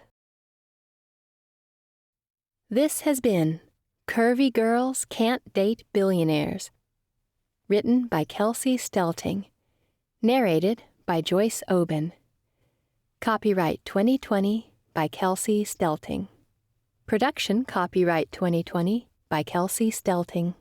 Speaker 1: This has been Curvy Girls Can't Date Billionaires, written by Kelsie Stelting, narrated by Joyce Oben. Copyright 2020 by Kelsie Stelting. Production copyright 2020 by Kelsie Stelting.